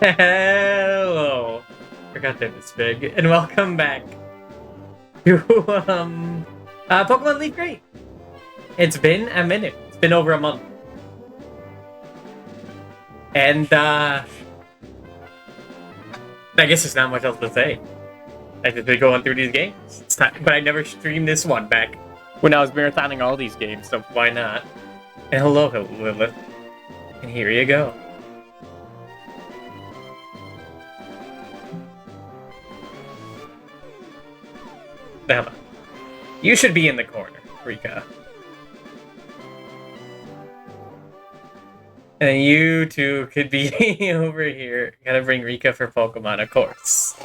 Hello. Forgot that it's big. And welcome back to Pokemon LeafGreen. It's been a minute. It's been over a month. And I guess there's not much else to say. I just been going through these games. It's not, but I never streamed this one back When I was marathoning all these games, so why not? And hello, Lilith. And here you go. Now, you should be in the corner, Rika. And you two could be over here. Gotta bring Rika for Pokemon, of course.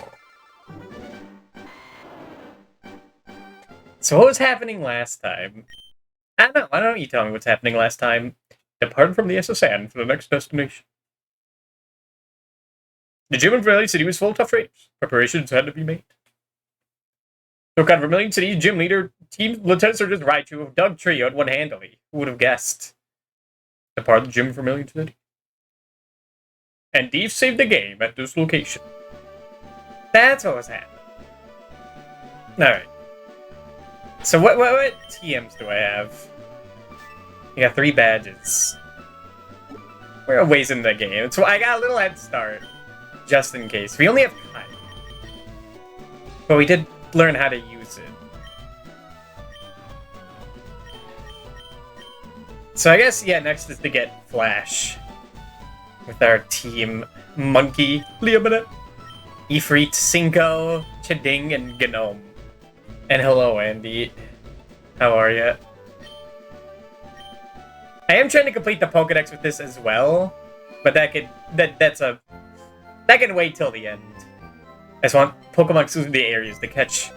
So what was happening last time? I don't know. Why don't you tell me what's happening last time? Depart from the SSN for the next destination. The gym in Vermilion City was full of tough trainers. Preparations had to be made. Took on Vermilion City's gym leader, Team Lieutenant Surgeon Raichu, Doug Trio, and one-handedly. Who would have guessed? Depart the gym in Vermilion City. And Deef saved the game at this location. That's what was happening. Alright. So what TMs do I have? I got 3 badges. We're a ways in the game, so I got a little head start. Just in case. We only have time. But we did learn how to use it. So I guess, yeah, next is to get Flash. With our team Monkey, Leomina, Ifrit, Cinco, Chiding, and Gnome. And hello, Andy. How are ya? I am trying to complete the Pokedex with this as well, but that can wait till the end. I just want Pokemon exclusive to the areas to catch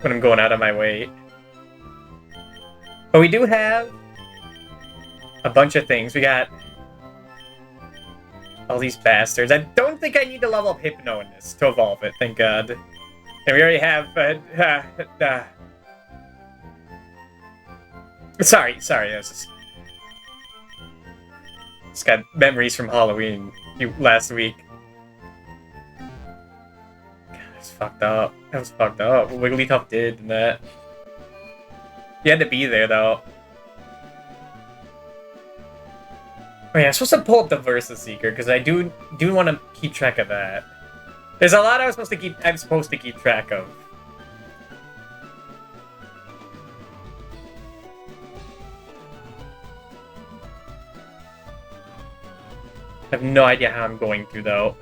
when I'm going out of my way. But we do have a bunch of things. We got all these bastards. I don't think I need to level up Hypno in this to evolve it, thank God. And we already have, sorry, I was just got memories from Halloween last week. God, that's fucked up. That was fucked up. What Wigglytuff did and that. You had to be there, though. Oh yeah, I'm supposed to pull up the Versus Seeker, because I do want to keep track of that. There's a lot I'm supposed to keep track of. I have no idea how I'm going through, though.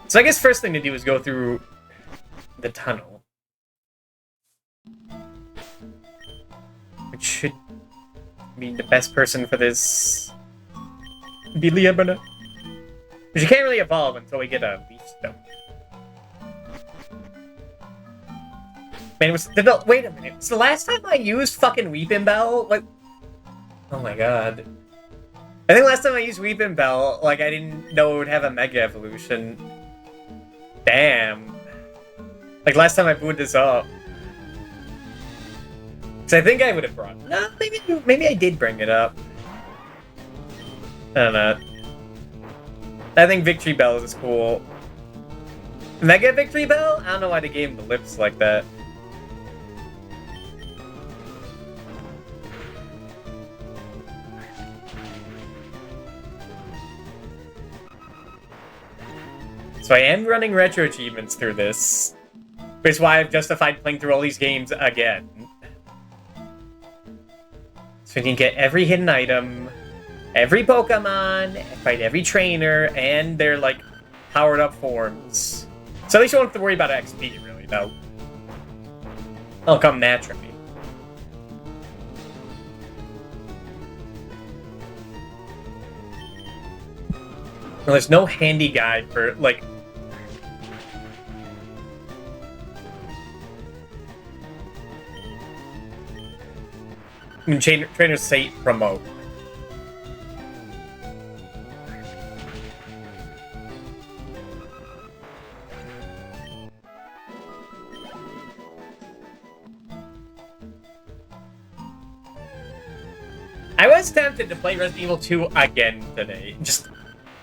So I guess first thing to do is go through the tunnel. Which should be the best person for this. Be Leomina. Because you can't really evolve until we get a Leaf Stone. Man, wait a minute. Was the last time I used fucking Weepin' Bell? Like, oh my god. I think last time I used Weepin' Bell, like, I didn't know it would have a Mega Evolution. Damn. Like, last time I booted this up. Because I think I would have brought... No, maybe I did bring it up. I don't know. I think Victory Bell is cool. Mega Victory Bell? I don't know why they gave him the lips like that. So I am running retro achievements through this, which is why I've justified playing through all these games again. So you can get every hidden item, every Pokemon, fight every trainer, and their, like, powered-up forms. So at least you won't have to worry about XP, really, though. It'll come naturally. Well, there's no handy guide for, like... I mean, trainers say promote. I was tempted to play Resident Evil 2 again today. Just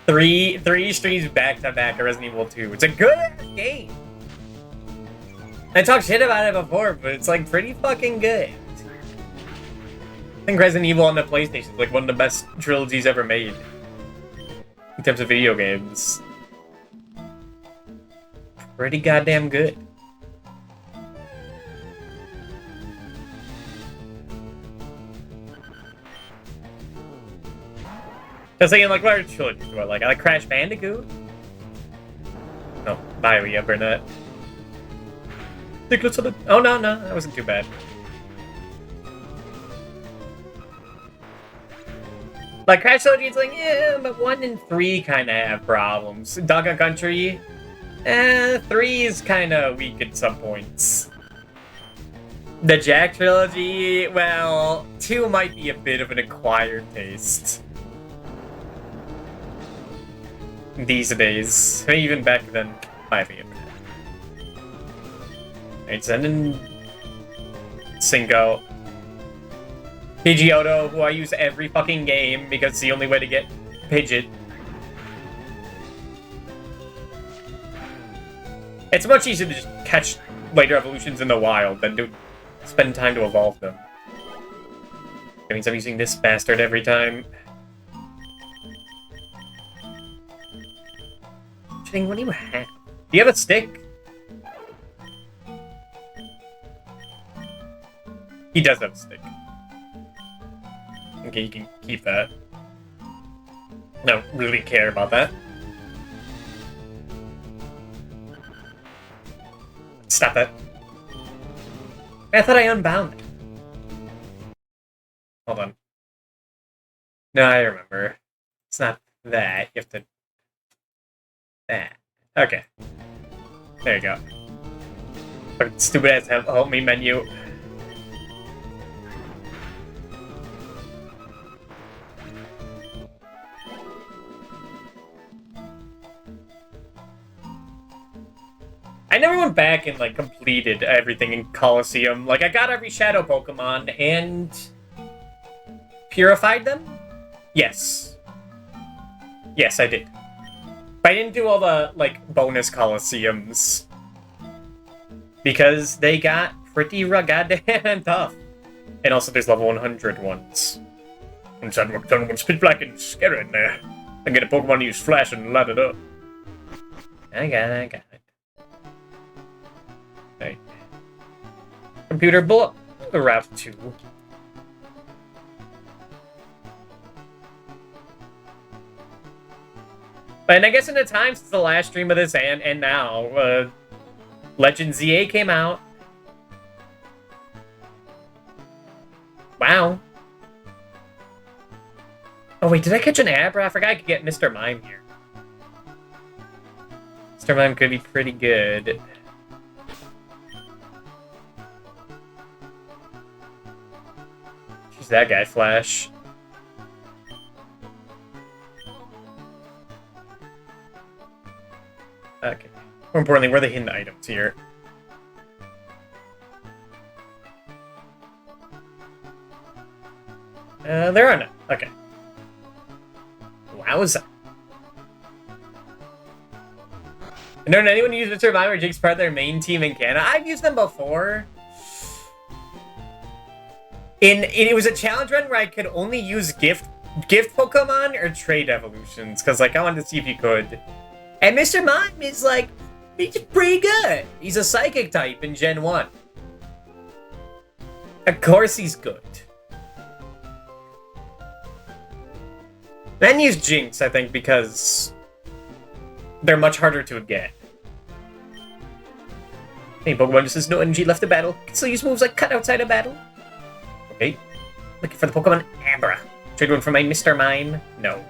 three streams back to back of Resident Evil 2. It's a good game. I talked shit about it before, but it's like pretty fucking good. I think Resident Evil on the PlayStation is like one of the best trilogies ever made in terms of video games. Pretty goddamn good. Just thinking, like, what other trilogies do I like? I like Crash Bandicoot. No, Mario Burnett. Oh, no, that wasn't too bad. Like, Crash Trilogy, it's like, yeah, but 1 and 3 kind of have problems. Donkey Kong Country, 3 is kind of weak at some points. The Jack Trilogy, well, 2 might be a bit of an acquired taste. These days. Even back then, my opinion. Alright, sending Cinco. Pidgeotto, who I use every fucking game because it's the only way to get Pidgeot. It's much easier to just catch later evolutions in the wild than to spend time to evolve them. That means I'm using this bastard every time. What do you have? Do you have a stick? He does have a stick. Okay, you can keep that. I don't really care about that. Stop that. I thought I unbound it. Hold on. No, I remember. It's not that. You have to... That. Okay. There you go. Fucking stupid ass help me menu. I never went back and, like, completed everything in Colosseum. Like, I got every Shadow Pokemon and... purified them? Yes. Yes, I did. But I didn't do all the, like, bonus Colosseums. Because they got pretty goddamn tough. And also there's level 100 ones. Inside my tongue when spit black and scare in there. I get a Pokemon to use Flash and light it up. I got it. Hey. Computer bullet. Route 2. And I guess in the time since the last stream of this and now, Legend ZA came out. Wow. Oh wait, did I catch an Abra? I forgot I could get Mr. Mime here. Mr. Mime could be pretty good. Who's that guy, Flash? Okay. More importantly, where are the hidden items here? There are none. Okay. Wowza. I don't know anyone who used Mr. Mime or Jake's part of their main team in Canada. I've used them before. It was a challenge run where I could only use gift Pokemon or trade evolutions, because like I wanted to see if you could. And Mr. Mime is like, he's pretty good. He's a psychic type in Gen 1. Of course he's good. Then use Jinx, I think, because they're much harder to get. Hey, Pokemon just has no energy left to battle. Can still use moves like cut outside of battle. Okay. Looking for the Pokemon Abra. Trade one for my Mr. Mime? No.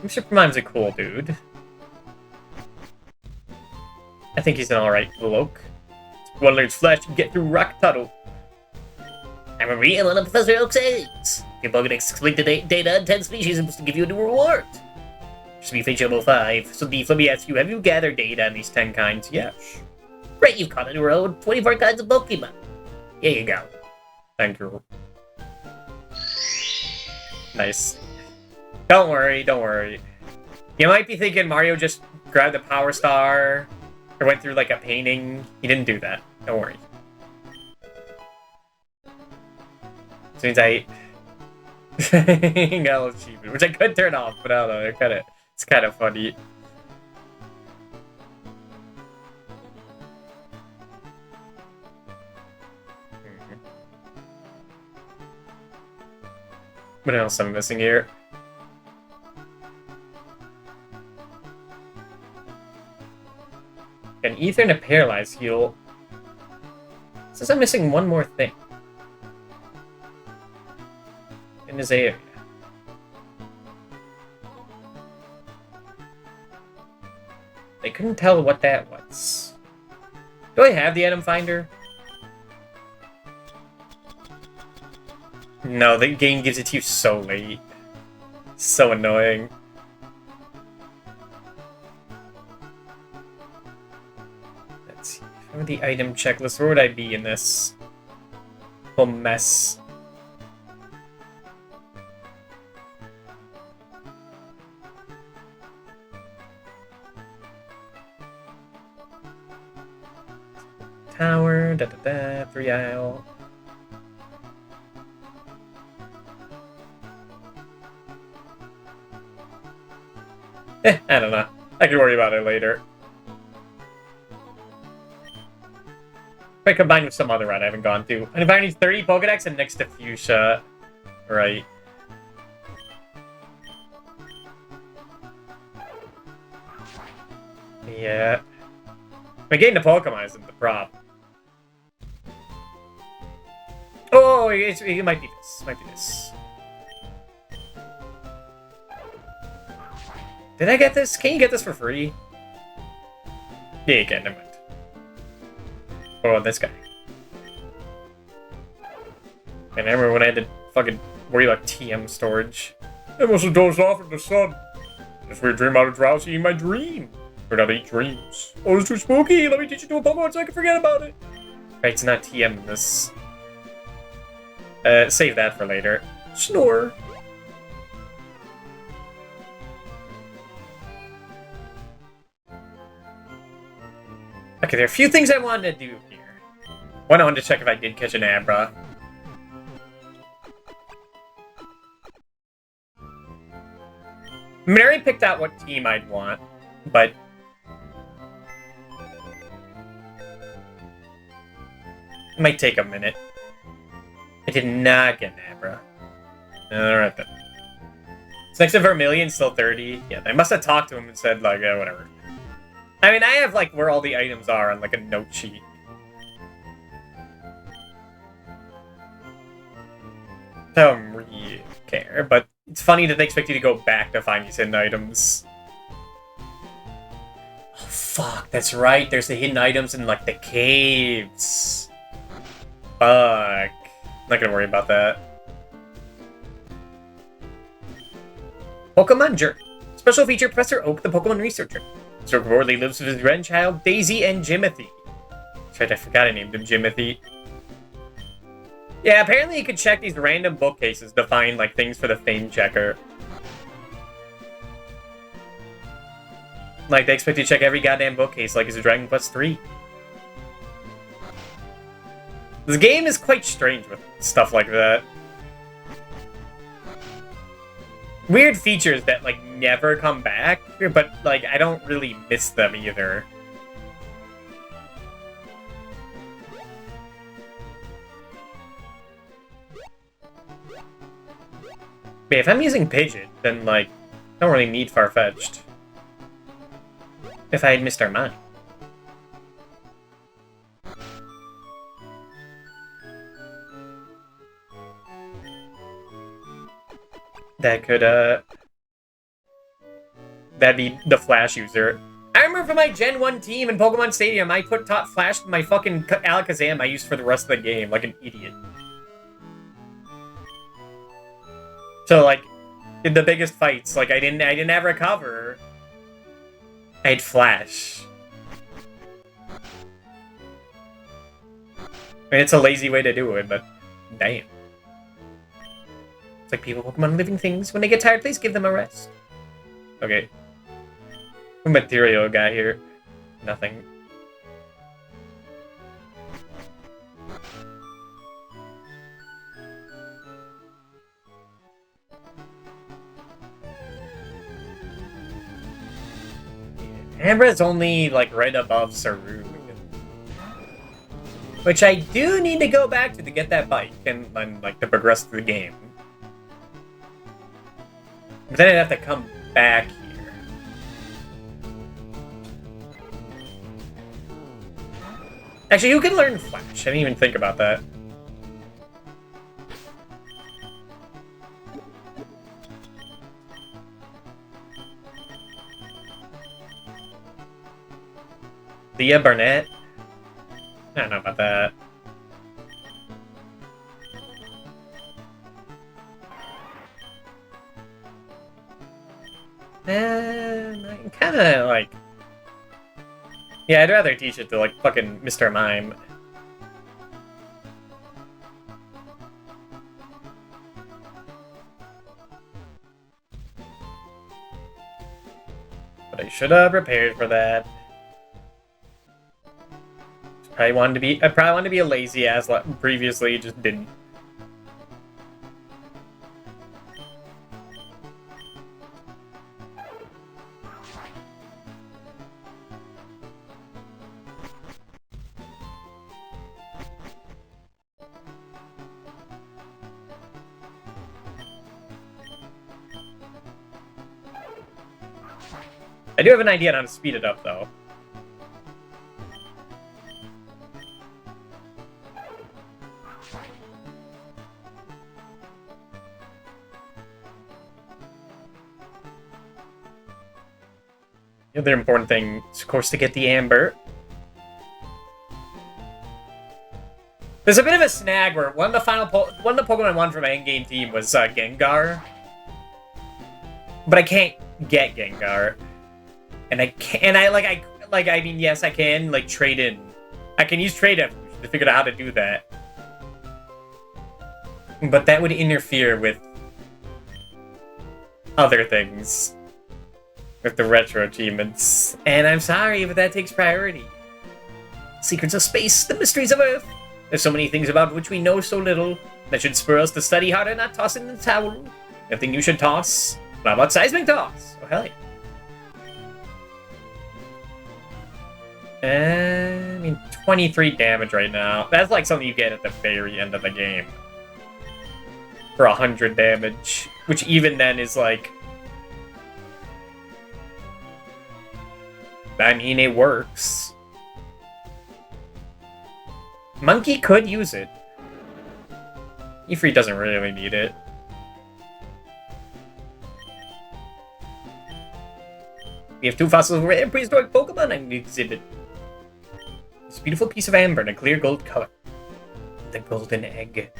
Mr. Mime's a cool dude. I think he's an alright bloke. One learns Flash can get through Rock Tunnel. I'm a real and Professor Oak's eggs. Your Pokemon explain the data on 10 species and to give you a new reward. Just be feature level 5. So Beef, let me ask you, have you gathered data on these 10 kinds? Yes. Great, you've caught a row 24 kinds of Pokemon. Here you go. Thank you. Nice. Don't worry, don't worry. You might be thinking Mario just grabbed a Power Star or went through like a painting. He didn't do that. Don't worry. As soon as I got a little achievement, which I could turn off, but I don't know. It's kind of funny. What else am I missing here? An ether and a paralyzed heal. It says I'm missing one more thing. In this area. I couldn't tell what that was. Do I have the item finder? No, the game gives it to you so late. So annoying. Let's see. For the item checklist, where would I be in this whole mess? Tower, da-da-da, 3 aisle. I don't know. I can worry about it later. If I combine with some other route I haven't gone to. And if I need 30 Pokedex and next to Fuchsia. Right. Yeah. I getting the Pokemon isn't the problem. Oh, it might be this. Might be this. Did I get this? Can you get this for free? Yeah, you can. Never mind. Oh, this guy. And I remember when I had to fucking worry about TM storage. I must have dozed off in the sun. This weird dream out of drowsy in my dream. Or not eat dreams. Oh, it's too spooky. Let me teach you to a Pokemon so I can forget about it. Right, it's not TM in this. Save that for later. Snore. Okay, there are a few things I wanted to do here. One, I wanted to check if I did catch an Abra. I mean, I already picked out what team I'd want, but... it might take a minute. I did not get an Abra. Alright then. So next to Vermilion, still 30. Yeah, I must have talked to him and said, like, whatever. I mean, I have, like, where all the items are on, like, a note sheet. I don't really care, but it's funny that they expect you to go back to find these hidden items. Oh, fuck, that's right. There's the hidden items in, like, the caves. Fuck. Not gonna worry about that. Pokemon Journey. Special feature, Professor Oak, the Pokemon researcher. Mr. Worley lives with his grandchild, Daisy and Jimothy. That's right, I forgot I named him Jimothy. Yeah, apparently you could check these random bookcases to find, like, things for the Fame Checker. Like, they expect you to check every goddamn bookcase like it's a Dragon Quest 3. This game is quite strange with stuff like that. Weird features that, like, never come back, but, like, I don't really miss them either. But if I'm using Pidgeot, then, like, I don't really need Farfetch'd. If I had missed our mind. That could, that'd be the Flash user. I remember for my Gen 1 team in Pokemon Stadium, I put top Flash in my fucking Alakazam I used for the rest of the game, like an idiot. So, like, in the biggest fights, like, I didn't have recover. I had Flash. I mean, it's a lazy way to do it, but damn. It's like people Pokemon living things. When they get tired, please give them a rest. Okay. What material got here? Nothing. Ambra's only, like, right above Saru. Which I do need to go back to get that bike and like, to progress through the game. But then I'd have to come back here. Actually, who can learn Flash? I didn't even think about that. Leah Barnett? I don't know about that. I'm kind of like... Yeah, I'd rather teach it to, like, fucking Mr. Mime. But I should have prepared for that. I probably wanted to be a lazy ass previously, just didn't. I do have an idea on how to speed it up, though. The other important thing is, of course, to get the Amber. There's a bit of a snag where one of the Pokemon I wanted from my endgame team was Gengar. But I can't get Gengar. And I mean, yes, I can, like, trade in. I can use trade evolution to figure out how to do that. But that would interfere with other things. With the retro achievements. And I'm sorry, but that takes priority. Secrets of space, the mysteries of Earth. There's so many things about which we know so little. That should spur us to study harder, not toss in the towel. Nothing you should toss. How about seismic toss? Oh, hell yeah. I mean, 23 damage right now. That's like something you get at the very end of the game. For 100 damage. Which even then is like... I mean, it works. Monkey could use it. Ifrit doesn't really need it. We have 2 fossils of rare prehistoric Pokemon I need to exhibit. This beautiful piece of amber in a clear gold color. The golden egg.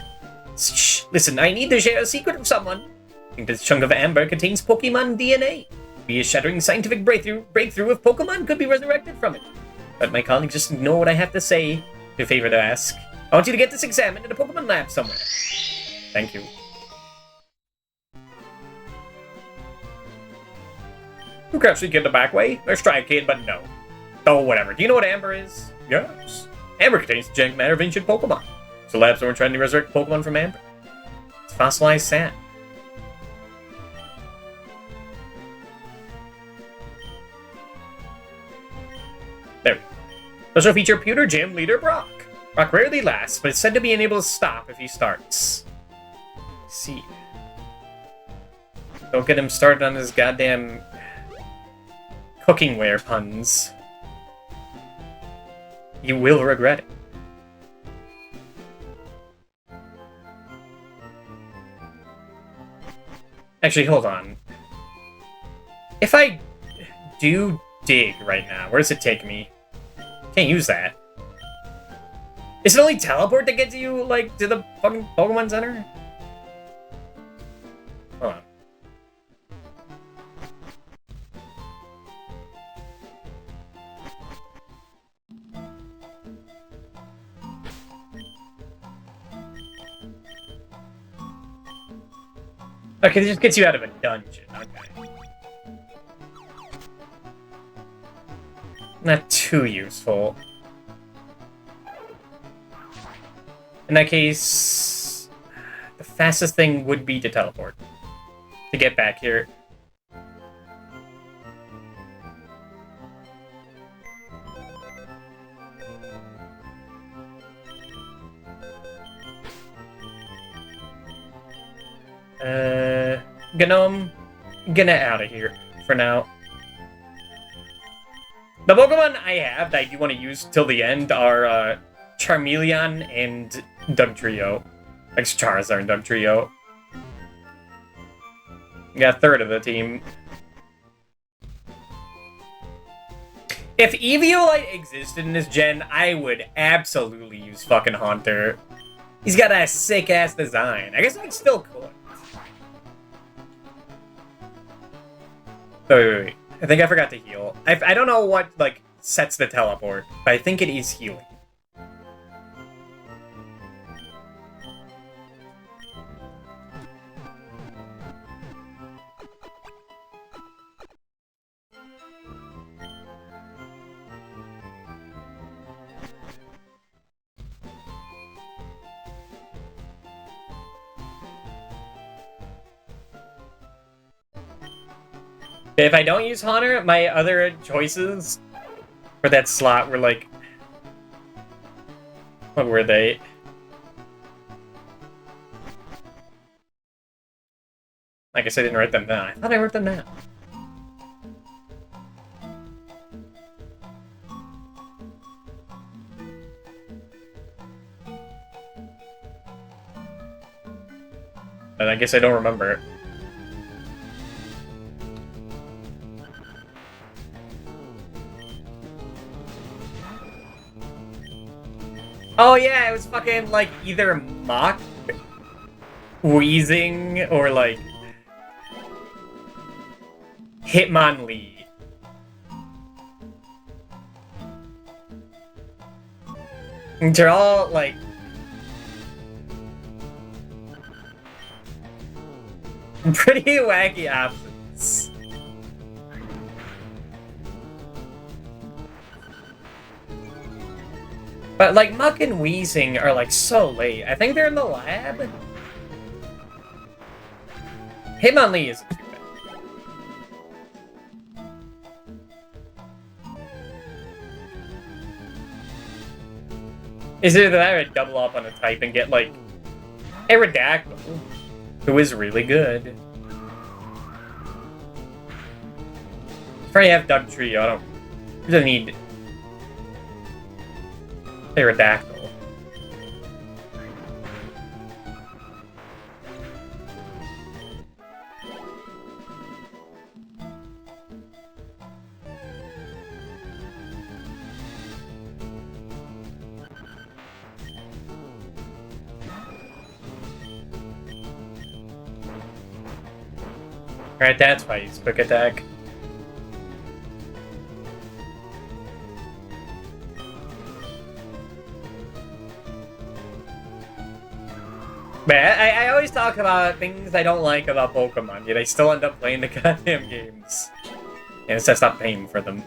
Shh, listen, I need to share a secret with someone. I think this chunk of amber contains Pokemon DNA. Be a shattering scientific breakthrough if Pokemon could be resurrected from it. But my colleagues just ignore what I have to say. Do a favor to ask. I want you to get this examined in a Pokemon lab somewhere. Thank you. You can actually get the back way. Let's try it, kid, but no. Oh, whatever. Do you know what amber is? Yes. Amber contains the genetic matter of ancient Pokemon. So labs are trying to resurrect Pokemon from amber. It's fossilized sand. There we go. Special feature Pewter Gym Leader Brock. Brock rarely lasts, but is said to be unable to stop if he starts. Let's see. Don't get him started on his goddamn cookingware puns. You will regret it. Actually, hold on. If I do dig right now, where does it take me? Can't use that. Is it only teleport that gets you, like, to the fucking Pokemon Center? Hold on. Okay, it just gets you out of a dungeon. Okay. Not too useful. In that case, the fastest thing would be to teleport. To get back here. Gnome. gonna out of here for now. The Pokemon I have that I do want to use till the end are Charmeleon and Dugtrio. Like Charizard and Dugtrio. Got a third of the team. If Eviolite existed in this gen, I would absolutely use fucking Haunter. He's got a sick-ass design. I guess I still could. Oh, wait. I think I forgot to heal. I don't know what, like, sets the teleport, but I think it is healing. If I don't use Haunter, my other choices for that slot were like... What were they? I guess I didn't write them down. I thought I wrote them down. And I guess I don't remember. Oh yeah, it was fucking like either Mach, Wheezing, or like Hitmonlee. They're all like pretty wacky options. But, like, Muck and Wheezing are, like, so late. I think they're in the lab? Hitmonlee isn't too bad. Is it that I would double up on a type and get, like, Aerodactyl, who is really good. If I have Dugtrio, I don't need Aerodactyl. Alright, that's why he's quick attack. Man, I always talk about things I don't like about Pokemon, yet I still end up playing the goddamn games. And it's just not paying for them.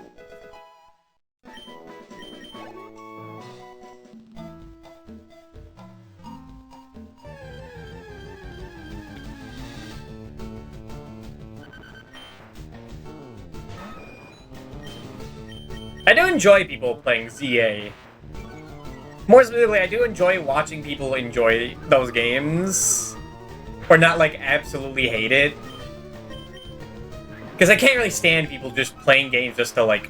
I do enjoy people playing ZA. More specifically, I do enjoy watching people enjoy those games. Or not, like, absolutely hate it. Because I can't really stand people just playing games just to, like,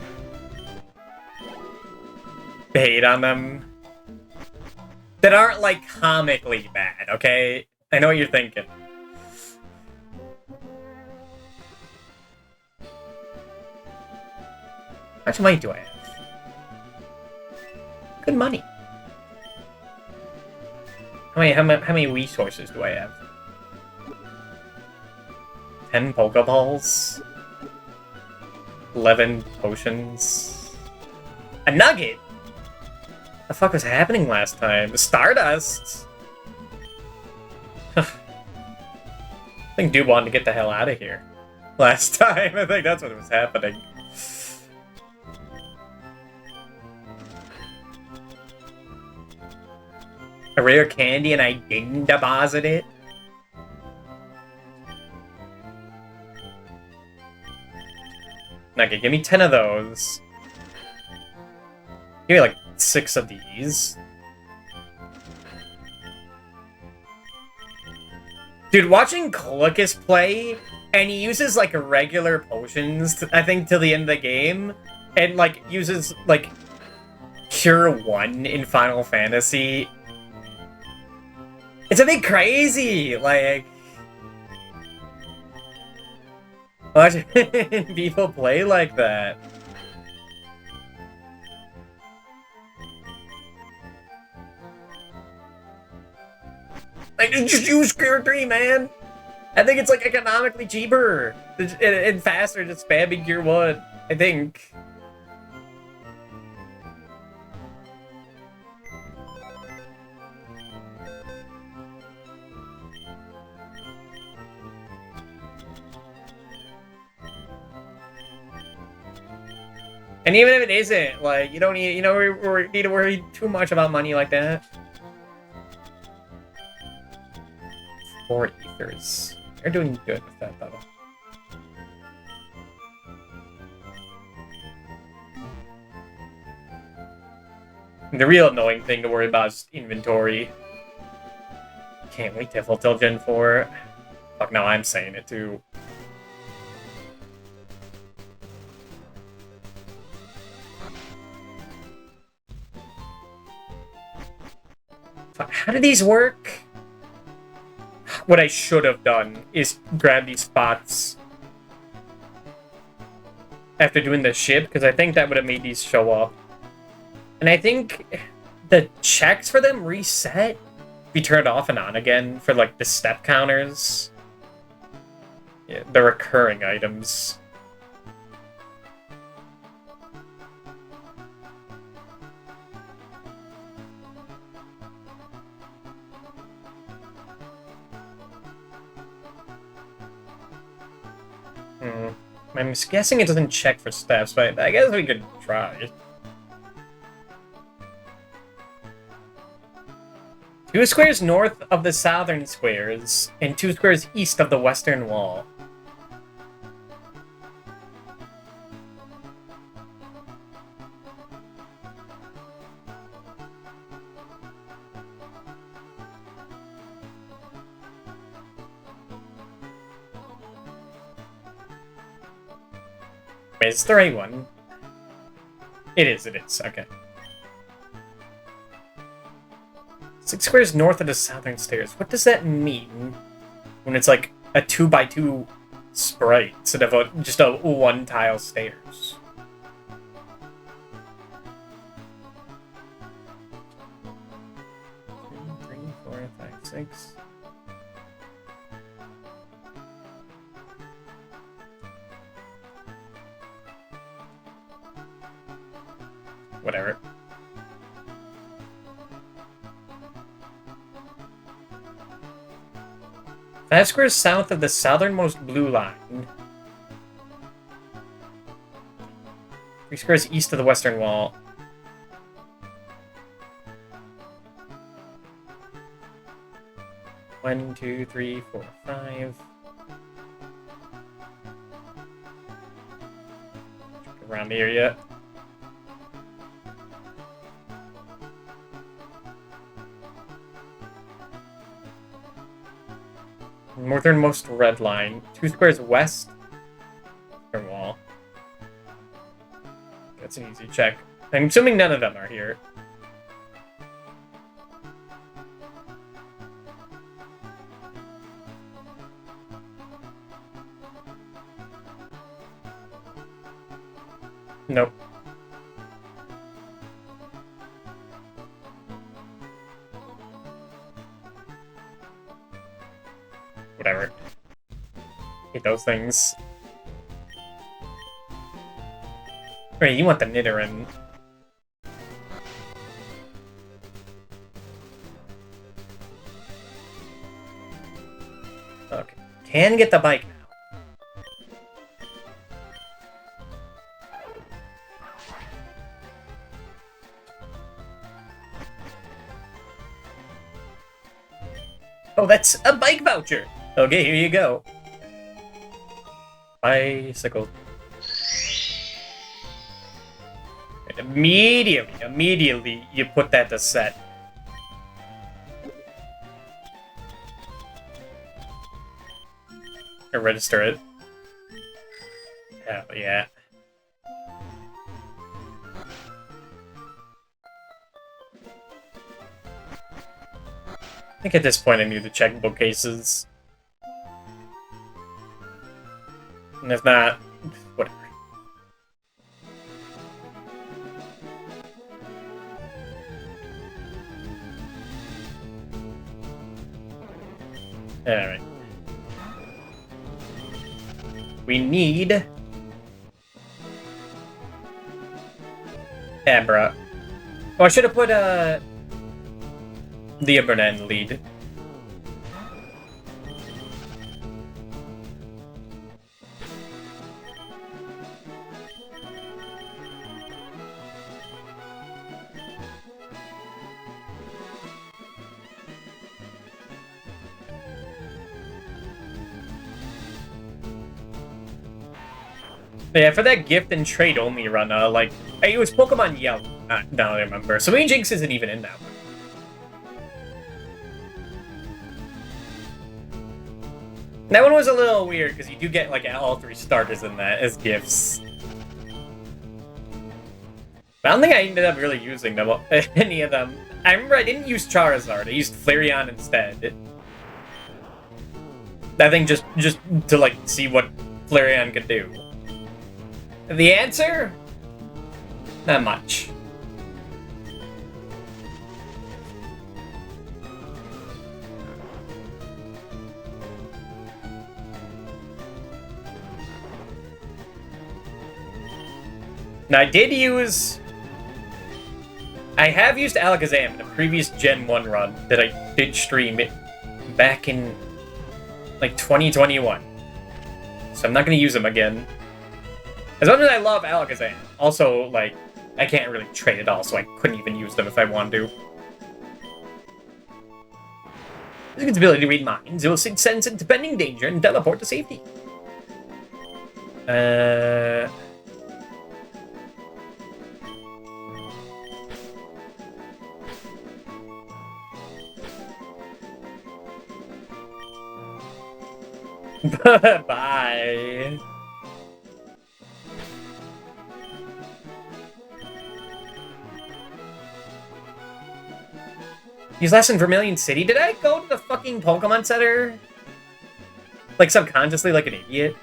hate on them. That aren't, like, comically bad, okay? I know what you're thinking. How much money do I have? Good money. How many resources do I have? 10 Pokeballs? 11 potions? A nugget? What the fuck was happening last time? Stardust? I think Dude wanted to get the hell out of here. Last time, I think that's what was happening. A rare candy and I didn't deposit it? Okay, give me 10 of those. Give me like 6 of these. Dude, watching Clickus play And he uses, like, regular potions, I think, till the end of the game. And, like, uses, like, Cure 1 in Final Fantasy. It's a bit crazy! Like... watching people play like that. Like, just use Cure 3, man! I think it's, like, economically cheaper and faster than spamming Gear 1. I think. And even if it isn't, like, you don't need, you know, we need to worry too much about money like that. 4 ethers. They're doing good with that, though. The real annoying thing to worry about is inventory. Can't wait to fulfill Gen 4. Fuck, now I'm saying it, too. Fuck, how do these work? What I should have done is grab these spots after doing the ship, because I think that would have made these show up. And I think the checks for them reset. Be turned off and on again for, like, the step counters. Yeah, the recurring items. I'm guessing it doesn't check for steps, but I guess we could try. 2 squares north of the southern squares, and 2 squares east of the western wall. Wait, it's the right one. It is, okay. 6 squares north of the southern stairs. What does that mean? When it's like a 2x2 sprite instead of just a 1-tile stairs. Three, 4, 5, 6. Whatever. Five squares south of the southernmost blue line. 3 squares east of the western wall. One, 2, 3, 4, 5. Around the area. Northernmost red line. 2 squares west. Wall. That's an easy check. I'm assuming none of them are here. Nope. Whatever. Hate those things. Wait, you want the Nidoran. Okay. Can get the bike now. Oh, that's a bike voucher! Okay, here you go. Bicycle. And immediately, you put that to set. Or register it. Hell yeah. I think at this point I need to check bookcases. And if not, whatever. Alright. We need... Abra. Oh, I should have put, Leah Burnett in the lead. Yeah, for that gift and trade only run, like, it was Pokemon Yellow. Now I remember. So Jinx isn't even in that one. That one was a little weird, because you do get, like, all 3 starters in that as gifts. But I don't think I ended up really using them, any of them. I remember I didn't use Charizard, I used Flareon instead. I think just to, like, see what Flareon could do. The answer? Not much. Now, I have used Alakazam in a previous Gen 1 run that I did stream it back in, like, 2021. So I'm not going to use him again. As much as I love Alakazam, also, like, I can't really trade at all, so I couldn't even use them if I wanted to. Using its ability to read minds, it will sense impending danger and teleport to safety. Bye. Use last in Vermilion City? Did I go to the fucking Pokemon Center? Like, subconsciously, like an idiot?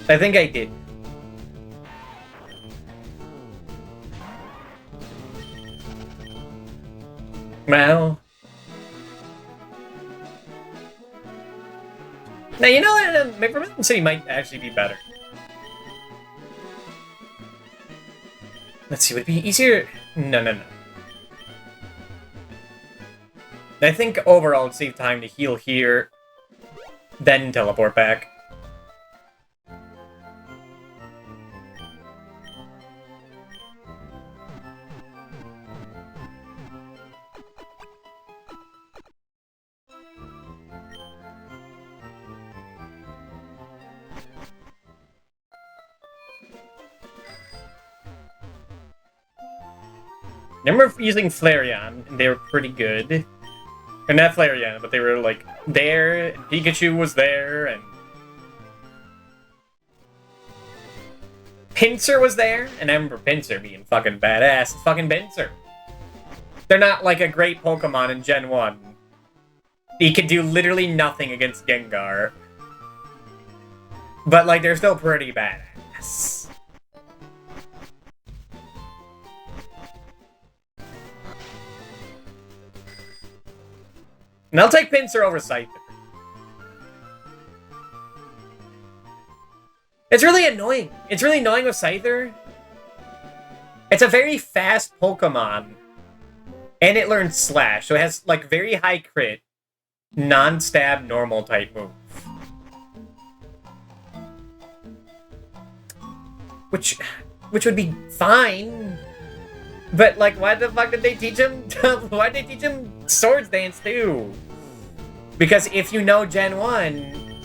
I think I did. Well... Now, you know what? Vermilion City might actually be better. Let's see, would it be easier? No. I think overall it'd save time to heal here, then teleport back. I remember using Flareon, and they were pretty good. Or not Flareon, but they were, like, there, and Pikachu was there, and... Pinsir was there, and I remember Pinsir being fucking badass. It's fucking Pinsir. They're not, like, a great Pokemon in Gen 1. He could do literally nothing against Gengar. But, like, they're still pretty badass. And I'll take Pinsir over Scyther. It's really annoying. It's really annoying with Scyther. It's a very fast Pokemon. And it learns Slash, so it has, like, very high crit, non-stab, normal type move. Which would be fine. But, like, why the fuck did they teach him? Why did they teach him Swords Dance, too? Because if you know Gen 1,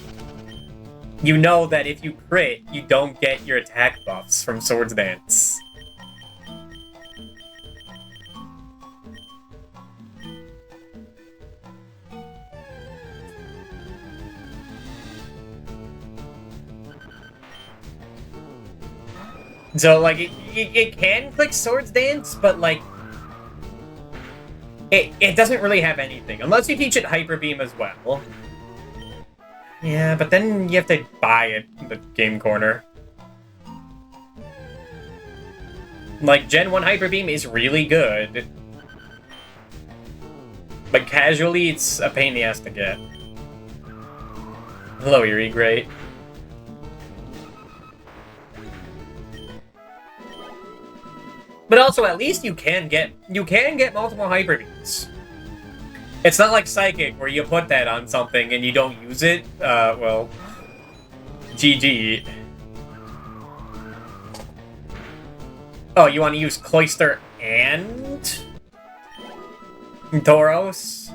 you know that if you crit, you don't get your attack buffs from Swords Dance. So, like, it can click Swords Dance, but, like, it doesn't really have anything. Unless you teach it Hyper Beam as well. Yeah, but then you have to buy it in the game corner. Like, Gen 1 Hyper Beam is really good. But casually, it's a pain in the ass to get. Hello, Eerie, great. But also, at least you can get multiple Hyper Beams. It's not like Psychic, where you put that on something and you don't use it. Well, GG. Oh, you want to use Cloister and Tauros?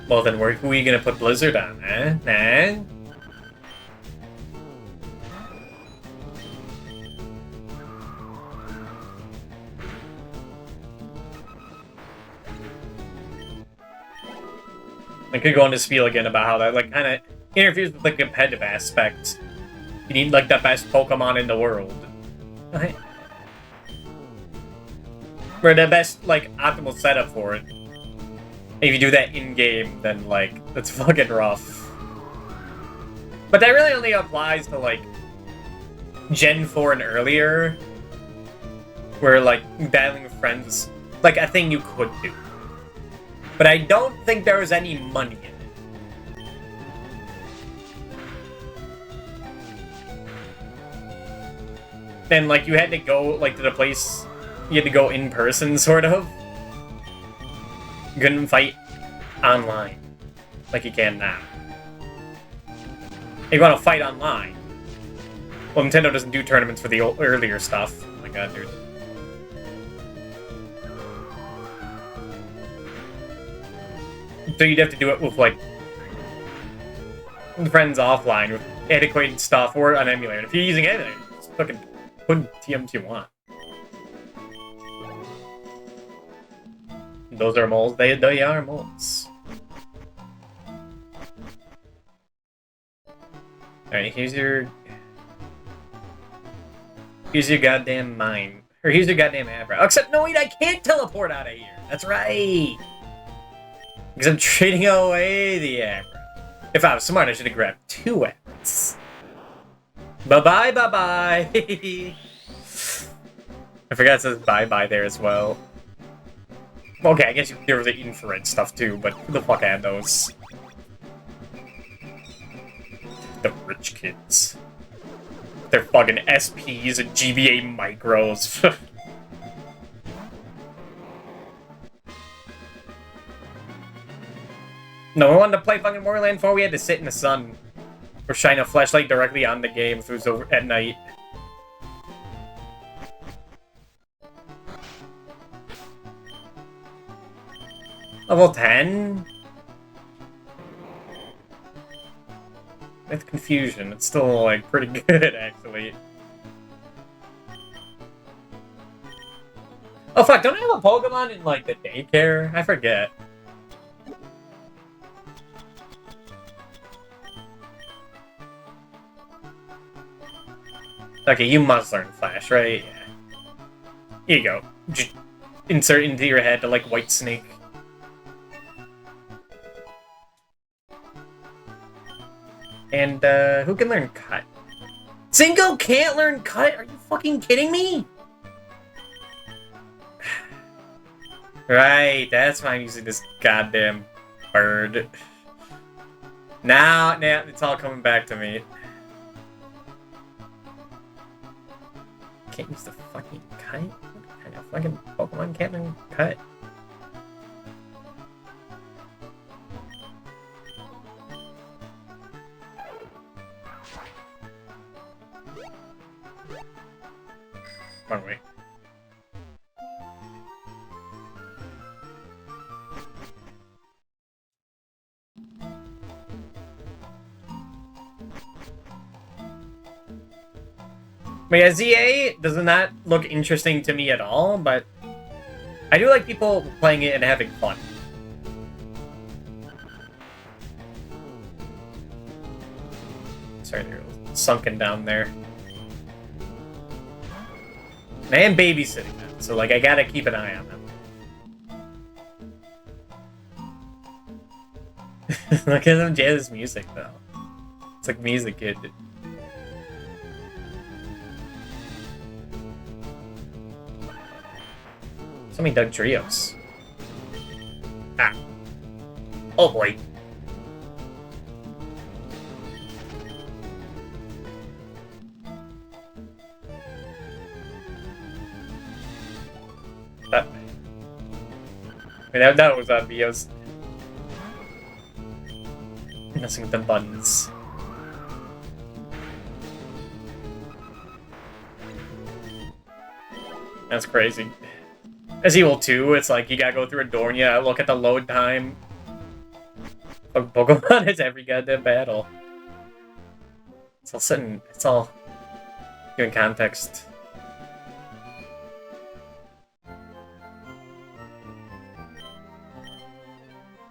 Well, then who are you gonna put Blizzard on, eh? Nah? I could go into spiel again about how that, like, kind of interferes with the competitive aspect. You need, like, the best Pokemon in the world. Right? Or the best, like, optimal setup for it. If you do that in-game, then, like, that's fucking rough. But that really only applies to, like, Gen 4 and earlier. Where, like, battling with friends, like, a thing you could do. But I don't think there was any money in it. And, like, you had to go, like, to the place... You had to go in person, sort of. You couldn't fight online. Like you can now. If you want to fight online... Well, Nintendo doesn't do tournaments for the earlier stuff. Oh my god, dude. So you'd have to do it with, like, friends offline with adequate stuff or an emulator. If you're using emulator, just fucking put TMs you want. Those are moles. They are moles. Alright, here's your goddamn mine. Or here's your goddamn Abra. Except, no wait, I can't teleport out of here. That's right. Because I'm trading away the Abra. If I was smart, I should have grabbed 2 Abras. Bye-bye, bye-bye. I forgot it says bye-bye there as well. Okay, I guess there was the infrared stuff too, but who the fuck had those? The rich kids. They're fucking SPs and GBA micros. No, we wanted to play fucking Borderlands 4, we had to sit in the sun. Or shine a flashlight directly on the game if it was over at night. Level 10? With confusion, it's still, like, pretty good, actually. Oh fuck, don't I have a Pokemon in, like, the daycare? I forget. Okay, you must learn Flash, right? Yeah. Here you go. Just insert into your head to, like, White Snake. And, who can learn Cut? Cinco can't learn Cut? Are you fucking kidding me? Right, that's why I'm using this goddamn bird. Now, it's all coming back to me. Can't use the fucking Cut? What kind of fucking Pokemon can't learn Cut? Wrong way. But yeah, ZA does not look interesting to me at all, but I do like people playing it and having fun. Sorry, they're sunken down there. I am babysitting them, so like I gotta keep an eye on them. Look at them jazz music though. It's like me as a kid. So many Doug trios. Ah. Oh boy. I mean, that was obvious. Messing with the buttons. That's crazy. As Evil 2, it's like you gotta go through a door and you gotta look at the load time. Pokemon is every goddamn battle. It's all sitting. It's all giving context.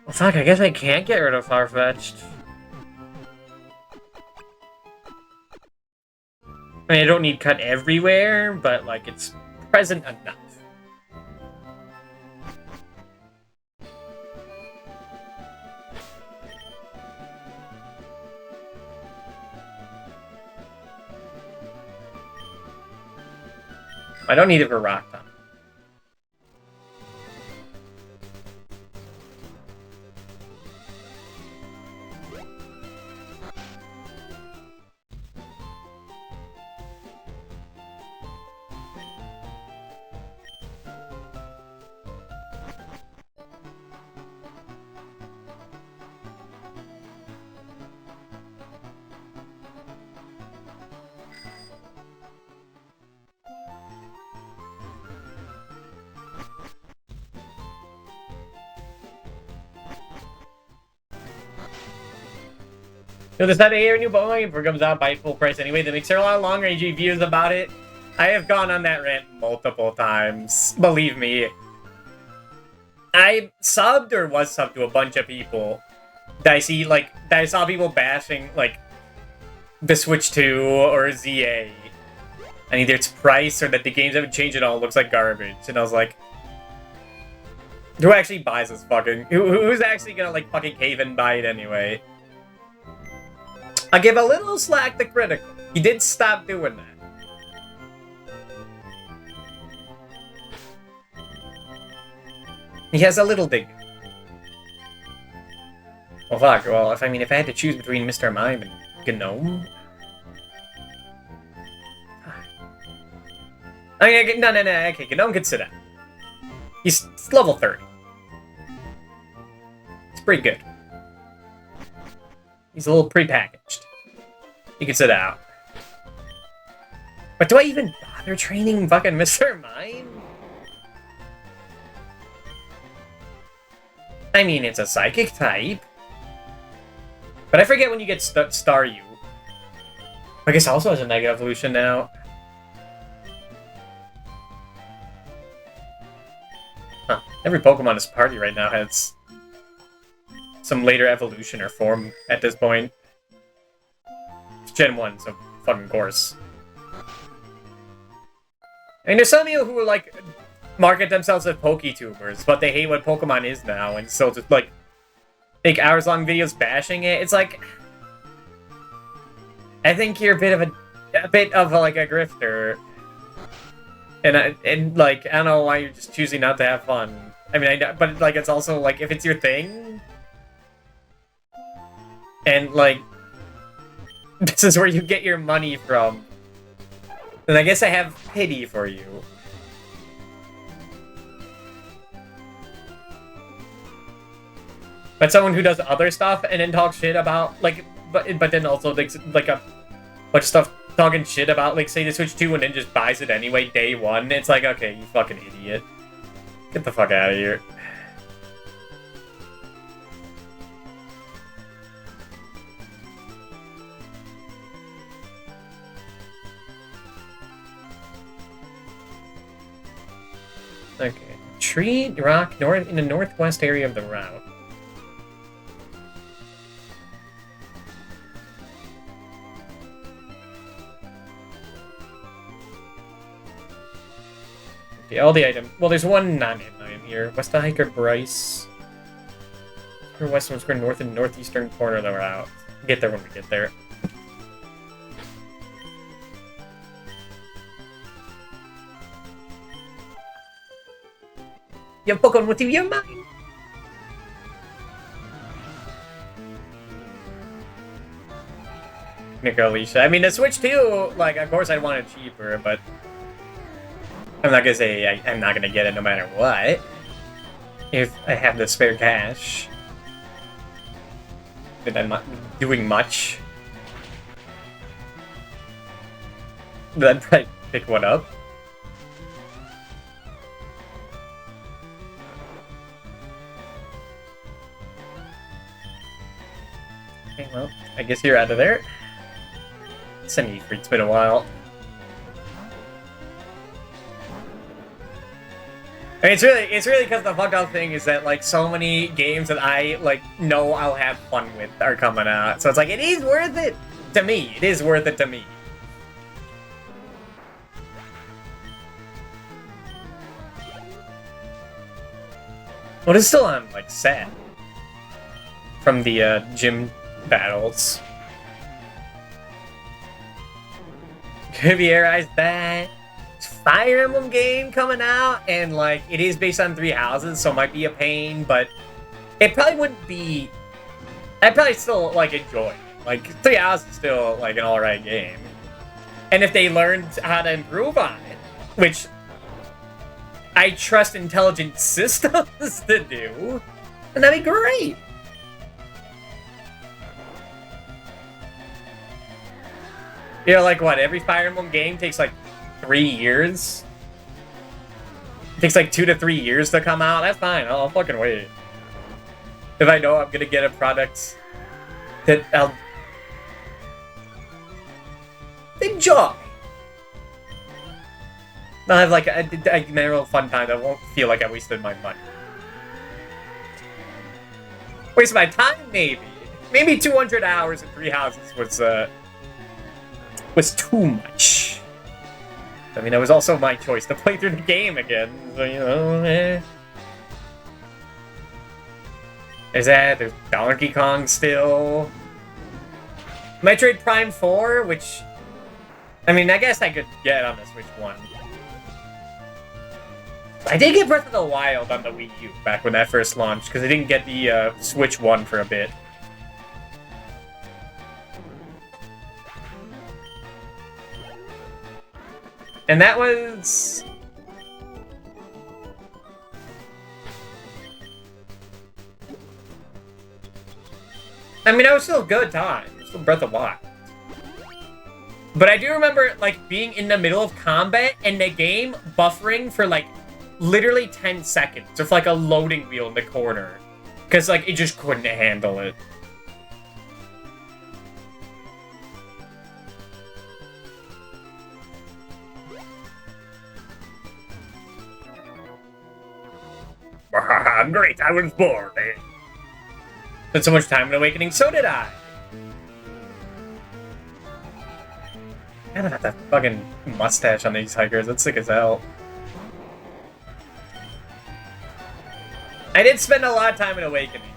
Well, fuck, I guess I can't get rid of Farfetch'd. I mean, I don't need cut everywhere, but, like, it's present enough. I don't need it for Rock Tomb. So there's not a new Pokemon game comes out by full price anyway. That makes there a lot of long-range reviews about it. I have gone on that rant multiple times. Believe me. I subbed or was subbed to a bunch of people that I see, like, that I saw people bashing, like, the Switch 2 or ZA. And either its price or that the games haven't changed at all. It looks like garbage. And I was like, who actually buys this fucking... Who's actually gonna, like, fucking cave and buy it anyway? I'll give a little slack to Critical. He did stop doing that. He has a little dig. Well, fuck. Well, if I had to choose between Mr. Mime and Gnome... I mean, no, okay, Gnome can sit down. He's level 30. It's pretty good. He's a little prepackaged. You can sit out. But do I even bother training fucking Mr. Mime? I mean, it's a psychic type. But I forget when you get Staryu. I guess also has a Mega Evolution now. Huh. Every Pokemon in this party right now has some later evolution or form at this point. It's Gen 1, so fucking course. I mean, there's some people who like market themselves as Poketubers, but they hate what Pokemon is now, and still just like make hours-long videos bashing it. It's like, I think you're a bit of like a grifter, and like I don't know why you're just choosing not to have fun. I mean, but like it's also like if it's your thing. And, like, this is where you get your money from. And I guess I have pity for you. But someone who does other stuff and then talks shit about, like, but then also, like a bunch of stuff talking shit about, like, say the Switch 2 and then just buys it anyway day one. It's like, okay, you fucking idiot. Get the fuck out of here. Okay. Tree rock north in the northwest area of the route. Yeah, all the items. Well, there's one non-item here. West Hiker Bryce. Western Square, north and northeastern corner that we're out. Get there when we get there. You have Pokemon with you, you're mine! Nico Alicia. I mean, the Switch 2, like, of course I want it cheaper, but I'm not gonna say I'm not gonna get it no matter what. If I have the spare cash. That I'm not doing much. Then I'd probably pick one up. Okay, well, I guess you're out of there. Send me free. It's been a while. I mean, it's really because the fucked up thing is that like so many games that I like know I'll have fun with are coming out, so it's like it is worth it to me. It is worth it to me. Well, it's still on like set from the gym battles. Riviera's back. Fire Emblem game coming out, and like it is based on 3 houses, so it might be a pain, but it probably wouldn't be. I'd probably still like enjoy it. Like 3 houses is still like an alright game, and if they learned how to improve on it, which I trust intelligent systems to do, then that'd be great. You know, like what? Every Fire Emblem game takes like 3 years. It takes like 2 to 3 years to come out. That's fine. I'll fucking wait. If I know I'm gonna get a product that I'll enjoy. I'll have like a real fun time. I won't feel like I wasted my money. Waste my time, maybe. Maybe 200 hours in 3 houses was too much. I mean, it was also my choice to play through the game again, so, you know, There's that, there's Donkey Kong still. Metroid Prime 4, which, I mean, I guess I could get on the Switch 1. I did get Breath of the Wild on the Wii U back when that first launched, because I didn't get the Switch 1 for a bit. And that was... I mean, that was still a good time. Still Breath of the Wild. But I do remember, like, being in the middle of combat and the game buffering for, like, literally 10 seconds with, like, a loading wheel in the corner. Because, like, it just couldn't handle it. Great, I was bored. Spent so much time in Awakening, so did I. I don't have that fucking mustache on these hikers. That's sick as hell. I did spend a lot of time in Awakening.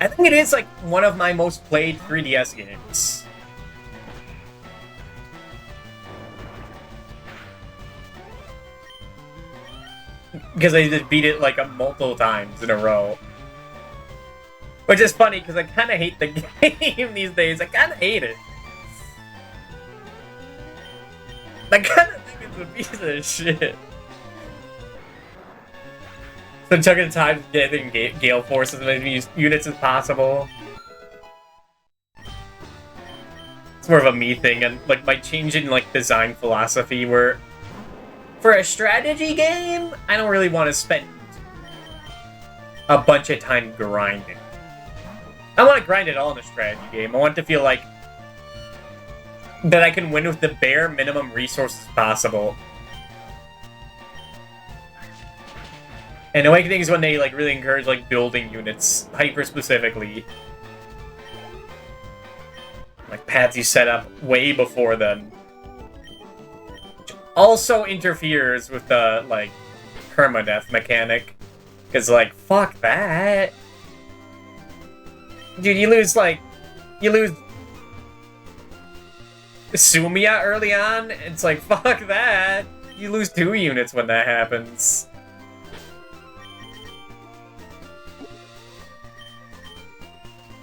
I think it is like one of my most played 3DS games. Because I just beat it like multiple times in a row. Which is funny because I kind of hate the game these days. I kind of hate it. I kind of think it's a piece of shit. So chugging the time to get in Gale Force as many units as possible. It's more of a me thing, and like my change in like design philosophy where for a strategy game, I don't really want to spend a bunch of time grinding. I want to grind it all in a strategy game. I want to feel like that I can win with the bare minimum resources possible. And Awakening is when they like really encourage like building units, hyper specifically. Like paths you set up way before then. also interferes with the, like, permadeath mechanic. Because, like, fuck that. Dude, you lose Sumia early on. It's like, fuck that. You lose 2 units when that happens.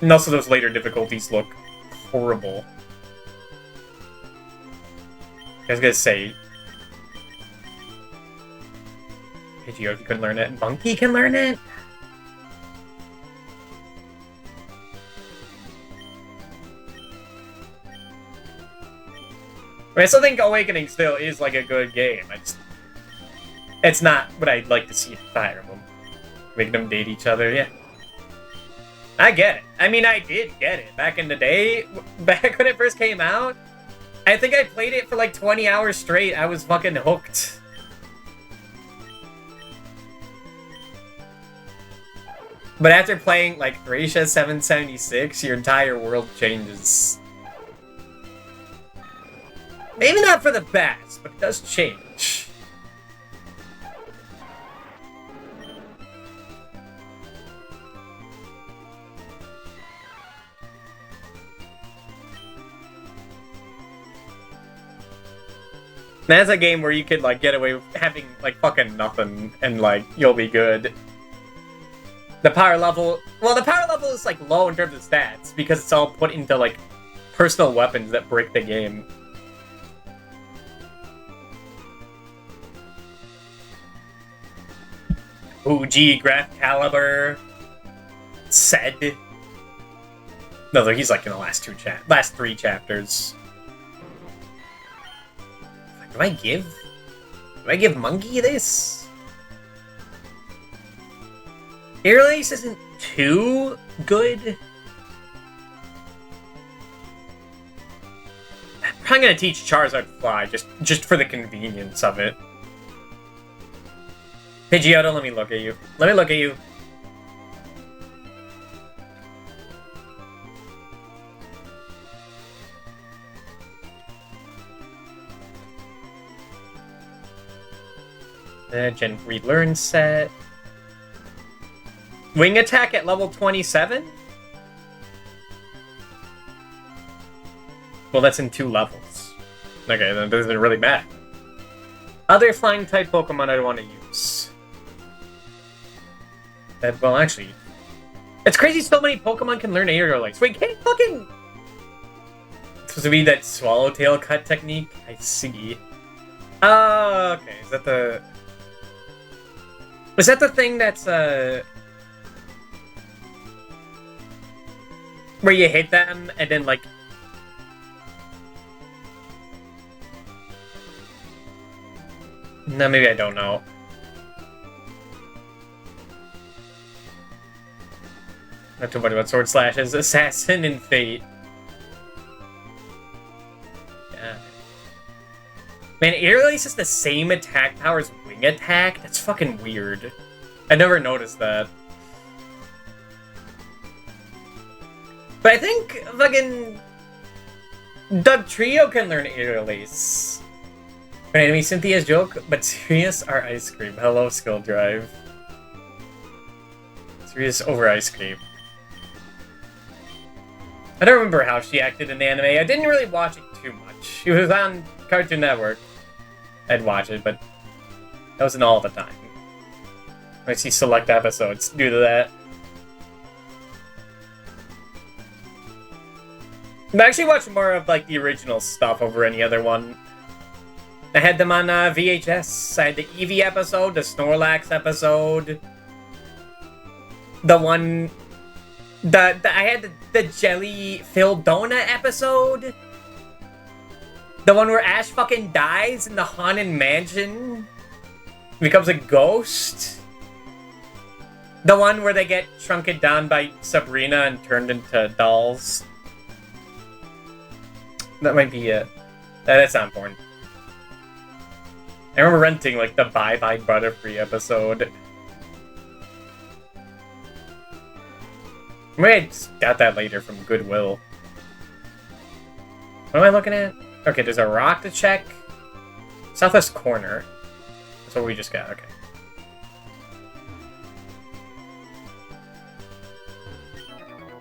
And also those later difficulties look horrible. I was gonna say... Pidgeot, you can learn it. Monkey can learn it? I still think Awakening still is, like, a good game. It's not what I'd like to see in Fire Emblem. Making them date each other, yeah. I get it. I mean, I did get it. Back in the day, back when it first came out, I think I played it for, like, 20 hours straight. I was fucking hooked. But after playing, like, Thracia 776, your entire world changes. Maybe not for the best, but it does change. That's a game where you could, like, get away with having, like, fucking nothing, and, like, you'll be good. The power level... Well, the power level is, like, low in terms of stats, because it's all put into, like, personal weapons that break the game. Uji, Graph Caliber, Sed. No, he's like in the last 3 chapters. Do I give Monkey this? Air Lace isn't too good. I'm probably gonna teach Charizard Fly just for the convenience of it. Pidgeot, don't let me look at you. Let me look at you. Gen 3 Learn set. Wing attack at level 27? Well, that's in 2 levels. Okay, then it doesn't really matter. Other flying type Pokemon I want to use. Well, actually, it's crazy so many Pokemon can learn Aerial Ace. Wait, can't fucking... It's supposed to be that Swallowtail cut technique? I see. Okay, is that the... Was that the thing that's, where you hit them, and then, like... No, maybe I don't know. Not too much about Sword Slashes, Assassin, and Fate. Yeah. Man, Air Release is the same attack power as Wing Attack? That's fucking weird. I never noticed that. But I think fucking Dugtrio can learn Air Release. An enemy Cynthia's joke, but serious are ice cream. Hello, Skill Drive. Serious over ice cream. I don't remember how she acted in the anime. I didn't really watch it too much. It was on Cartoon Network. I'd watch it, but that wasn't all the time. I see select episodes due to that. I actually watched more of like the original stuff over any other one. I had them on VHS. I had the Eevee episode, the Snorlax episode, the one... I had the jelly-filled donut episode. The one where Ash fucking dies in the Haunted Mansion. Becomes a ghost. The one where they get shrunken down by Sabrina and turned into dolls. That might be it. That's not important. I remember renting, like, the Bye Bye Butterfree episode. Maybe I just got that later from Goodwill. What am I looking at? Okay, there's a rock to check. Southwest corner. That's what we just got, okay.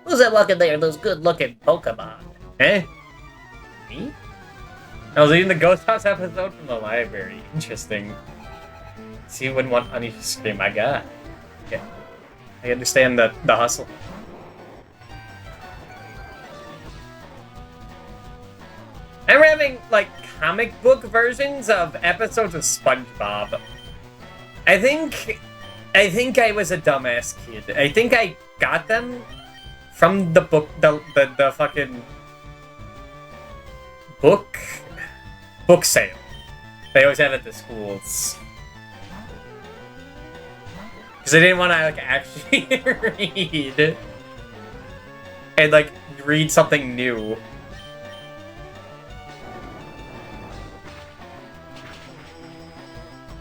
Who's that walking there? Those good-looking Pokemon. Eh? Me? I was reading the Ghost House episode from the library. Interesting. See, you wouldn't want any scream. My God. Yeah. I understand the hustle. I'm having, like, comic book versions of episodes of SpongeBob. I think I was a dumbass kid. I think I got them from the book, the fucking book sale. They always have it at the schools. Because I didn't want to, like, actually read. And, like, read something new.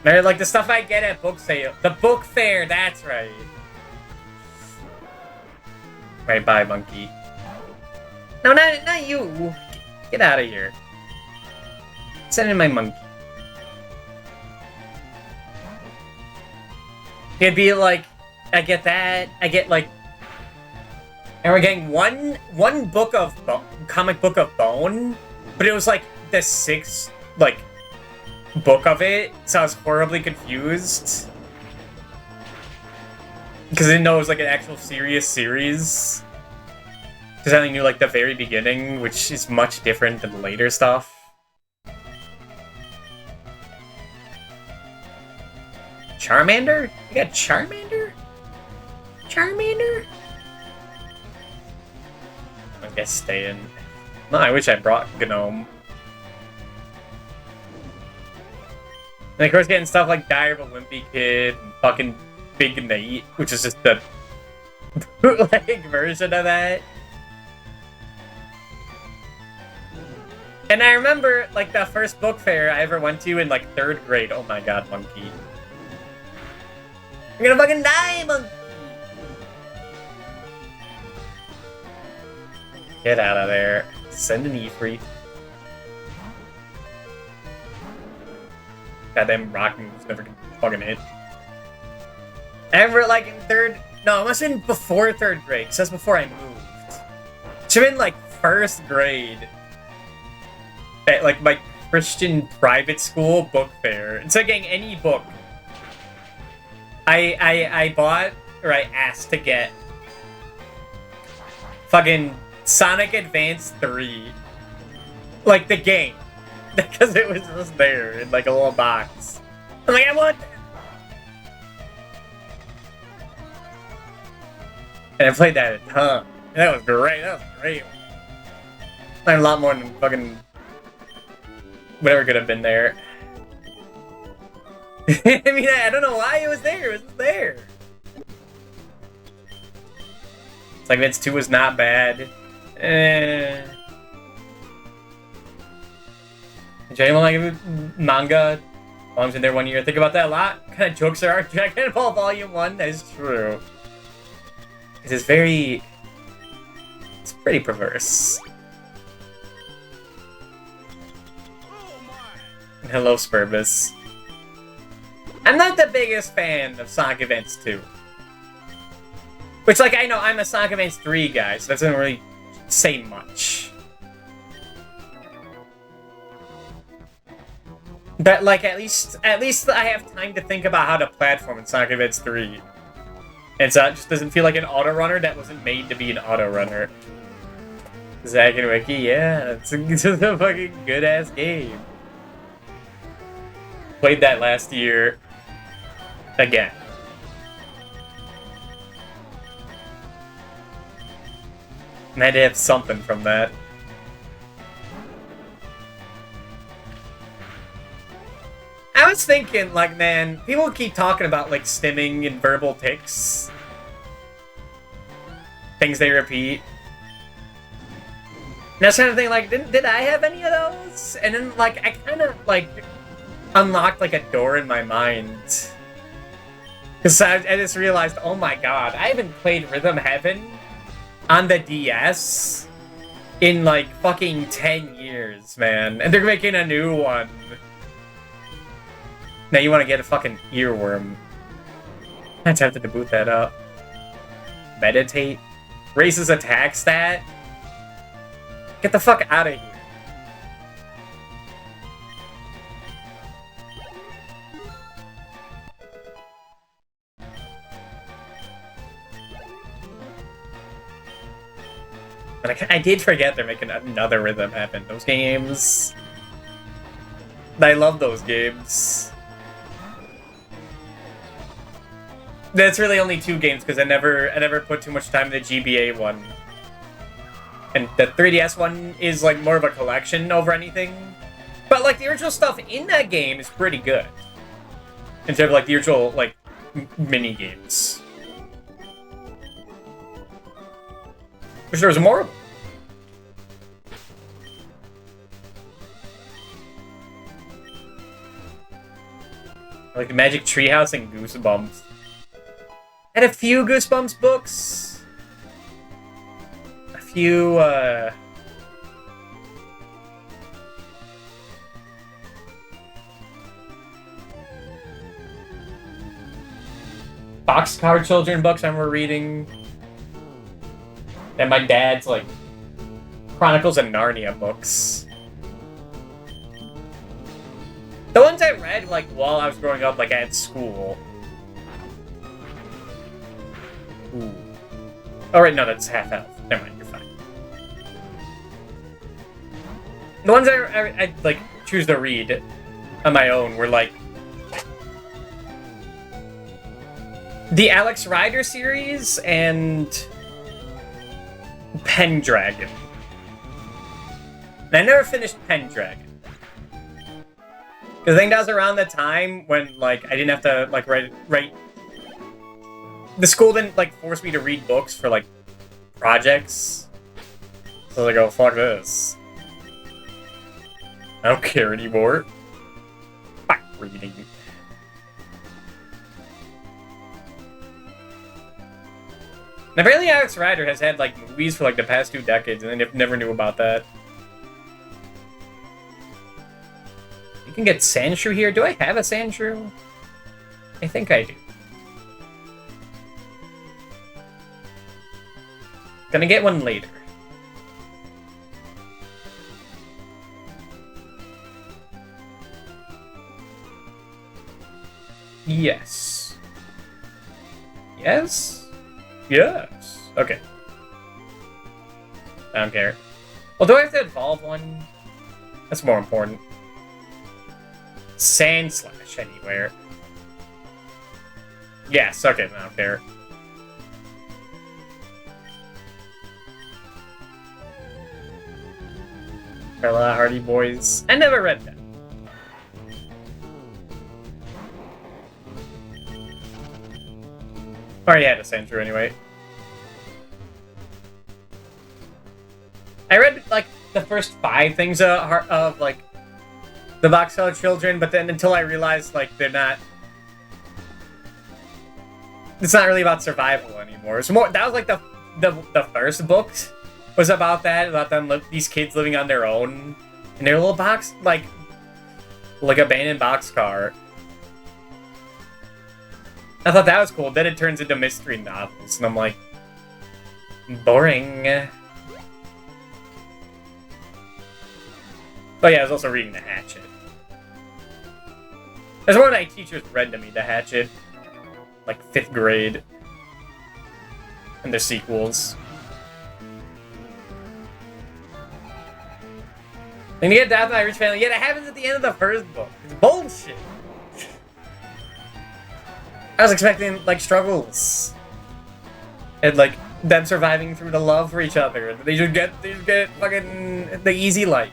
They're like the stuff I get at book sale. The book fair, that's right. Right, bye, monkey. No, not you. Get out of here. Send in my monkey. It'd be like, I get that. I get like, and we're getting one book of comic book of Bone, but it was like the sixth like book of it, so I was horribly confused because I didn't know it was like an actual serious series. Because I only knew like the very beginning, which is much different than the later stuff. Charmander? You got Charmander? Charmander? I guess staying. No, I wish I brought Gnome. And of course getting stuff like Dire of a Wimpy Kid and fucking Big Nate, which is just the bootleg version of that. And I remember, like, the first book fair I ever went to in, like, 3rd grade. Oh my god, monkey. You're gonna fucking die, monkey! Get out of there. Send an E-free. Goddamn rock moves never gonna fucking hit. Ever, like, in 3rd... No, it must have been before 3rd grade, because that's before I moved. It should have been, like, 1st grade. At, like, my Christian private school book fair. Instead of getting any book, I bought, or I asked to get fucking Sonic Advance 3. Like, the game. Because it was just there in, like, a little box. I'm like, I want that! And I played that a ton. And that was great. That was great. Learned a lot more than fucking whatever could have been there. I mean, I don't know why it was there. It was just there. It's like Vince 2 was not bad. Did anyone like manga? While I was in there 1 year. Think about that a lot. What kind of jokes there are? Dragon Ball Volume 1? That is true. It is very... It's pretty perverse. Hello, Spurbus. I'm not the biggest fan of Sonic Advance 2. Which, like, I know I'm a Sonic Advance 3 guy, so that doesn't really say much. But, like, at least I have time to think about how to platform in Sonic Advance 3. And so it just doesn't feel like an auto-runner that wasn't made to be an auto-runner. Zack and Wiki, yeah, it's just a fucking good-ass game. Played that last year. Again. And I had to have something from that. I was thinking, like, man, people keep talking about, like, stimming and verbal tics. Things they repeat. And that's kind of thing, like, did I have any of those? And then, like, I kind of, like, unlocked, like, a door in my mind. Because I just realized, oh my god, I haven't played Rhythm Heaven on the DS in, like, fucking 10 years, man. And they're making a new one. Now you want to get a fucking earworm. I'm tempted to boot that up. Meditate. Raises attack stat. Get the fuck out of here. But I did forget they're making another rhythm happen. Those games... I love those games. That's really only 2 games, because I never put too much time in the GBA one. And the 3DS one is, like, more of a collection over anything. But, like, the original stuff in that game is pretty good. Instead of, like, the original, like, mini-games. Wish there was more of them. Like the Magic Treehouse and Goosebumps. I had a few Goosebumps books. A few, Boxcar Children books I remember reading. And my dad's, like, Chronicles of Narnia books. The ones I read, like, while I was growing up, like, at school. Ooh. Oh, right, no, that's half elf. Never mind, you're fine. The ones I like, choose to read on my own were, like, the Alex Rider series and Pendragon. And I never finished Pendragon. Because I think that was around the time when, like, I didn't have to, like, write... The school didn't, like, force me to read books for, like, projects. So I was like, oh, fuck this. I don't care anymore. Fuck reading. And apparently Alex Rider has had, like, movies for, like, the past 2 decades, and I never knew about that. You can get Sandshrew here. Do I have a Sandshrew? I think I do. Gonna get one later. Yes. Yes? Yes. Okay. I don't care. Well, do I have to evolve one? That's more important. Sand Slash anywhere. Yes, okay, I don't care. Carla Hardy Boys. I never read that. Already had a Sandshrew anyway. I read, like, the first 5 things of like, the Boxcar Children, but then until I realized, like, they're not... It's not really about survival anymore. It's more... That was, like, the first book was about that, about them, these kids living on their own in their little box, like abandoned boxcar. I thought that was cool. Then it turns into mystery novels, and I'm like, boring. Oh yeah, I was also reading The Hatchet. That's one of my teachers read to me, The Hatchet. Like 5th grade. And the sequels. And you get adopted by a rich family. Yeah, that happens at the end of the first book. It's bullshit. I was expecting, like, struggles. And, like, them surviving through the love for each other. They just get fucking the easy life.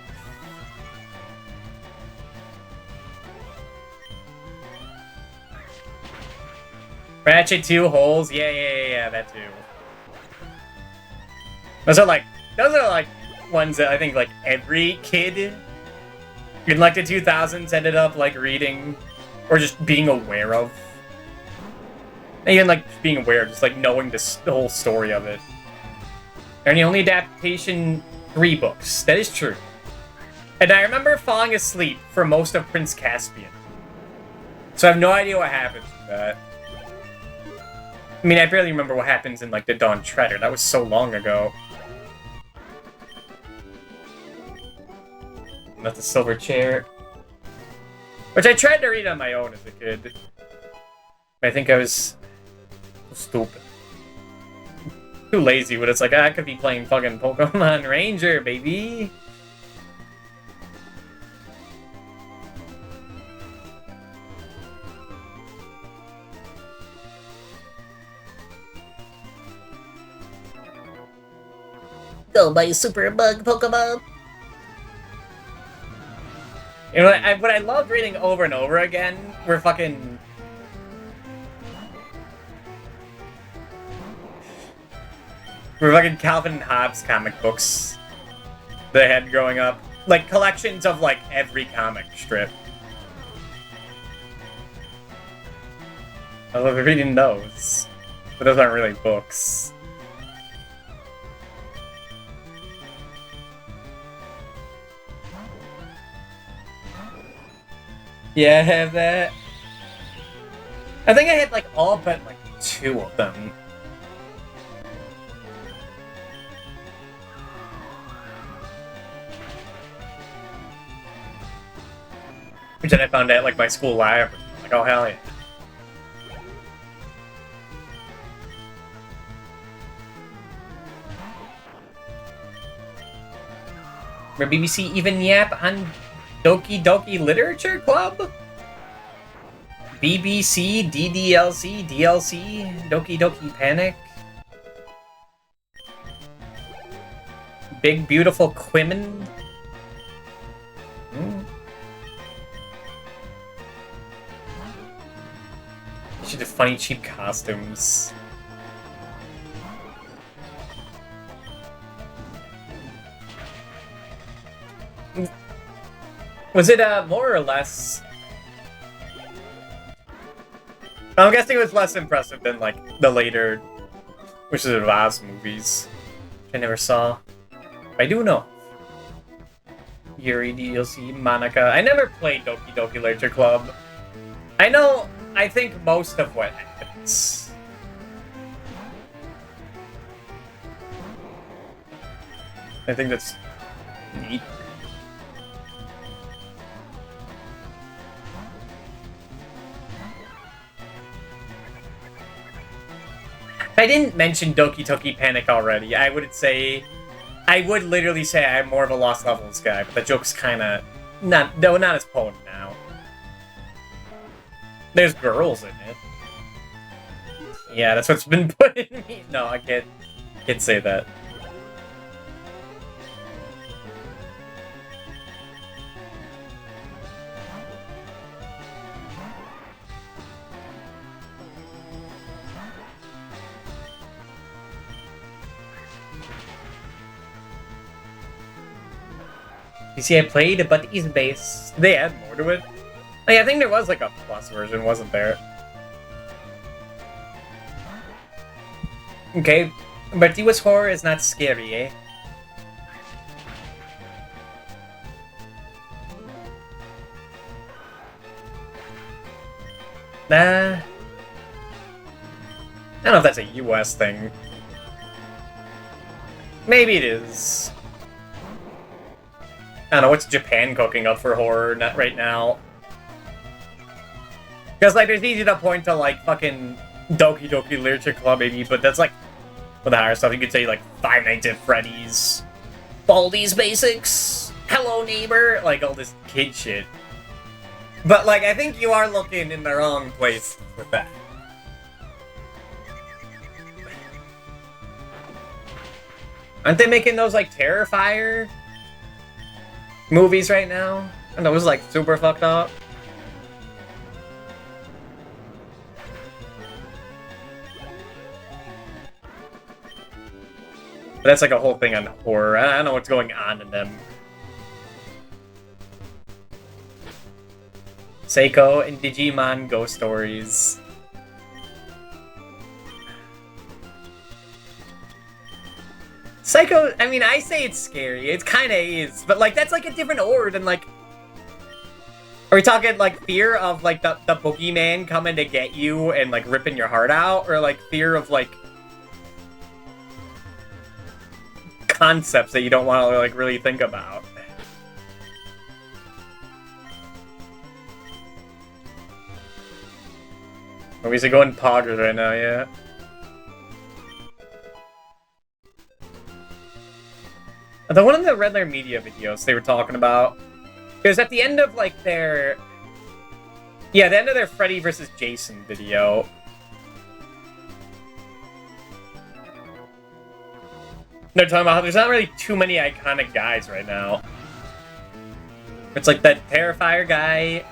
Ratchet 2 holes. Yeah, that too. Those are like ones that I think, like, every kid in, like, the 2000s ended up, like, reading or just being aware of. Not even, like, being aware, just, like, knowing the whole story of it. And the only adaptation 3 books. That is true. And I remember falling asleep for most of Prince Caspian. So I have no idea what happens with that. I mean, I barely remember what happens in, like, the Dawn Treader. That was so long ago. Not the silver chair. Which I tried to read on my own as a kid. I think I was stupid. Too lazy when it's like, I could be playing fucking Pokemon Ranger, baby. Go my super bug Pokemon. You know, what I loved reading over and over again were fucking... Calvin and Hobbes comic books that I had growing up. Like, collections of, like, every comic strip. I love reading those. But those aren't really books. Yeah, I have that. I think I had, like, all but, like, 2 of them. Which then I found out, like, my school library. Like, oh, hell yeah. Where BBC even yap on Doki Doki Literature Club? BBC, DDLC, DLC, Doki Doki Panic. Big Beautiful Quimmen. Should have funny cheap costumes. Was it more or less? I'm guessing it was less impressive than like the later Wizard of Oz movies, which I never saw. I do know. Yuri DLC, Monica. I never played Doki Doki Literature Club. I know. I think most of what happens. I think that's neat. If I didn't mention Doki Doki Panic already, I would literally say I'm more of a Lost Levels guy, but the joke's kinda not as potent now. There's girls in it. Yeah, that's what's been put in me. No, I can't say that. You see, I played, but it's base. They add more to it. Oh, yeah, I think there was like a plus version, wasn't there? Okay, but US horror is not scary, eh? Nah. I don't know if that's a US thing. Maybe it is. I don't know, what's Japan cooking up for horror right now? Because, like, there's easy to point to, like, fucking Doki Doki Literature Club, maybe, but that's, like, for the higher stuff, you could say, like, Five Nights at Freddy's, Baldi's Basics, Hello Neighbor, like, all this kid shit. But, like, I think you are looking in the wrong place with that. Aren't they making those, like, Terrifier movies right now? And those, like, super fucked up. But that's like a whole thing on horror. I don't know what's going on in them. Seiko and Digimon Ghost Stories. Psycho, I mean, I say it's scary. It kind of is. But, like, that's, like, a different horror than, like... Are we talking, like, fear of, like, the boogeyman coming to get you and, like, ripping your heart out? Or, like, fear of, like, concepts that you don't want to, like, really think about? Movies are going poggers right now, yeah. The one in the Red Letter Media videos they were talking about, it was at the end of, like, their... Yeah, the end of their Freddy vs. Jason video. They're talking about how there's not really too many iconic guys right now. It's like that Terrifier guy.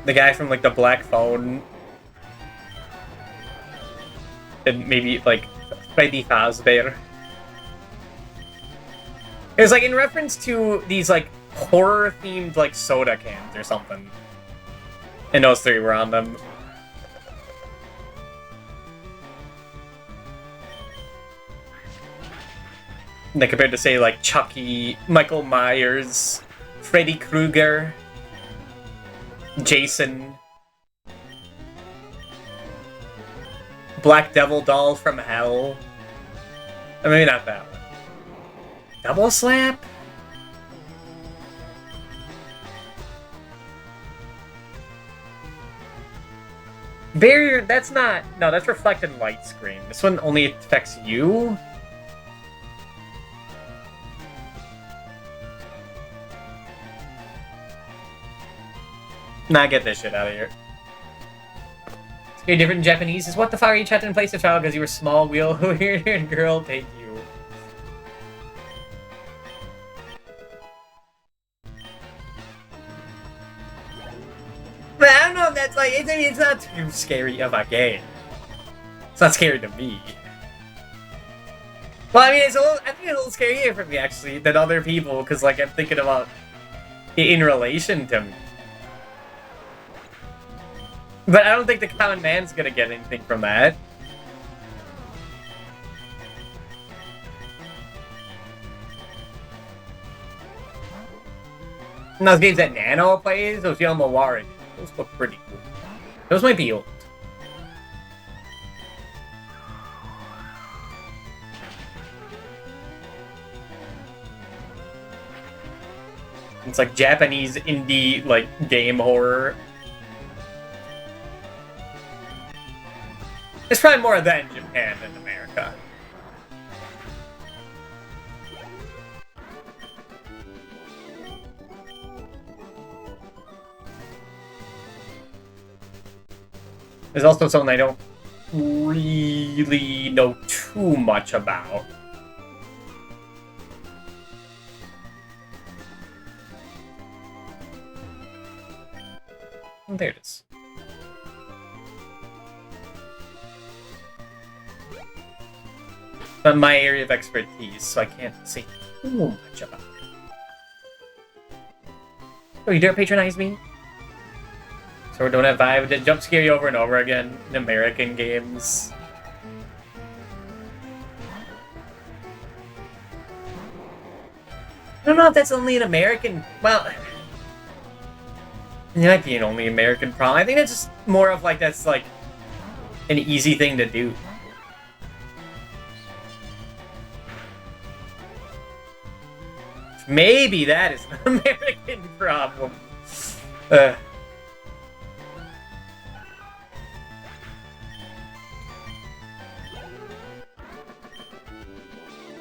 The guy from, like, the Black Phone. And maybe, like, Freddy Fazbear. It was, like, in reference to these, like, horror-themed, like, soda cans or something. And those three were on them. And they compared to, say, like, Chucky, Michael Myers, Freddy Krueger, Jason, Black Devil Doll from Hell. Or maybe not that one. Double Slap? Barrier, that's not... No, that's reflected light screen. This one only affects you? Nah, get this shit out of here. You're different in Japanese. Is what the fuck are you chatting in place to child because you were small wheel weird girl? Thank you. But I don't know if that's like, I mean, it's not too scary of a game. It's not scary to me. Well, I mean, it's a little, I think it's a little scarier for me, actually, than other people, because, like, I'm thinking about it in relation to me. But I don't think the common man's gonna get anything from that. And those games that Nano plays, those Yellow Mawari, those look pretty cool. Those might be old. It's like Japanese indie, like, game horror. It's probably more of that in Japan than America. There's also something I don't really know too much about. Oh, there it is. Not my area of expertise, so I can't say too much about it. Oh, you dare patronize me? So we don't have vibe to jump scare you over and over again in American games. I don't know if that's only an American... Well... It might be an only American problem. I think that's just more of, like, that's, like, an easy thing to do. Maybe that is an American problem. Do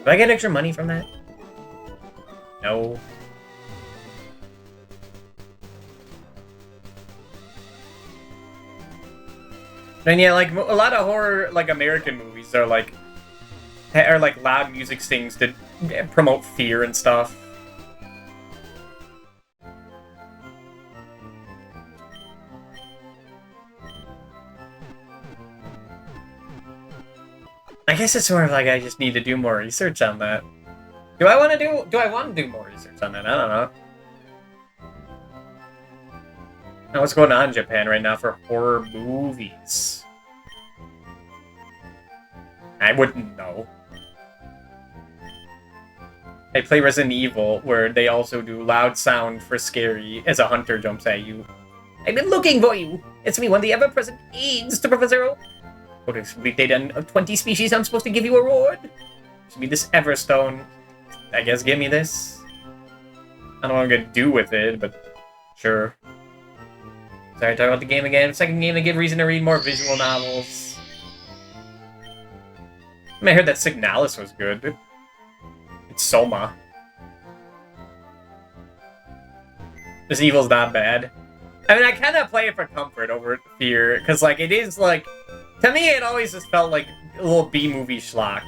I get extra money from that? No. And yeah, like, a lot of horror, like, American movies are, like, loud music things to promote fear and stuff. I guess it's more of like I just need to do more research on that. Do I want to do more research on that? I don't know. Now, what's going on in Japan right now for horror movies? I wouldn't know. I play Resident Evil, where they also do loud sound for scary as a hunter jumps at you. I've been looking for you. It's me, one of the ever-present aides to Professor Oak. Go to complete data of 20 species. I'm supposed to give you a reward. Should be this Everstone. I guess give me this. I don't know what I'm gonna do with it, but sure. Sorry, talk about the game again. Second game to give reason to read more visual novels. I heard that Signalis was good. It's Soma. This Evil's not bad. I mean, I kind of play it for comfort over fear, because, like, it is, like... To me, it always just felt like a little B-movie schlock.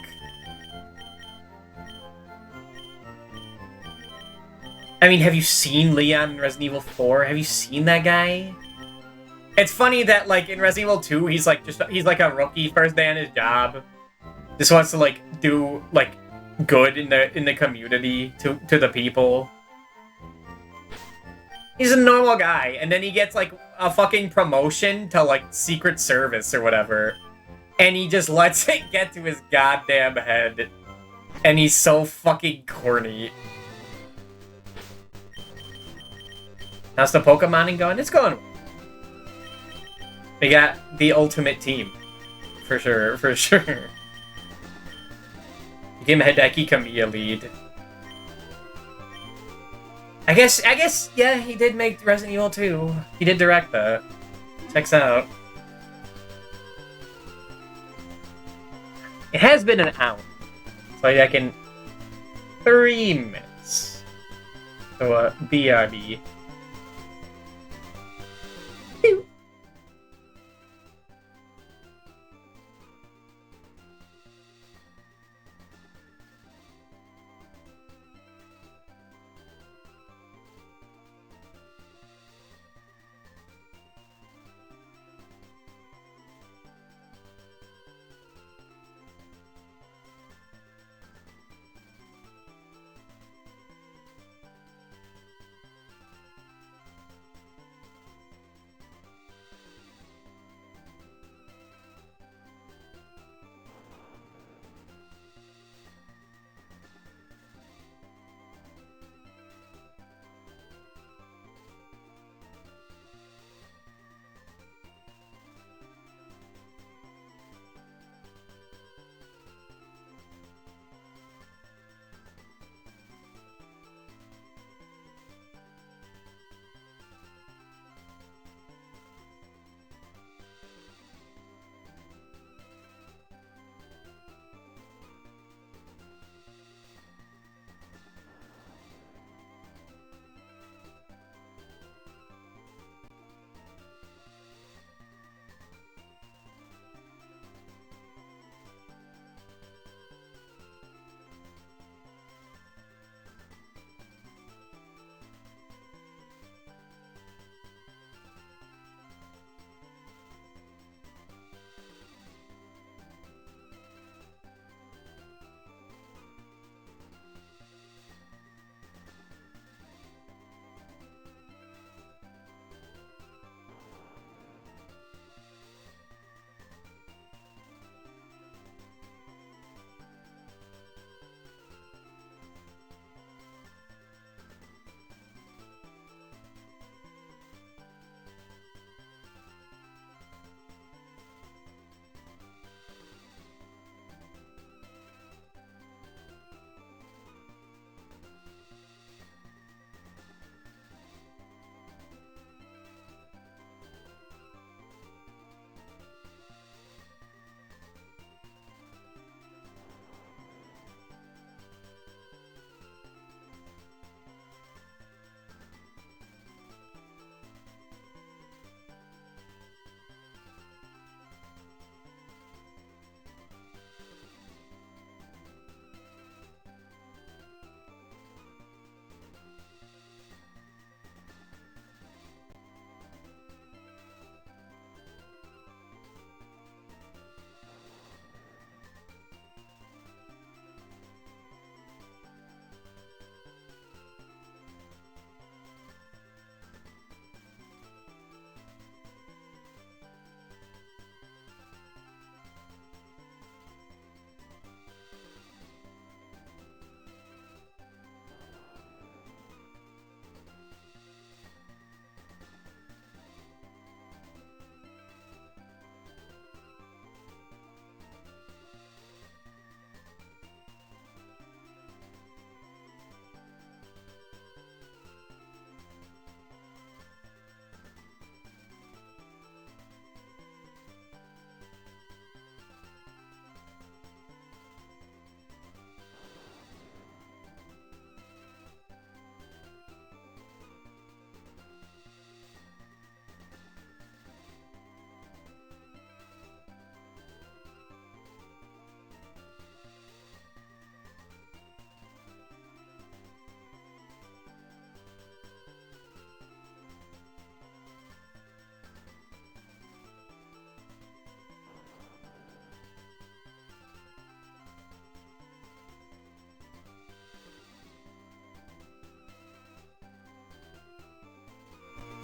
I mean, have you seen Leon in Resident Evil 4? Have you seen that guy? It's funny that, like, in Resident Evil 2, he's like a rookie first day on his job. Just wants to, like, do, like, good in the community to the people. He's a normal guy, and then he gets, like, a fucking promotion to, like, Secret Service or whatever. And he just lets it get to his goddamn head. And he's so fucking corny. How's the Pokemoning going? It's going. We got the ultimate team. For sure, for sure. You gave him a Hideki Kamiya lead. I guess, yeah, he did make Resident Evil 2. He did direct that. Checks out. It has been an hour. So I reckon 3 minutes. So, BRB.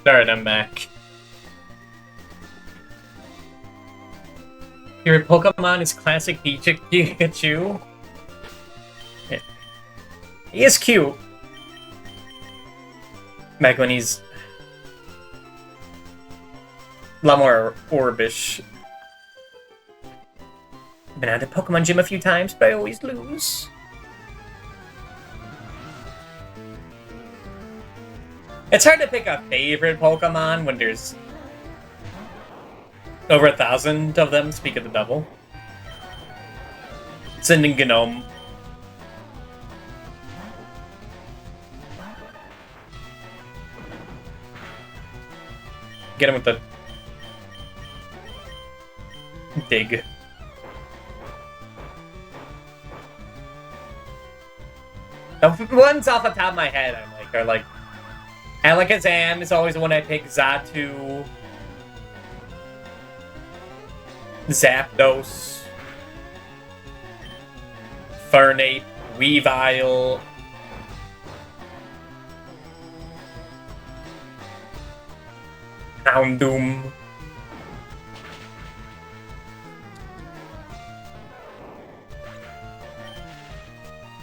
Alright, I'm back. Your Pokemon is classic Pikachu. Yeah. He is cute. Back when he's a lot more orbish. Been out of the Pokemon gym a few times, but I always lose. It's hard to pick a favorite Pokemon when there's over 1,000 of them, speak of the devil. Sending Gnome. Get him with the dig. The ones off the top of my head are like Alakazam is always the one I pick. Xatu, Zapdos, Fernape, Weavile, Houndoom.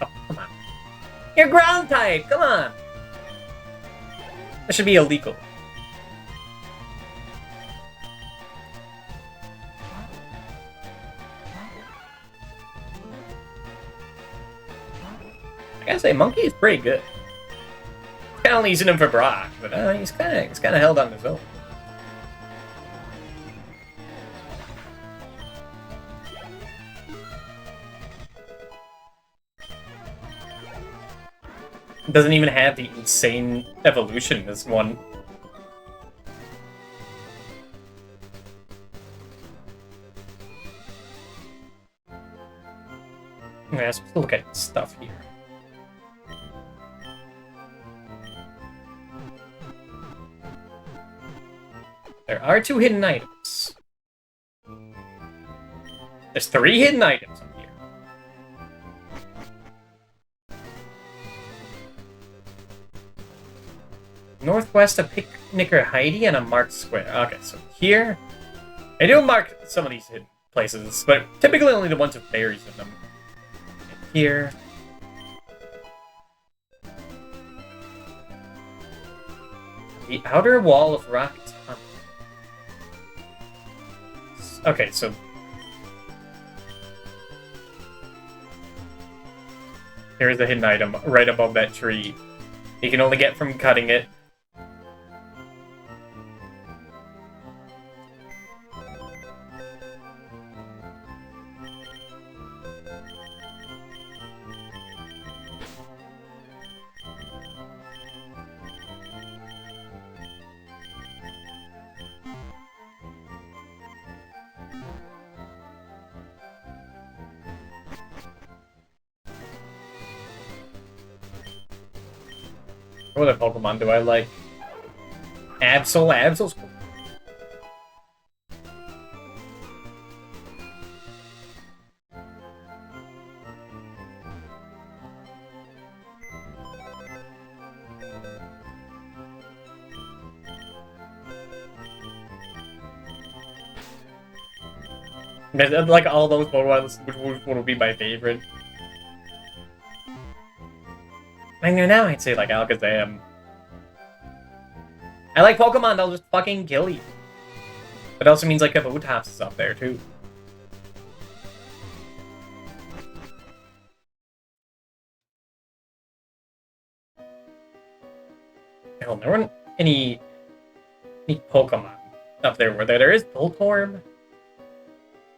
Oh, come on. You're ground type, come on! That should be illegal. I gotta say, Monkey is pretty good. Kind of using him for Brock, but he's kind of held on his own. Doesn't even have the insane evolution this one. Yeah, I'm supposed to look at stuff here. There are 2 hidden items. There's 3 hidden items up here. Northwest of Picnicker Heidi and a marked square. Okay, so here... I do mark some of these hidden places, but typically only the ones with berries in them. And here... The outer wall of Rock Tunnel. Okay, so... Here's the hidden item, right above that tree. You can only get from cutting it. What other Pokemon do I like? Absol? Absol's cool. Like all those Pokemon, which would be my favorite? I know now I'd say like Alakazam. I like Pokemon that'll just fucking kill you. But it also means like Kabutops is up there too. Hell, there weren't any Pokemon up there, were there? There is Voltorb.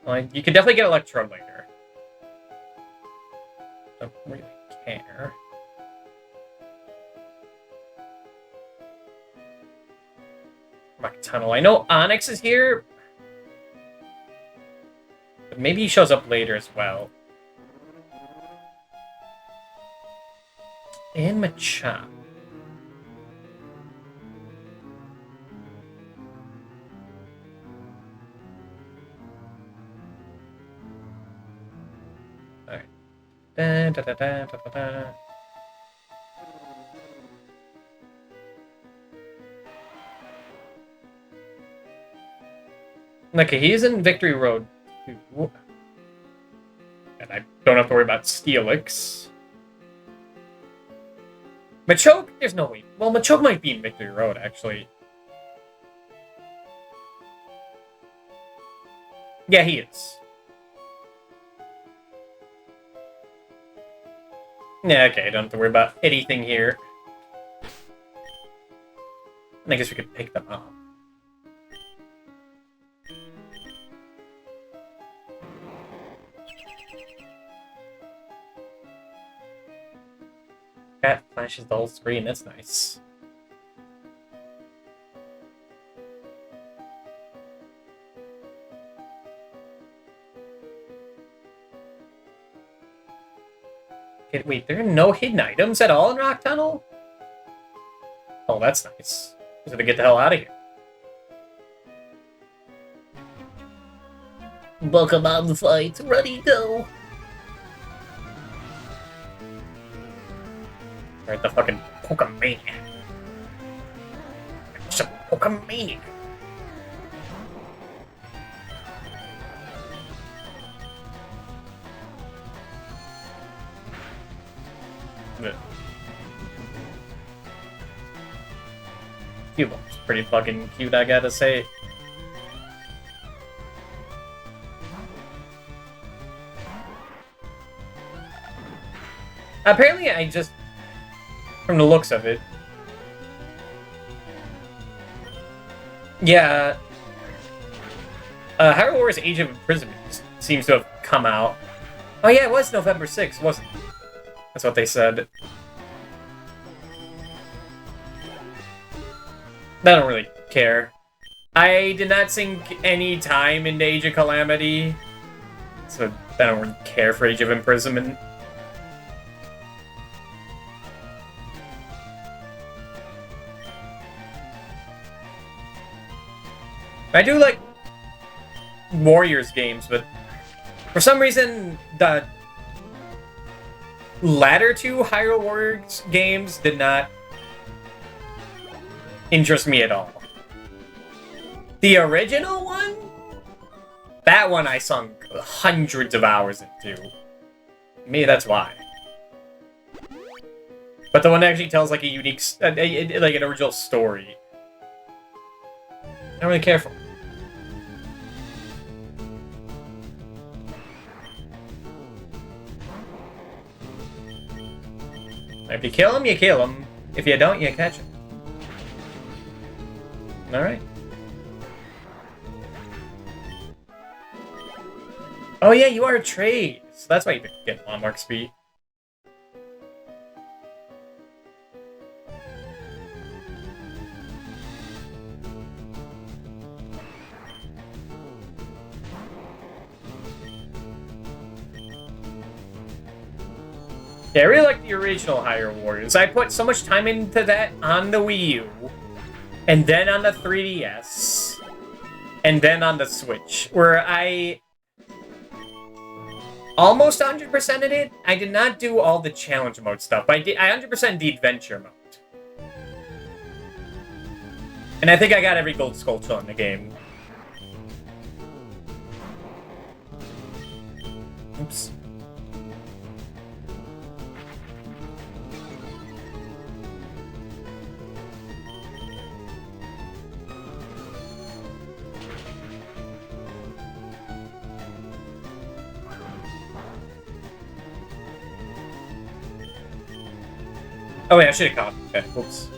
Like, you could definitely get Electrode later. Don't really care. Rock Tunnel. I know Onyx is here. But maybe he shows up later as well. And Machop. Alright. Da, da, da, da, da, da, da. Okay, he's in Victory Road 2. And I don't have to worry about Steelix. Machoke? There's no way. Well, Machoke might be in Victory Road, actually. Yeah, he is. Yeah, okay, I don't have to worry about anything here. I guess we could pick them up. Cat flashes the whole screen, that's nice. Wait, there are no hidden items at all in Rock Tunnel? Oh, that's nice. So to get the hell out of here. Pokemon fight, ready, go. Alright, the fucking Pokemaniac. It's a Pokemaniac. Cubone, pretty fucking cute, I gotta say. Apparently, I just, from the looks of it, yeah, Hyrule Warriors Age of Imprisonment seems to have come out. Oh yeah, it was November 6th, wasn't it? That's what they said. I don't really care. I did not sink any time into Age of Calamity, so I don't really care for Age of Imprisonment. I do like Warriors games, but for some reason, the latter two Hyrule Warriors games did not interest me at all. The original one? That one I sunk hundreds of hours into. Maybe that's why. But the one that actually tells like a unique, like an original story, I don't really care for. If you kill him, you kill him. If you don't, you catch him. Alright. Oh yeah, you are a trade. So that's why you get Landmark Speed. Yeah, I really like the original Hyrule Warriors. I put so much time into that on the Wii U, and then on the 3DS, and then on the Switch, where I almost 100%ed it. I did not do all the challenge mode stuff, but I 100%ed the adventure mode. And I think I got every gold Skulltula in the game. Oops. Oh wait, I should have caught. Okay, whoops.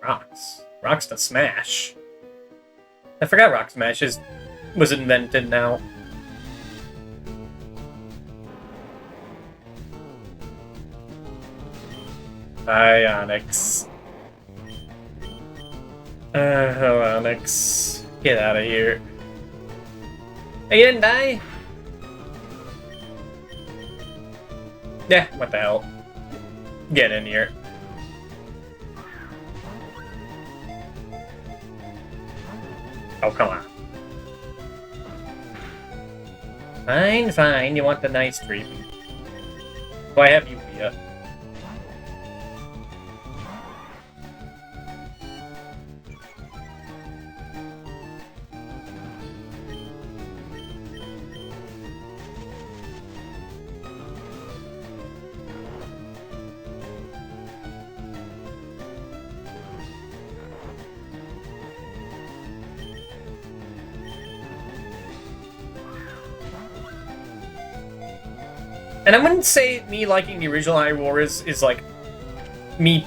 Rocks. Rocks to smash. I forgot Rock Smash was invented now. Onyx. Onyx. Get out of here. Hey, you didn't die? Yeah, what the hell. Get in here. Oh, come on. Fine, fine. You want the nice treatment. So I have you here. And I wouldn't say me liking the original Hyrule is like me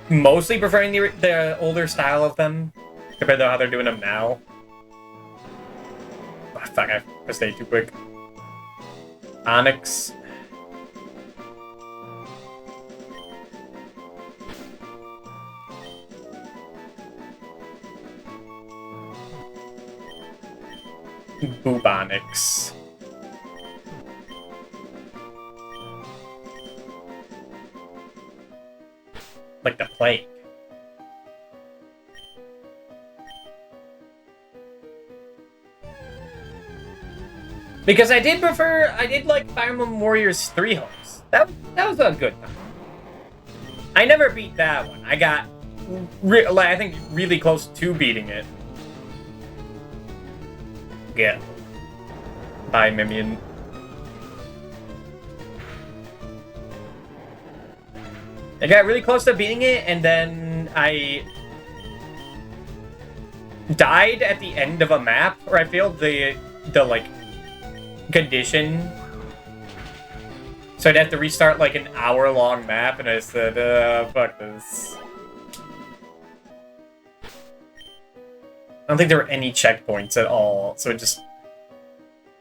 mostly preferring the older style of them compared to how they're doing them now. Oh, fuck, I pressed A too quick. Onyx. Bubonics. Like the plague. Because I did like Fire Emblem Warriors 3 homes. That was a good time. I never beat that one. I got, I think, really close to beating it. Yeah. Bye, Mimian. I got really close to beating it, and then I died at the end of a map, or I failed the like condition. So I'd have to restart like an hour-long map, and I said, fuck this. I don't think there were any checkpoints at all, so it just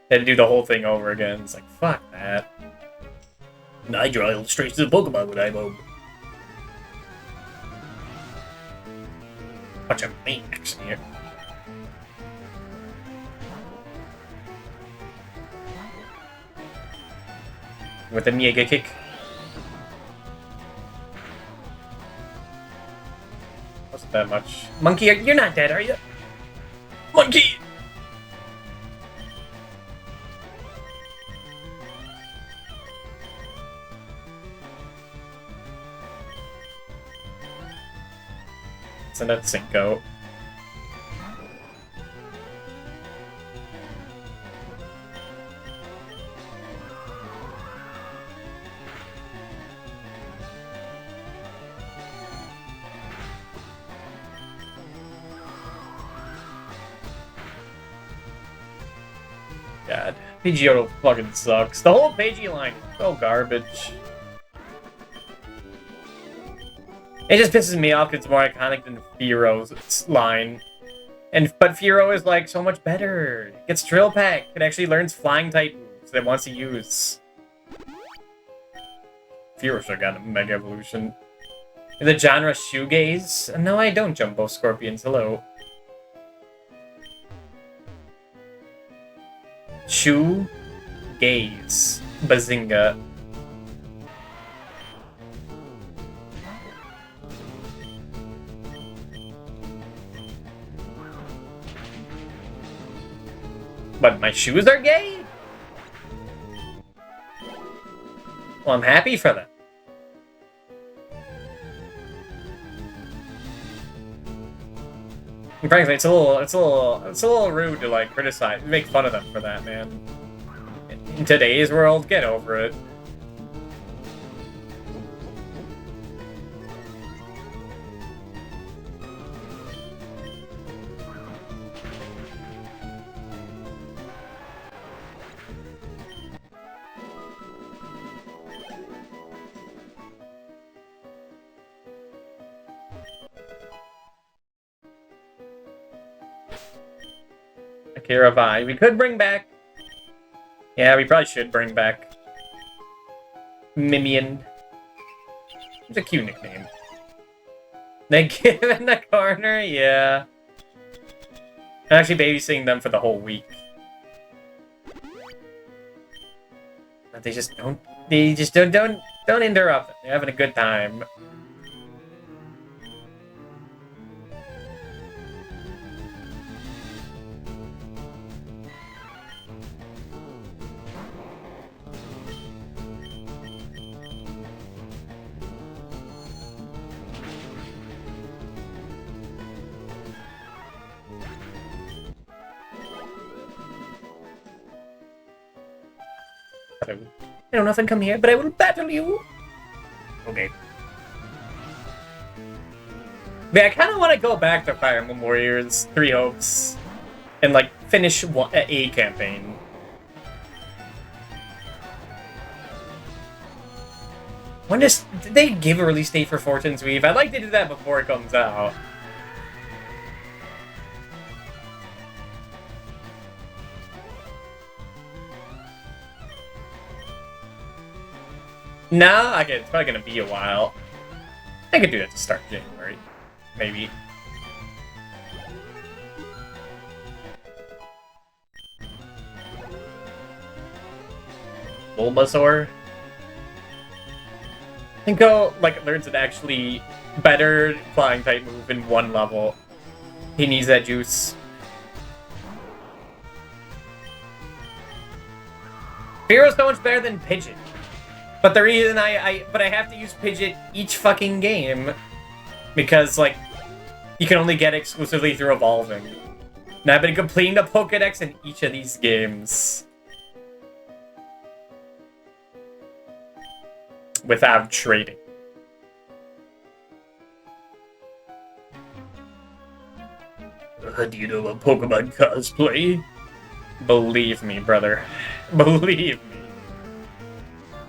had to do the whole thing over again. It's like, fuck that. I draw straight to the Pokemon when I'm home. Bunch of maniacs in here. With a Mega Kick. Wasn't that much. Monkey, you're not dead, are you? Monkey! Send out Cinco. God, Pidgeotto fucking sucks. The whole Pidgey line is so garbage. It just pisses me off because it's more iconic than Fearo's line. But Fearo is like so much better. It gets Drill Peck. It actually learns flying type moves that it wants to use. Fearo should have got a Mega Evolution. The genre shoegaze? No, I don't, Jumbo Scorpions. Hello. Shoegaze. Bazinga. But my shoes are gay? Well, I'm happy for them. And frankly, it's a little rude to like criticize, make fun of them for that, man. In today's world, get over it. Akira Vi. We could bring back... Yeah, we probably should bring back... Mimian. It's a cute nickname. They give in the corner? Yeah. I'm actually babysitting them for the whole week. But they just don't... They just don't interrupt them. They're having a good time. So, I don't often come here, but I will battle you. Okay. But I kind of want to go back to Fire Emblem Warriors 3 Hopes and, like, finish a campaign. Did they give a release date for Fortune's Weave? I'd like to do that before it comes out. Nah, okay, it's probably gonna be a while. I could do that to start January. Maybe. Bulbasaur? Tinko, like, learns an actually better flying type move in one level. He needs that juice. Fearo's so much better than Pidgeot. But the reason I have to use Pidgeot each fucking game, because, like, you can only get it exclusively through evolving. And I've been completing the Pokedex in each of these games. Without trading. Do you know about Pokemon cosplay? Believe me, brother. Believe me.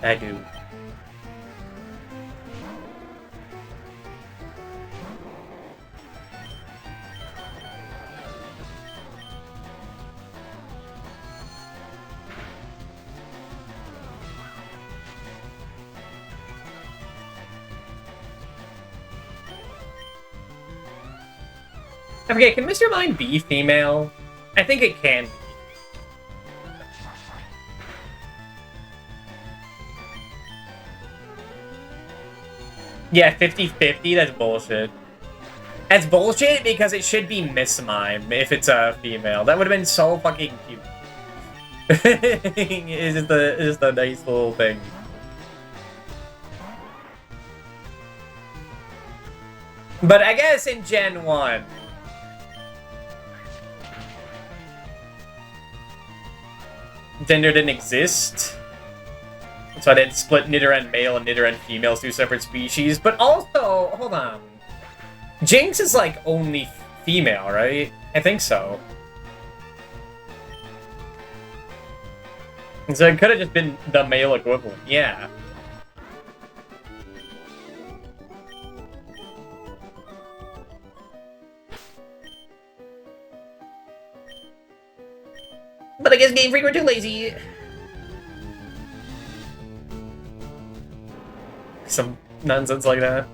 I do. I forget, can Mr. Mime be female? I think it can be. Yeah, 50-50, that's bullshit. That's bullshit because it should be Miss Mime if it's a female. That would have been so fucking cute. It's just a nice little thing. But I guess in Gen 1... gender didn't exist. So I didn't split Nidoran male and Nidoran female as two separate species. But also, hold on. Jinx is like only female, right? I think so. So it could have just been the male equivalent, yeah. But I guess Game Freak were too lazy. Some nonsense like that.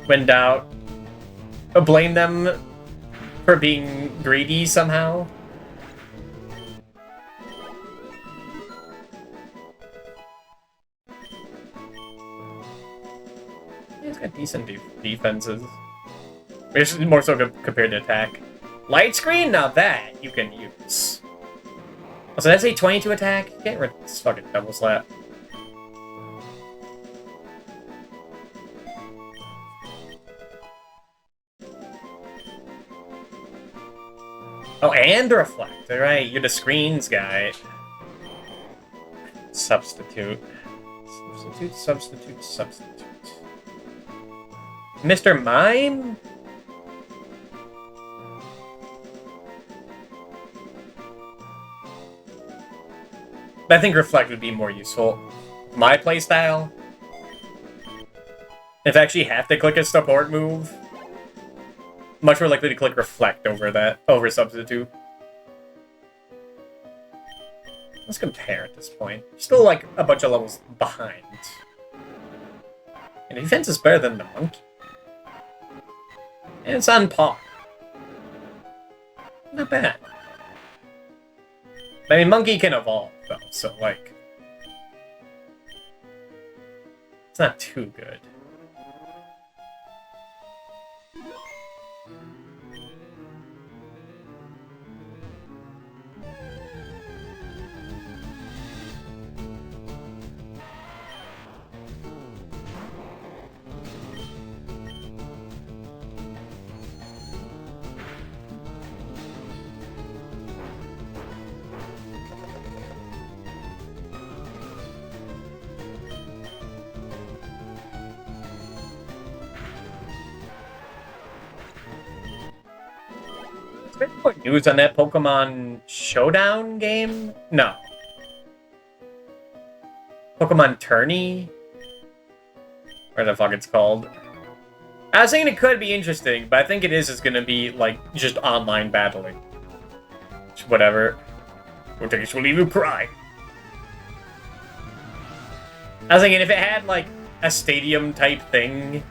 When in doubt, blame them for being greedy somehow. He's got decent defenses. It's more so compared to attack. Light screen? Now that you can use. So that's a 22 attack? Get rid of this fucking double slap. Oh, and reflect. Alright, you're the screens guy. Substitute. Substitute. Mr. Mime? I think Reflect would be more useful. My playstyle, if I actually have to click a support move, much more likely to click Reflect over Substitute. Let's compare at this point. Still like a bunch of levels behind. And defense is better than the monkey. And it's on par. Not bad. I mean, monkey can evolve, though, so, like... it's not too good. been more news on that Pokemon Showdown game? No. Pokemon Tourney? Where the fuck it's called. I was thinking it could be interesting, but I think it is going to be, like, just online battling. Just whatever. Don't think it will leave you cry. I was thinking if it had, like, a stadium-type thing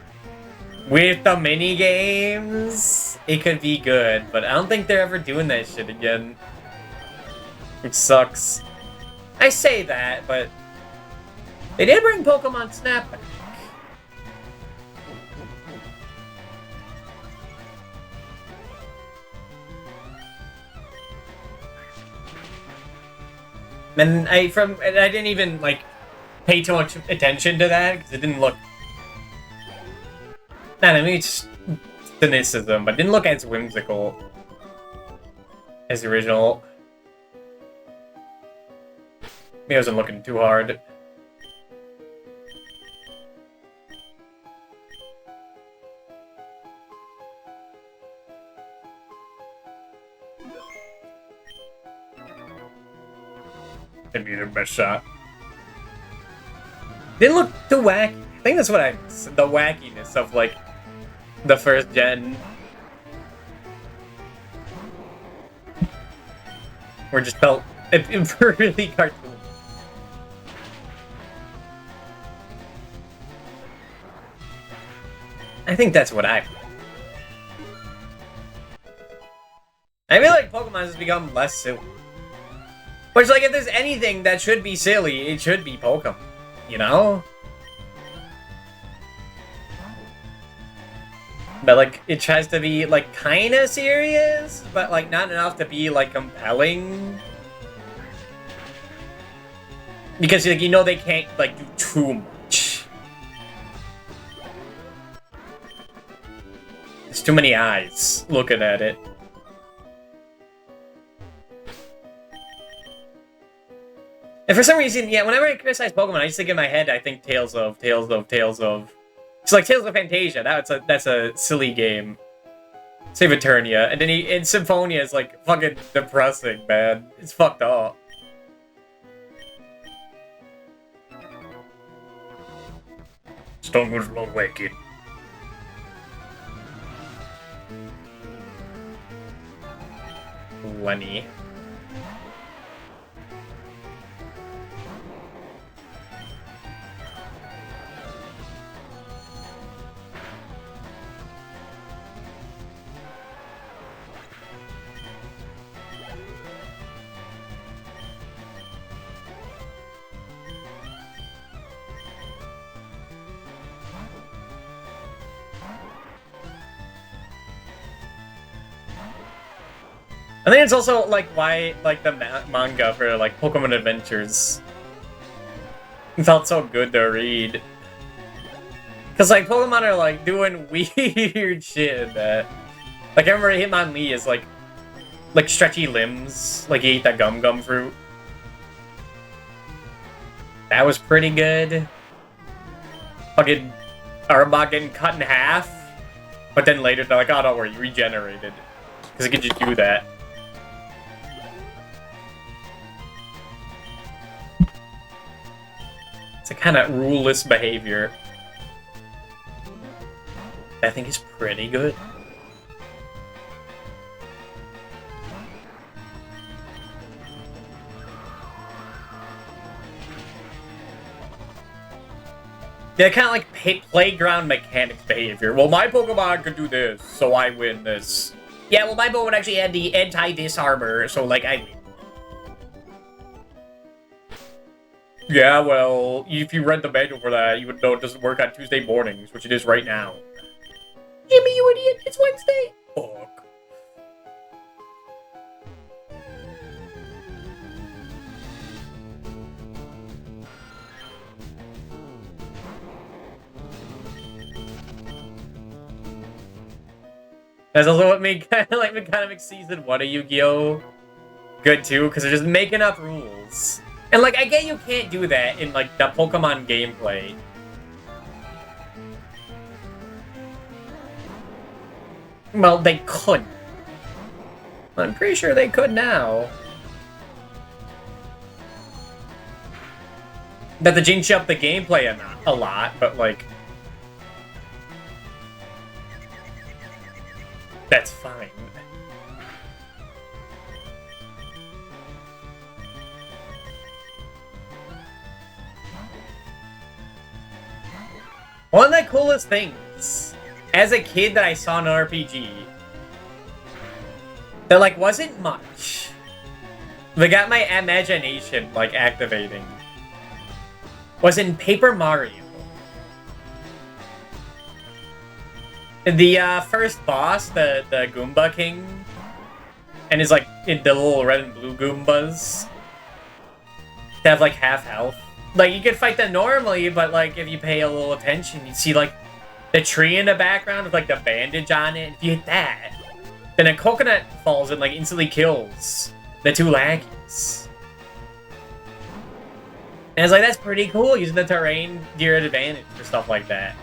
with the mini-games, it could be good, but I don't think they're ever doing that shit again. Which sucks. I say that, but they did bring Pokemon Snap back. And I didn't even, like, pay too much attention to that, because it didn't look... I mean, it's cynicism, but it didn't look as whimsical as the original. Maybe I wasn't looking too hard. That'd be their best shot. Didn't look too wacky. I think that's what the wackiness of, like, the first gen. Where it just felt really cartoon. I think that's what I feel like Pokemon has become less silly. Which, like, if there's anything that should be silly, it should be Pokemon. You know? But, like, it tries to be, like, kinda serious, but, like, not enough to be, like, compelling. Because, like, you know they can't, like, do too much. There's too many eyes looking at it. And for some reason, yeah, whenever I criticize Pokemon, I just think in my head, I think Tales of. It's like Tales of Fantasia. That's a silly game. Save Eternia. And then Symphonia is like fucking depressing, man. It's fucked up. Stone goes a long way, kid. Lenny. I think it's also, like, why, like, the manga for, like, Pokemon Adventures felt so good to read. Because, like, Pokemon are, like, doing weird shit in that. Like, I remember Hitmonlee is, like, stretchy limbs. Like, he ate that gum fruit. That was pretty good. Fucking Arbok getting cut in half. But then later, they're like, oh, don't worry, you regenerated. Because it could just do that. It's a kind of ruleless behavior. I think is pretty good. Yeah, kind of like playground mechanics behavior. Well, my Pokemon could do this, so I win this. Yeah, well, my Pokemon actually had the anti-disarmor, so, like, I win. Yeah, well, if you read the manual for that, you would know it doesn't work on Tuesday mornings, which it is right now. Jimmy, you idiot! It's Wednesday! Fuck. That's also what made mechanic season 1 of Yu-Gi-Oh! Good too, because they're just making up rules. And, like, I get you can't do that in, like, the Pokemon gameplay. Well, they couldn't. I'm pretty sure they could now. That the change up the gameplay a lot, but like... That's fine. One of the coolest things as a kid that I saw in an RPG that like wasn't much. They got my imagination like activating. Was in Paper Mario. The first boss, the Goomba King, and is like the little red and blue Goombas. They have like half health. Like you could fight them normally, but like if you pay a little attention, you see like the tree in the background with like the bandage on it. If you hit that, then a coconut falls and like instantly kills the two lackeys. And it's like that's pretty cool using the terrain to your advantage for stuff like that.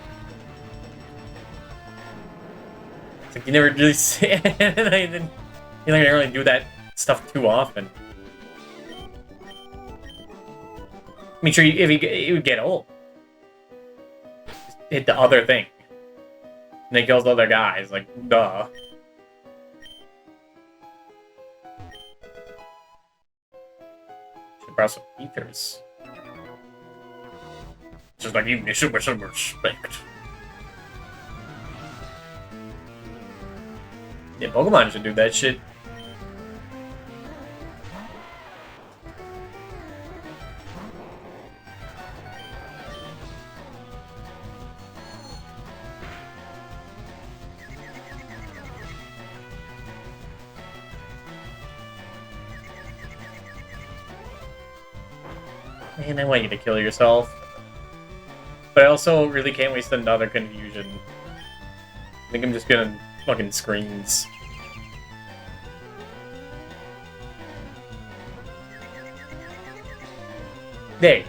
It's like you never really see it. You don't really do that stuff too often. I mean, sure, it would get old. Just hit the other thing. And it kills the other guys, like, duh. Should borrow some ethers. Just like, you should with some respect. Yeah, Pokemon should do that shit. Man, I want you to kill yourself. But I also really can't waste another confusion. I think I'm just gonna fucking screens. Hey.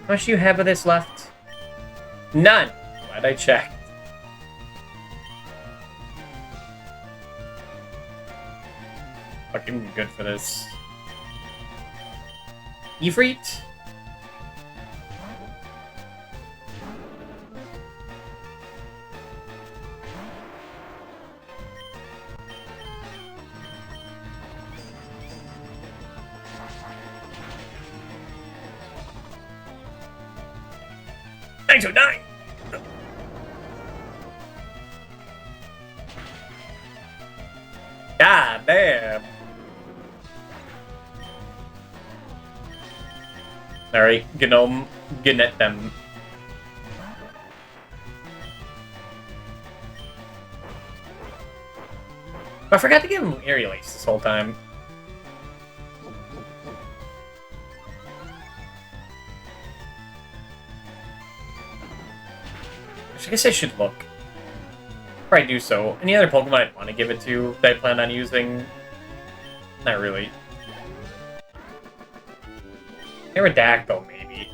How much do you have of this left? None! Glad I checked. Fucking good for this. Ifrit? Thanks for dying! God damn! Alright, Gnome, getting at them. I forgot to give him Aerial Ace this whole time. I guess I should look. Before I do so, any other Pokemon I'd want to give it to that I plan on using? Not really. Aerodactyl, maybe.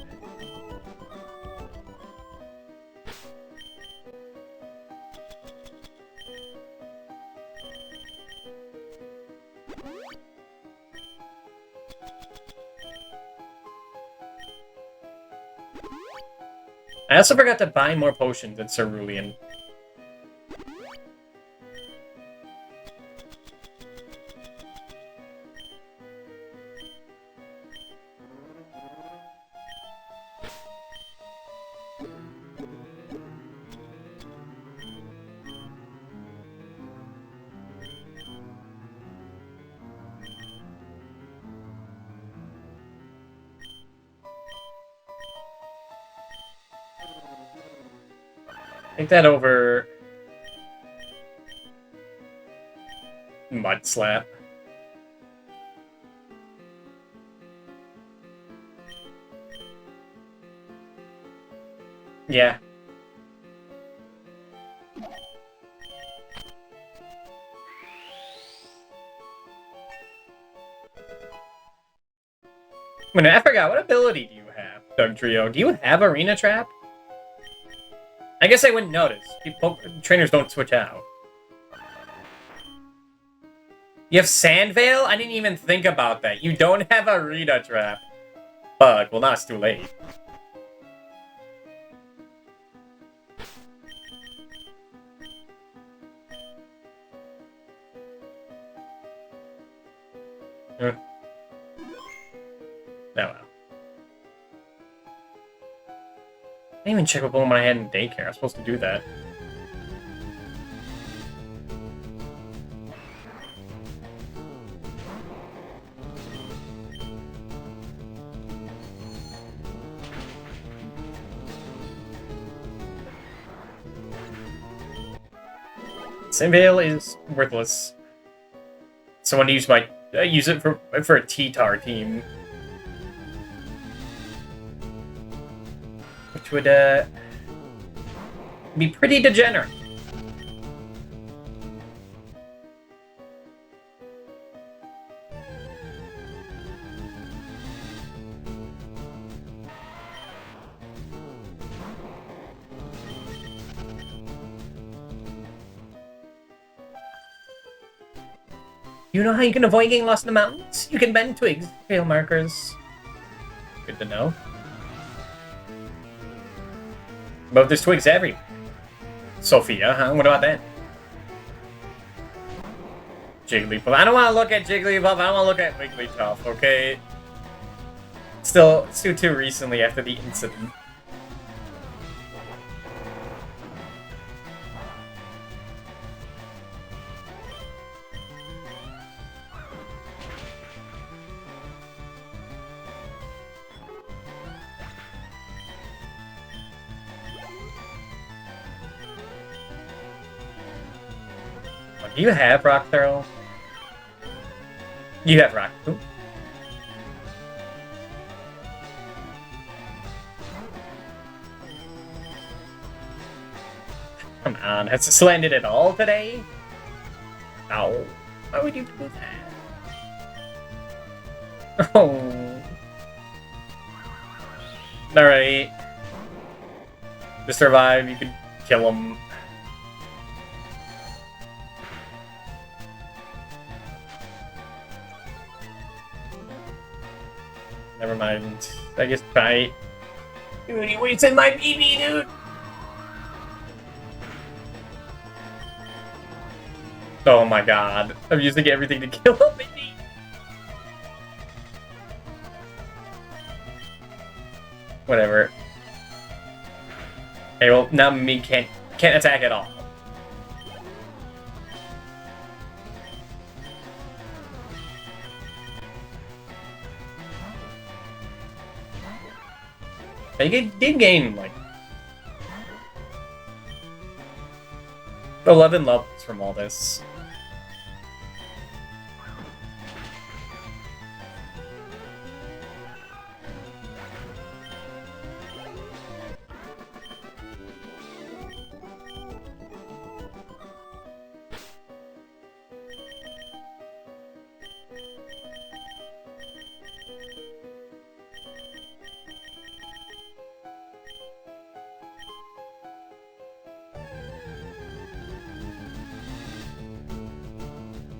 I also forgot to buy more potions at Cerulean. Take that over Mud Slap. Yeah. I mean, I forgot, what ability do you have, Doug Trio? Do you have Arena Trap? I guess I wouldn't notice. Trainers don't switch out. You have Sand Veil? I didn't even think about that. You don't have Arena Trap. Fuck, well now it's too late. Oh well. I didn't even check what Pokemon I had in daycare. I was supposed to do that. Sinveil is worthless. Someone use my use it for a T-Tar team, which would be pretty degenerate. You know how you can avoid getting lost in the mountains? You can bend twigs, trail markers. Good to know. But there's twigs everywhere. Sophia, huh? What about that? Jigglypuff. I don't want to look at Jigglypuff. I want to look at Wigglytuff, okay? Still, it's too recently after the incident. Do you have Rock Throw? You have Rock Throw. Come on, has this landed at all today? No. Why would you do that? Oh. Alright. To survive, you could kill him. Never mind. I guess try. Dude, you wasted my BB, dude! Oh my god. I'm using everything to kill him, baby! Whatever. Okay, well, now me can't attack at all. They did gain, like, 11 levels from all this.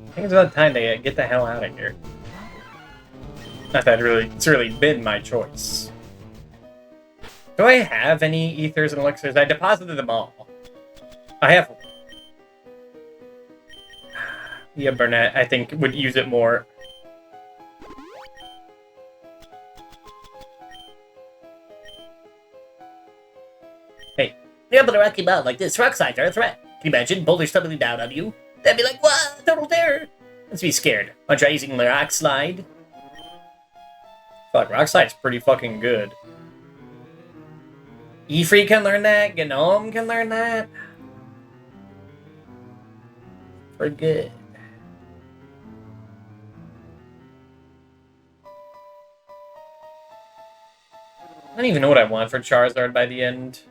I think it's about time to get the hell out of here. Not that it's really been my choice. Do I have any ethers and elixirs? I deposited them all. I have. Yeah, Burnett, I think, would use it more. Hey. You're able to rock him out like this. Rock slides are a threat. Can you imagine boulders tumbling down on you? That'd be like, what? Total terror. Let's be scared. Wanna try using the Rock Slide? Fuck, Rock Slide's pretty fucking good. Ifri can learn that. Gnome can learn that. Pretty good. I don't even know what I want for Charizard by the end.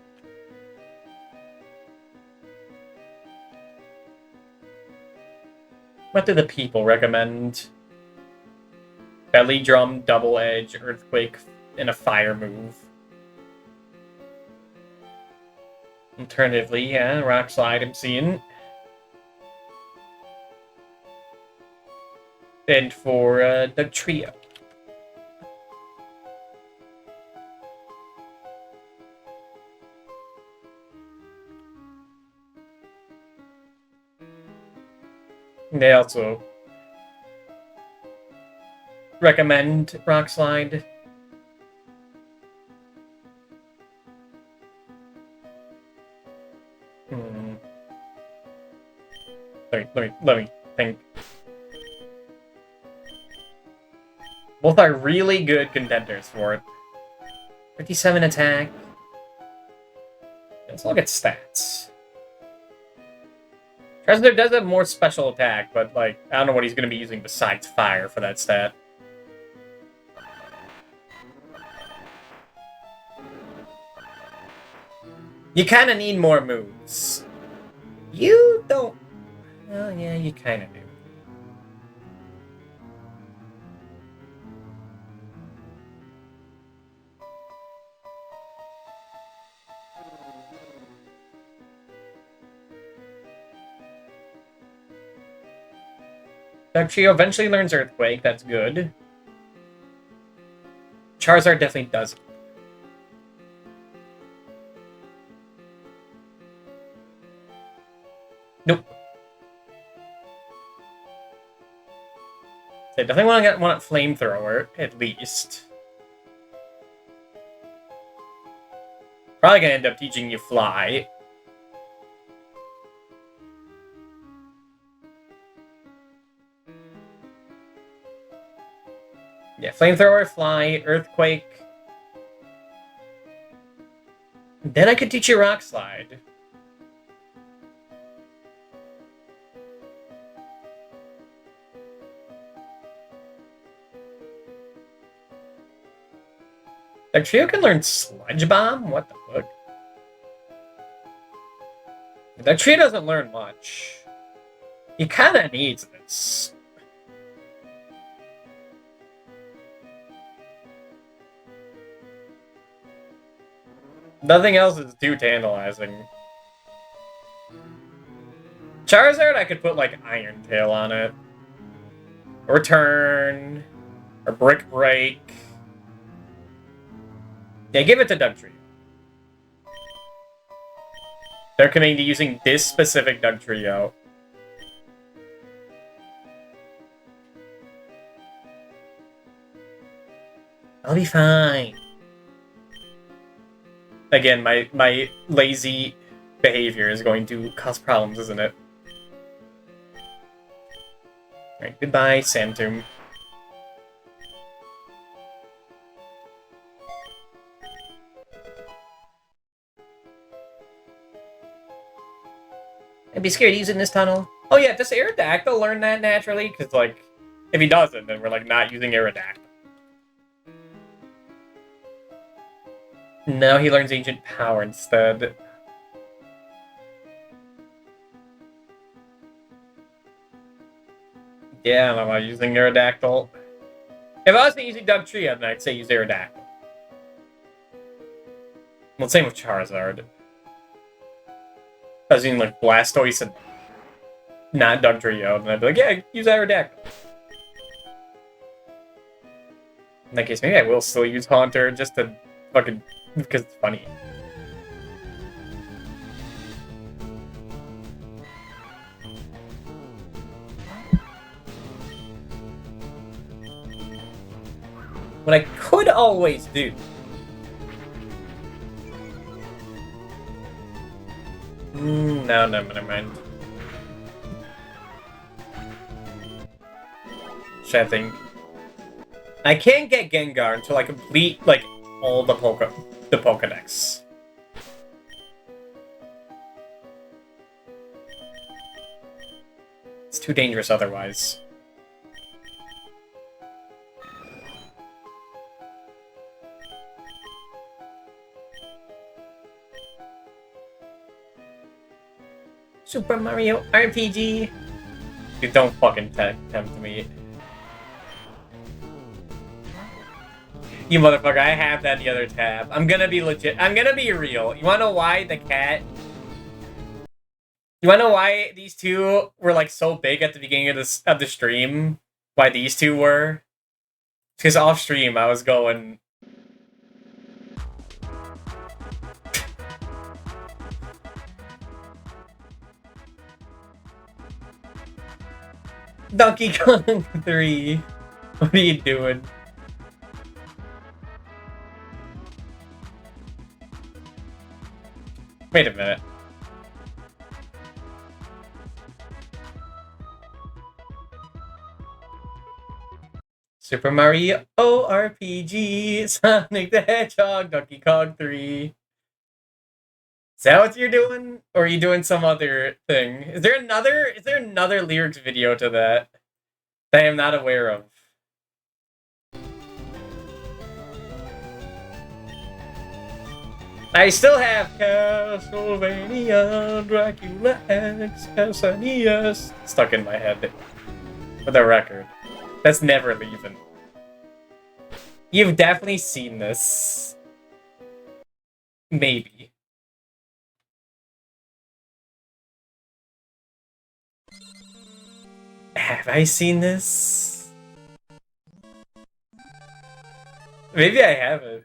What do the people recommend? Belly Drum, Double Edge, Earthquake, and a Fire move. Alternatively, yeah, Rock Slide I'm seeing. And for the trio. They also recommend Rock Slide. Let me think. Both are really good contenders for it. 57 attack. Let's look at stats. Charizard does have more special attack, but like I don't know what he's going to be using besides fire for that stat. You kind of need more moves. You don't. Well, yeah, you kind of do. Dugtrio eventually learns Earthquake. That's good. Charizard definitely doesn't. Nope. I definitely want Flamethrower, at least. Probably gonna end up teaching you Fly. Yeah, Flamethrower, Fly, Earthquake. Then I could teach you Rock Slide. Dugtrio can learn Sludge Bomb? What the fuck? Dugtrio doesn't learn much. He kinda needs this. Nothing else is too tantalizing. Charizard, I could put, like, Iron Tail on it. Or Turn. Or Brick Break. Yeah, give it to Dugtrio. They're committing to using this specific Dugtrio. I'll be fine. Again, my lazy behavior is going to cause problems, isn't it? Alright, goodbye, Sandtomb. I'd be scared using this tunnel. Oh yeah, does Aerodactyl learn that naturally? Because, like, if he doesn't, then we're, like, not using Aerodactyl. No, he learns Ancient Power instead. Yeah, I'm not using Aerodactyl. If I wasn't using Dugtrio, then I'd say use Aerodactyl. Well, same with Charizard. I was using, like, Blastoise and not Dugtrio, and I'd be like, yeah, use Aerodactyl. In that case, maybe I will still use Haunter just to fucking... because it's funny. What I could always do... No, never mind. Should I think? I can't get Gengar until I complete, like, all the Pokedex. It's too dangerous otherwise. Super Mario RPG. You don't fucking tempt me. You motherfucker, I have that in the other tab. I'm gonna be legit. I'm gonna be real. You wanna know why the cat... You wanna know why these two were, like, so big at the beginning of the stream? Why these two were? Because off stream, I was going... Donkey Kong 3. What are you doing? Wait a minute. Super Mario RPG, Sonic the Hedgehog, Donkey Kong 3. Is that what you're doing? Or are you doing some other thing? Is there another lyrics video to that I am not aware of? I still have Castlevania, Dracula X, SNES stuck in my head. For the record. That's never leaving. You've definitely seen this. Maybe. Have I seen this? Maybe I haven't.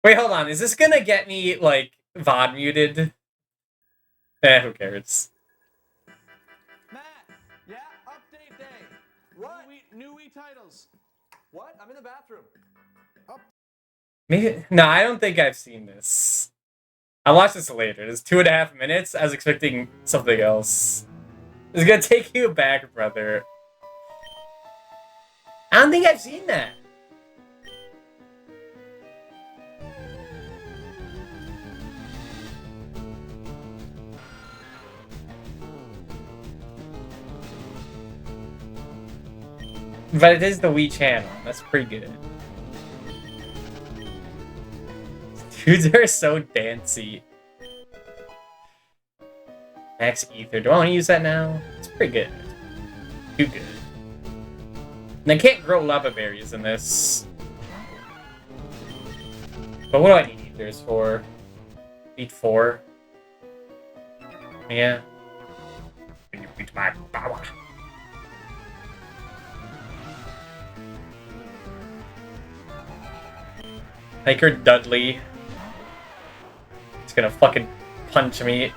Wait, hold on. Is this gonna get me, like, VOD muted? Who cares? Matt! Yeah? Update day! What? New Wii titles. What? I'm in the bathroom. Maybe. No, I don't think I've seen this. I'll watch this later. It's 2.5 minutes. I was expecting something else. It's gonna take you back, brother. I don't think I've seen that. But it is the Wii channel. That's pretty good. Dudes are so dancy. Max Ether. Do I want to use that now? It's pretty good. Too good. And I can't grow lava berries in this. But what do I need ethers for? Need 4. Yeah. You beat my power. Hiker Dudley. He's gonna fucking punch me.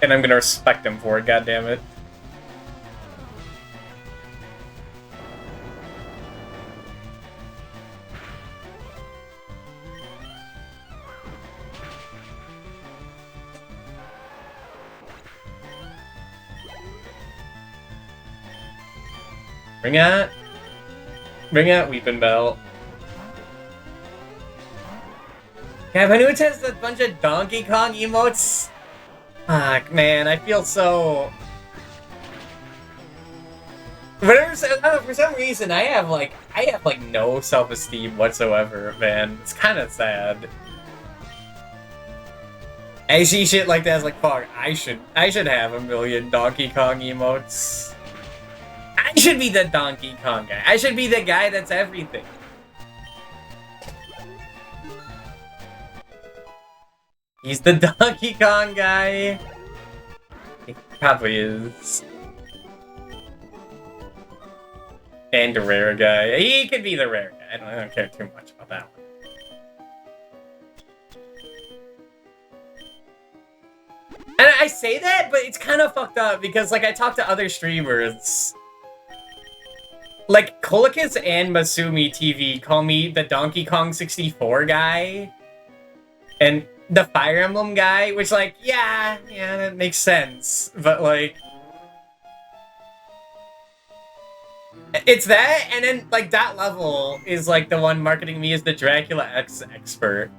And I'm gonna respect him for it, goddammit. Bring out Weeping Bell. Yeah, but it has a bunch of Donkey Kong emotes. Fuck, man, I feel so... For some reason, I have like no self-esteem whatsoever, man. It's kind of sad. I see shit like that as like, fuck, I should have 1,000,000 Donkey Kong emotes. I should be the Donkey Kong guy. I should be the guy that's everything. He's the Donkey Kong guy. He probably is. And the rare guy. He could be the rare guy. I don't care too much about that one. And I say that, but it's kind of fucked up because, like, I talk to other streamers. Like, Colicus and Masumi TV call me the Donkey Kong 64 guy. And the Fire Emblem guy, which, like, yeah, that makes sense. But, like... It's that, and then, like, that level is, like, the one marketing me as the Dracula X expert.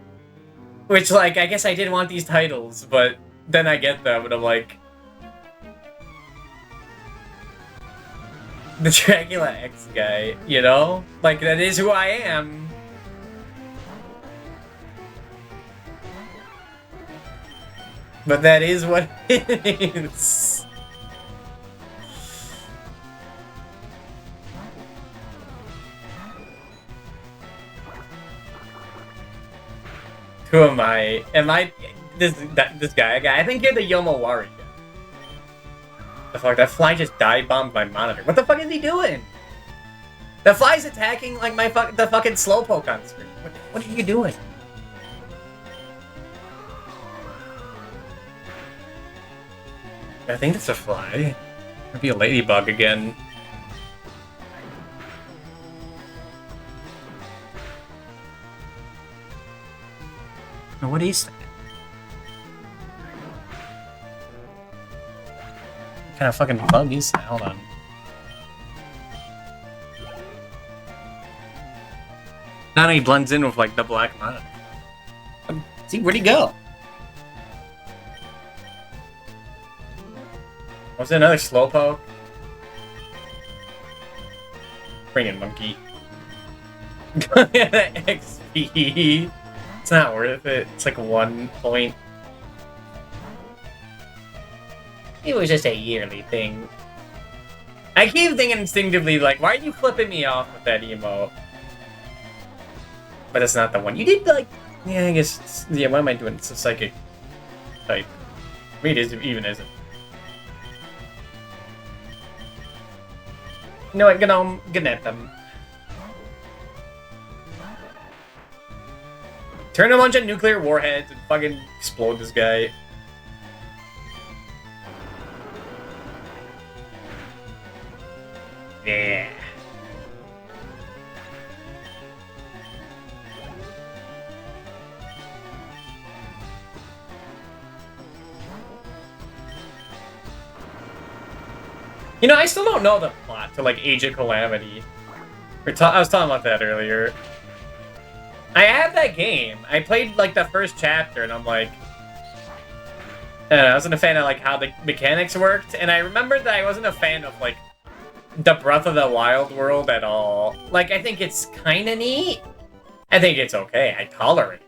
Which, like, I guess I didn't want these titles, but then I get them, and I'm like... The Dracula X guy, you know? Like, that is who I am. But that is what it is. Who am I? Am I this guy? I think you're the Yomawari guy. The fuck? That fly just dive bombed my monitor. What the fuck is he doing? The fly's attacking like the fucking slowpoke on screen. What are you doing? I think it's a fly. Might be a ladybug again. What is that? What kind of fucking bug is that? Hold on. Now he blends in with like the black monitor. See, where'd he go? Was it another slowpoke? Bring in monkey. XP. It's not worth it. It's like 1 point. It was just a yearly thing. I keep thinking instinctively, like, why are you flipping me off with that emote? But it's not the one. You did, like... Yeah, I guess... Yeah, what am I doing? It's a psychic type. I mean, it even isn't. You know what? Get at them. Turn a bunch of nuclear warheads and fucking explode this guy. Yeah. You know, I still don't know the plot to, like, Age of Calamity. I was talking about that earlier. I have that game. I played, like, the first chapter, and I'm like... I wasn't a fan of, like, how the mechanics worked, and I remembered that I wasn't a fan of, like, the Breath of the Wild world at all. Like, I think it's kinda neat. I think it's okay. I tolerate it.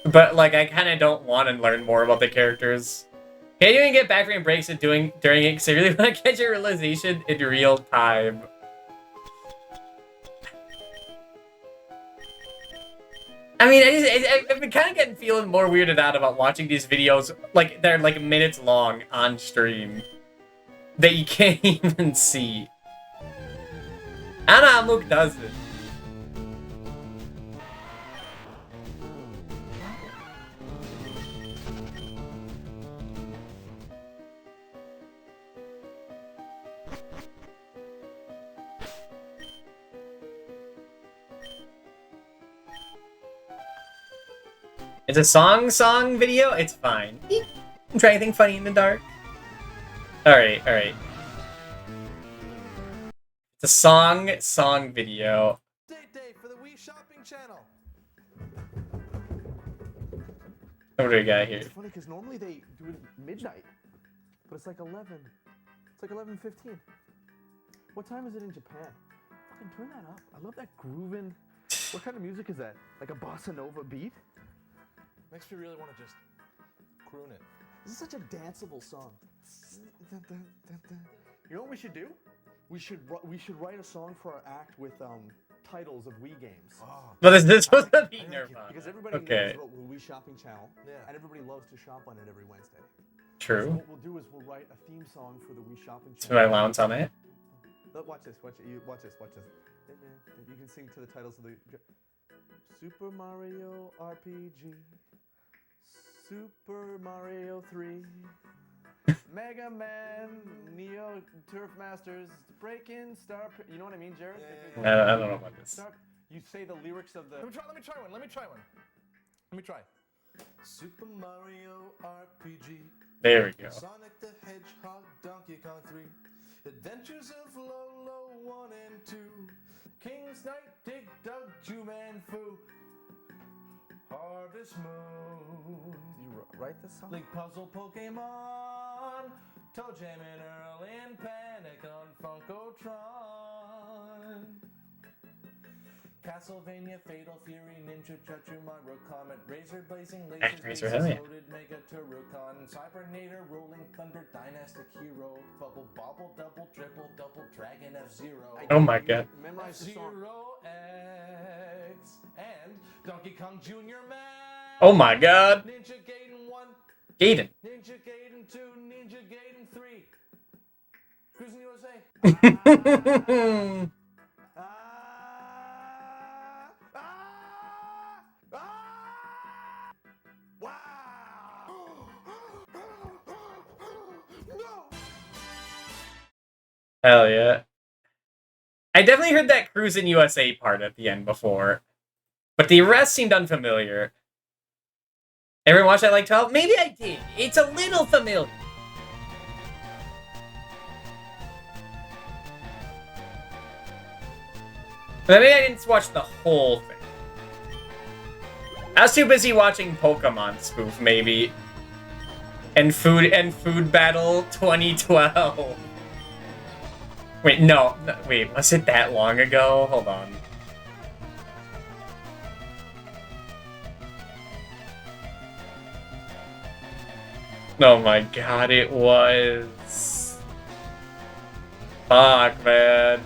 But, like, I kinda don't want to learn more about the characters. Can't even get back frame breaks during it, because I really want to catch your realization in real time. I mean, I've been kind of feeling more weirded out about watching these videos, like, they're, like, minutes long on stream. That you can't even see. I don't know how Mook does it. It's a song video? It's fine. Try anything funny in the dark. Alright. It's a song video. Date day for the Wii Shopping Channel. What do we got here? It's funny because normally they do it midnight, but it's like 11. It's like 11:15. What time is it in Japan? Fucking turn that up. I love that grooving. What kind of music is that? Like a bossa nova beat? Makes me really want to just croon it. This is such a danceable song. You know what we should do? We should write a song for our act with titles of Wii games. Oh. But this supposed to be Nirvana. Because everybody knows about the Wii Shopping Channel, and everybody loves to shop on it every Wednesday. True. So what we'll do is we'll write a theme song for the Wii Shopping Channel. So I allowance on it? Watch this. Watch this. You can sing to the titles of the Super Mario RPG, Super Mario 3, Mega Man, Neo Turf Masters, Breakin' Star. You know what I mean, Jared? Yeah. I don't know about this. You say the lyrics of the. Let me try one. Super Mario RPG. There we go. Sonic the Hedgehog, Donkey Kong 3, Adventures of Lolo 1 and 2, King's Knight, Dig Dug, Juman Fu, Harvest Moon. You write this song? Link Puzzle Pokemon, Toe Jam and Earl and Panic on Funkotron. Castlevania, Fatal Fury, Ninja Chuchu, Mario Comet, Razor Blazing, Razor, hell yeah. Loaded, Mega Turrican, Cybernator, Rolling Thunder, Dynastic Hero, Bubble Bobble, Double Dragon F-Zero. Oh my god. Memorize the song. Zero X and Donkey Kong Jr. man. Oh my god. Ninja Gaiden 1. Gaiden. Ninja Gaiden 2. Ninja Gaiden 3. Cruising USA. Ah, ah, ah, wow. No. Hell yeah. I definitely heard that Cruisin' USA part at the end before, but the rest seemed unfamiliar. Everyone watch that like 12? Maybe I did. It's a little familiar. But maybe I didn't watch the whole thing. I was too busy watching Pokemon spoof, maybe. And Food Battle 2012. Wait, no, wait, was it that long ago? Hold on. Oh my god, it was. Fuck, man.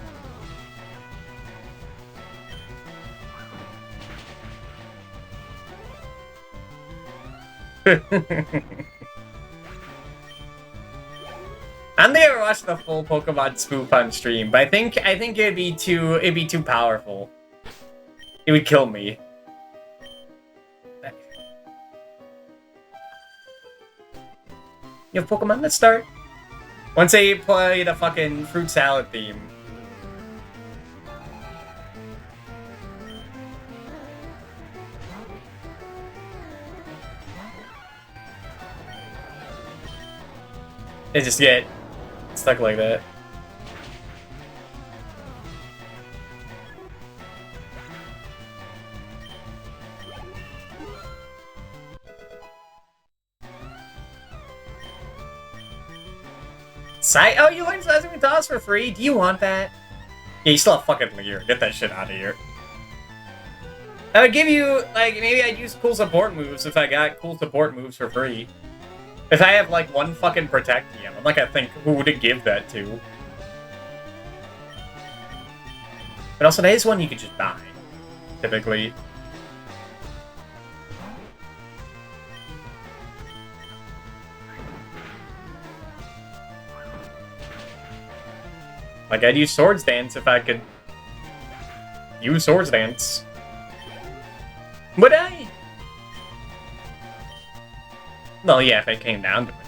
I'm gonna watch the full Pokemon spoof on stream, but I think it'd be too powerful. It would kill me. You have Pokemon? Let's start. Once they play the fucking fruit salad theme. They just get stuck like that. Oh, you learned Seismic Toss for free? Do you want that? Yeah, you still have fucking Leer. Get that shit out of here. I would give you, like, maybe I'd use cool support moves if I got cool support moves for free. If I have, like, one fucking Protectium, I'm not gonna think who to give that to. But also, that is one you could just buy, typically. Like, I'd use Swords Dance if I could use Swords Dance. Would I? Well, yeah, if it came down to it.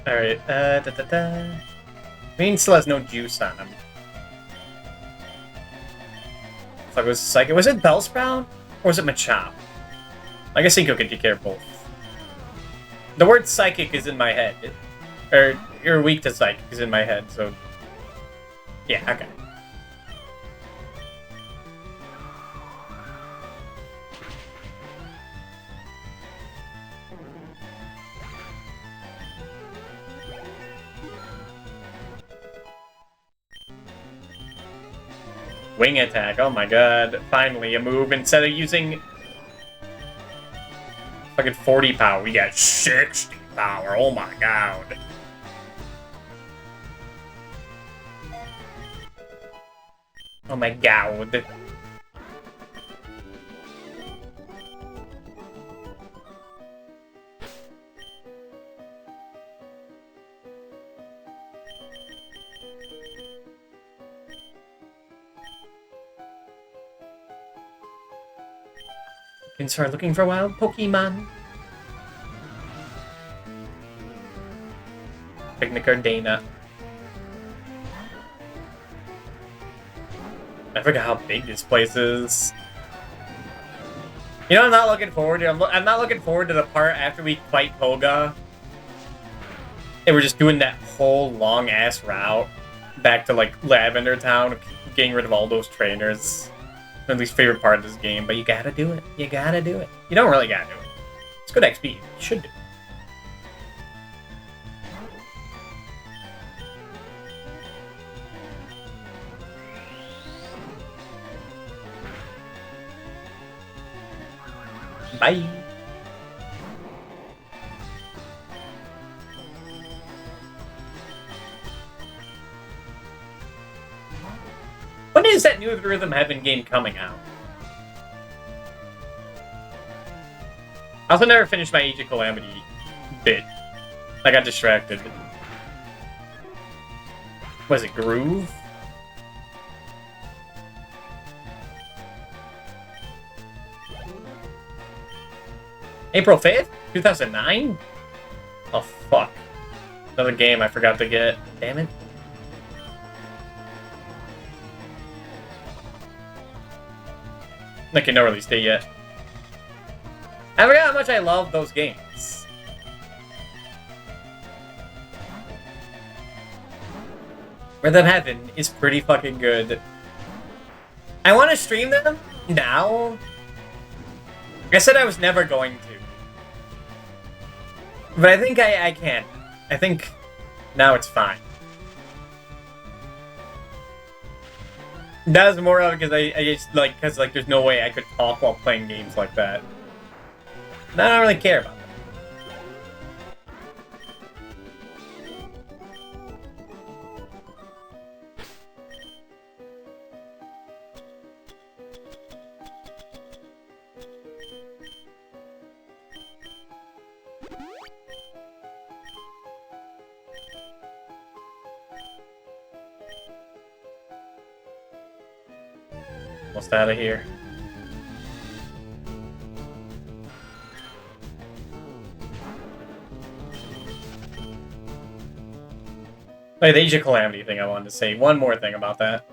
Alright, Green still has no juice on him. Fuck, was it Psychic? Was it Bellsprout? Or was it Machop? I guess Cinco could take care of both. The word Psychic is in my head. Or, you're weak to Psychic is in my head, so... Yeah, okay. Wing attack, oh my god. Finally, a move instead of using fucking 40 power. We got 60 power, oh my god. Oh my god. Can start looking for wild Pokemon. Picnic Dana. I forgot how big this place is. You know, I'm not looking forward to. I'm not looking forward to the part after we fight Koga. And we're just doing that whole long ass route back to like Lavender Town, getting rid of all those trainers. My least favorite part of this game, but you gotta do it. You gotta do it. You don't really gotta do it. It's good XP. You should do it. Bye. When is that new Rhythm Heaven game coming out? I also never finished my Age of Calamity bit. I got distracted. Was it Groove? April 5th? 2009? Oh, fuck. Another game I forgot to get. Damn it. Like, no release date yet. I forgot how much I love those games. Rhythm Heaven is pretty fucking good. I want to stream them now. I said I was never going to. But I think I can. I think now it's fine. That was more of because I just like there's no way I could talk while playing games like that. And I don't really care about that. Almost out of here. Oh, the Age of Calamity thing I wanted to say. One more thing about that.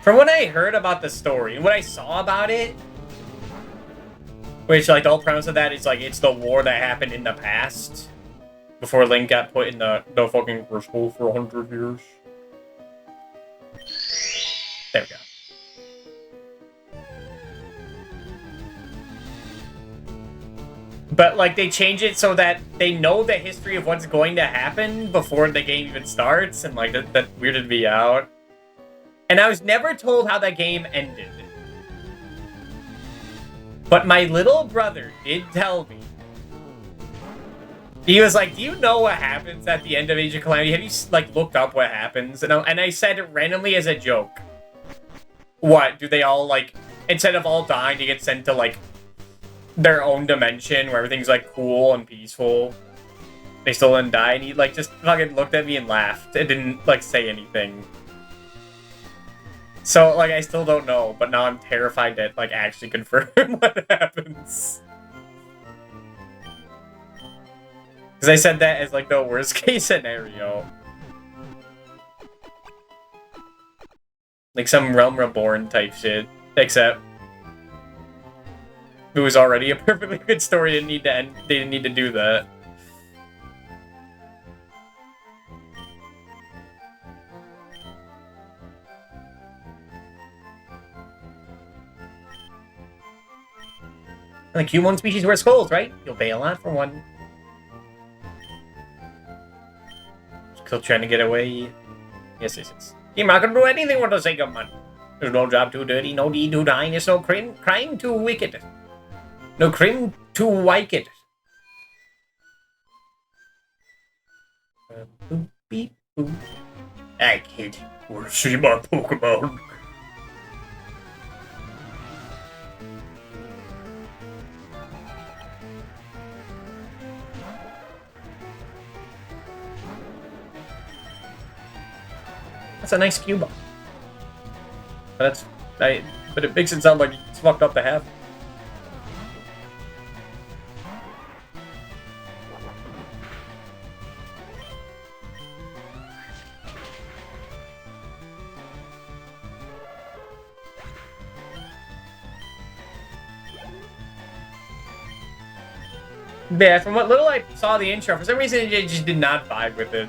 From what I heard about the story, what I saw about it, which, like, the whole premise of that is, like, it's the war that happened in the past before Link got put in the fucking crucible for 100 years. There we go. But, like, they change it so that they know the history of what's going to happen before the game even starts, and, like, that weirded me out. And I was never told how that game ended. But my little brother did tell me. He was like, do you know what happens at the end of Age of Calamity? Have you, like, looked up what happens? And I said it randomly as a joke. What? Do they all, like, instead of all dying, they get sent to, like, their own dimension where everything's, like, cool and peaceful? They still didn't die, and he, like, just fucking looked at me and laughed and didn't, like, say anything. So, like, I still don't know, but now I'm terrified to, like, actually confirm what happens. Because I said that as, like, the worst case scenario. Like some Realm Reborn type shit. Except it was already a perfectly good story. They didn't need to do that. Like human species wear skulls, right? You'll pay a lot for one. Still trying to get away. Yes. You're not gonna do anything for the sake of money. There's no job too dirty, no deed too heinous, no crime too wicked. No crime too wicked. Boop, beep, boop. Hey kid, wanna see my Pokemon? That's a nice Cuba. But it makes it sound like it's fucked up to have. Yeah, from what little I saw the intro, for some reason I just did not vibe with it.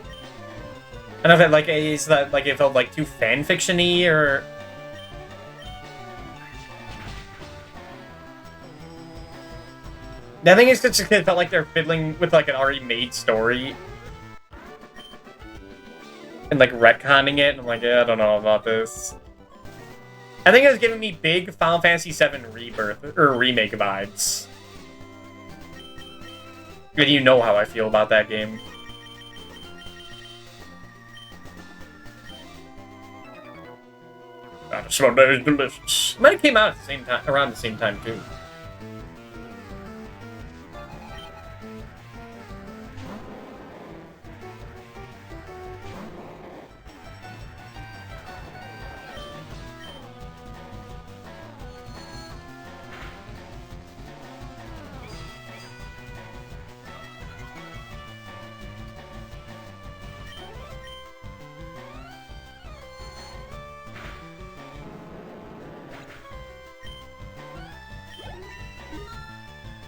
I don't know if it felt like too fanfiction-y or. I think it's just it felt like they're fiddling with like an already made story. And like retconning it, and I'm like, yeah, I don't know about this. I think it was giving me big Final Fantasy VII Rebirth or remake vibes. And you know how I feel about that game. God, the smell is delicious. It might have came out at the same time, around the same time too.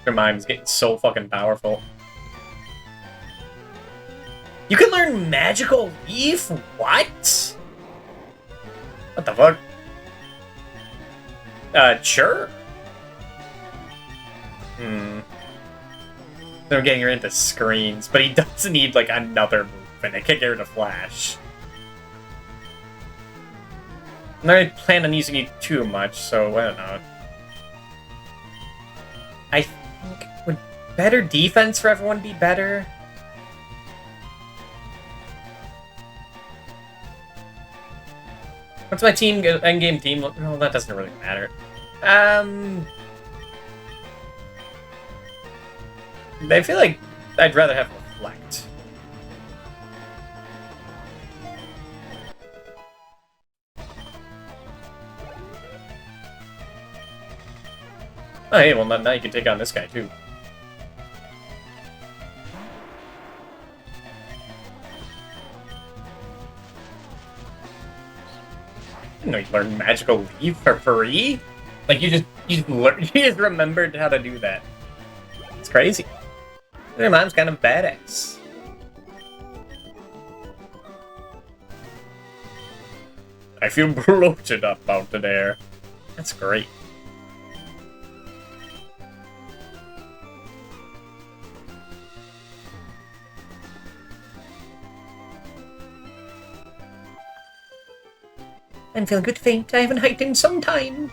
Your mind's getting so fucking powerful. You can learn magical leaf? What? What the fuck? Sure. They're getting her into screens, but he doesn't need, like, another move, and I can't get rid of Flash. I'm not really planning on using it too much, so I don't know. I think, would better defense for everyone be better? What's my team, endgame team look? Well, that doesn't really matter. I feel like I'd rather have Reflect. Oh, hey, well, now you can take on this guy, too. I didn't know you learned Magical Leaf for free? Like, you just remembered how to do that. It's crazy. Your mom's kind of badass. I feel bloated up out there. That's great. I'm feeling good faint. I haven't hiked in some time.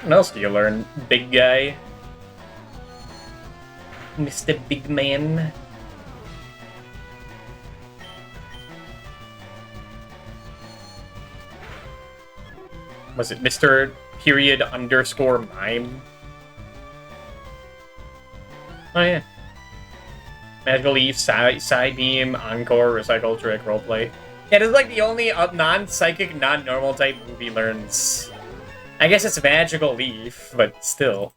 What else do you learn, big guy? Mr. Big Man. Was it Mr. Period underscore mime? Oh yeah. Magical Leaf, Side Beam, Encore, Recycle, Trick, Roleplay. Yeah, this is like the only non-psychic, non-normal type move he learns. I guess it's Magical Leaf, but still.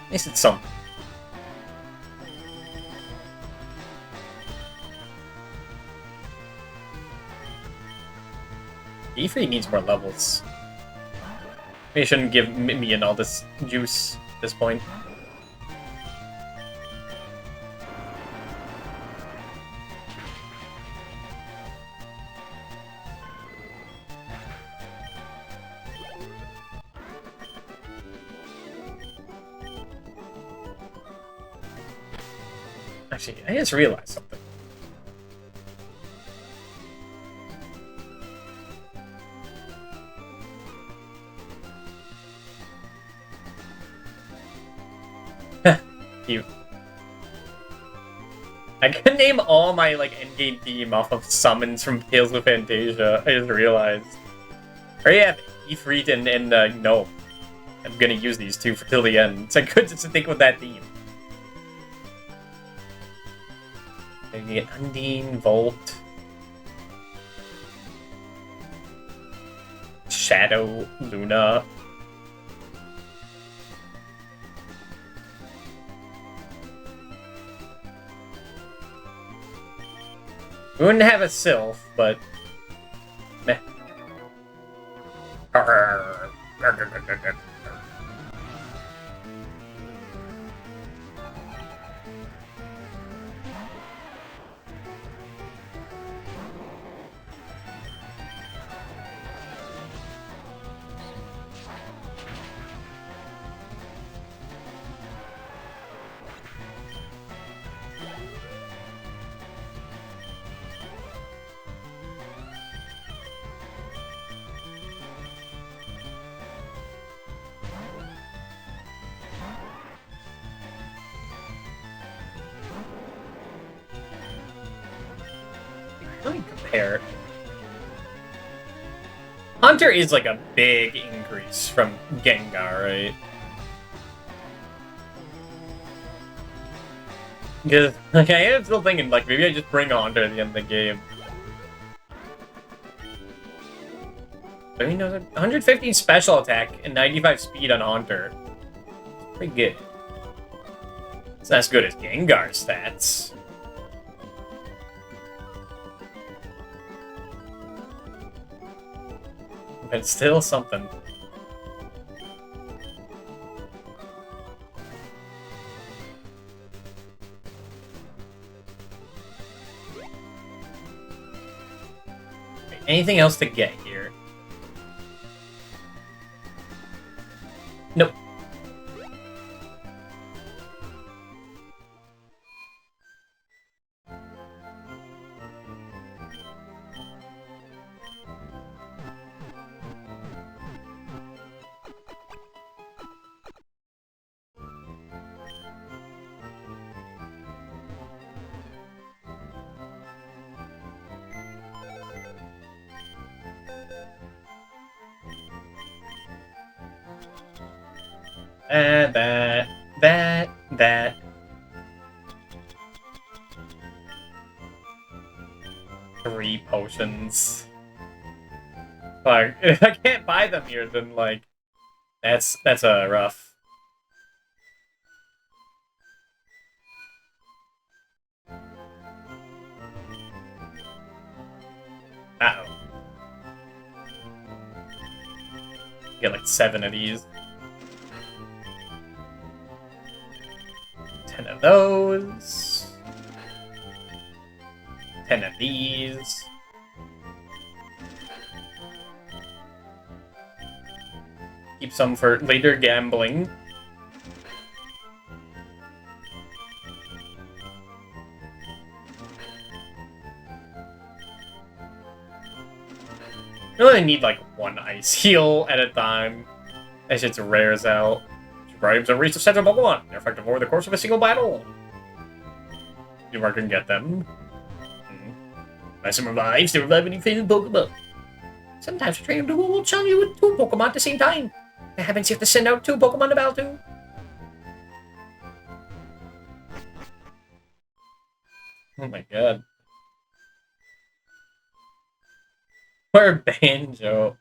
At least it's something. E3 needs more levels. They shouldn't give Mimian all this juice at this point. Actually, I just realized something. Cute. I can name all my, like, endgame team off of summons from Tales of Fantasia. I just realized. Or yeah, Ifrit and no. I'm gonna use these two till the end. It's like good just to think with that theme. I can get Undine, Volt, Shadow, Luna. We wouldn't have a Sylph, but meh. Let me compare. Hunter is like a big increase from Gengar, right? Because, like, I am still thinking, like, maybe I just bring Hunter at the end of the game. I mean, 115 special attack and 95 speed on Hunter. Pretty good. It's not as good as Gengar's stats. But it's still something. Anything else to get here? Nope. That. 3 potions. Like, if I can't buy them here, then, like, that's a rough. Uh-oh. Get, like, 7 of these. 10 of those. 10 of these. Keep some for later gambling. You only need like 1 ice heal at a time. That shit's rares out. Bribes and reach the center of Pokemon. They're effective over the course of a single battle. You are gonna get them. By some revives, they revive any favorite Pokemon. Sometimes a trainer duel will challenge you with 2 Pokemon at the same time. That happens, you have to send out 2 Pokemon to battle too. Oh my god. Poor Banjo.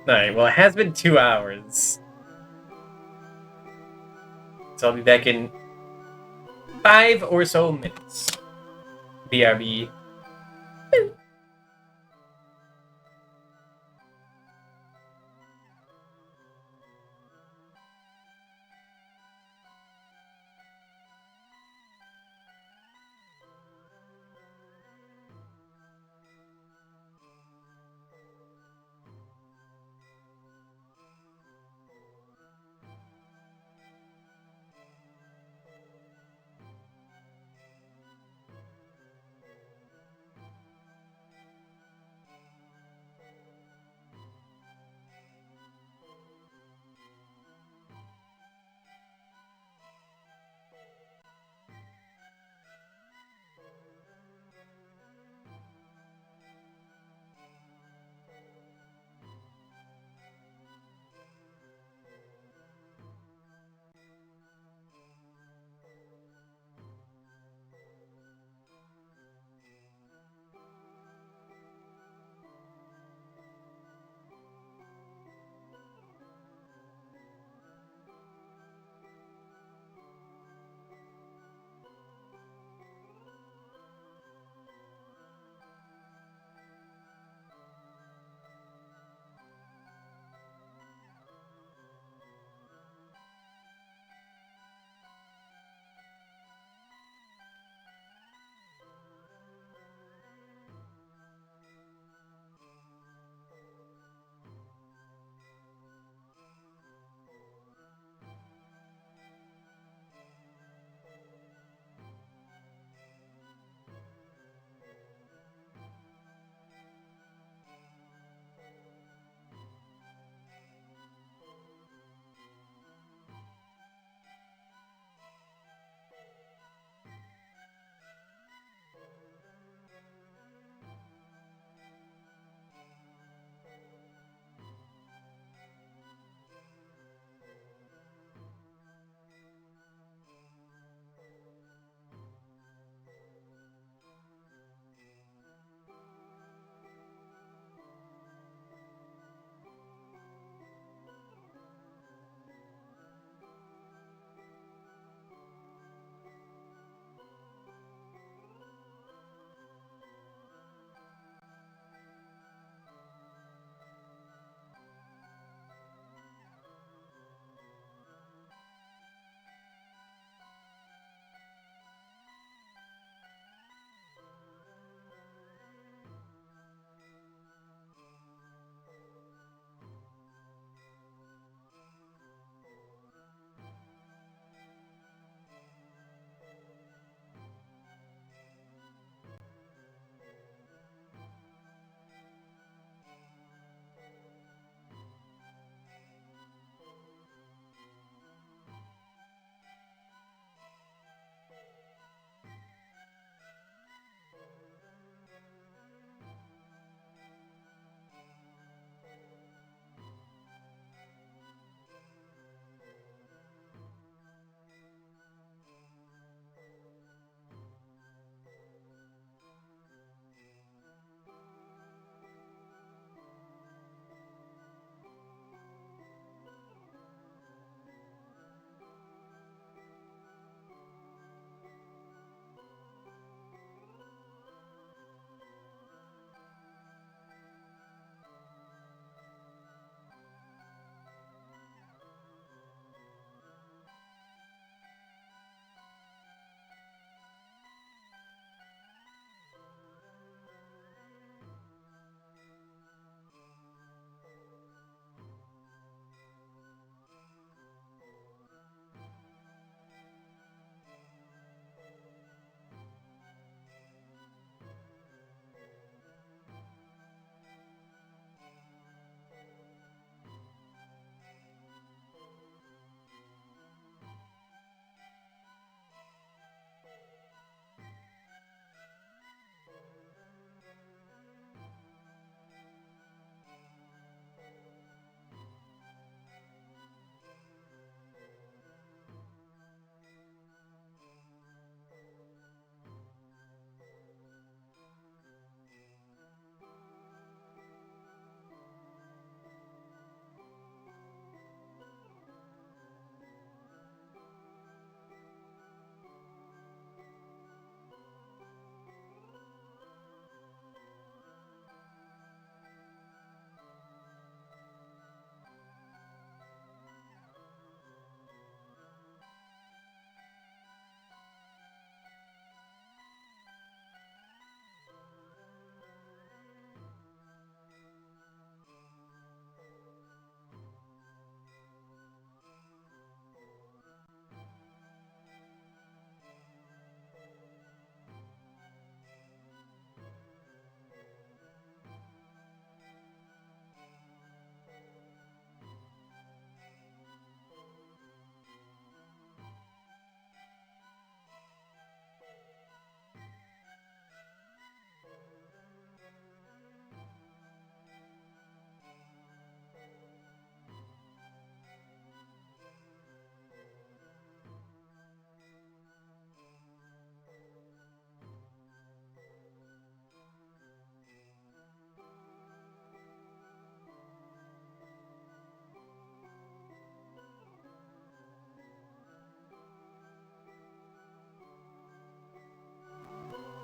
Alright, well, it has been 2 hours. So I'll be back in 5 or so minutes. BRB.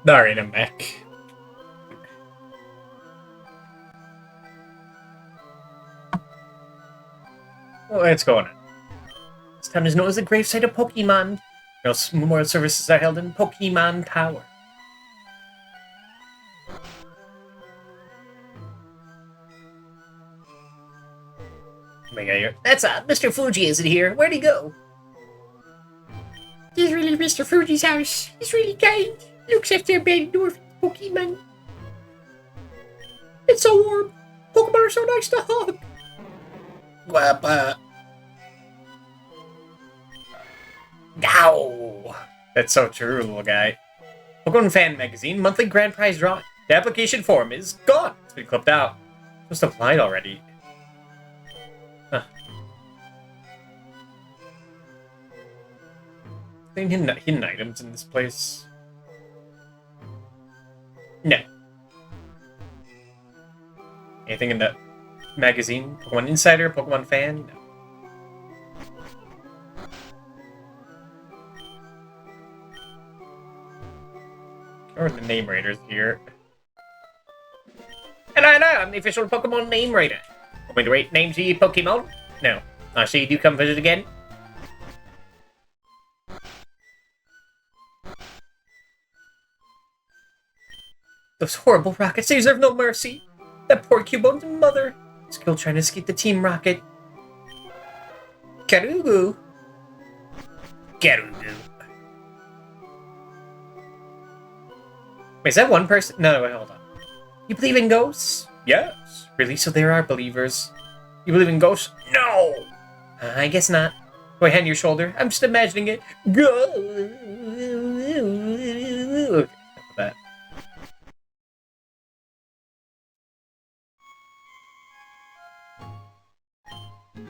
They're in a mech. What's going on? This town is known as the gravesite of Pokemon. Memorial services are held in Pokemon Tower. That's Mr. Fuji isn't here. Where'd he go? This is really Mr. Fuji's house. He's really kind. Looks after abandoned orphan Pokemon. It's so warm. Pokemon are so nice to hug. Guapa. Ow! That's so true, little guy. Pokemon Fan Magazine monthly grand prize drawing. The application form is gone. It's been clipped out. Just applied already. Huh. Any hidden items in this place? No. Anything in the magazine? Pokemon Insider? Pokemon Fan? No. Or the name raiders here. Hello, I'm the official Pokemon name raider. Want me to rate names to you Pokemon? No. I see you do come visit again. Those horrible rockets, they deserve no mercy. That poor Cubone's mother is still trying to escape the Team Rocket. Garugu. Garugu. Wait, is that one person? No, wait, hold on. You believe in ghosts? Yes. Really? So there are believers. You believe in ghosts? No! I guess not. Go hand on your shoulder. I'm just imagining it. Go. That.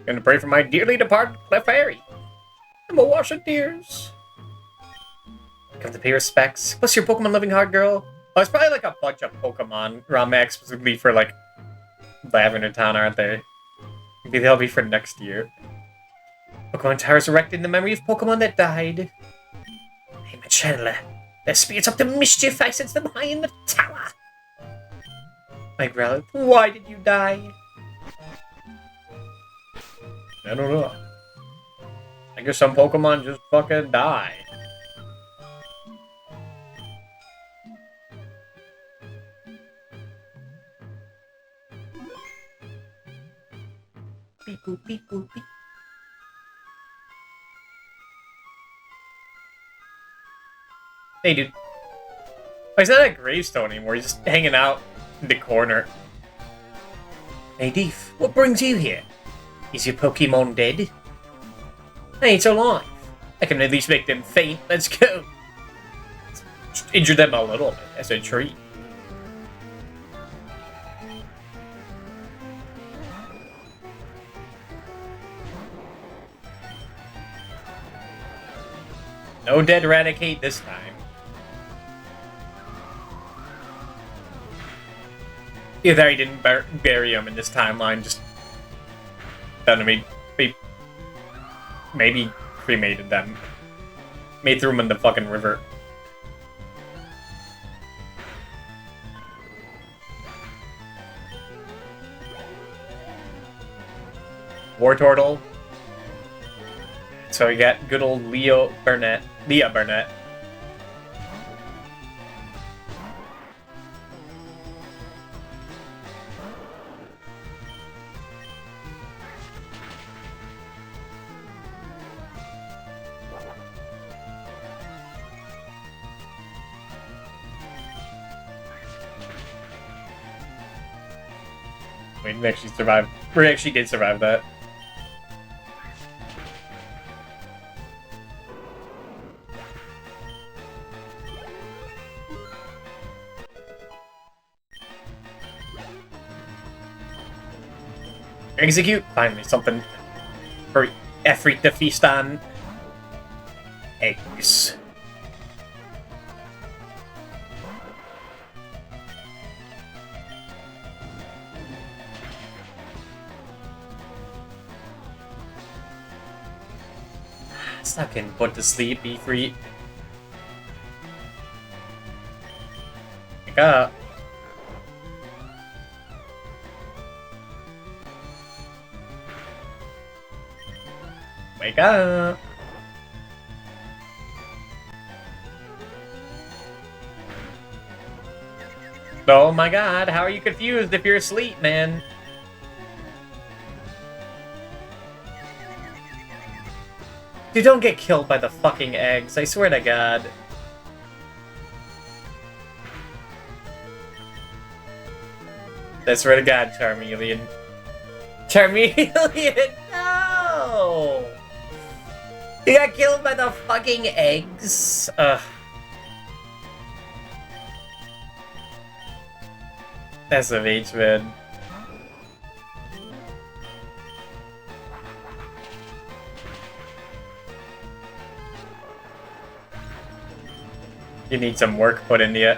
Gonna pray for my dearly departed Clefairy. I'm a wash of tears. Come to pay respects. Plus your Pokemon living hard, girl. Oh, it's probably like a bunch of Pokemon ROM Max specifically for like Lavender Town, aren't they? Maybe they'll be for next year. Pokemon Towers erected in the memory of Pokemon that died. Hey, my channeler. Their spirits up to mischief. I sense them high in the tower. My Growlithe, why did you die? I don't know. I guess some Pokemon just fucking die. Beep boop beep boop beep. Hey, dude. Oh, he's not at a gravestone anymore. He's just hanging out in the corner. Hey, Deef, what brings you here? Is your Pokemon dead? Hey, it's alive. I can at least make them faint. Let's go. Just injure them a little bit as a treat. No dead Eradicate this time. Either he didn't bury him in this timeline, just done maybe cremated them. Maybe threw them in the fucking river. Wartortle. So we got good old Leah Burnett. We actually survived. We actually did survive that. Execute! Finally, something for Efreet to feast on. Eggs. Stuck and put to sleep, Efreet. Wake up. Wake up. Oh my god, how are you confused if you're asleep, man? Dude, don't get killed by the fucking eggs, I swear to god. I swear to god, Charmeleon. Charmeleon, no! You got killed by the fucking eggs? Ugh. SMH, man. You need some work put into it.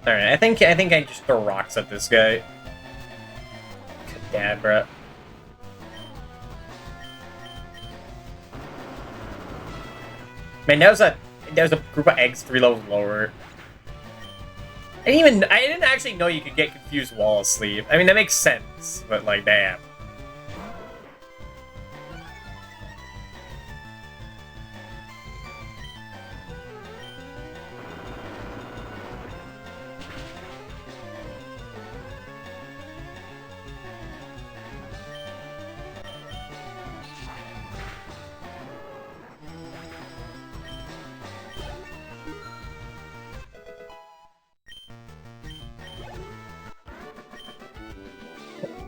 Alright, I think I just throw rocks at this guy. Kadabra. Man, that was a group of eggs 3 levels lower. I didn't actually know you could get confused while asleep. I mean, that makes sense, but like, damn.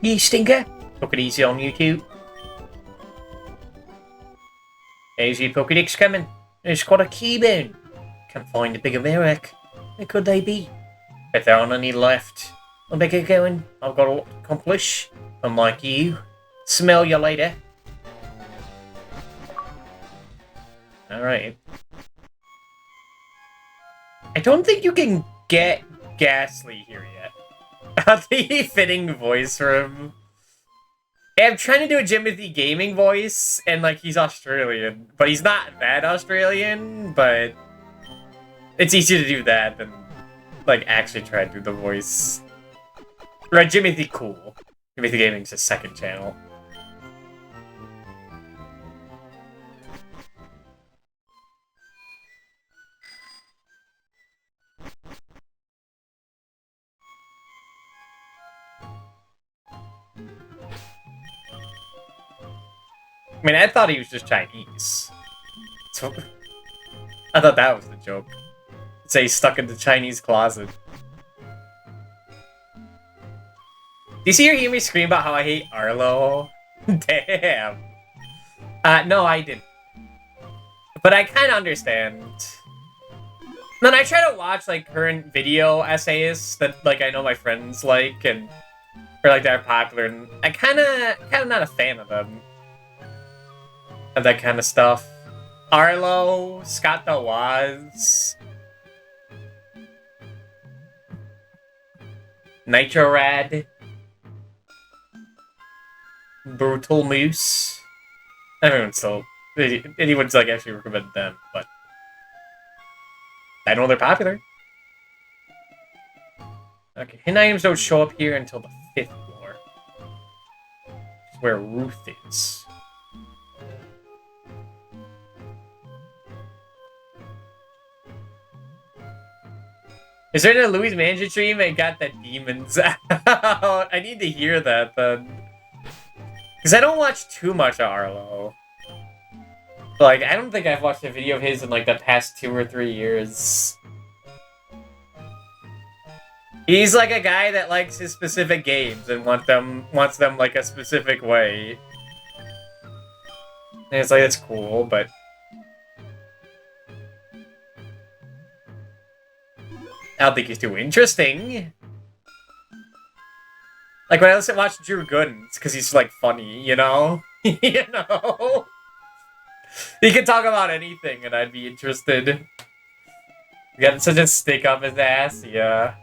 You stinker! Took it easy on you two. There's your Pokédex coming. It's got a keybone. Can't find a bigger Merrick. Where could they be? If there aren't any left, I'll better get going. I've got a lot to accomplish. Unlike you. Smell you later. Alright. I don't think you can get Ghastly here yet. The fitting voice for him. I'm trying to do a Jimothy Gaming voice, and like he's Australian, but he's not that Australian, but it's easier to do that than like actually try to do the voice. Right, Jimothy cool. Jimothy Gaming's his second channel. I mean, I thought he was just Chinese. So, I thought that was the joke. Say he's stuck in the Chinese closet. Do you see or hear me scream about how I hate Arlo? Damn. No, I didn't. But I kind of understand. Then I try to watch, like, current video essayists that, like, I know my friends like, and... or, like, they're popular, and I kind of not a fan of them. Of that kind of stuff. Arlo, Scott the Waz, Nitro Rad, Brutal Moose. Everyone's anyone's like actually recommended them, but I know they're popular. Okay, hidden items don't show up here until the 5th floor. Which is where Ruth is. Is there a Louis Manager stream? I got the demons out. I need to hear that then. Because I don't watch too much of Arlo. Like, I don't think I've watched a video of his in like the past 2 or 3 years. He's like a guy that likes his specific games and wants them like a specific way. And it's like, that's cool, but... I don't think he's too interesting. Like, when I watch Drew Gooden, it's because he's, like, funny, you know? You know? He can talk about anything and I'd be interested. You got such a stick up his ass, yeah.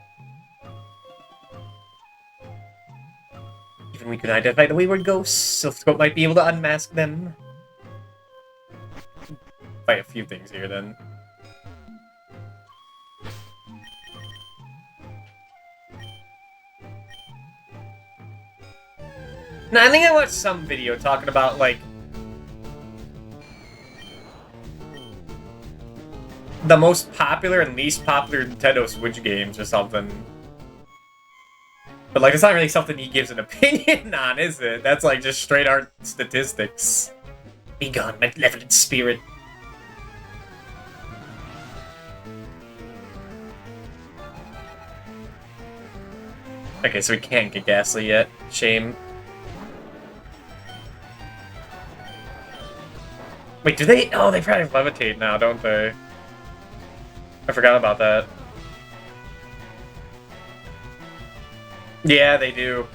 and we could identify the wayward ghosts, so Scope might be able to unmask them. Fight a few things here, then. No, I think I watched some video talking about, like, the most popular and least popular Nintendo Switch games or something. But, like, it's not really something he gives an opinion on, is it? That's, like, just straight art statistics. Be gone, malevolent spirit. Okay, so we can't get Ghastly yet. Shame. Wait, do they? Oh, they probably levitate now, don't they? I forgot about that. Yeah, they do.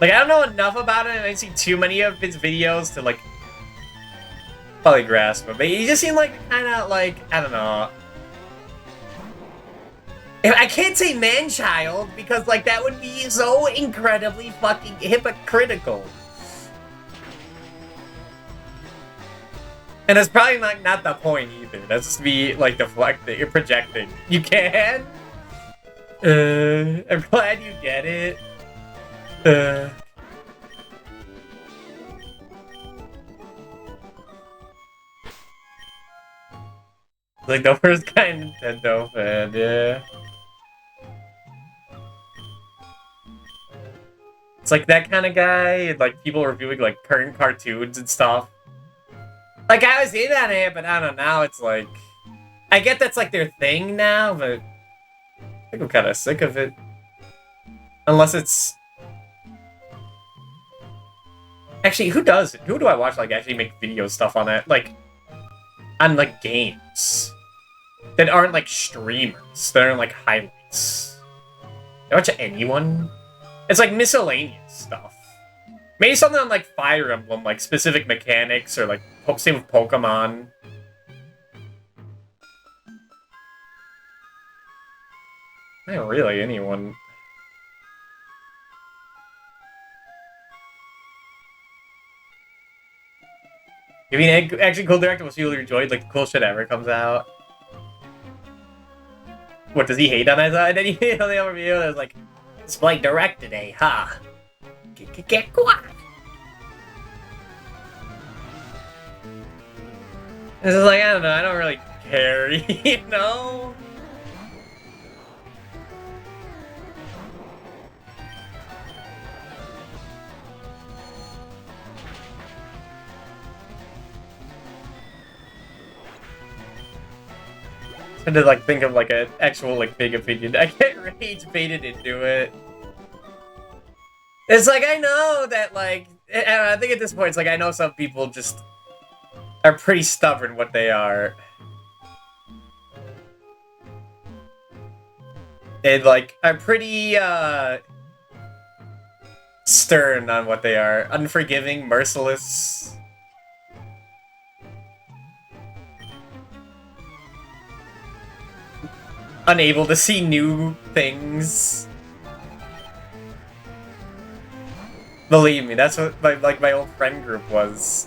Like, I don't know enough about it, and I didn't see too many of his videos to, like, probably grasp him. But he just seemed like kind of, like, I don't know. I can't say man-child, because, like, that would be so incredibly fucking hypocritical. And it's probably, like, not the point, either. That's just me, like, deflecting, you're projecting. You can? I'm glad you get it. Like, the first kind of Nintendo fan, yeah. It's like that kind of guy, and like people reviewing like current cartoons and stuff. Like I was in on it, but I don't know, now it's like... I get that's like their thing now, but... I think I'm kind of sick of it. Unless it's... Actually, who does it? Who do I watch like actually make video stuff on that? Like... On like games. That aren't like streamers. That aren't like highlights. I watch anyone? It's like miscellaneous stuff. Maybe something on like Fire Emblem, like specific mechanics, or like same with Pokemon. Not really anyone. I mean, actually, cool director was really enjoyed. Like the cool shit ever comes out. What does he hate on his side? Then he on the overview. There's like. Display direct today, huh? Get quiet. This is like, I don't know, I don't really care, you know? I had to like think of like an actual like big opinion. I get rage baited into it. It's like I know that like I think at this point it's like I know some people just are pretty stubborn what they are. And like are pretty stern on what they are. Unforgiving, merciless. Unable to see new things. Believe me, that's what my old friend group was.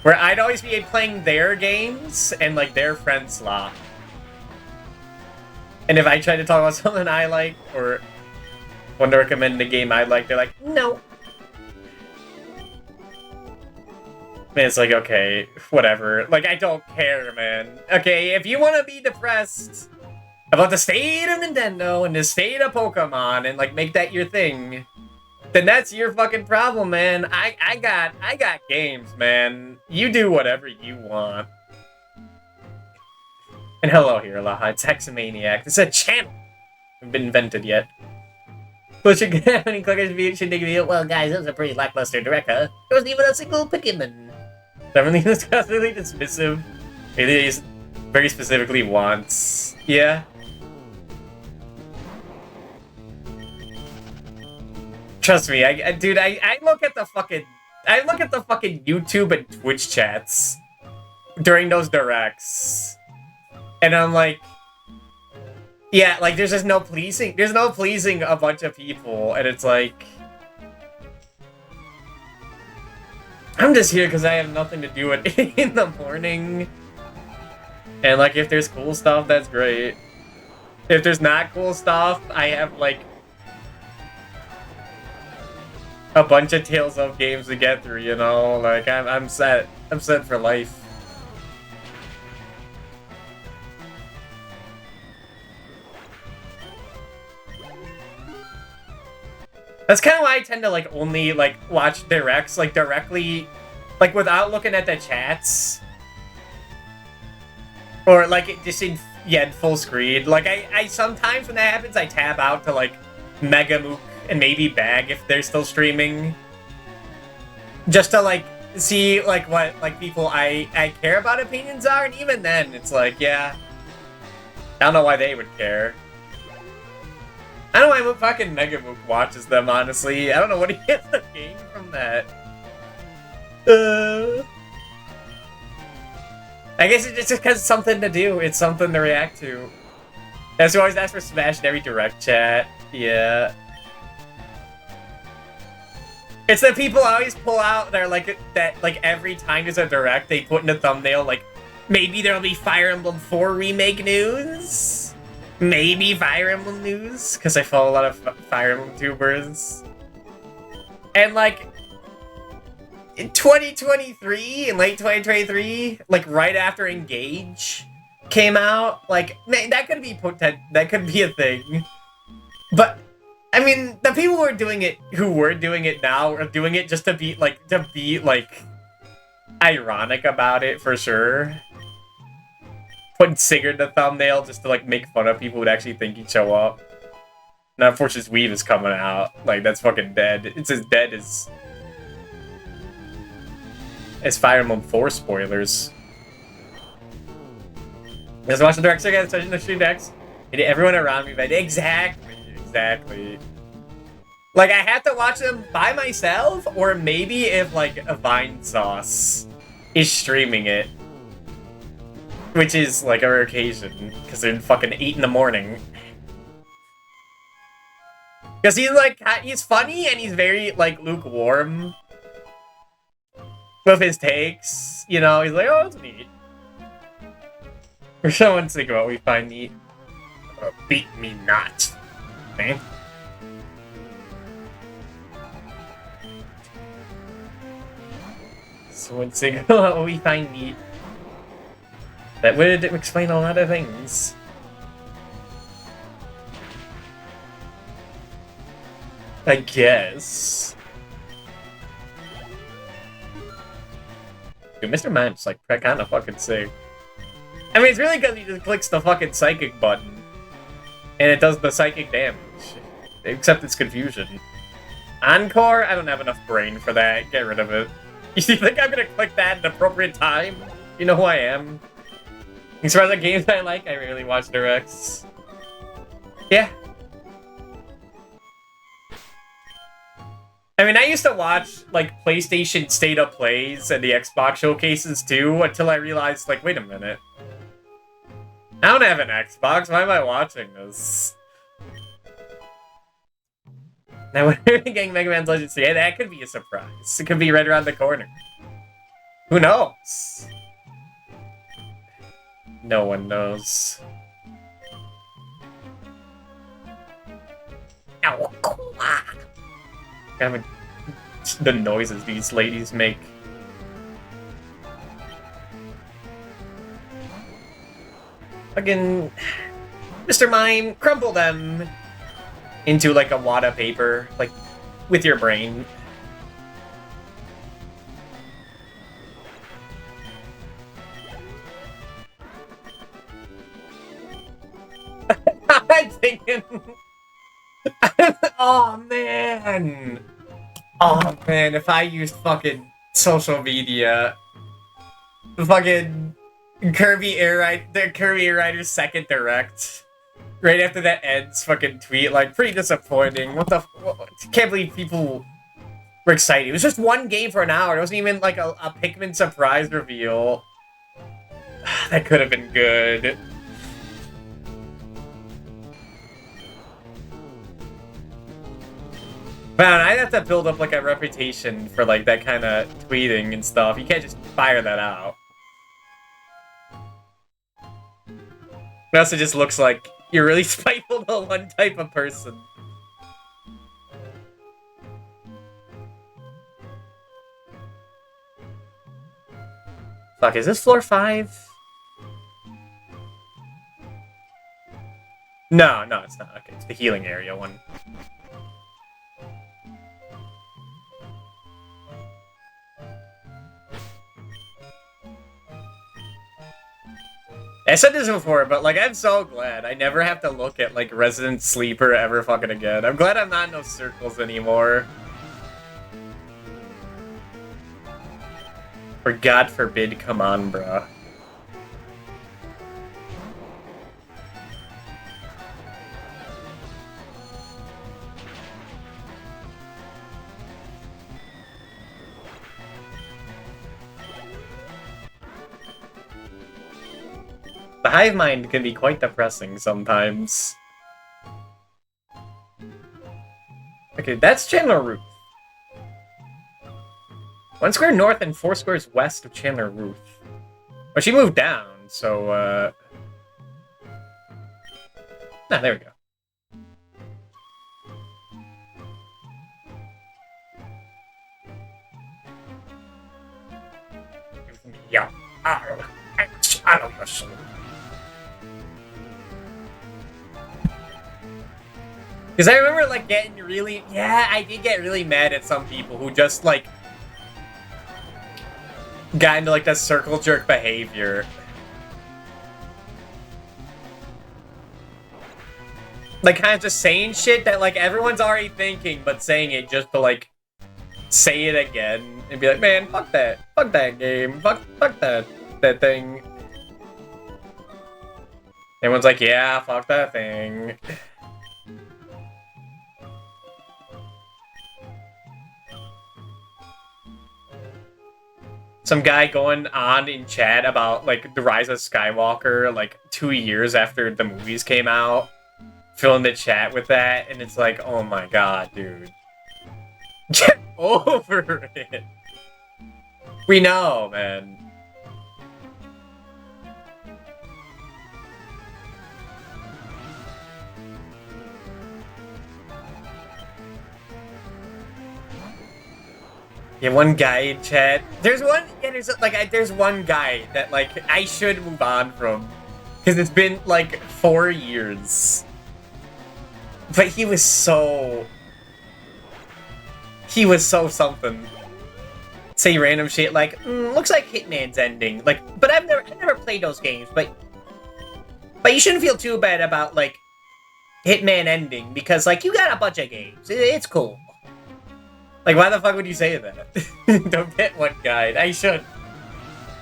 Where I'd always be playing their games and like their friend slot. And if I tried to talk about something I like or want to recommend a game I like, they're like, no. Man, it's like, okay, whatever. Like, I don't care, man. Okay, if you want to be depressed about the state of Nintendo and the state of Pokemon and like make that your thing, then that's your fucking problem, man. I got games, man. You do whatever you want. And hello here, Laha. It's Hexamaniac. It's a channel. Hasn't been invented yet. But you get how many clickers should dig me out? Well, guys, that was a pretty lackluster direct, huh? There wasn't even a single Pikmin. Everything disgustingly dismissive. Maybe he very specifically wants. Yeah. Trust me, dude, I look at the fucking YouTube and Twitch chats during those directs, And I'm like, yeah, like there's just no pleasing. There's no pleasing a bunch of people, and it's like, I'm just here because I have nothing to do it in the morning. And like, if there's cool stuff, that's great. If there's not cool stuff, I have like a bunch of Tales of games to get through, you know? Like, I'm set. I'm set for life. That's kind of why I tend to, like, only, like, watch directs, like, directly, like, without looking at the chats. Or, like, just in full screen. Like, I sometimes when that happens, I tab out to, like, Megamook and maybe Bag if they're still streaming. Just to, like, see, like, what, like, people I care about opinions are, and even then, it's like, yeah. I don't know why they would care. I don't know why fucking Megamook watches them, honestly. I don't know what he gets to gain from that. I guess it's just because it's something to do. It's something to react to. That's who always asks for Smash in every direct chat. Yeah. It's the people I always pull out. They're like that. Like every time there's a direct, they put in a thumbnail like, maybe there'll be Fire Emblem 4 remake news. Maybe Fire Emblem news, because I follow a lot of Fire Emblem tubers. And like in 2023, in late 2023, like right after Engage came out, like man, that could be a thing. But I mean, the people who were doing it now are doing it just to be like ironic about it for sure. Putting Singer in the thumbnail just to like make fun of people who'd actually think he'd show up. Now, unfortunately, Weave is coming out. Like that's fucking dead. It's as dead as Fire Emblem 4 spoilers. Just watch the direct again, especially in the stream decks. And everyone around me, but exactly. Like I have to watch them by myself, or maybe if like a Vine Sauce is streaming it. Which is, like, a rare occasion, because they're fucking 8 in the morning. Because he's, like, he's funny, and he's very, like, lukewarm with his takes. You know, he's like, oh, that's neat. Or someone think about what we find neat. Beat me not. Okay? Someone think about what we find neat. That would explain a lot of things. I guess. Dude, Mr. Mime's like kind of fucking sick. I mean, it's really because he just clicks the fucking psychic button. And it does the psychic damage. Except it's confusion. Encore? I don't have enough brain for that. Get rid of it. You think I'm gonna click that at an appropriate time? You know who I am. As far as the games I like, I rarely watch directs. Yeah. I mean, I used to watch, like, PlayStation State of Plays and the Xbox showcases, too, until I realized, like, wait a minute. I don't have an Xbox, why am I watching this? Now, when we're getting Mega Man's Legends 3, that could be a surprise. It could be right around the corner. Who knows? No one knows. The noises these ladies make. Again, Mr. Mime, crumple them into like a wad of paper, like with your brain. I'm thinking. Oh man. Oh man, if I used fucking social media, fucking Kirby Air Rider's second direct, right after that ends, fucking tweet, like, pretty disappointing. What the can't believe people were excited. It was just one game for an hour. It wasn't even like a Pikmin surprise reveal. That could have been good. Man, I'd have to build up like a reputation for like that kind of tweeting and stuff. You can't just fire that out. It also just looks like you're really spiteful to one type of person. Fuck, is this floor 5? No, it's not. Okay, it's the healing area one. I said this before, but like I'm so glad I never have to look at like Resident Sleeper ever fucking again. I'm glad I'm not in those circles anymore. For God forbid, come on, bruh. The hive mind can be quite depressing sometimes. Okay, that's Chandler Ruth. 1 square north and 4 squares west of Chandler Ruth. Well, she moved down, so, Ah, there we go. Yeah, I don't know. Because I remember, like, getting really... Yeah, I did get really mad at some people who just, like... got into, like, that circle jerk behavior. Like, kind of just saying shit that, like, everyone's already thinking, but saying it just to, like, say it again. And be like, man, fuck that. Fuck that game. Fuck that thing. Everyone's like, yeah, fuck that thing. Some guy going on in chat about, like, The Rise of Skywalker, like, 2 years after the movies came out. Filling the chat with that, and it's like, oh my god, dude. Get over it! We know, man. Yeah, one guy in chat. There's one. Yeah, there's one guy that like I should move on from, because it's been like 4 years. But he was so something. Say random shit like, looks like Hitman's ending. Like, but I've never played those games. But you shouldn't feel too bad about like Hitman ending, because like you got a bunch of games. It's cool. Like, why the fuck would you say that? Don't get one guide. I should.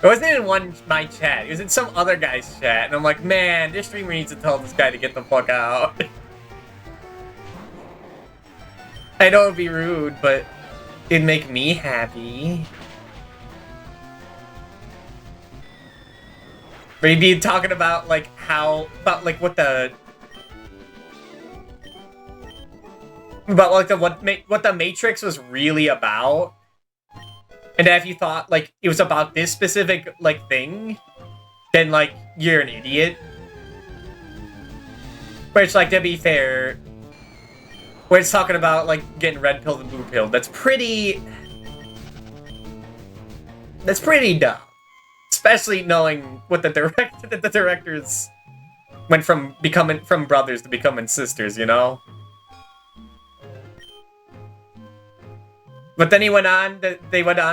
It wasn't in my chat. It was in some other guy's chat. And I'm like, man, this streamer needs to tell this guy to get the fuck out. I know it'd be rude, but it'd make me happy. Maybe talking about, like, what the Matrix was really about, and if you thought like it was about this specific like thing, then like you're an idiot. Where it's like, to be fair, where it's talking about like getting red pilled and blue pilled, that's pretty dumb, especially knowing what the directors went from brothers to becoming sisters, you know. But then they went on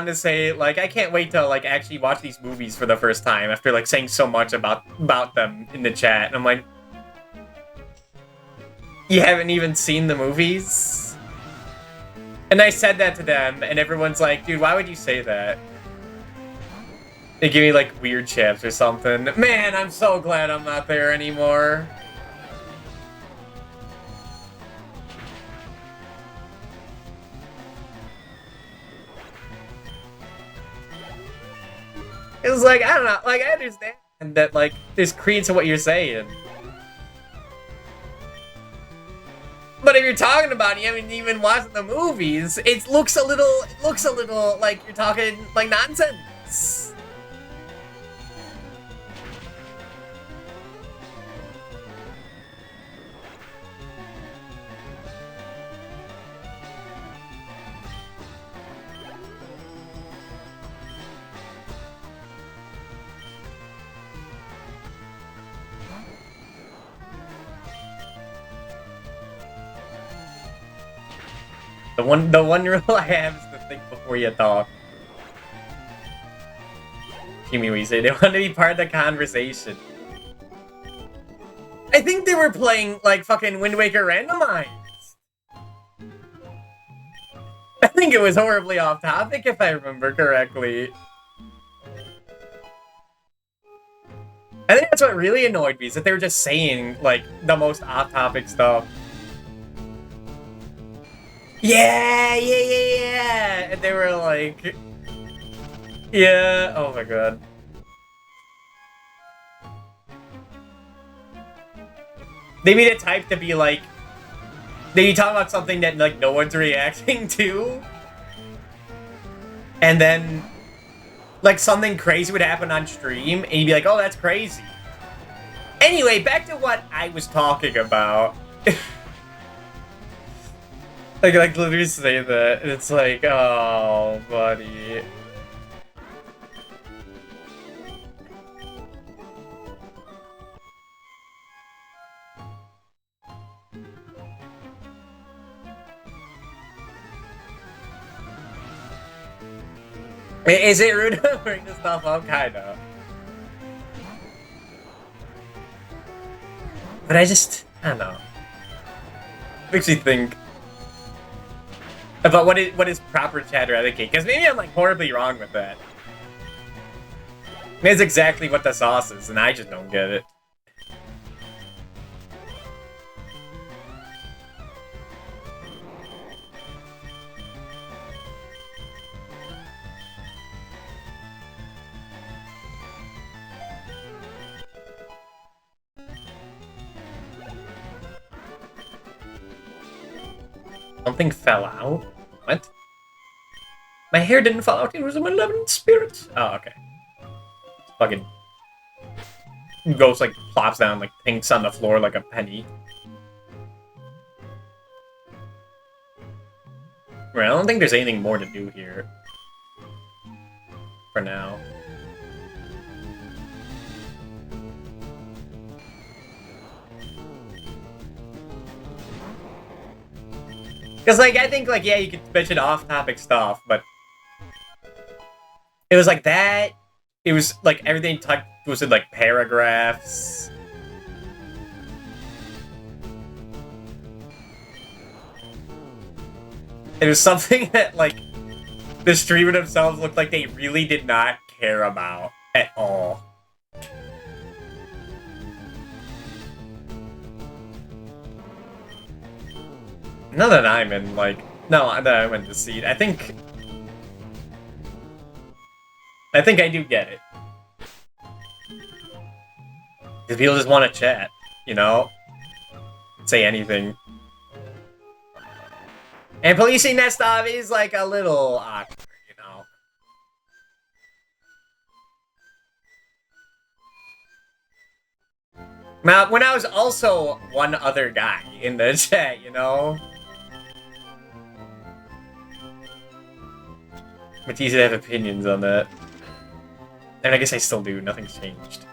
to say, like, I can't wait to, like, actually watch these movies for the first time after, like, saying so much about them in the chat. And I'm like, you haven't even seen the movies? And I said that to them, and everyone's like, dude, why would you say that? They give me, like, weird chaps or something. Man, I'm so glad I'm not there anymore. It was like, I don't know, like, I understand that, like, there's credence to what you're saying. But if you're talking about it, you haven't even watched the movies. It looks a little like you're talking like nonsense. The one rule I have is to think before you talk. Kimi say they want to be part of the conversation. I think they were playing like fucking Wind Waker randomized. I think it was horribly off topic if I remember correctly. I think that's what really annoyed me, is that they were just saying like the most off topic stuff. Yeah. And they were like, yeah, oh my god. They made it type to be like, they talk about something that like no one's reacting to, and then like something crazy would happen on stream, and you'd be like, oh, that's crazy. Anyway, back to what I was talking about. Like literally say that, and it's like, oh, buddy. Is it rude to bring this stuff up? Kinda. But I don't know. Makes me think about what is proper chatter etiquette, because maybe I'm like horribly wrong with that. Maybe it's exactly what the sauce is, and I just don't get it. Something fell out? What? My hair didn't fall out, it was a malevolent spirit. Oh, okay. Fucking ghost like plops down, like pinks on the floor like a penny. Right, I don't think there's anything more to do here. For now. Because, like, I think, like, yeah, you could mention off-topic stuff, but it was like that. It was, like, everything was in, like, paragraphs. It was something that, like, the streamer themselves looked like they really did not care about at all. Now that I'm in, like... No, that I'm in the seat, I think I do get it. Because people just want to chat, you know? Say anything. And policing that stuff is, like, a little awkward, you know? Now, when I was also one other guy in the chat, you know? It's easy to have opinions on that. And I guess I still do, nothing's changed.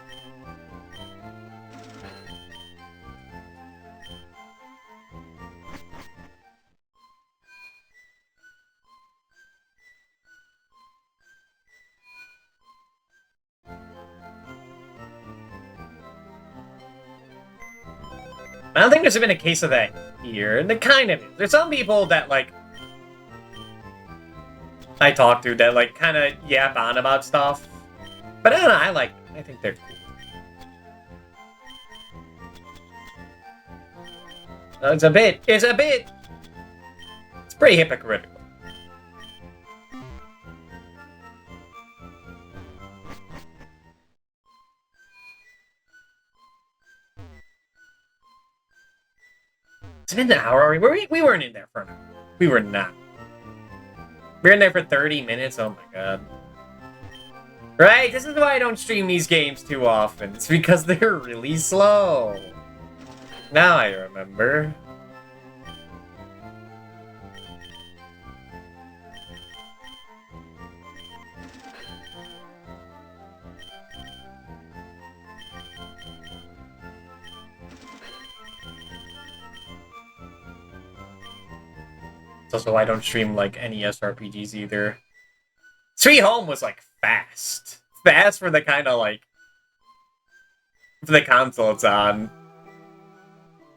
I don't think there's been a case of that here, and there kind of is. There's some people that, like, I talk to that, like, kind of yap on about stuff. But I don't know, I like them. I think they're cool. It's pretty hypocritical. It's been an hour already. We weren't in there for an hour. We were not. We were in there for 30 minutes. Oh my god. Right, this is why I don't stream these games too often. It's because they're really slow. Now I remember. It's also why I don't stream, like, NES RPGs either. Sweet Home was, like, fast. Fast for the kind of, like... for the console it's on.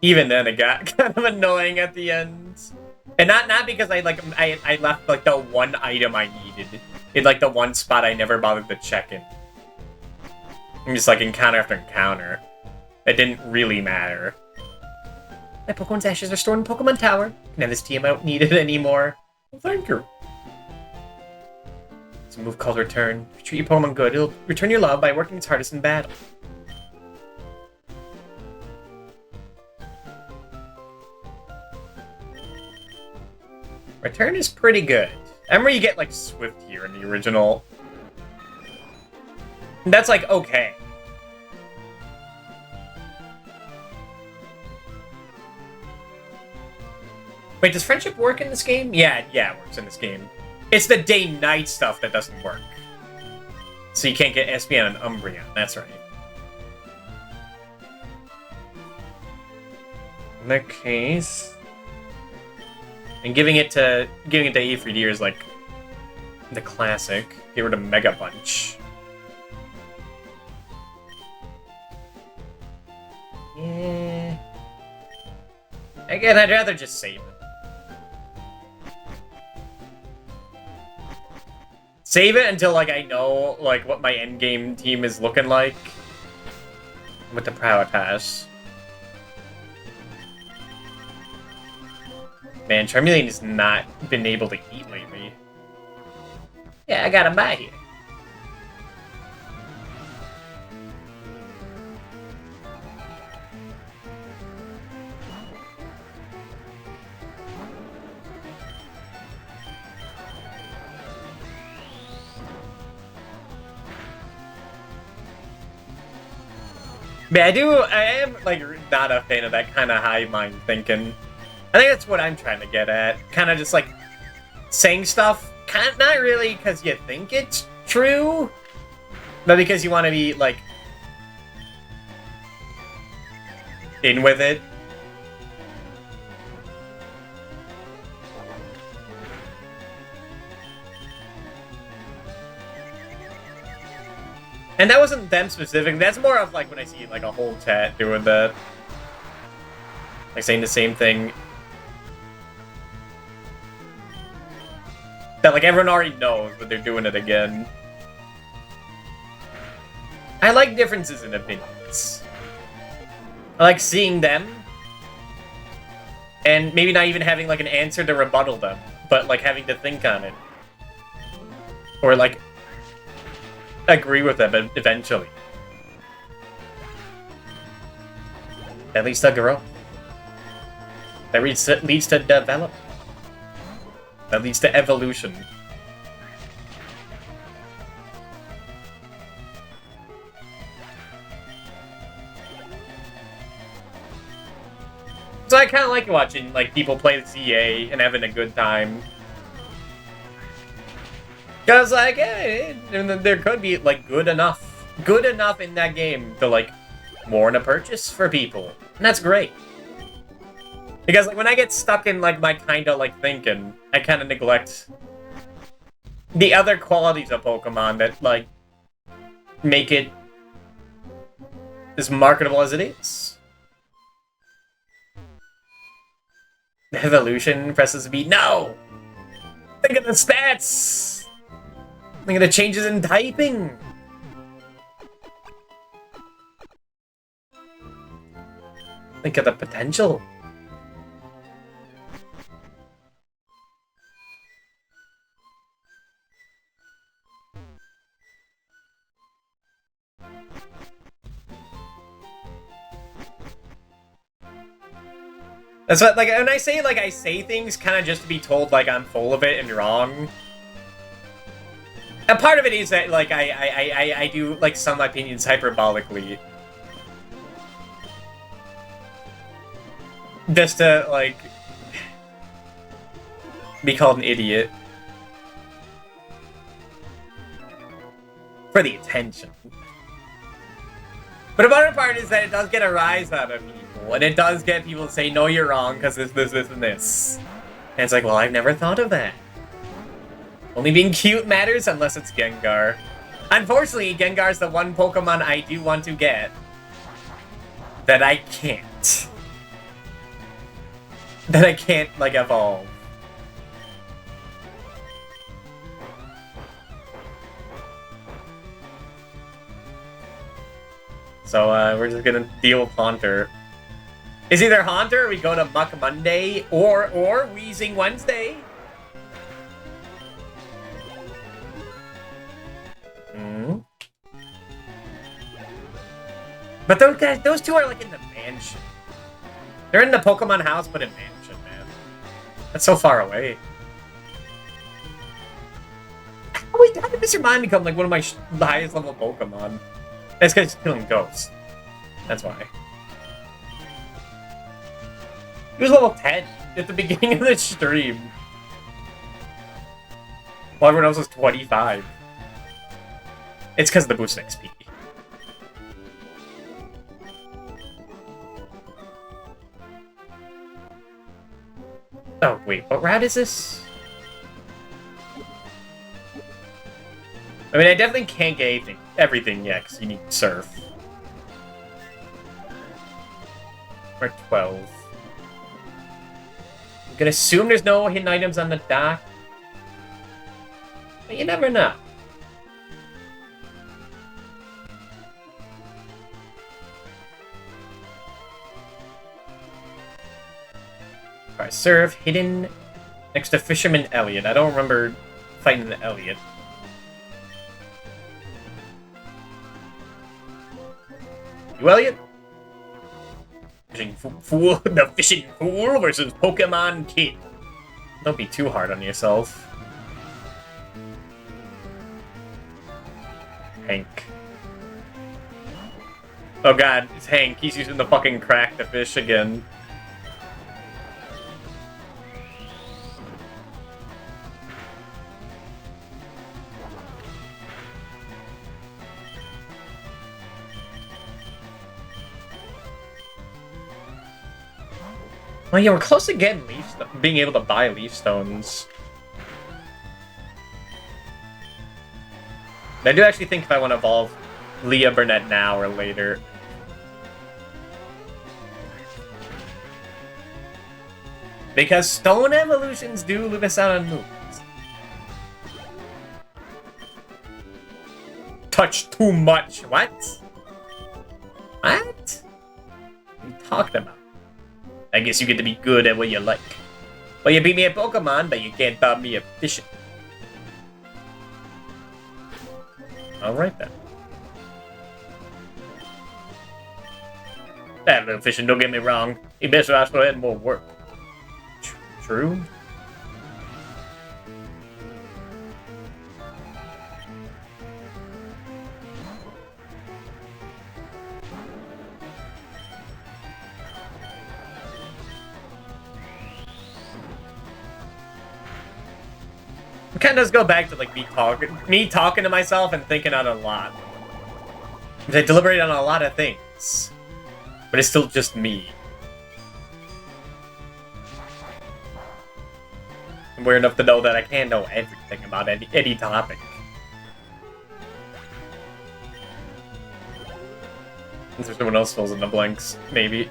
Even then, it got kind of annoying at the end. And not because I left, like, the one item I needed. In, like, the one spot I never bothered to check in. I'm just, like, encounter after encounter. It didn't really matter. My Pokemon's ashes are stored in Pokemon Tower. Can have this TM out needed anymore. Well, thank you. It's a move called Return. If you treat your Pokemon good, it'll return your love by working its hardest in battle. Return is pretty good. I remember you get, like, Swift here in the original. And that's, like, okay. Wait, does friendship work in this game? Yeah, it works in this game. It's the day-night stuff that doesn't work. So you can't get Espeon and Umbreon, that's right. In that case... And giving it to Ifrit is like the classic. Get rid of Mega Punch. Yeah. Again, I'd rather just save it. Save it until, like, I know, like, what my endgame team is looking like. With the Protoss. Man, Charmeleon has not been able to eat lately. Yeah, I got him by here. Man, I am, like, not a fan of that kind of high mind thinking. I think that's what I'm trying to get at. Kind of just, like, saying stuff, not really because you think it's true, but because you want to be, like, in with it. And that wasn't them specific. That's more of, like, when I see, like, a whole chat doing that. Like, saying the same thing. That, like, everyone already knows, but they're doing it again. I like differences in opinions. I like seeing them. And maybe not even having, like, an answer to rebuttal them. But, like, having to think on it. Or, like, agree with them eventually. That leads to grow. That leads to develop. That leads to evolution. So I kind of like watching, like, people play the CA and having a good time. Because, like, there could be, like, good enough in that game to, like, warrant a purchase for people. And that's great. Because, like, when I get stuck in, like, my kind of, like, thinking, I kind of neglect the other qualities of Pokemon that, like, make it as marketable as it is. Evolution presses B. No! Think of the stats! Think of the changes in typing! Think of the potential. That's what, like, when I say things kind of just to be told, like, I'm full of it and wrong. And part of it is that, like, I do, like, some opinions hyperbolically. Just to, like, be called an idiot. For the attention. But the other part is that it does get a rise out of people, and it does get people to say, no, you're wrong, because this, and this. And it's like, well, I've never thought of that. Only being cute matters unless it's Gengar. Unfortunately, Gengar's the one Pokemon I do want to get that I can't. That I can't, like, evolve. So, we're just gonna deal with Haunter. It's either Haunter or we go to Muck Monday, or Wheezing Wednesday. But those guys, those two are like in the mansion. They're in the Pokemon house, but in mansion, man. That's so far away. Wait, how did Mr. Mime become like one of my highest level Pokemon? That's because he's killing ghosts. That's why. He was level 10 at the beginning of the stream. While everyone else was 25. It's because of the boost XP. Oh, wait, what route is this? I mean, I definitely can't get everything yet, because you need Surf. We're at 12. I'm gonna assume there's no hidden items on the dock. But you never know. Alright, Surf, hidden next to Fisherman Elliot. I don't remember fighting the Elliot. You Elliot? Fishing fool, the fishing fool versus Pokemon Kid. Don't be too hard on yourself. Hank. Oh god, it's Hank. He's using the fucking crack to fish again. Well, yeah, we're close to getting being able to buy leaf stones. I do actually think if I want to evolve Leah Burnett now or later. Because stone evolutions do leave us out on moves. Touch too much. What? What? What are you talking about? I guess you get to be good at what you like. Well, you beat me at Pokemon, but you can't top me at fishing. Alright then. That little fishing, don't get me wrong. He better ask for it more work. True? It kind of does go back to like me talking to myself and thinking on a lot. Because I deliberate on a lot of things, but it's still just me. I'm weird enough to know that I can't know everything about any topic. Unless someone else fills in the blanks, maybe.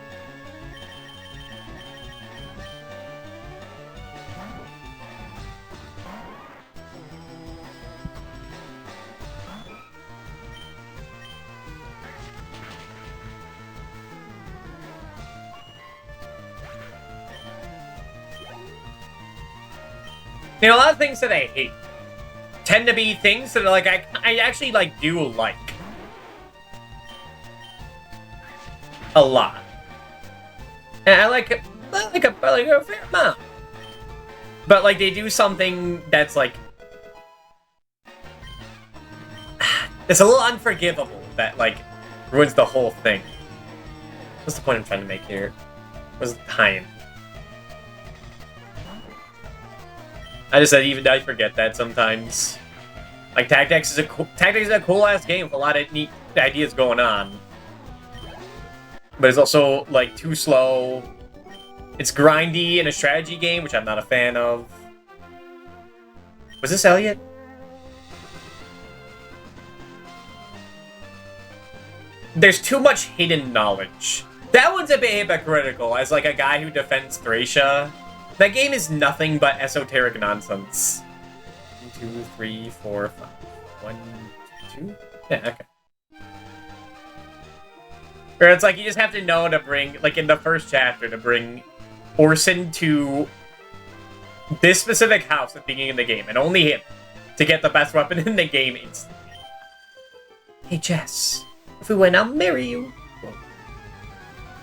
You know, a lot of things that I hate tend to be things that like I actually like do like a lot. And I like like a fair amount. But, like, they do something that's, like... It's a little unforgivable that, like, ruins the whole thing. What's the point I'm trying to make here? What's the time? I just said even I forget that sometimes. Like, Tactics is a cool-ass game with a lot of neat ideas going on. But it's also, like, too slow. It's grindy in a strategy game, which I'm not a fan of. Was this Elliot? There's too much hidden knowledge. That one's a bit hypocritical, as like a guy who defends Thracia. That game is nothing but esoteric nonsense. 1, 2, 3, 4, 5. 1, 2? Yeah, okay. Or it's like you just have to know to bring, like in the first chapter, to bring Orson to this specific house at the beginning of the game, and only him, to get the best weapon in the game instantly. Hey Jess, if we win, I'll marry you.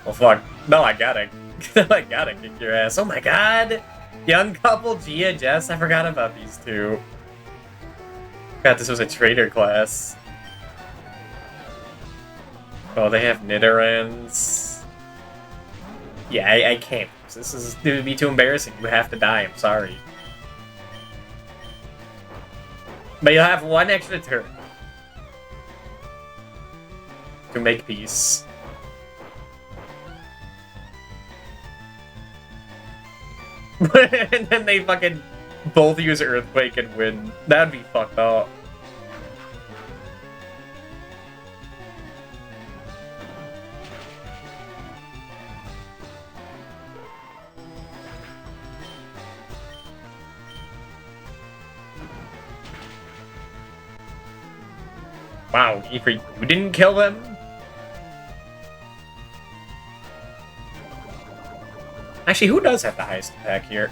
Well, fuck. No, I gotta kick your ass. Oh my god! Young couple, Gia, Jess, I forgot about these two. Forgot this was a trader class. Oh, they have Nidorans. Yeah, I can't. This is going to be too embarrassing. You have to die, I'm sorry. But you'll have one extra turn to make peace. And then they fucking both use Earthquake and win. That'd be fucked up. Wow, Ifrit, you didn't kill them? Actually, who does have the highest attack here?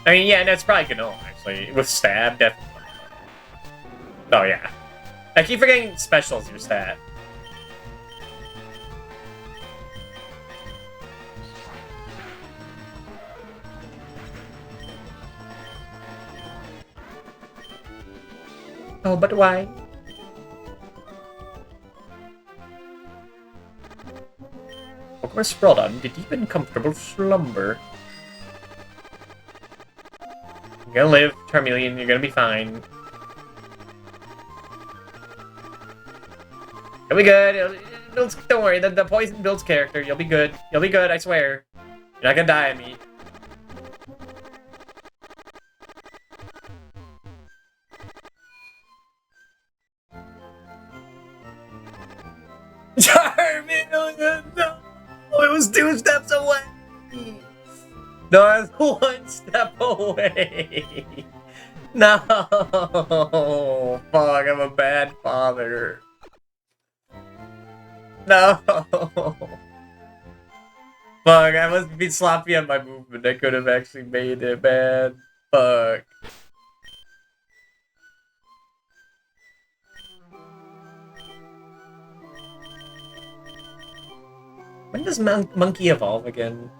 I mean, yeah, that's probably Gnome, actually. With stab, definitely. Oh, yeah. I keep forgetting specials your stat. Oh, but why? Pokemon sprawled out into deep and comfortable slumber. You're gonna live, Charmeleon, you're gonna be fine. You'll be good. Don't worry, the poison builds character. You'll be good. You'll be good, I swear. You're not gonna die on me. Charmeleon, no! It was 2 steps away! No, I was 1 step away! No! Fuck, I'm a bad father. No! Fuck, I must be sloppy on my movement. I could have actually made it, man. Fuck. When does Monkey evolve again?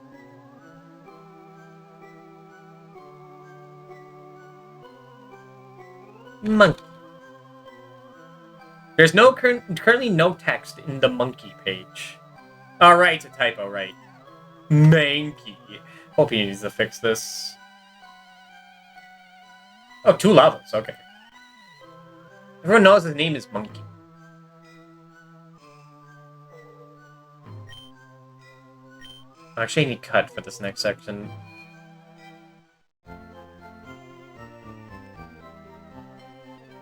Monkey. There's currently no text in the Monkey page. Alright, it's a typo, right. Mankey. Hope he needs to fix this. Oh, 2 levels, okay. Everyone knows his name is Monkey. Actually, I need cut for this next section.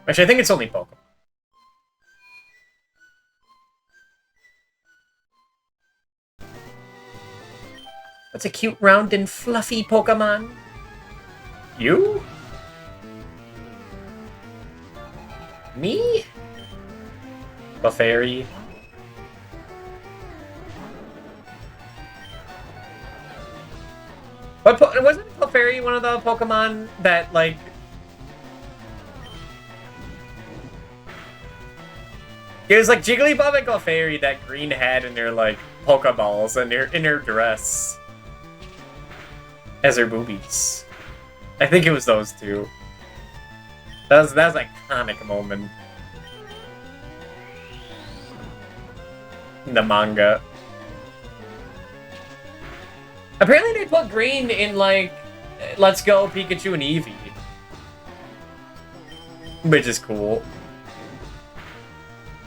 Actually, I think it's only Pokemon. That's a cute, round, and fluffy Pokemon. You? Me? Clefairy. Wasn't Clefairy one of the Pokemon that, like... It was like Jigglypuff and Clefairy that Green had in their, like, Pokeballs and in her dress. as her boobies. I think it was those two. That was an iconic moment in the manga. Apparently they put green in, like, Let's Go Pikachu and Eevee. Which is cool.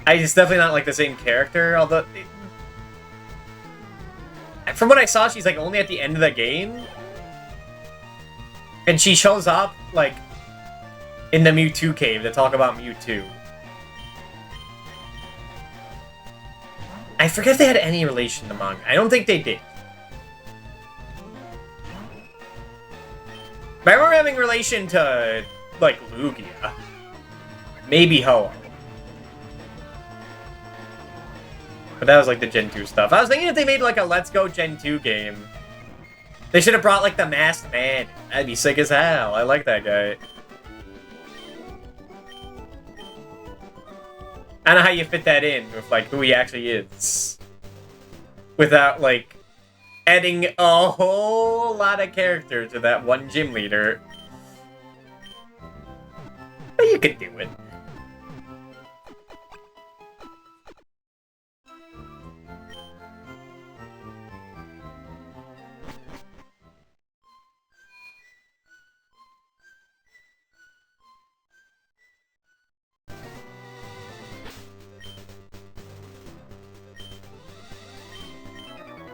It's definitely not, like, the same character, although... From what I saw, she's, like, only at the end of the game. And she shows up, like, in the Mewtwo cave to talk about Mewtwo. I forget if they had any relation to manga. I don't think they did. But I remember having relation to, like, Lugia. Maybe Ho. But that was, like, the Gen 2 stuff. I was thinking if they made, like, a Let's Go Gen 2 game, they should have brought, like, the Masked Man. That'd be sick as hell. I like that guy. I don't know how you fit that in with, like, who he actually is. Without, like, adding a whole lot of character to that one gym leader. But you could do it.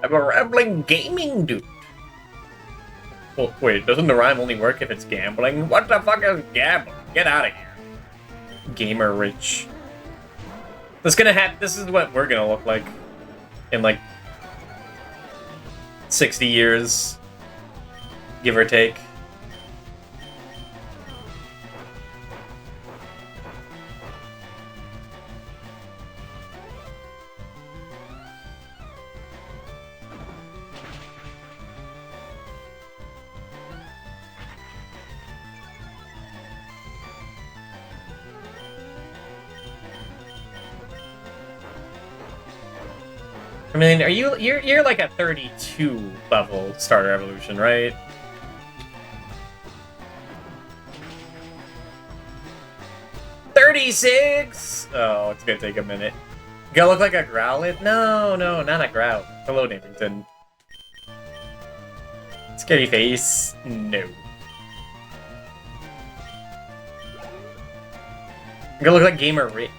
I'm a rambling gaming dude. Well, wait, doesn't the rhyme only work if it's gambling? What the fuck is gambling? Get out of here. Gamer rich. This is what we're gonna look like in, like, 60 years. Give or take. I mean, you're like a 32 level starter evolution, right? $36! Oh, it's gonna take a minute. You gotta look like a Growlithe? No, not a Growl. Hello, Nathan. Scary face? No. You gotta look like Gamer Rich.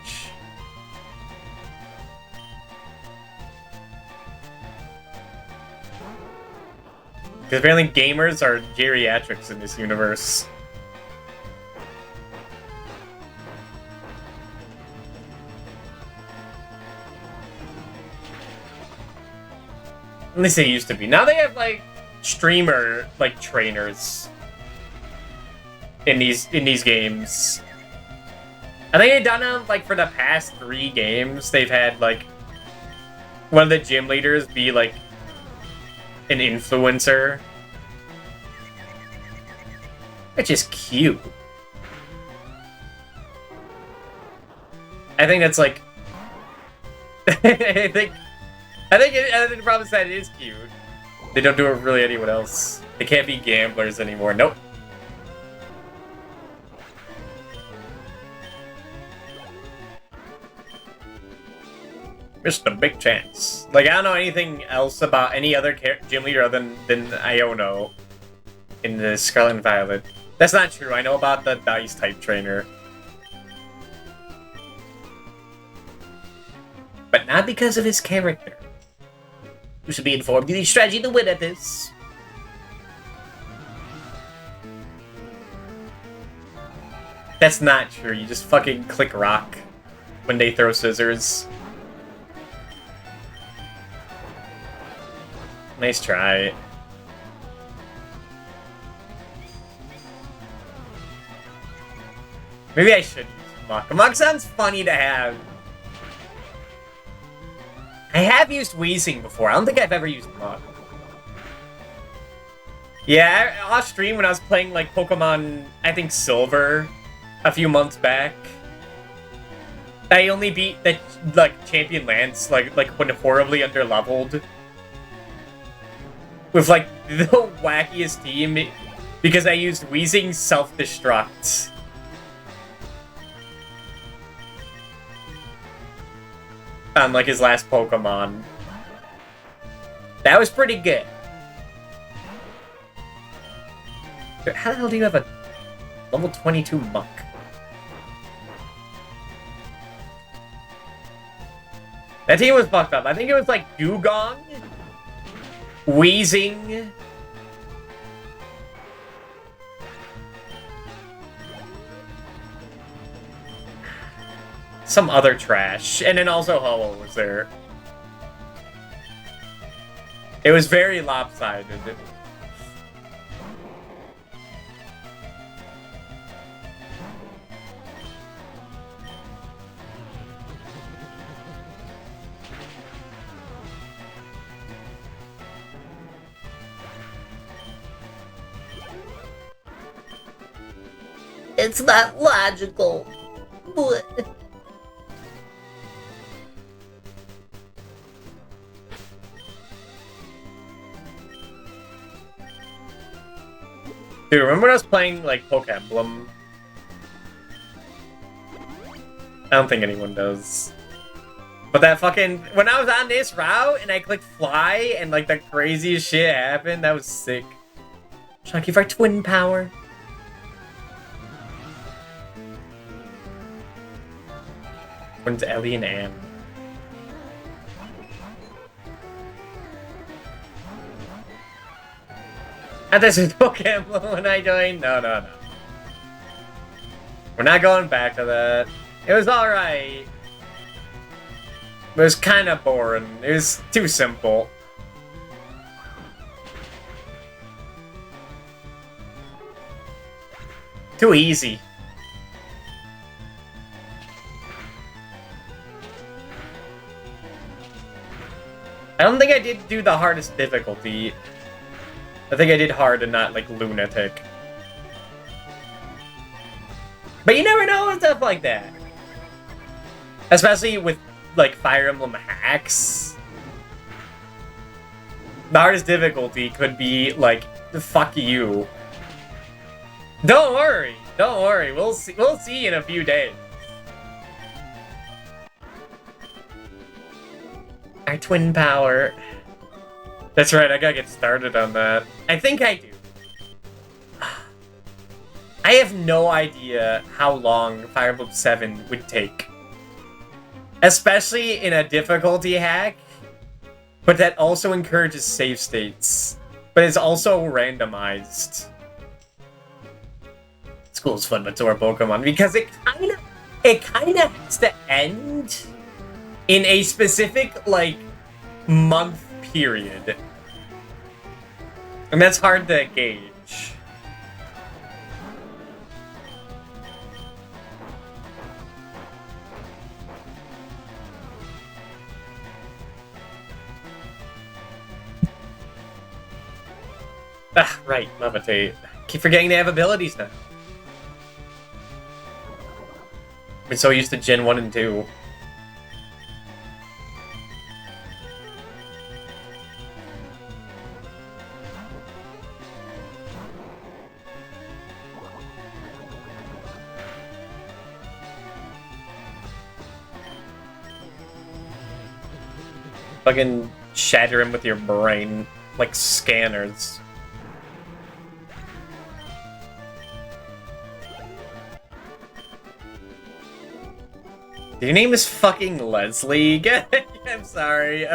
Because apparently gamers are geriatrics in this universe. At least they used to be. Now they have, like, streamer, like, trainers in these games. I think they've done them, like, for the past 3 games. They've had, like, one of the gym leaders be, like, an influencer. Which is cute. I think that's, like... I think the problem is that it is cute. They don't do it with really anyone else. They can't be gamblers anymore. Nope. Missed a big chance. Like, I don't know anything else about any other gym leader other than Iono in the Scarlet and Violet. That's not true. I know about the Dice type trainer. But not because of his character. You should be informed. You need strategy to win at this. That's not true. You just fucking click rock when they throw scissors. Nice try. Maybe I should use Muck. Muck sounds funny to have. I have used Wheezing before. I don't think I've ever used Muck. Yeah, off stream when I was playing, like, Pokemon, I think Silver, a few months back. I only beat the, like, Champion Lance, like when horribly underleveled. With, like, the wackiest team because I used Weezing's self-destruct. On like his last Pokemon. That was pretty good. How the hell do you have a level 22 Monk? That team was fucked up. I think it was like Dugong, Weezing, some other trash, and then also Ho-Oh was there. It was very lopsided. It's not logical. But... Dude, remember when I was playing, like, Poke Emblem? I don't think anyone does. But that fucking... When I was on this route, and I clicked fly, and, like, the craziest shit happened, that was sick. Should I give our twin power? When's Ellie and Anne? And this is Pokemon when I joined. No. We're not going back to that. It was alright. It was kind of boring. It was too simple. Too easy. I don't think I did do the hardest difficulty. I think I did hard and not, like, lunatic. But you never know with stuff like that. Especially with, like, Fire Emblem hacks. The hardest difficulty could be, like, fuck you. Don't worry. We'll see in a few days. Our twin power. That's right, I gotta get started on that. I think I do. I have no idea how long Fire Emblem 7 would take. Especially in a difficulty hack, but that also encourages save states. But it's also randomized. School's fun, but so are Pokemon, because it kinda has to end in a specific, like, month period. And that's hard to gauge. Ah, right, Levitate. Keep forgetting they have abilities now. I've been so used to Gen 1 and 2. Fucking shatter him with your brain, like scanners. Your name is fucking Leslie? I'm sorry.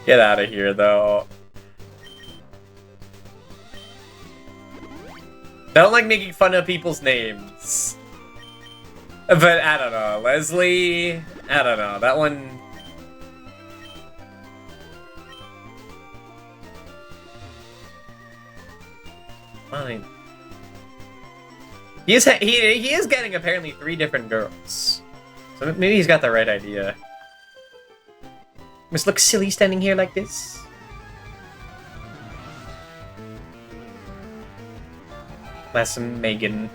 Get out of here, though. I don't like making fun of people's names. But I don't know. Leslie? I don't know. That one... Fine. He is getting apparently 3 different girls. So maybe he's got the right idea. Must look silly standing here like this. Last Megan.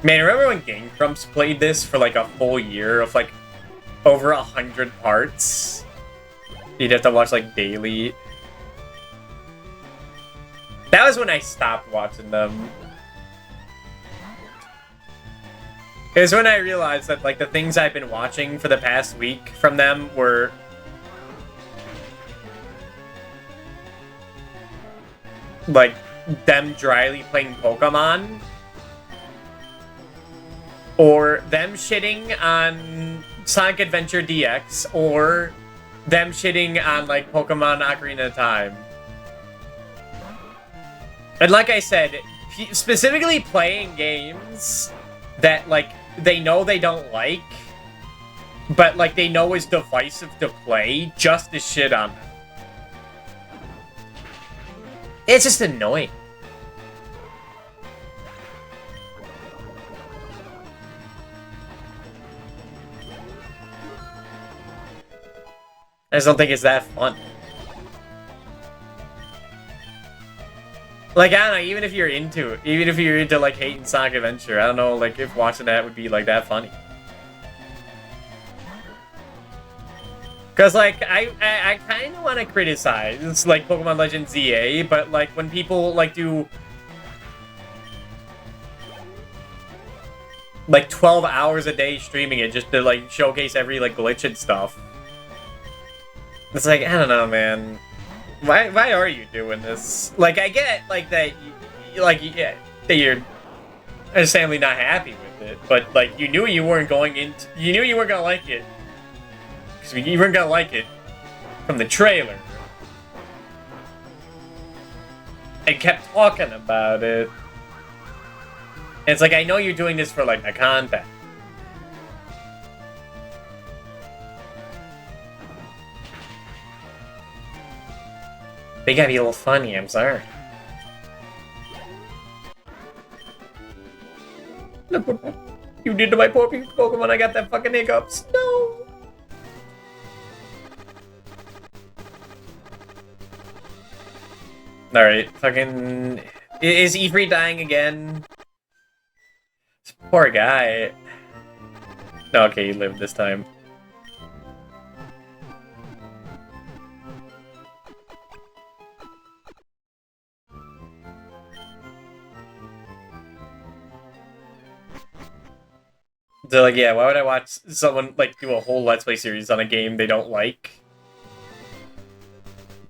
Man, remember when Game Grumps played this for like a full year of like over 100 parts? You'd have to watch like daily. That was when I stopped watching them. It was when I realized that like the things I've been watching for the past week from them were like them dryly playing Pokemon, or them shitting on Sonic Adventure DX, or them shitting on like Pokemon Ocarina of Time. And like I said, specifically playing games that like they know they don't like, but like they know is divisive to play just to shit on them. It's just annoying. I just don't think it's that fun. Like, I don't know, even if you're into it, even if you're into, like, hating Sonic Adventure, I don't know, like, if watching that would be, like, that funny. Because, like, I kind of want to criticize, like, Pokemon Legends ZA, but, like, when people, like, do, like, 12 hours a day streaming it just to, like, showcase every, like, glitch and stuff. It's like, I don't know, man. Why are you doing this? Like, I get, like, that, yeah, that you're understandably not happy with it, but, like, you knew you weren't going to like it. Because you weren't going to like it from the trailer. I kept talking about it. And it's like, I know you're doing this for, like, the content. They gotta be a little funny, I'm sorry. Look what you did to my poor Pokemon, I got that fucking hiccups. No! Alright, fucking... Is Ifrit dying again? This poor guy. No, okay, he lived this time. So, like, yeah, why would I watch someone, like, do a whole Let's Play series on a game they don't like?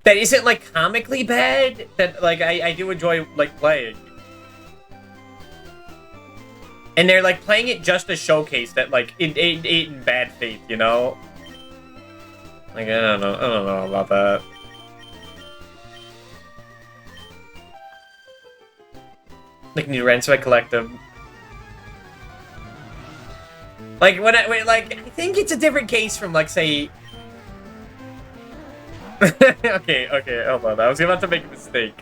That isn't, like, comically bad, that, like, I do enjoy, like, playing. And they're, like, playing it just to showcase that, like, it ain't in bad faith, you know? Like, I don't know about that. Like, new rent, so I collect them. Like, I think it's a different case from, like, say... okay, hold on. I was about to make a mistake.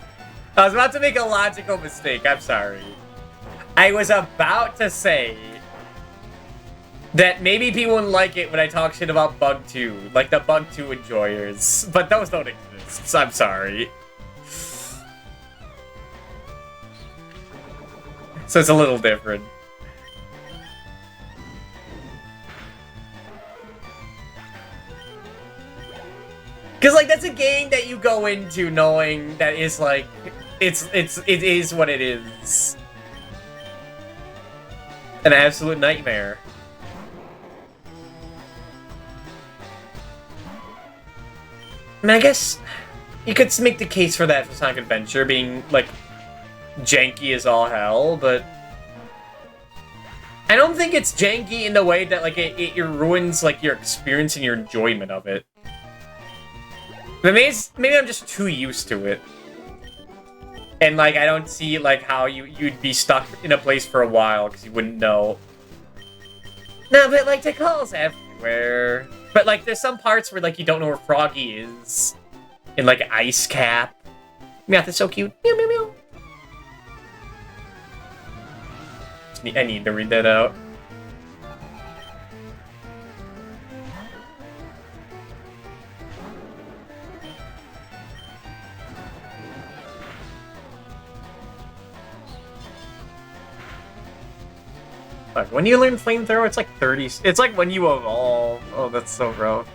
I was about to make a logical mistake. I'm sorry. I was about to say that maybe people wouldn't like it when I talk shit about Bug 2. Like, the Bug 2 enjoyers. But those don't exist. So I'm sorry. So it's a little different. Cause like that's a game that you go into knowing that is like it is what it is. An absolute nightmare. I mean, I guess you could make the case for that for Sonic Adventure being like janky as all hell, but I don't think it's janky in the way that like it ruins like your experience and your enjoyment of it. But maybe I'm just too used to it. And, like, I don't see, like, how you'd be stuck in a place for a while because you wouldn't know. No, but, like, the calls everywhere. But, like, there's some parts where, like, you don't know where Froggy is. In, like, Ice Cap. Meowth is so cute. Meow, meow, meow. I need to read that out. Fuck, when you learn flamethrower, it's like 30. It's like when you evolve. Oh, that's so rough.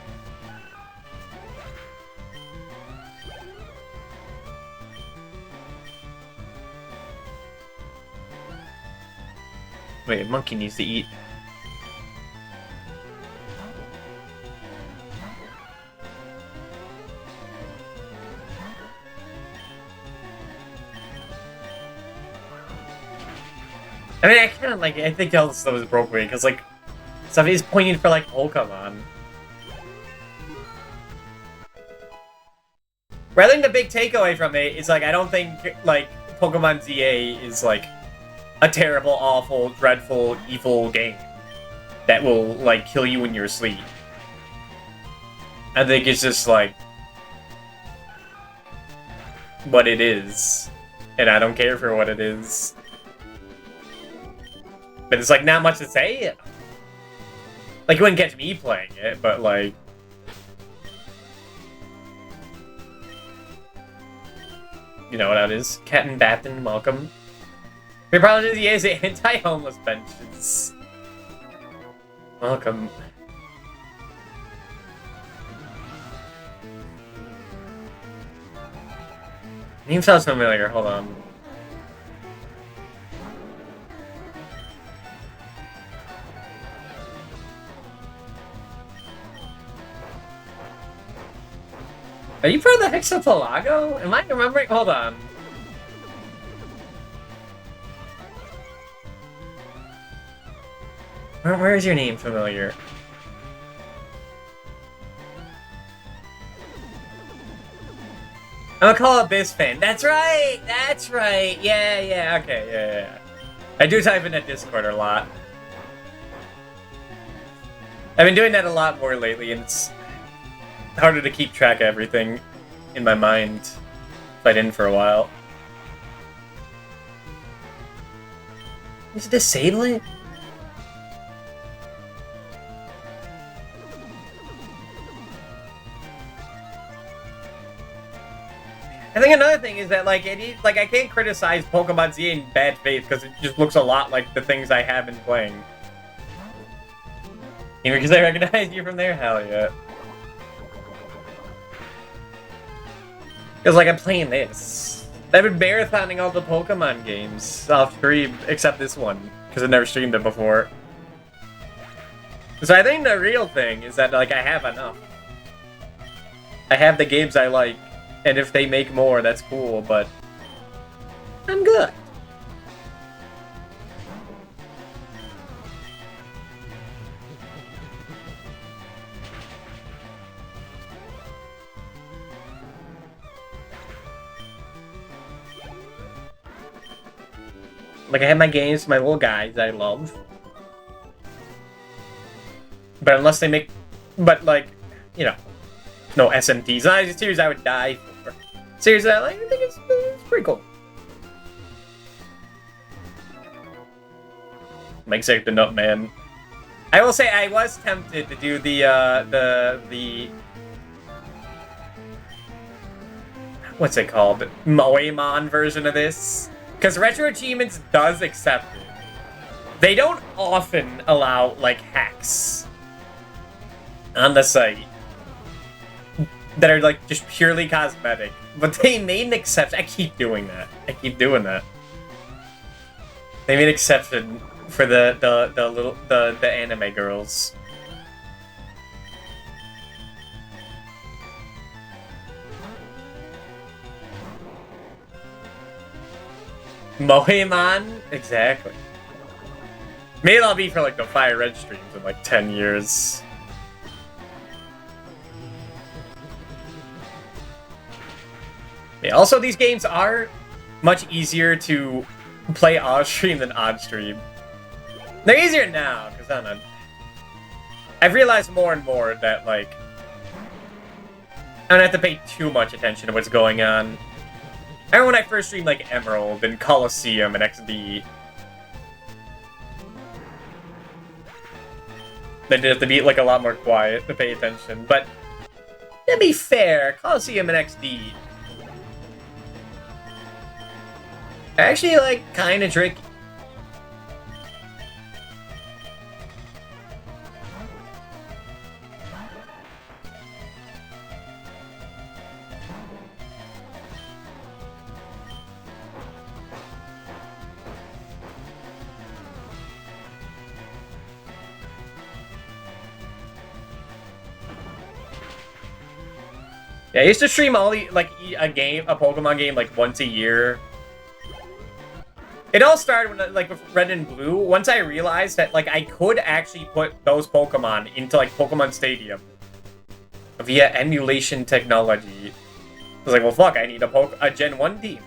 Wait, a monkey needs to eat. I mean, I kind of like. I think all this stuff is appropriate because, like, stuff is pointing for like Pokemon. But I think the big takeaway from it is like I don't think like Pokemon ZA is like a terrible, awful, dreadful, evil game that will like kill you in your sleep. I think it's just like what it is, and I don't care for what it is. But it's like not much to say. Like you wouldn't catch me playing it, but like you know what that is. Cat and Batten, welcome. The problem is he has anti-homeless benches. Welcome. Name sounds familiar, hold on. Are you part of the Hexapelago? Am I remembering? Hold on. Where is your name familiar? I'm a Call Abyss fan. That's right! That's right! Yeah, okay, yeah. I do type in that Discord a lot. I've been doing that a lot more lately, and it's harder to keep track of everything in my mind if I didn't for a while. Is it disable it? I think another thing is that like I can't criticize Pokemon Z in bad faith because it just looks a lot like the things I have been playing. Even because I recognize you from there, hell yeah. Because like I'm playing this. I've been marathoning all the Pokemon games off stream, except this one because I never streamed it before. So I think the real thing is that like I have enough. I have the games I like. And if they make more, that's cool, but I'm good. Like, I have my games, my little guys I love. But unless they make... But, like, you know, no SMTs. Not a series I would die for. Seriously, I think it's pretty cool. Makes it the nut man. I will say I was tempted to do the what's it called? Moemon version of this. Because Retro Achievements does accept it. They don't often allow like hacks on the site that are like just purely cosmetic. But they made an exception. I keep doing that. They made an exception for the anime girls. Moemon? Exactly. Maybe that'll be for like the Fire Red streams in like 10 years. Yeah, also, these games are much easier to play off-stream than on-stream. They're easier now, because I don't know. I've realized more and more that, like, I don't have to pay too much attention to what's going on. I remember when I first streamed, like, Emerald and Coliseum and XD. Then you have to be, like, a lot more quiet to pay attention. But, to be fair, Coliseum and XD... actually, like, kind of tricky. Yeah, I used to stream all the a Pokemon game like once a year. It all started when like with Red and Blue. Once I realized that like I could actually put those Pokemon into like Pokemon Stadium via emulation technology. I was like, well, fuck, I need a Gen 1 team.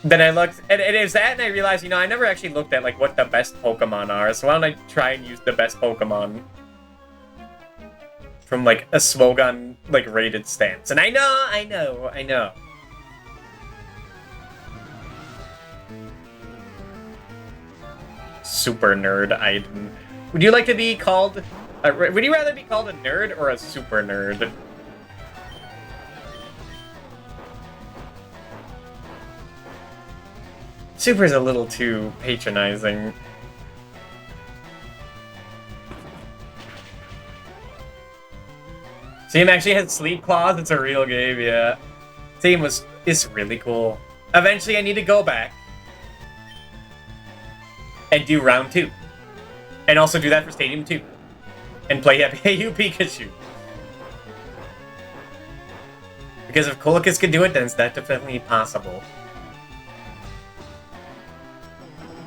Then I looked, and it was that, and I realized, you know, I never actually looked at like what the best Pokemon are. So why don't I try and use the best Pokemon from like a Slogan like rated stance? And I know. Super nerd. Would you like to be called? Would you rather be called a nerd or a super nerd? Super's a little too patronizing. Team actually has sleep claws. It's a real game, yeah. Team is really cool. Eventually, I need to go back and do round 2, and also do that for Stadium 2, and play Hey You Pikachu. Because if Colicus can do it, then it's definitely possible.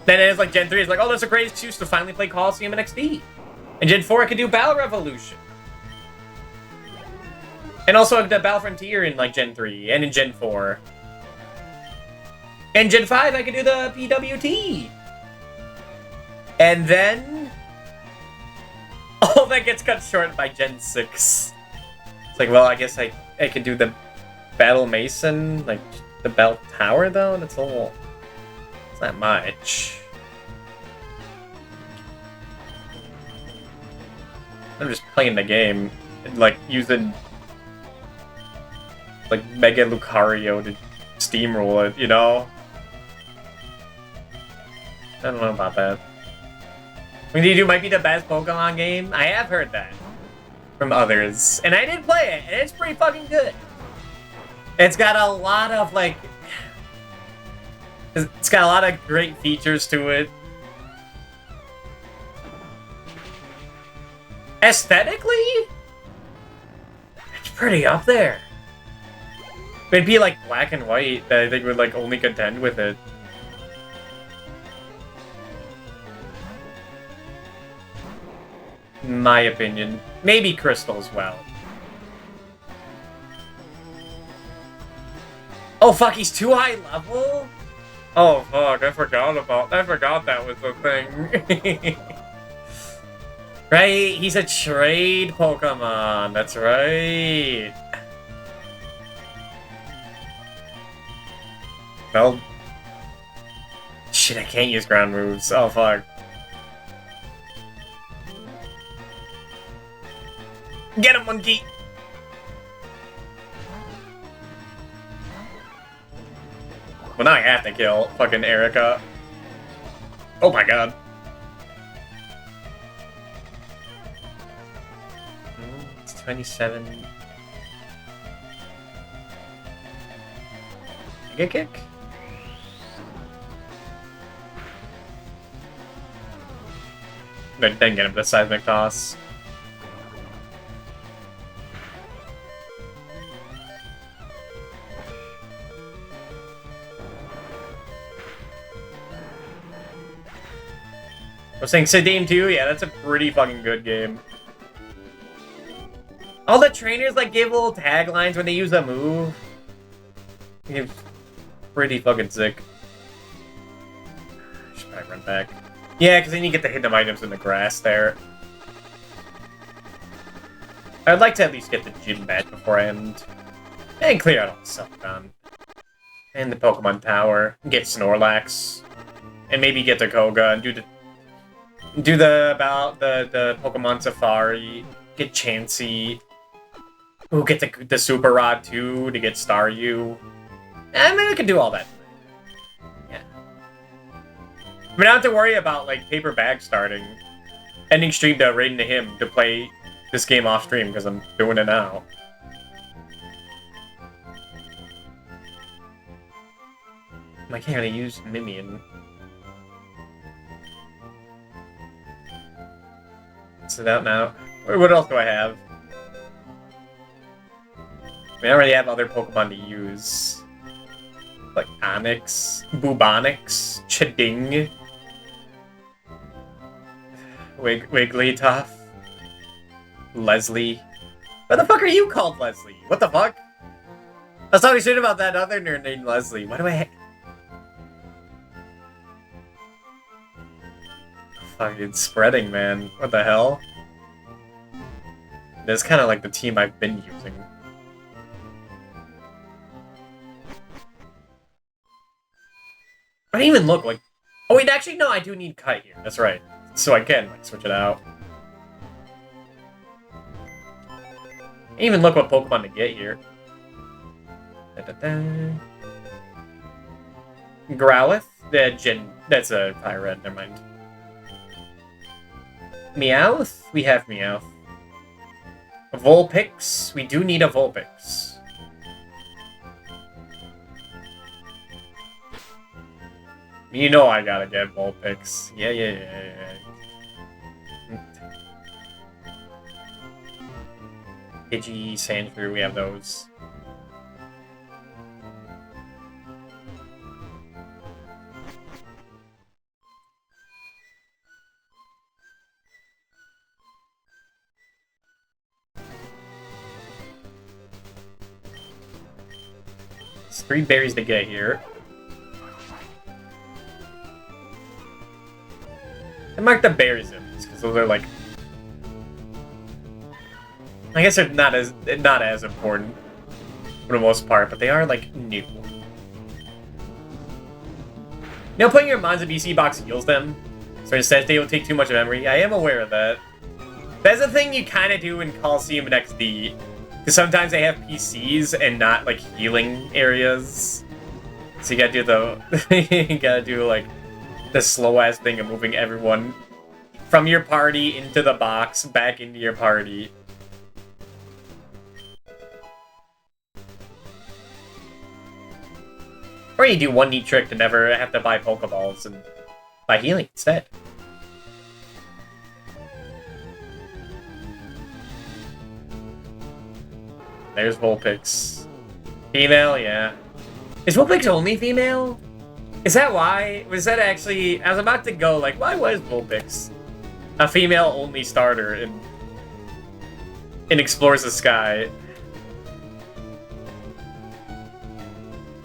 Then it's like Gen 3 is like, oh, that's a great excuse to finally play Coliseum and XD. And Gen 4, I could do Battle Revolution. And also the Battle Frontier in like Gen 3 and in Gen 4. And Gen 5, I could do the PWT. And then all that gets cut short by Gen 6. It's like, well, I guess I could do the Battle Mason, like the Bell Tower though. That's a little. It's not much. I'm just playing the game, and, like using like Mega Lucario to steamroll it, you know? I don't know about that. I mean, might be the best Pokemon game. I have heard that from others, and I did play it, and it's pretty fucking good. It's got a lot of like, it's got a lot of great features to it. Aesthetically, it's pretty up there. It'd be like black and white that I think would like only contend with it. In my opinion. Maybe Crystal as well. Oh fuck, he's too high level? Oh fuck, I forgot that was the thing. Right, he's a trade Pokemon, that's right. Well, shit, I can't use ground moves. Oh fuck. Get him, monkey! Well, now I have to kill fucking Erica. Oh my god. It's 27. Mega kick? Then get him the seismic toss. I was saying Stadium 2, yeah, that's a pretty fucking good game. All the trainers like give little taglines when they use a move. It's pretty fucking sick. Should probably run back. Yeah, because then you get to hit them items in the grass there. I'd like to at least get the gym badge before I end. And clear out all the stuff done. And the Pokemon Tower. Get Snorlax. And maybe get the Koga and do the Pokemon Safari. Get Chansey. Ooh, get the Super Rod too to get Staryu. I mean, I could do all that. Yeah. I mean, I don't have to worry about, like, Paper Bag starting. Ending stream to raiding to him to play this game off stream, because I'm doing it now. I can't really use Mimian. Sit out now. What else do I have? We don't really have other Pokemon to use. Like Onix, Bubonix, Chiding, Wigglytuff, Leslie. What the fuck are you called, Leslie? What the fuck? I was talking shit about that other nerd named Leslie. Why do I fucking spreading, man. What the hell? That's kind of like the team I've been using. I didn't even look like... Oh wait, actually no, I do need Cut here. That's right. So I can like switch it out. I didn't even look what Pokemon to get here. Growlithe? That's a Fire Red, never mind. Meowth? We have Meowth. Vulpix? We do need a Vulpix. You know I gotta get Vulpix. Yeah. Pidgey, Sandshrew, we have those. It's 3 berries to get here. I mark the berries in because those are like, I guess they're not as important for the most part, but they are like new. You know, putting your Mons in BC box heals them, so instead they will take too much memory. I am aware of that. That's the thing you kind of do in Coliseum and XD, because sometimes they have PCs and not like healing areas. So you gotta do like the slow ass thing of moving everyone from your party into the box back into your party. Or you do one neat trick to never have to buy Pokeballs and buy healing instead. There's Vulpix. Female, yeah. Is Vulpix only female? Is that why? Was that actually... I was about to go, like, why was Vulpix a female-only starter in Explores the Sky?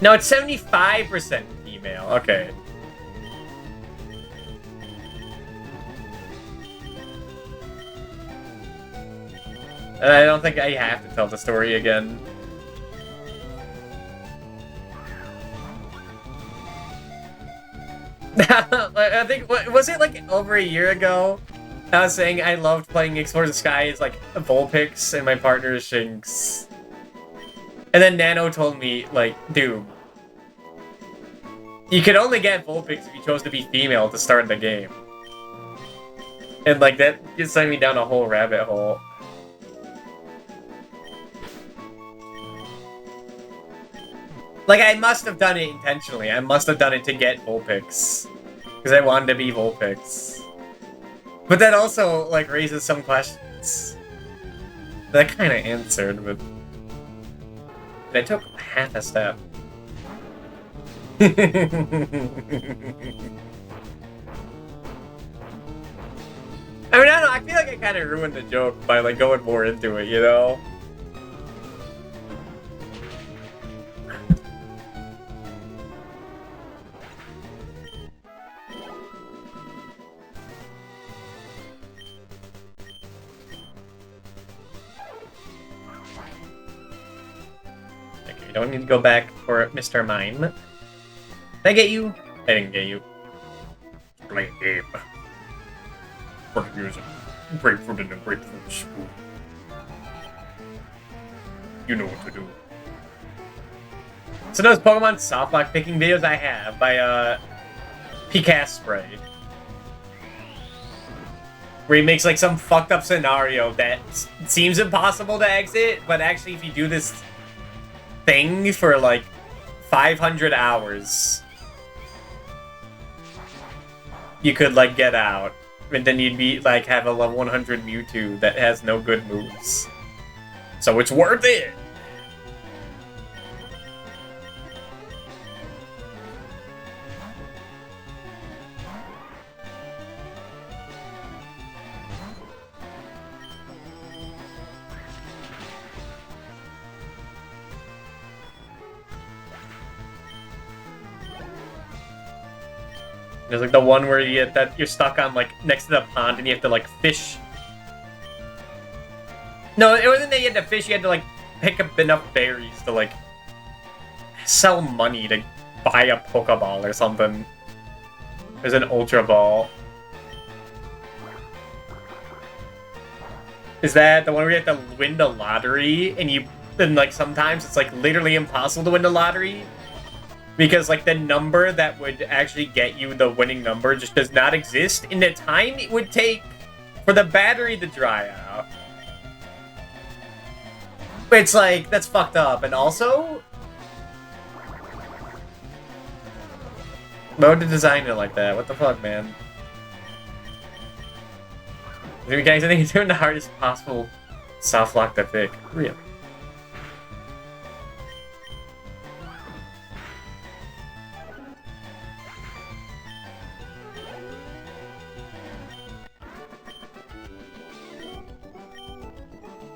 No, it's 75% female. Okay. And I don't think I have to tell the story again. I think, was it like over a year ago? I was saying I loved playing Explore the Sky as like Vulpix and my partner is Shinx. And then Nano told me, like, dude, you could only get Vulpix if you chose to be female to start the game. And like that just sent me down a whole rabbit hole. Like, I must have done it intentionally. I must have done it to get Vulpix. Because I wanted to be Vulpix. But that also, like, raises some questions. That kind of answered, but... I took half a step. I mean, I don't know, I feel like I kind of ruined the joke by, like, going more into it, you know? Okay, we don't need to go back for Mr. Mime. Did I get you? I didn't get you. Play a game. Working music. Grapefruit in a grapefruit spoon. You know what to do. So those Pokemon softlock picking videos I have by Picast Spray. Where he makes like some fucked up scenario that seems impossible to exit, but actually if you do this thing for like 500 hours, you could like get out. And then you'd be like have a level 100 Mewtwo that has no good moves. So it's worth it! There's like the one where you're stuck on like next to the pond and you have to like fish. No, it wasn't that you had to fish. You had to like pick up enough berries to like sell money to buy a Pokeball or something. There's an Ultra Ball. Is that the one where you have to win the lottery and then like sometimes it's like literally impossible to win the lottery? Because like the number that would actually get you the winning number just does not exist in the time it would take for the battery to dry out. It's like, that's fucked up. And also, why would they design it like that? What the fuck, man? Guys, I think you're doing the hardest possible soft lock to pick. Really?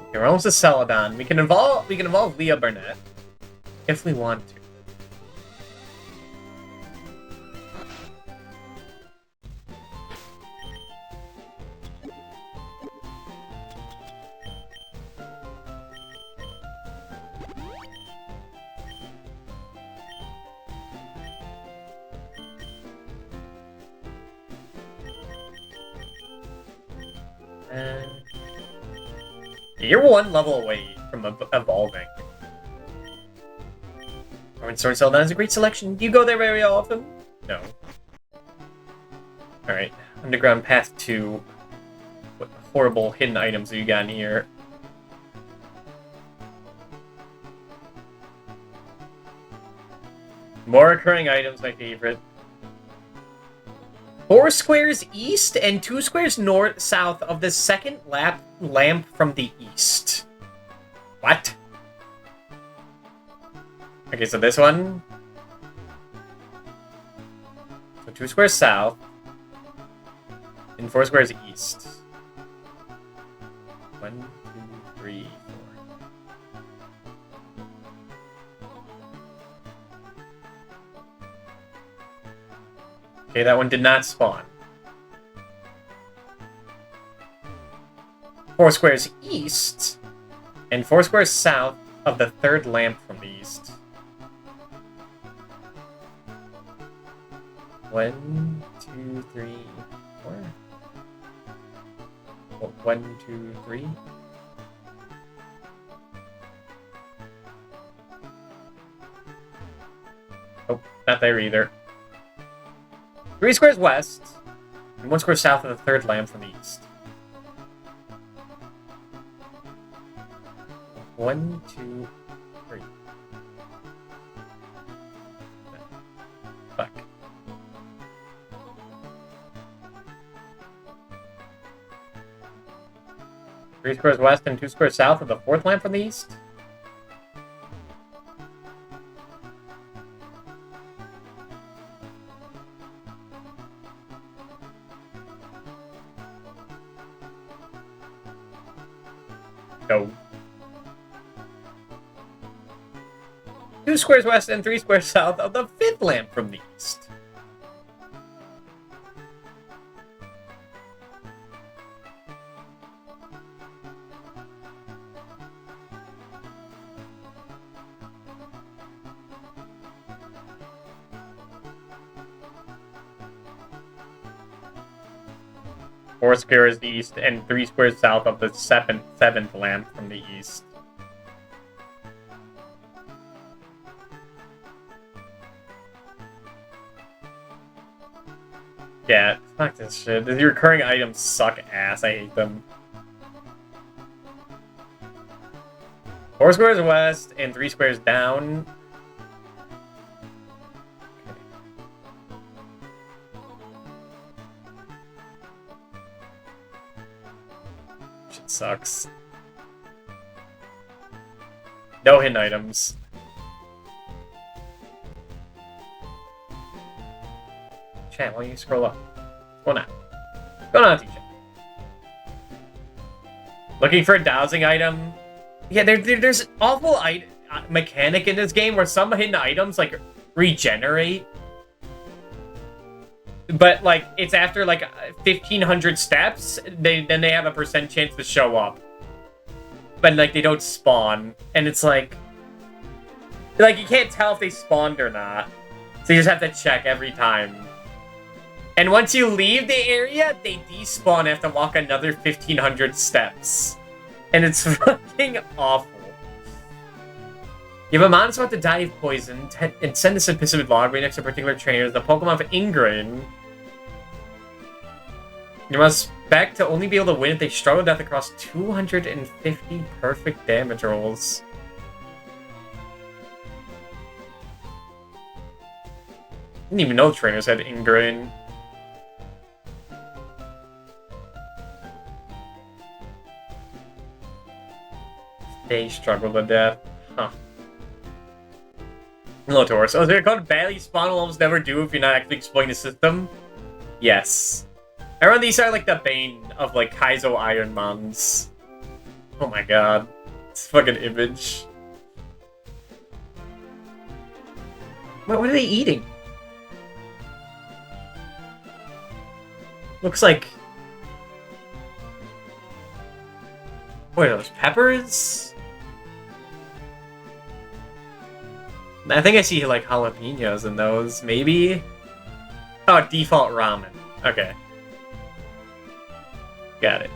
Okay, we're almost a Celadon. We can evolve Leah Burnett if we want to. You're one level away from evolving. Sword Celadon is a great selection. Do you go there very often? No. Alright. Underground Path 2. What horrible hidden items have you got in here? More recurring items, my favorite. 4 squares east and 2 squares south of the second lamp from the east. What? Okay, so this one. So 2 squares south and 4 squares east. 1, 2, 3, 4. Okay, that one did not spawn. 4 squares east, and 4 squares south of the third lamp from the east. 1, 2, 3, 4. 1, 2, 3. Oh, not there either. 3 squares west, and 1 square south of the third lamp from the east. 1, 2, 3. Fuck. Three squares west and 2 squares south of the fourth lamp from the east. Go. 2 squares west and 3 squares south of the fifth lamp from the east. Four squares east and 3 squares south of the seventh lamp from the east. Yeah, fuck this shit. The recurring items suck ass. I hate them. 4 squares west and 3 squares down. Shit sucks. No hidden items. Chat, why don't you scroll up? What's going on? What's going on, teacher? Looking for a dowsing item? Yeah, there's an awful mechanic in this game where some hidden items, like, regenerate. But like it's after like 1,500 steps, then they have a percent chance to show up. But like they don't spawn, and it's like you can't tell if they spawned or not. So you just have to check every time. And once you leave the area, they despawn and have to walk another 1,500 steps. And it's fucking awful. If a mon's about to die of poison, and send a specific LeafGreen next to particular trainers, the Pokemon of LeafGreen. You must expect to only be able to win if they struggle death across 250 perfect damage rolls. Didn't even know trainers had LeafGreen. They struggle to death. Huh. Lotor. So is it called badly spawn will almost never do if you're not actually exploiting the system? Yes. Everyone, these are like the bane of like Kaizo Ironmons. Oh my god. This fucking image. What are they eating? Looks like... What are those, peppers? I think I see like jalapenos in those, maybe? Oh, default ramen. Okay. Got it.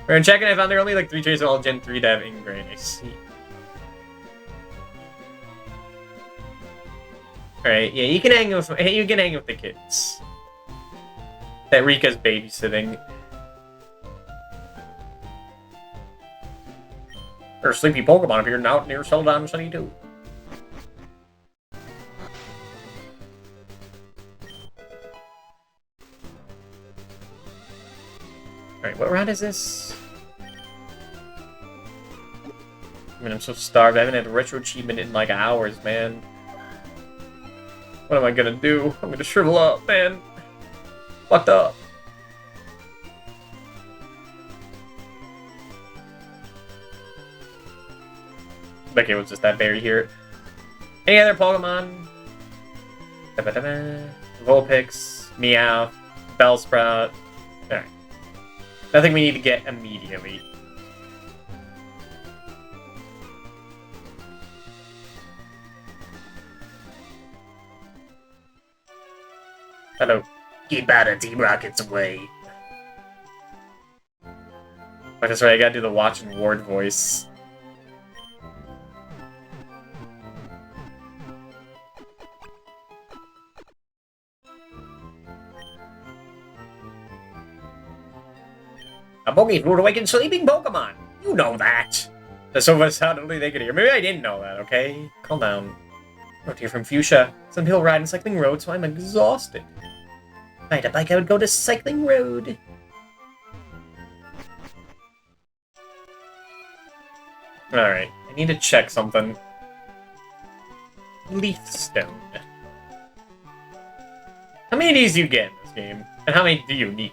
We're checking, I found there are only like 3 traits of all Gen 3 to have LeafGreen. I see. Alright, yeah, you can hang with the kids. That Rika's babysitting. There's a sleepy Pokemon up here now near Celadon Sunny 2. Alright, what round is this? I mean, I'm so starved. I haven't had a retro achievement in like hours, man. What am I gonna do? I'm gonna shrivel up, man. Fucked up. Okay, it was just that berry here. Any other Pokemon? Vulpix, Meowth, Bellsprout. Alright. Nothing we need to get immediately. Hello. Keep out of Team Rocket's way. Oh, that's right, I gotta do the Watch and Ward voice. A bogey flew to awaken sleeping Pokemon. You know that. That's so much only they could hear. Maybe I didn't know that, okay? Calm down. Wrote here from Fuchsia. Some people ride in cycling road, so I'm exhausted. If I had a bike, I would go to Cycling Road. Alright, I need to check something. Leaf Stone. How many of these do you get in this game? And how many do you need?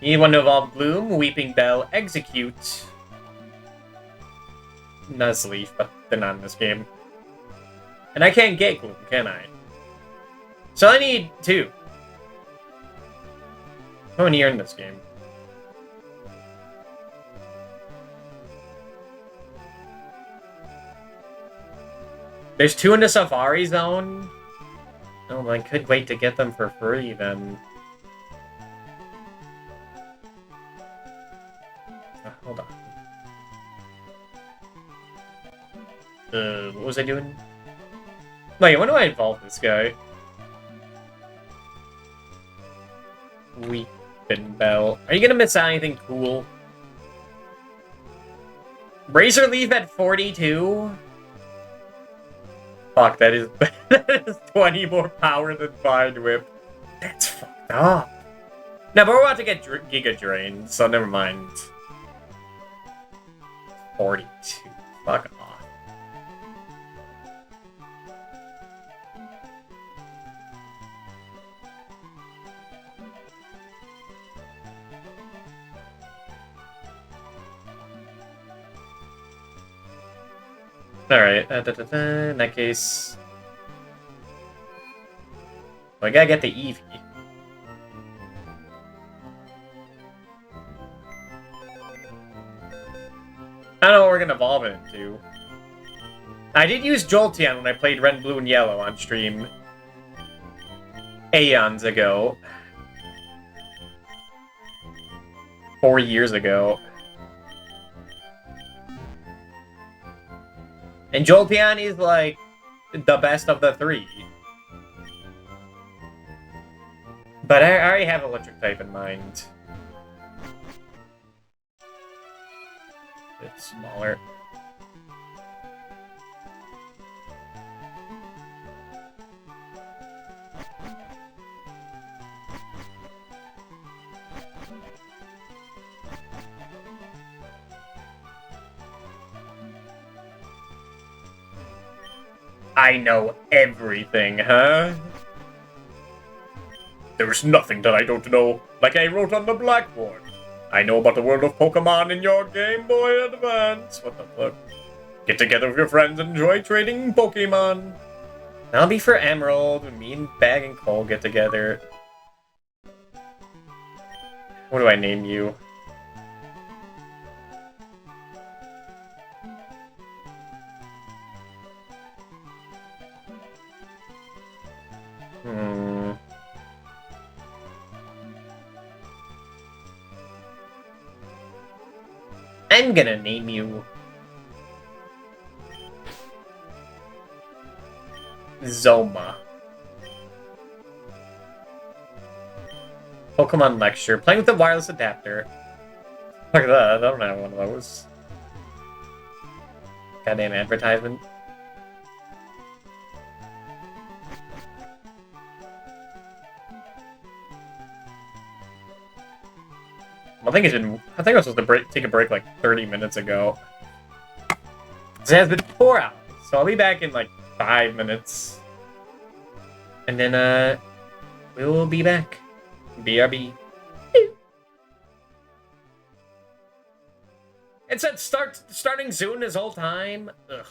You need one to evolve Gloom, Weeping Bell, Execute. Nuzleaf, but they're not in this game. And I can't get Gloom, can I? So I need 2. How many are in this game? There's 2 in the Safari Zone? Oh, I could wait to get them for free then. Hold on. What was I doing? Wait, when do I involve this guy? Weeping Bell. Are you gonna miss out anything cool? Razor Leaf at 42? Fuck, that is 20 more power than Vine Whip. That's fucked up. No, but we're about to get Giga Drained, so never mind. 42. Fuck off. Alright, in that case... I gotta get the Eevee. I don't know what we're gonna evolve it into. I did use Jolteon when I played Red, Blue, and Yellow on stream aeons ago. 4 years ago. And Jolteon is, like, the best of the three. But I already have electric type in mind. It's smaller. I know everything, huh? There's nothing that I don't know. Like I wrote on the blackboard. I know about the world of Pokemon in your Game Boy Advance. What the fuck? Get together with your friends and enjoy trading Pokemon. That'll be for Emerald. When me and Bag and Cole get together. What do I name you? I'm gonna name you Zoma. Pokemon Lecture. Playing with the wireless adapter. Look at that. I don't have one of those. Goddamn advertisement. I think I was supposed to take a break like 30 minutes ago. It has been 4 hours, so I'll be back in like 5 minutes. And then, we will be back. BRB. It said starting soon this whole time. Ugh.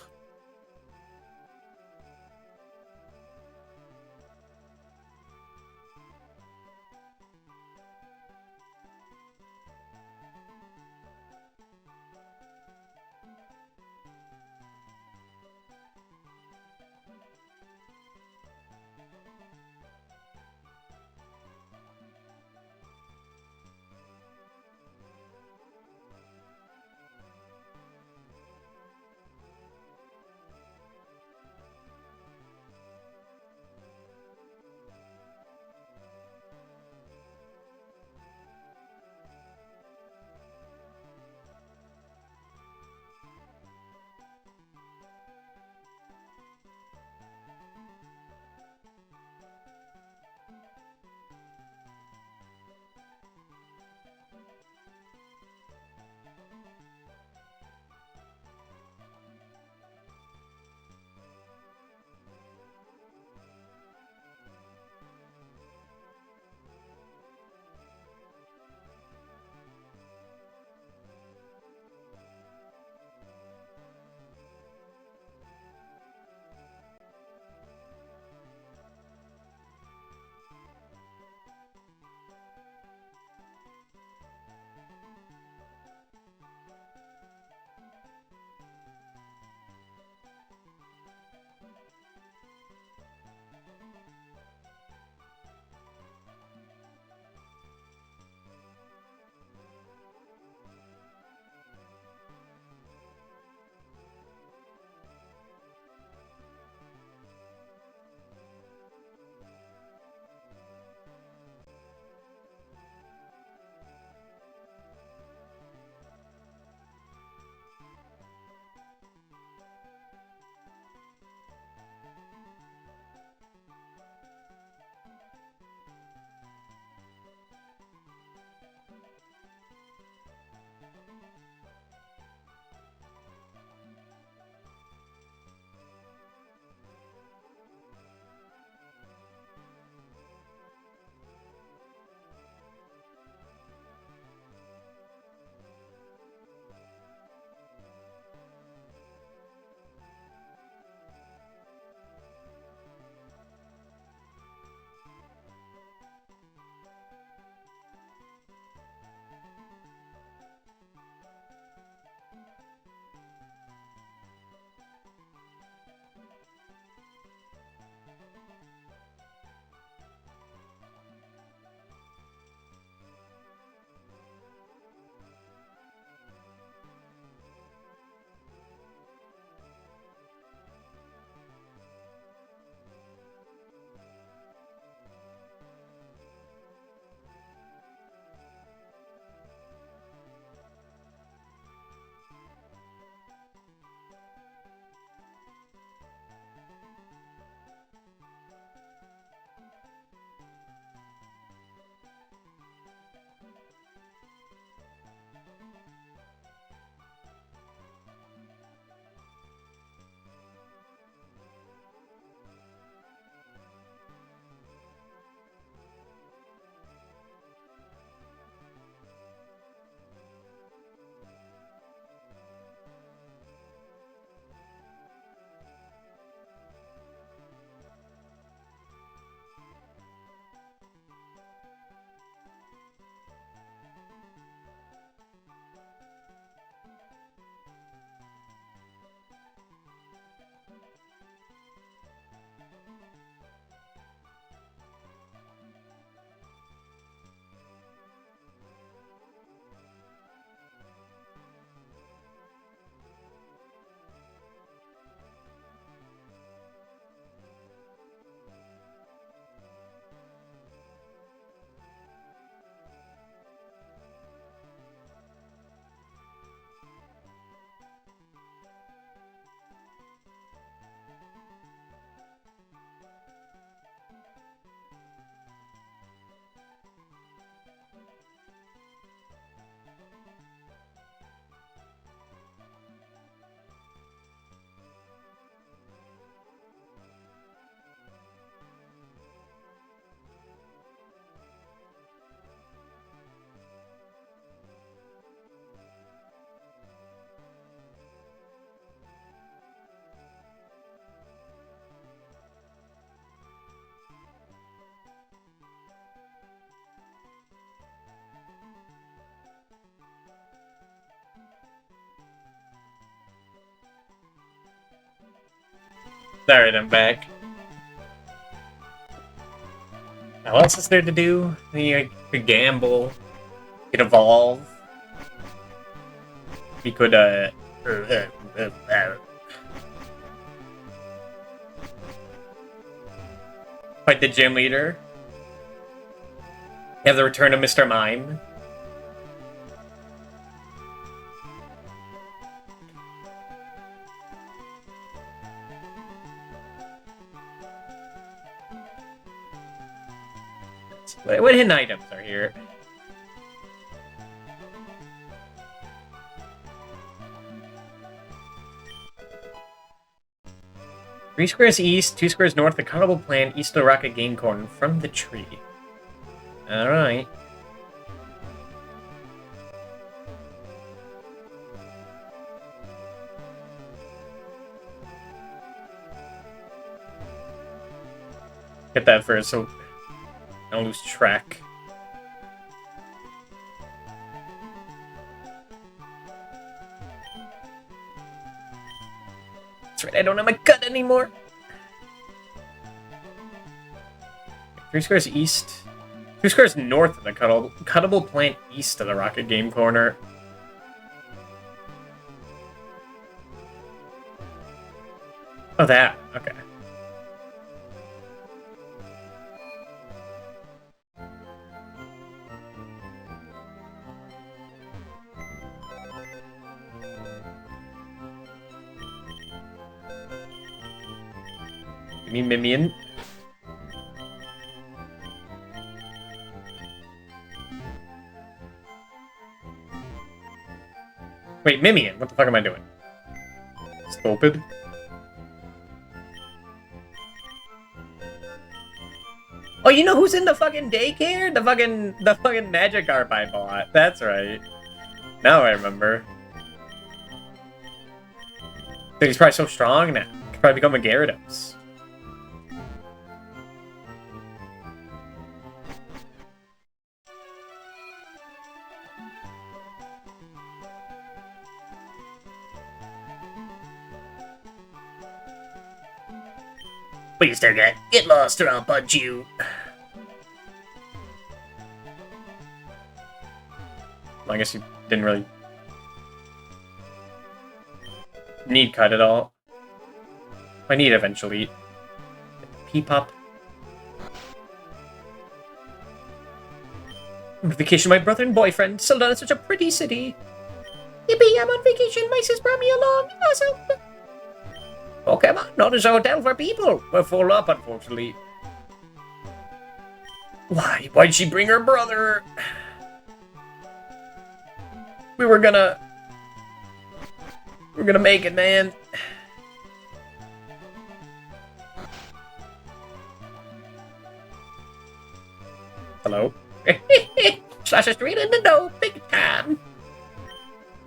Alright, I'm back. Now, what else is there to do? We could gamble. We could evolve. We could, fight the gym leader. We have the return of Mr. Mime. What hidden items are here? Three squares east, 2 squares north, the cuttable plant east of the rocket game corner from the tree. Alright. Get that first so I don't lose track. That's right, I don't have my cut anymore. 3 squares east. 2 squares north of the cuttable plant east of the rocket game corner. Oh, that. Okay. Give me Mimian. Wait, Mimian? What the fuck am I doing? Stupid. Oh, you know who's in the fucking daycare? The fucking magic harp I bought. That's right. Now I remember. Dude, he's probably so strong now. He could probably become a Gyarados. Please, there, guy. Get lost or I'll punch you. I guess you didn't really need cut at all. I need eventually. P-pop. I'm on vacation with my brother and boyfriend. Settled down in such a pretty city. Yippee, I'm on vacation. My sis brought me along. Awesome. Oh, come on. Not as a hotel for people. We're full up, unfortunately. Why? Why'd she bring her brother? We were gonna make it, man. Hello? Slash straight in the dough, big time.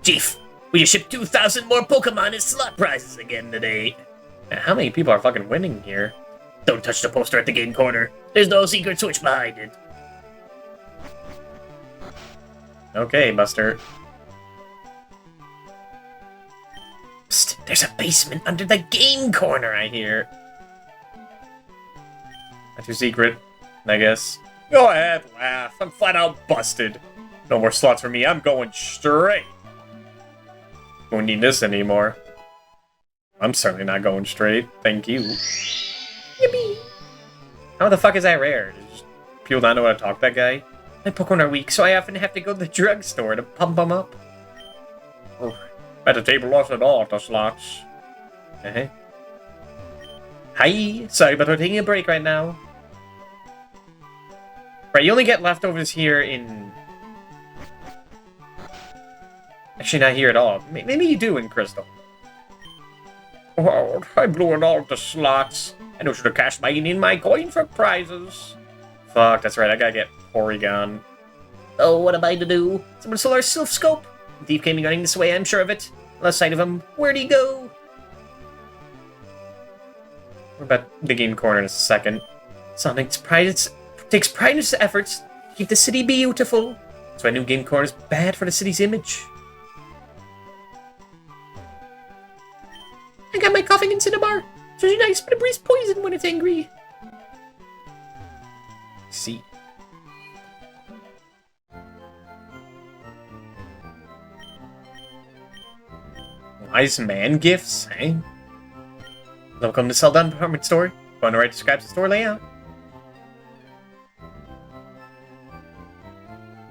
Chief, will you ship 2,000 more Pokemon as slot prizes again today? How many people are fucking winning here? Don't touch the poster at the game corner. There's no secret switch behind it. Okay, Buster. Psst, there's a basement under the game corner, I hear. That's your secret, I guess. Go ahead, laugh. I'm flat out busted. No more slots for me. I'm going straight. Won't need this anymore. I'm certainly not going straight. Thank you. Yippee. How the fuck is that rare? Does people not know how to talk to that guy? My Pokemon are weak, so I often have to go to the drugstore to pump them up. Oh, at the table lost at all the slots. Hi, sorry, but we're taking a break right now. Right, you only get leftovers here in... Actually, not here at all. Maybe you do in Crystal. Oh, I blew in all the slots. I know should have cashed in my coin for prizes. Fuck, that's right, I gotta get Porygon. Oh, what am I to do? Someone stole our Silph Scope. Thief came running this way, I'm sure of it. Last sight of him. Where'd he go? We're about the game corner in a second. Sonic takes pride in his efforts to keep the city beautiful. That's why new game corner is bad for the city's image. I got my coughing in Cinnabar. It's really nice, but it breathes poison when it's angry. See. Wise man gifts, eh? Welcome to Sell Down Department Store. Phone right describes the store layout.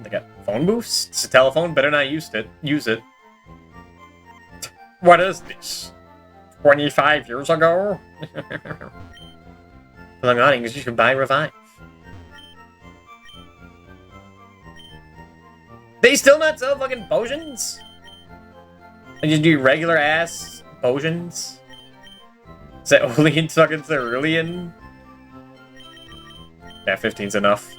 They got phone booths. It's a telephone. Better not use it. What is this? 25 years ago? Long audience, you should buy Revive. They still not sell fucking potions? They just do regular ass potions? Is that only in fucking Cerulean? Yeah, 15's enough.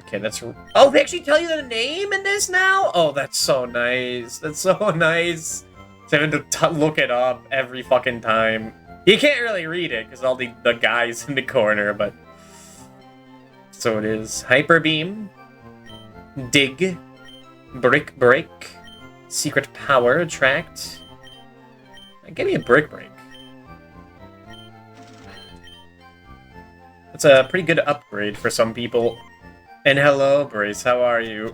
Okay, that's... Oh, they actually tell you the name in this now? Oh, that's so nice. That's so nice. So having to look it up every fucking time. You can't really read it, because all the guys in the corner, but... So it is. Hyper Beam. Dig. Brick Break. Secret Power. Attract. Give me a Brick Break. That's a pretty good upgrade for some people. And hello, Brace, how are you?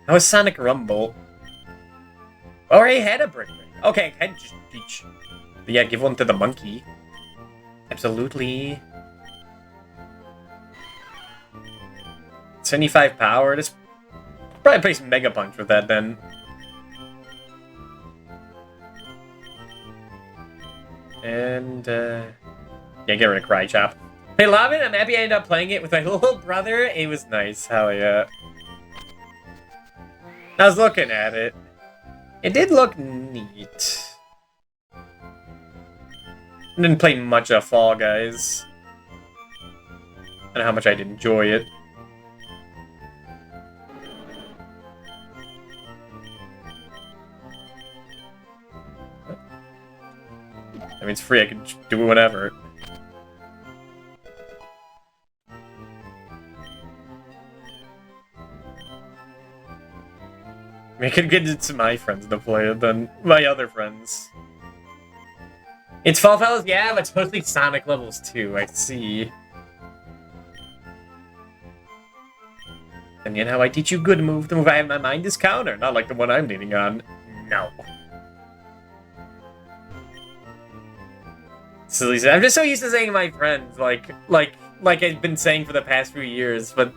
How is Sonic Rumble? Already had a Brick Break. Okay, I just teach. But yeah, give one to the monkey. Absolutely. 75 power. Let's probably play some Mega Punch with that then. And, yeah, get rid of Cry Chop. Hey, Lavin, I'm happy I ended up playing it with my little brother. It was nice. Hell yeah. I was looking at it. It did look neat. I didn't play much of Fall Guys. I don't know how much I'd enjoy it. I mean, it's free. I can do it whenever. I could get it to my friends to play it than my other friends. It's Fall Fellas? Yeah, but it's mostly Sonic levels too, I see. And yet how I teach you good move, the move I have in my mind is counter, not like the one I'm leaning on. No. Silly. I'm just so used to saying to my friends, like I've been saying for the past few years, but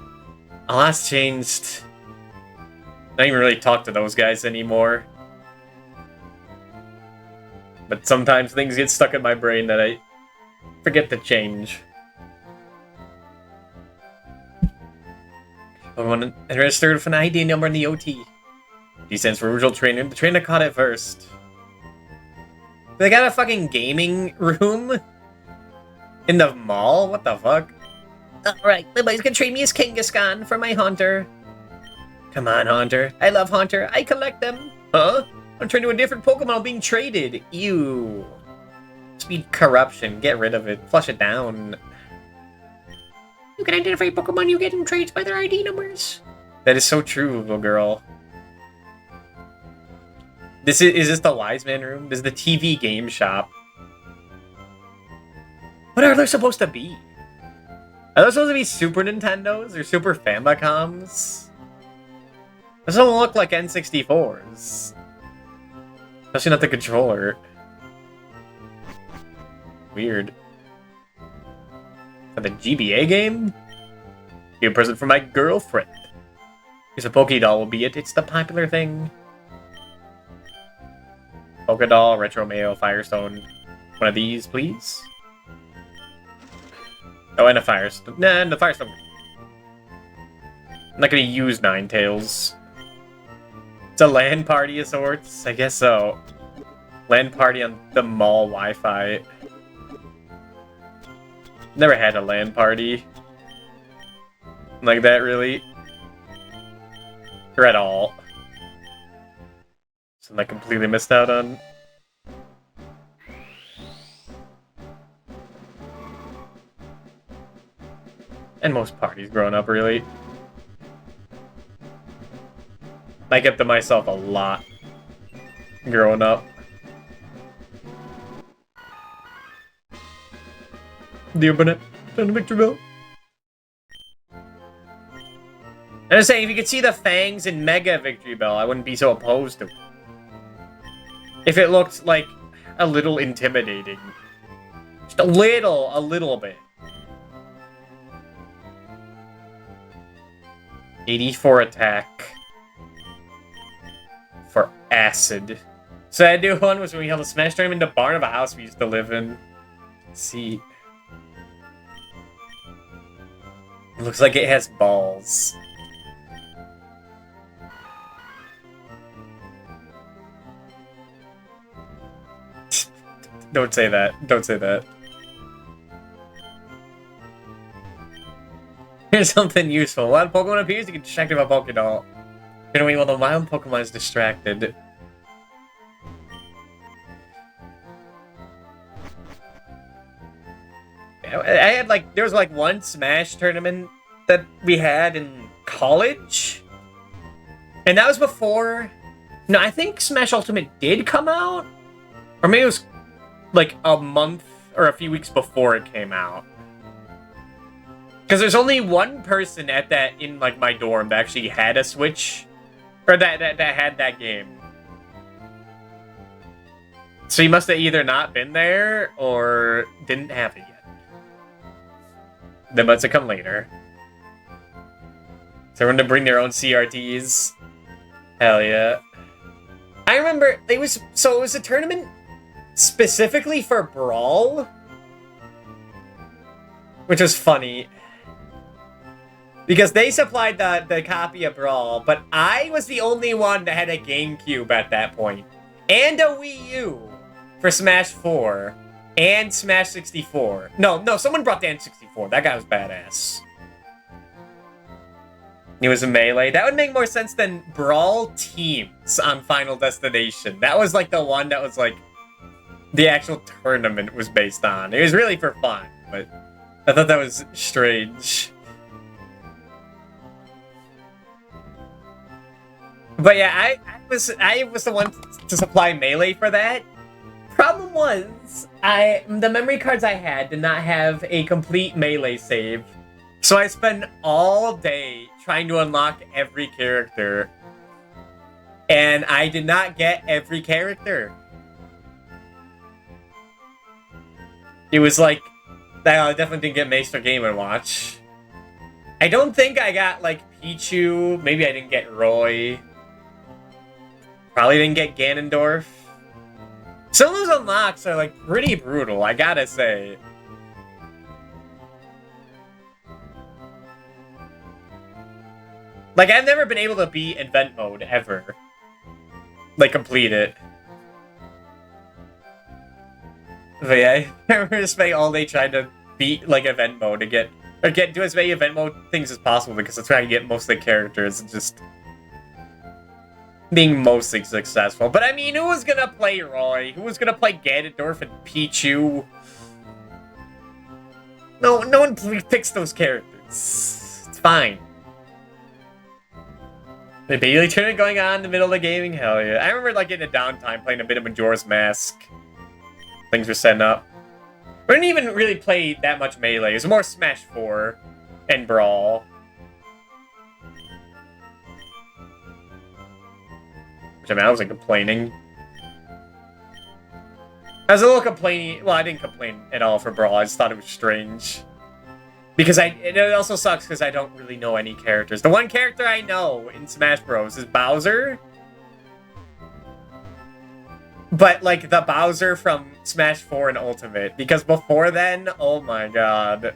a lot's changed. I don't even really talk to those guys anymore. But sometimes things get stuck in my brain that I forget to change. I want to register with an ID number in the OT. D stands for original trainer. The trainer caught it first. They got a fucking gaming room in the mall? What the fuck? Alright, my buddy's gonna trade me his Kangaskhan for my Haunter. Come on, Haunter. I love Haunter. I collect them. Huh? I'm trading with a different Pokemon being traded. Ew. Speed corruption. Get rid of it. Flush it down. You can identify Pokemon you get in trades by their ID numbers. That is so true, little girl. Is this the Wise Man room? This is the TV game shop. What are they supposed to be? Are those supposed to be Super Nintendos or Super Famicoms? Those don't look like N64s. Especially not the controller. Weird. For the GBA game? Give a present for my girlfriend. It's a Pokédoll will be it. It's the popular thing. Pokédoll, Retro Mail, Firestone. One of these, please. Oh, and a Firestone. Nah, and the Firestone. I'm not gonna use Ninetales. It's a LAN party of sorts? I guess so. LAN party on the mall Wi-Fi. Never had a LAN party. Like that, really. Or at all. Something I completely missed out on. And most parties growing up, really. I kept to myself a lot growing up. The Burnett and Victor Bell. I was saying, if you could see the fangs in Mega Victory Bell, I wouldn't be so opposed to it. If it looked, like, a little intimidating. Just a little bit. 84 attack. For acid. So that new one was when we held a Smash tournament in the barn of a house we used to live in. Let's see. It looks like it has balls. Don't say that. Don't say that. Here's something useful. When Pokemon appears, you can distract him a Pokédoll. Turn away while the wild Pokemon is distracted. I had like, there was like one Smash tournament that we had in college. And that was before, no, I think Smash Ultimate did come out. Or maybe it was like a month or a few weeks before it came out. Because there's only one person at that, in like my dorm that actually had a Switch. Or that had that game. So he must have either not been there or didn't have it yet. That must have come later. So everyone to bring their own CRTs. Hell yeah. I remember it was a tournament specifically for Brawl. Which was funny. Because they supplied the copy of Brawl, but I was the only one that had a GameCube at that point. And a Wii U for Smash 4. And Smash 64. No, someone brought the N64. That guy was badass. It was a Melee. That would make more sense than Brawl Teams on Final Destination. That was like the one that was like the actual tournament was based on. It was really for fun, but I thought that was strange. But yeah, I was the one to supply Melee for that. Problem was, the memory cards I had did not have a complete Melee save. So I spent all day trying to unlock every character. And I did not get every character. It was like, I definitely didn't get Master Game & Watch. I don't think I got like Pichu, maybe I didn't get Roy. Probably didn't get Ganondorf. Some of those unlocks are like pretty brutal, I gotta say. Like, I've never been able to beat Event Mode, ever. Like, complete it. But yeah, I remember spending all day trying to beat, like, Event Mode to do as many Event Mode things as possible because I'm trying to get most of the characters and just being mostly successful. But I mean, who was gonna play Roy? Who was gonna play Ganondorf and Pichu? No one picks those characters. It's fine. The Bailey tournament going on in the middle of the gaming? Hell yeah. I remember like getting a downtime playing a bit of Majora's Mask. Things were setting up. We didn't even really play that much Melee. It was more Smash 4 and Brawl. Which, I mean, I wasn't complaining. I was a little complaining. Well, I didn't complain at all for Brawl. I just thought it was strange. Because it also sucks because I don't really know any characters. The one character I know in Smash Bros. Is Bowser. But, like, the Bowser from Smash 4 and Ultimate. Because before then, oh my god.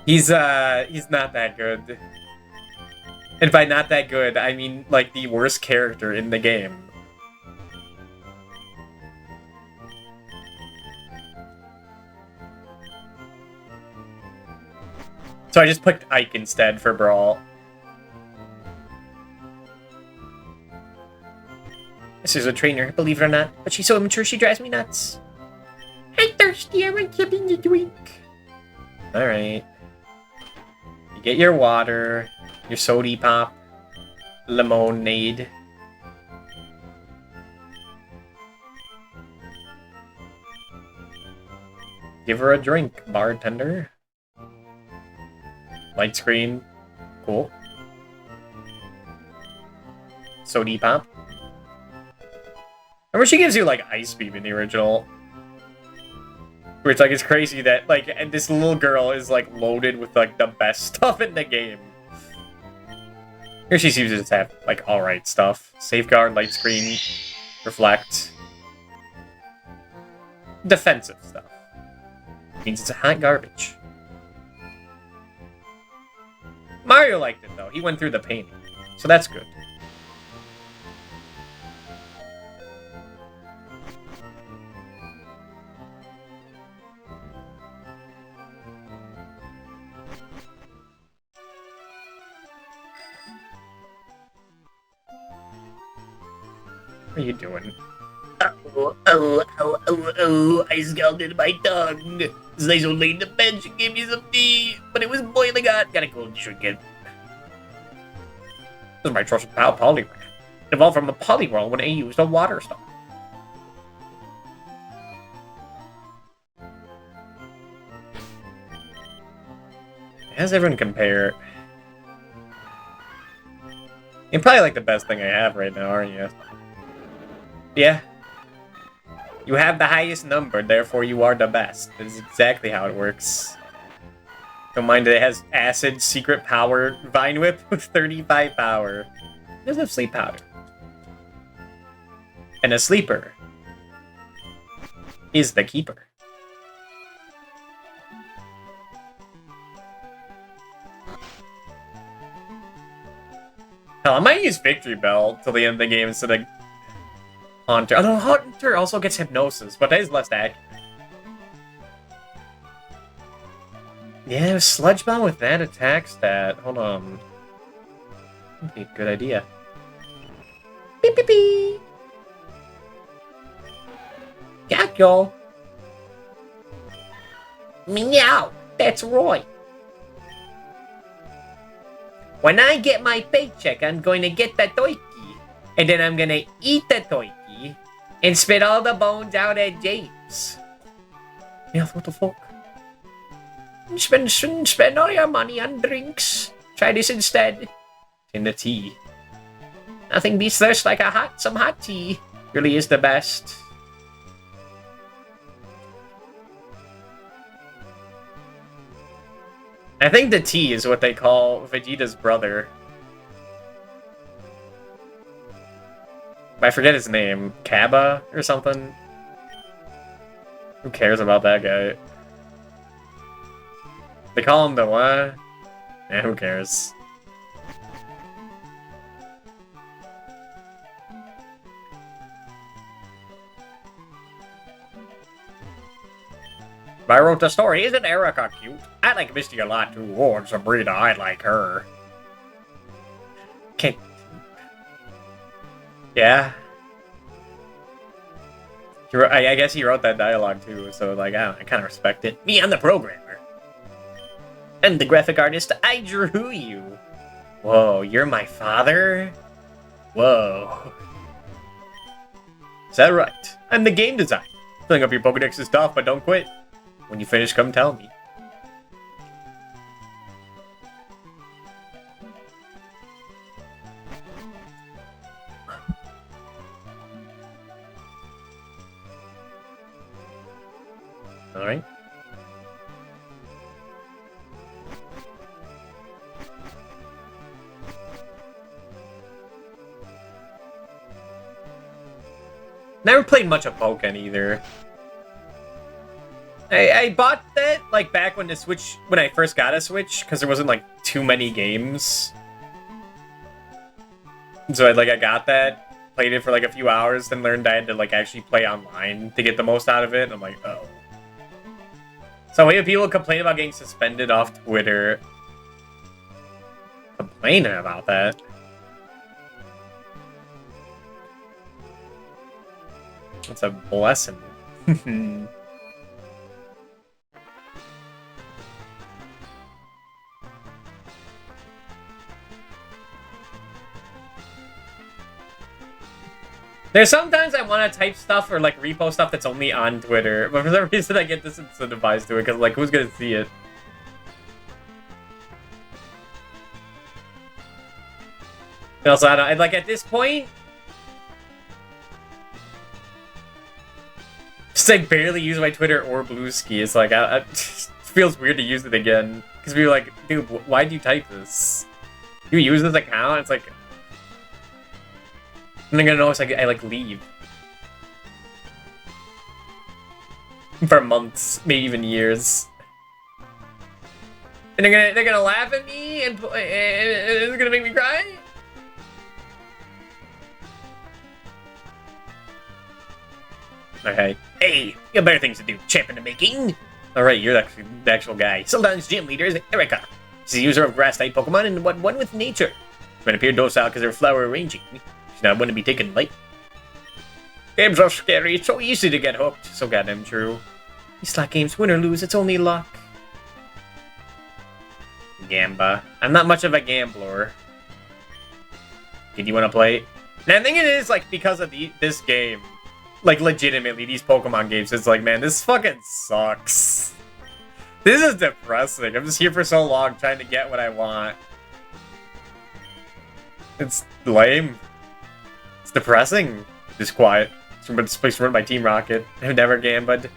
He's not that good. And by not that good, I mean, like, the worst character in the game. So I just picked Ike instead for Brawl. This is a trainer, believe it or not, but she's so immature she drives me nuts. I'm thirsty. I want something to drink. Alright. Get your water, your sody pop, lemonade. Give her a drink, bartender. Light screen. Cool. Sody pop. Remember she gives you, like, ice beam in the original. Which, like, it's crazy that, like, and this little girl is, like, loaded with, like, the best stuff in the game. Here she seems to just have, like, alright stuff. Safeguard, light screen, reflect. Defensive stuff. Means it's a hot garbage. Mario liked it, though. He went through the painting. So that's good. What are you doing? Oh, I scalded my tongue. This nice old lady in the bed, she gave me some tea, but it was boiling hot. Gotta go drink it. This is my trusted pal, Poliwag. Evolved from a Poliwhirl when I used a water star. How does everyone compare? You're probably like the best thing I have right now, aren't you? Yeah. You have the highest number, therefore you are the best. That is exactly how it works. Don't mind that it has acid, secret power, Vine Whip with 35 power. It doesn't have sleep powder. And a sleeper is the keeper. Hell, I might use Victory Bell till the end of the game instead of Haunter. Although Haunter also gets Hypnosis, but that is less accurate. Yeah, Sludge Bomb with that attack stat. Hold on. That'd be a good idea. Beep beep beep! Got y'all. Meow, that's Roy. When I get my paycheck, I'm going to get the Toiki. And then I'm going to eat the Toiki. And spit all the bones out at James. Yeah, what the fuck? Spend all your money on drinks. Try this instead. In the tea. Nothing beats thirst like some hot tea. Really is the best. I think the tea is what they call Vegeta's brother. I forget his name. Kaba or something? Who cares about that guy? They call him the what? Yeah, who cares? I wrote the story. Isn't Erica cute? I like Misty a lot too. Oh, and Sabrina, I like her. Can't... Yeah. I guess he wrote that dialogue too, so like, I kind of respect it. Me, I'm the programmer. And the graphic artist, I drew you. Whoa, you're my father? Whoa. Is that right? I'm the game designer. Filling up your Pokedex is tough, but don't quit. When you finish, come tell me. Alright. Never played much of Pokken either. I bought that like back when I first got a Switch, because there wasn't like too many games. So I got that, played it for like a few hours, then learned I had to like actually play online to get the most out of it. And I'm like, oh. So we have people complain about getting suspended off Twitter. Complaining about that. It's a blessing. There's sometimes I want to type stuff or like repost stuff that's only on Twitter, but for some reason I get disincentivized to it because like who's gonna see it? And also, I don't, like at this point, just like barely use my Twitter or Bluesky. It's like it feels weird to use it again because we were like, dude, why do you type this? You use this account? It's like, and they're gonna notice I like leave for months, maybe even years, and they're gonna laugh at me and it's gonna make me cry. Okay. Hey, you have better things to do. Champ in the making. Alright, you're the actual guy. Sometimes gym leader is Erica. She's a user of grass-type Pokemon and one with nature. She might appear docile because of her flower arranging. She's not one to be taken light. Games are scary. It's so easy to get hooked. So goddamn true. These slot games, win or lose, it's only luck. Gamba. I'm not much of a gambler. Did you want to play? And I think it is like because of this game. Like, legitimately, these Pokemon games, it's like, man, this fucking sucks. This is depressing. I'm just here for so long trying to get what I want. It's lame. It's depressing. Just quiet. It's placed run by Team Rocket. I've never gambled.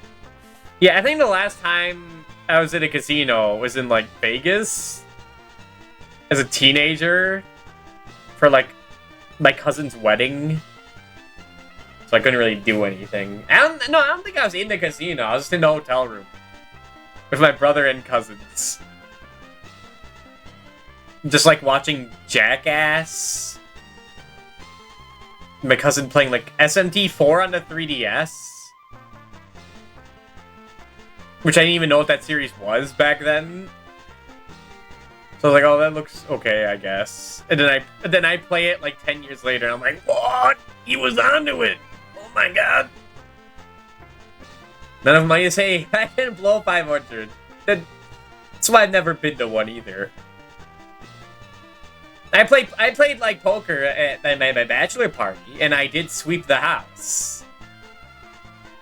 Yeah, I think the last time I was at a casino was in, like, Vegas. As a teenager. For, like, my cousin's wedding. So I couldn't really do anything. I don't think I was in the casino. I was just in the hotel room. With my brother and cousins. Just like watching Jackass. My cousin playing like SMT4 on the 3DS. Which I didn't even know what that series was back then. So I was like, oh, that looks okay, I guess. And then I play it like 10 years later and I'm like, what? He was onto it. Oh my god. None of them say, I didn't blow 500. That's why I've never been to one either. I played like poker at my bachelor party, and I did sweep the house.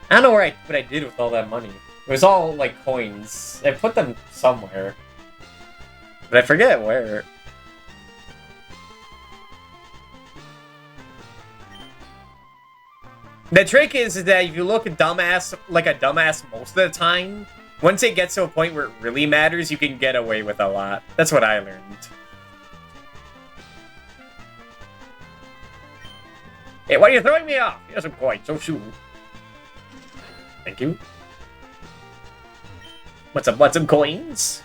I don't know what I did with all that money. It was all like coins. I put them somewhere. But I forget where. The trick is that if you look at like a dumbass most of the time, once it gets to a point where it really matters, you can get away with a lot. That's what I learned. Hey, why are you throwing me off? Here's some coins, so shoot. Thank you. What's up? Want some coins?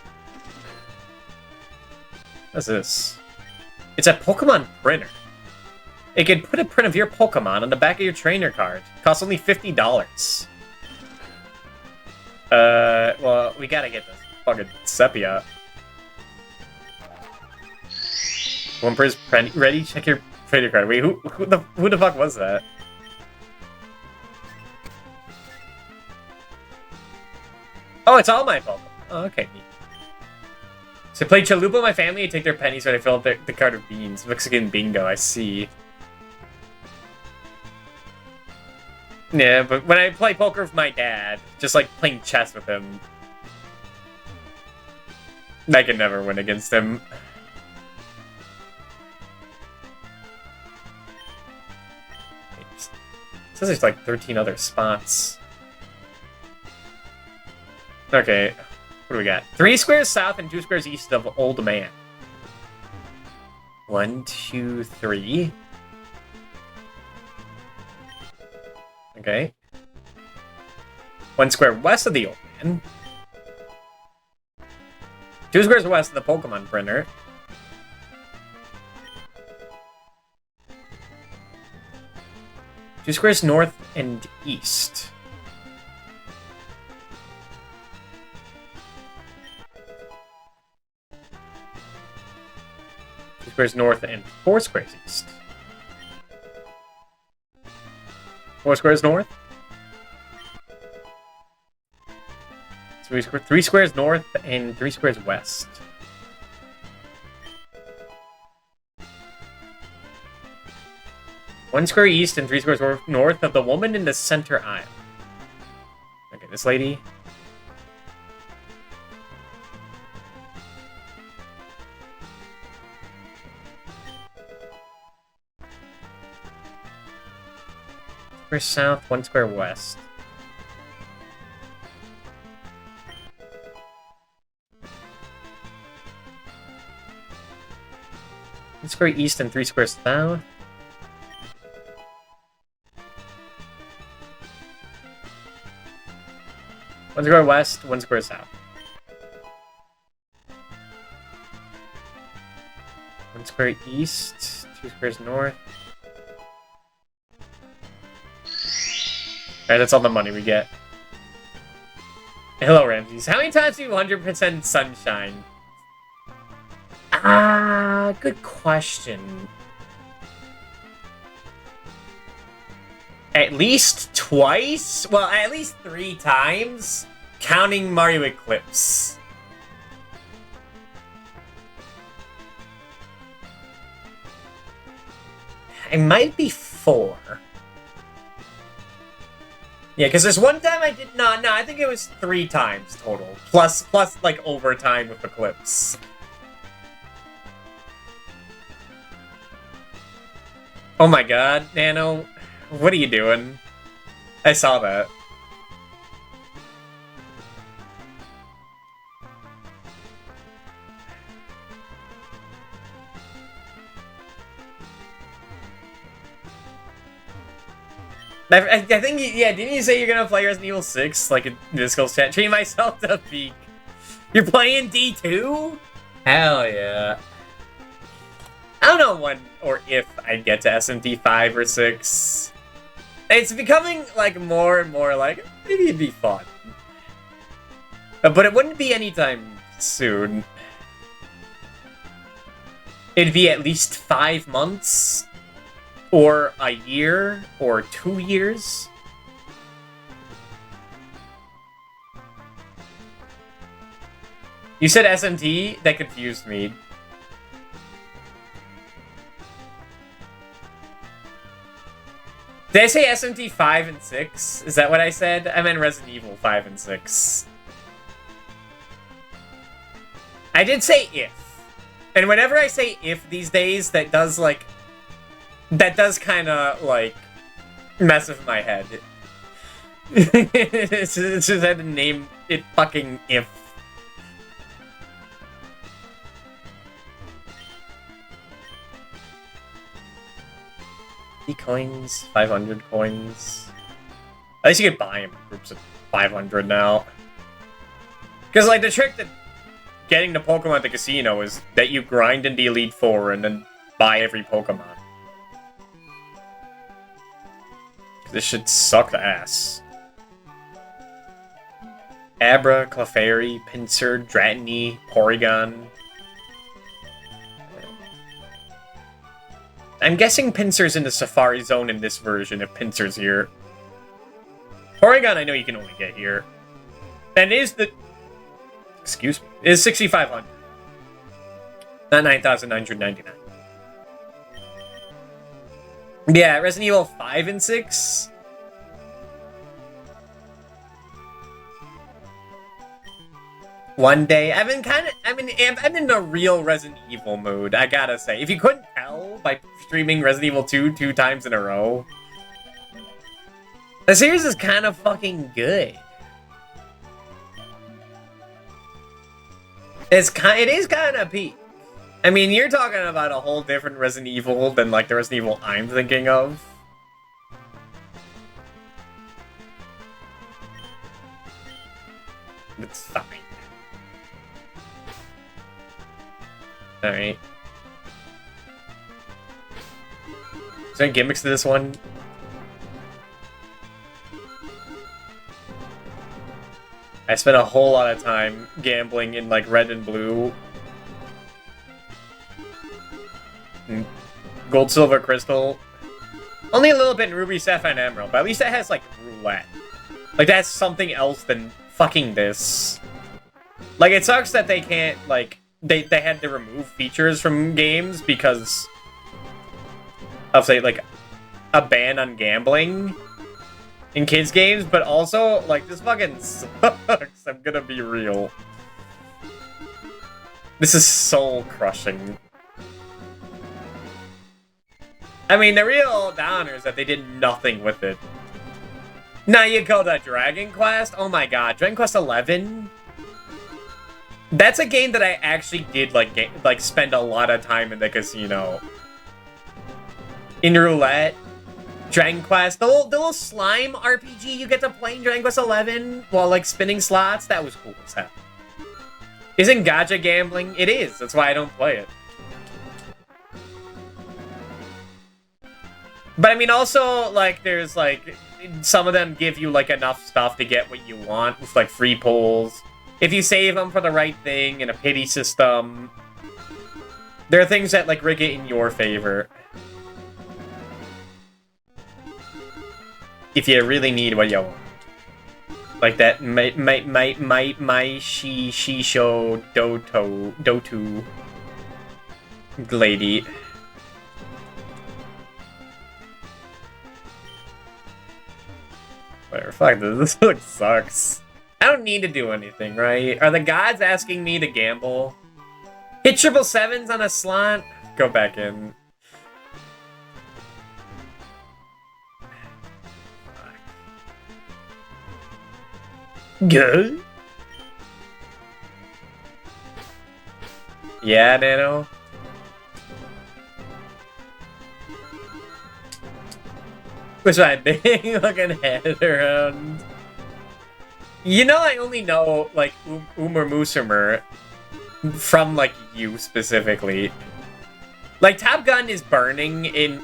What's this? It's a Pokemon printer. It can put a print of your Pokemon on the back of your trainer card. Costs only $50. Well, we gotta get this fucking Sepia. Wumper's ready? Check your trainer card. Wait, who the fuck was that? Oh, it's all my Pokemon. Oh, okay, neat. So I play Chalupa with my family and take their pennies when I fill up the card of beans. Mexican bingo, I see. Yeah, but when I play poker with my dad, just like playing chess with him, I can never win against him. It says there's like 13 other spots. Okay, what do we got? 3 squares south and 2 squares east of Old Man. 1, 2, 3. Okay. 1 square west of the Old Man. 2 squares west of the Pokemon printer. Two squares north and east. Two squares north and 4 squares east. 4 squares north. 3 squares north and 3 squares west. 1 square east and 3 squares north of the woman in the center aisle. Okay, this lady. Square south, 1 square west. One square east and 3 squares south. One square west, 1 square south. 1 square east, 2 squares north. Alright, that's all the money we get. Hello, Ramses. How many times do 100% sunshine? Good question. At least twice? Well, at least 3 times, counting Mario Eclipse. It might be 4. Yeah, because there's one time I did not. No, I think it was 3 times total. Plus, like, overtime with Eclipse. Oh my god, Nano. What are you doing? I saw that. I think, yeah, didn't you say you're gonna play Resident Evil 6? Like, in Discord's chat? Treat myself to peak. You're playing D2? Hell yeah. I don't know when or if I'd get to SMT 5 or 6. It's becoming, like, more and more like, maybe it'd be fun. But it wouldn't be anytime soon. It'd be at least 5 months. Or a year, or 2 years. You said SMT? That confused me. Did I say SMT 5 and 6? Is that what I said? I meant Resident Evil 5 and 6. I did say if. And whenever I say if these days, that does, like... That does kind of, like, mess with my head. It's just had to name it fucking if. Coins, 500 coins. At least you can buy them in groups of 500 now. Because, like, the trick to getting the Pokemon at the casino is that you grind in the Elite Four and then buy every Pokemon. This should suck the ass. Abra, Clefairy, Pinsir, Dratini, Porygon. I'm guessing Pinsir's in the Safari Zone in this version if Pinsir's here. Porygon I know you can only get here. And is the... Excuse me. Is 6,500. Not 9,999. Yeah, Resident Evil 5 and 6. One day, I'm in a real Resident Evil mood, I gotta say. If you couldn't tell by streaming Resident Evil 2 2 times in a row, the series is kind of fucking good. It is kind of peak. I mean, you're talking about a whole different Resident Evil than, like, the Resident Evil I'm thinking of. It's fine. Alright. Is there any gimmicks to this one? I spent a whole lot of time gambling in, like, red and blue. Gold, silver, crystal. Only a little bit in ruby, sapphire, and emerald, but at least that has, like, roulette. Like, that's something else than fucking this. Like, it sucks that they can't, like, they had to remove features from games because of, say, like, a ban on gambling in kids games, but also, like, this fucking sucks. I'm gonna be real. This is soul crushing. I mean, the real downer is that they did nothing with it. Now you call that Dragon Quest? Oh my god, Dragon Quest 11? That's a game that I actually did, like spend a lot of time in the casino. In roulette. Dragon Quest, the little slime RPG you get to play in Dragon Quest 11 while, like, spinning slots, that was cool as hell. Isn't gacha gambling? It is, that's why I don't play it. But I mean, also, like, there's, like, some of them give you, like, enough stuff to get what you want, with, like, free pulls. If you save them for the right thing in a pity system, there are things that, like, rig it in your favor. If you really need what you want. Like that my she show dotu lady. Whatever, fuck this look sucks. I don't need to do anything, right? Are the gods asking me to gamble? Hit 777s on a slot? Go back in. Good. Yeah, Nano. Push my big looking head around. You know, I only know, like, Umar Musumer from, like, you specifically. Like, Top Gun is burning in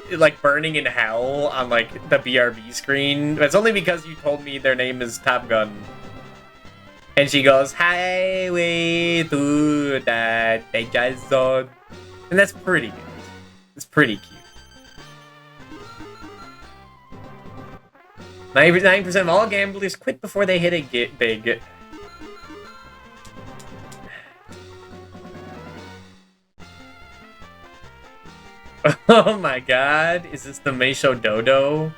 hell on, like, the BRB screen. It's only because you told me their name is Top Gun. And she goes, highway to that danger zone. And that's pretty good. It's pretty cute. 99% of all gamblers quit before they hit a big. Oh my god, is this the Meisho Dodo?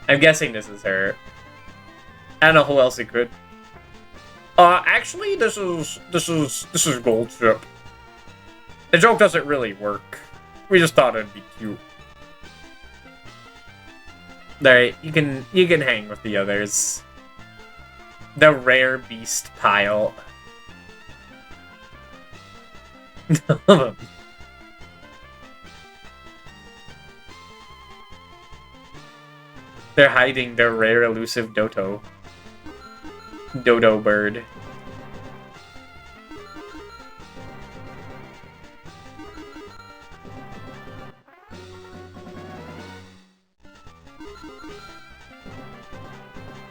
I'm guessing this is her. I don't know who else it could. Actually, this is Gold Ship. The joke doesn't really work. We just thought it'd be cute. Alright, you can hang with the others. The rare beast pile. They're hiding their rare elusive dodo bird.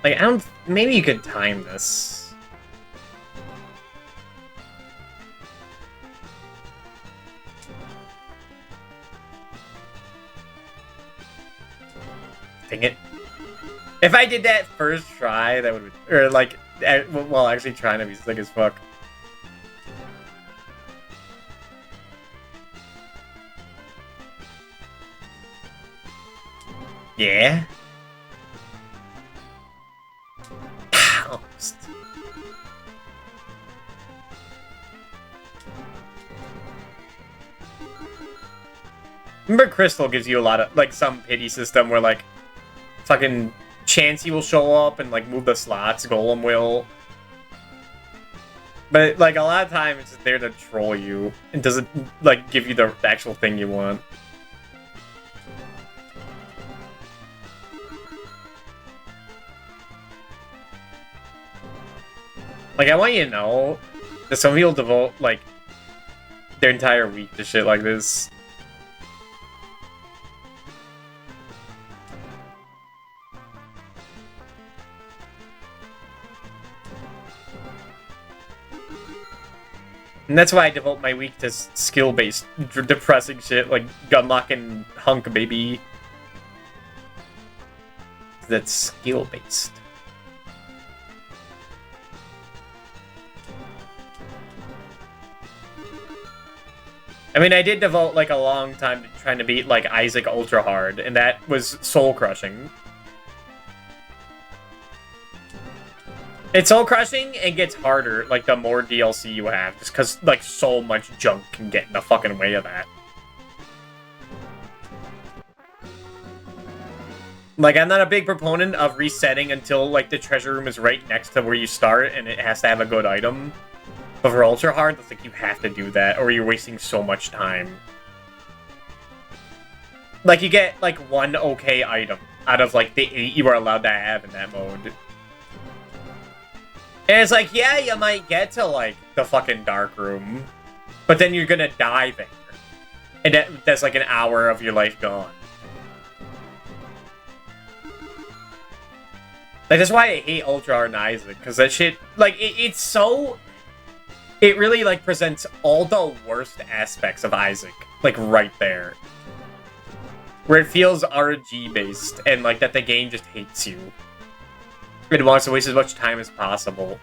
Like, maybe you could time this. Dang it. If I did that first try, that would be, or like, well, actually trying to be slick as fuck. Yeah. Almost. Remember, Crystal gives you a lot of, like, some pity system where, like, fucking Chansey will show up and, like, move the slots, Golem will. But, like, a lot of times it's just there to troll you and doesn't, like, give you the actual thing you want. Like, I want you to know that some people devote, like, their entire week to shit like this. And that's why I devote my week to skill-based, depressing shit like Gunlock and Hunk, baby. That's skill-based. I mean, I did devote, like, a long time to trying to beat, like, Isaac ultra hard, and that was soul-crushing. It's soul-crushing and gets harder, like, the more DLC you have, just because, like, so much junk can get in the fucking way of that. Like, I'm not a big proponent of resetting until, like, the treasure room is right next to where you start, and it has to have a good item. But for ultra hard, it's like you have to do that, or you're wasting so much time. Like, you get, like, one okay item out of, like, the 8 you are allowed to have in that mode. And it's like, yeah, you might get to, like, the fucking dark room, but then you're gonna die there. And that's, like, an hour of your life gone. Like, that's why I hate Ultra Hard and Isaac, because that shit, like, it's so... It really, like, presents all the worst aspects of Isaac, like, right there. Where it feels RNG-based, and, like, that the game just hates you. It wants to waste as much time as possible.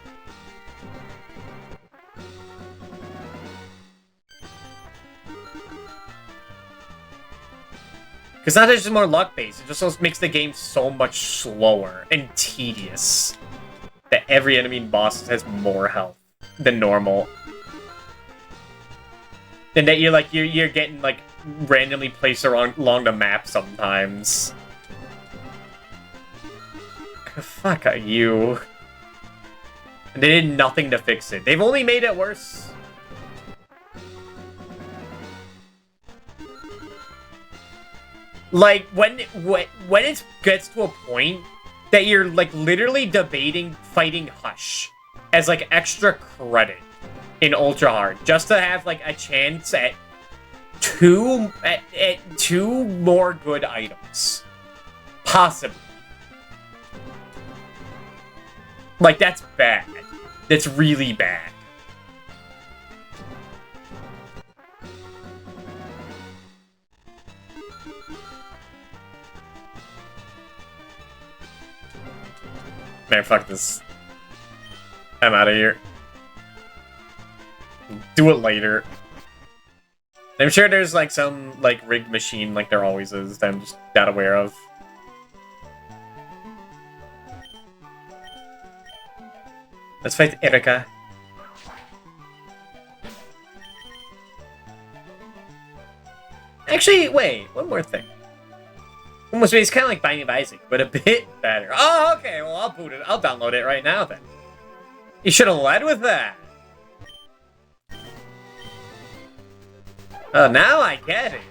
Because not just more luck-based, it just makes the game so much slower and tedious. That every enemy and boss has more health than normal. And that you're getting, like, randomly placed along the map sometimes. Fuck you. And they did nothing to fix it. They've only made it worse. Like, when it gets to a point that you're, like, literally debating fighting Hush as, like, extra credit in Ultra Hard, just to have, like, a chance at two more good items. Possibly. Like, that's bad. That's really bad. Man, fuck this. I'm out of here. Do it later. I'm sure there's, like, some, like, rigged machine like there always is that I'm just not aware of. Let's fight Erika. Actually, wait, one more thing. Almost, it's kind of like Binding of Isaac, but a bit better. Oh, okay, well, I'll boot it. I'll download it right now, then. You should have led with that. Oh, now I get it.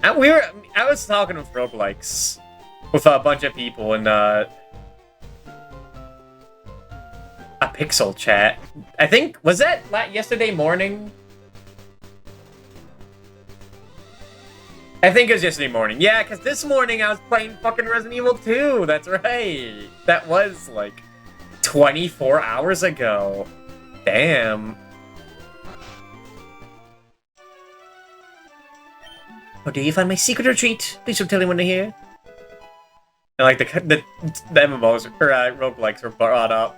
I was talking with roguelikes with a bunch of people in a Pixel chat. I think, was that yesterday morning? I think it was yesterday morning. Yeah, because this morning I was playing fucking Resident Evil 2. That's right. That was, like, 24 hours ago. Damn. Oh, do you find my secret retreat? Please don't tell anyone to hear. And, like, the MMOs, or roguelikes were brought up.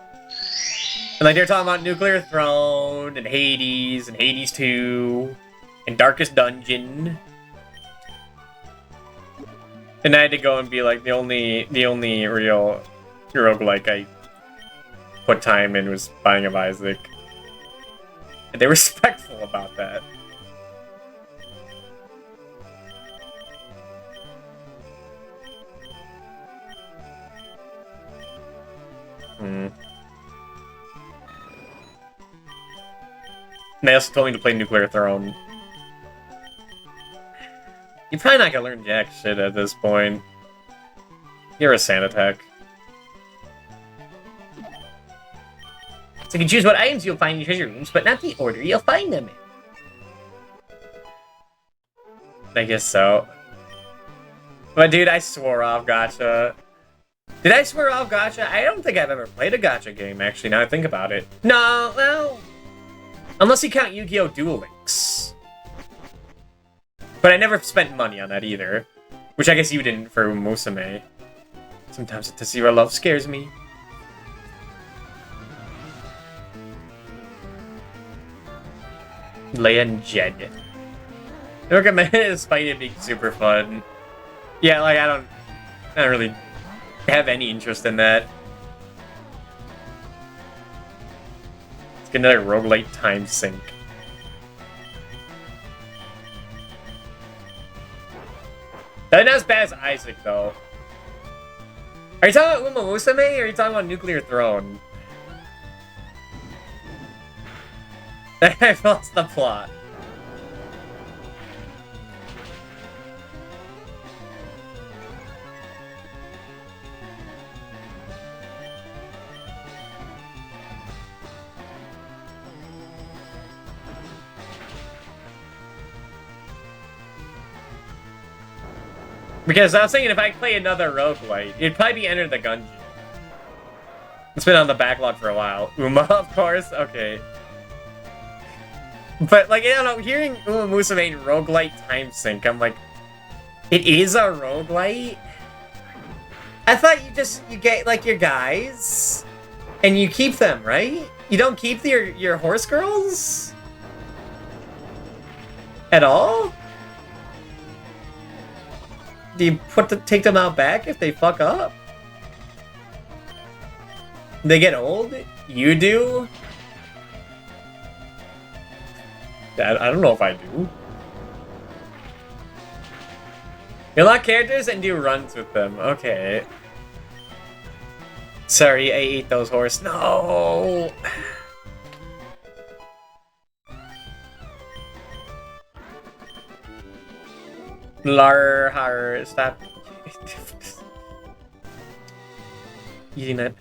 And, like, they're talking about Nuclear Throne, and Hades 2, and Darkest Dungeon. And I had to go and be like, the only real roguelike I put time in was Binding of Isaac. And they're respectful about that. And they also told me to play Nuclear Throne. You're probably not gonna learn jack shit at this point. You're a Sanitech. So you can choose what items you'll find in treasure rooms, but not the order you'll find them in. I guess so. But dude, I swore off gacha. Did I swear off gacha? I don't think I've ever played a gacha game, actually, now I think about it. No, well... Unless you count Yu-Gi-Oh! Duel Links. But I never spent money on that either. Which I guess you didn't for Musume. Sometimes the zero love scares me. Leia and Jed. Look at my Spider being super fun. Yeah, like I don't really have any interest in that. Let's get another roguelite time sink. That's not as bad as Isaac, though. Are you talking about Uma Musume, or are you talking about Nuclear Throne? I've lost the plot. Because I was thinking if I play another roguelite, it'd probably be Enter the Gungeon. It's been on the backlog for a while. Uma, of course? Okay. But, like, I don't know, hearing Uma Musume roguelite time sync, I'm like, it is a roguelite? I thought you get, like, your guys, and you keep them, right? You don't keep your horse girls? At all? Do you take them out back if they fuck up? They get old? You do? I don't know if I do. You unlock characters and do runs with them. Okay. Sorry, I ate those horse. No! Larhar, stop eating that.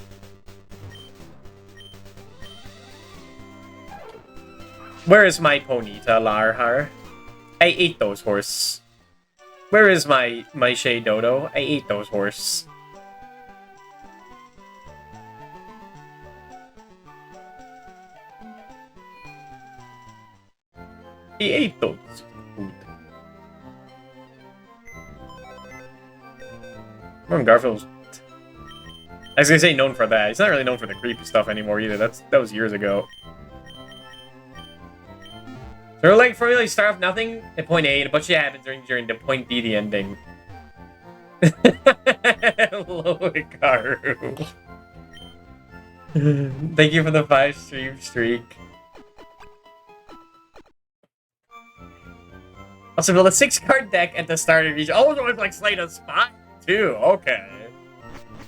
Where is my Ponyta, Larhar? I ate those horse. Where is my Shea Dodo? I ate those horse. He ate those food. Norman Garfield's... I was gonna say known for that. He's not really known for the creepy stuff anymore either. That was years ago. So we're like, formula, you start off nothing at point A, and a bunch of shit happens during the point B, the ending. Hello, Hikaru. Thank you for the 5-stream streak. Also build a 6-card deck at the start of each. Oh, it's always like Slate of Spot too. Okay.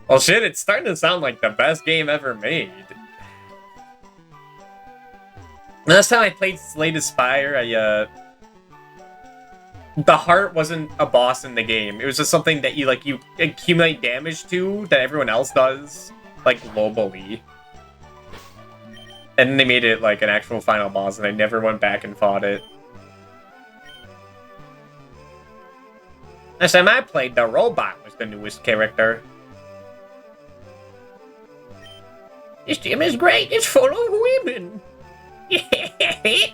Well, shit, it's starting to sound like the best game ever made. Last time I played Slay the Spire, the heart wasn't a boss in the game. It was just something that you accumulate damage to that everyone else does, like globally. And then they made it like an actual final boss, and I never went back and fought it. Last time I played, the robot was the newest character. This gym is great. It's full of women. The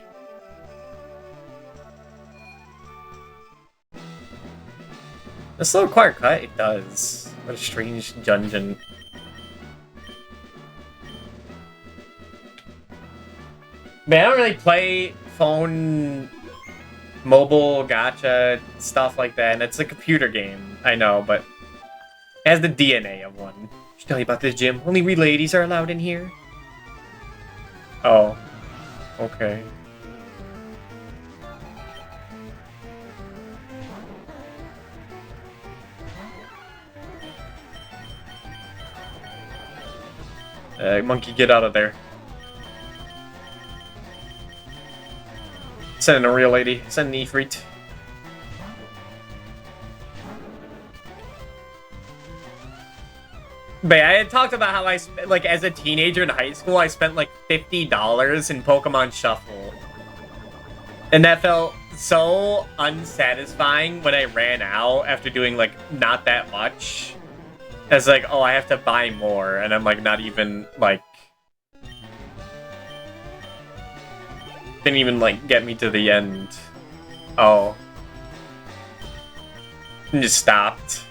slow quiet cut, it does. What a strange dungeon. Man, I don't really play phone, mobile, gacha, stuff like that, and it's a computer game, I know, but it has the DNA of one. Should tell you about this gym. Only we ladies are allowed in here. Oh. Okay. Monkey, get out of there. Send in a real lady. Send an Ifrit. But I had talked about how I spent, like, as a teenager in high school, I spent like $50 in Pokemon Shuffle. And that felt so unsatisfying when I ran out after doing, like, not that much. It's like, oh, I have to buy more, and I'm, like, not even, like... Didn't even, like, get me to the end. Oh. And just stopped.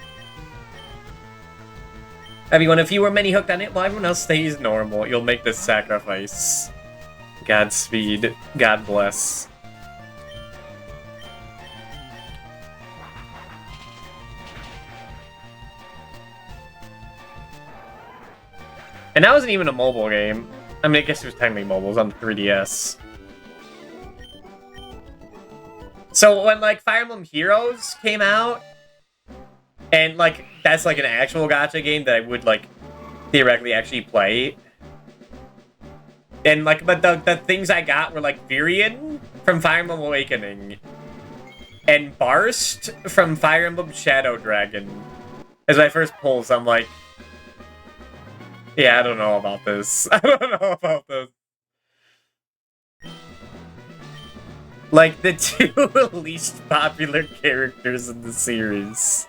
Everyone, if you were many hooked on it, while everyone else stays normal, you'll make this sacrifice. Godspeed. God bless. And that wasn't even a mobile game. I mean, I guess it was technically mobile. It was on the 3DS. So when, like, Fire Emblem Heroes came out, and, like, that's, like, an actual gacha game that I would, like, theoretically actually play. And, like, but the things I got were, like, Virion from Fire Emblem Awakening and Barst from Fire Emblem Shadow Dragon. As my first pulls, I'm like, yeah, I don't know about this. I don't know about this. Like, the two least popular characters in the series.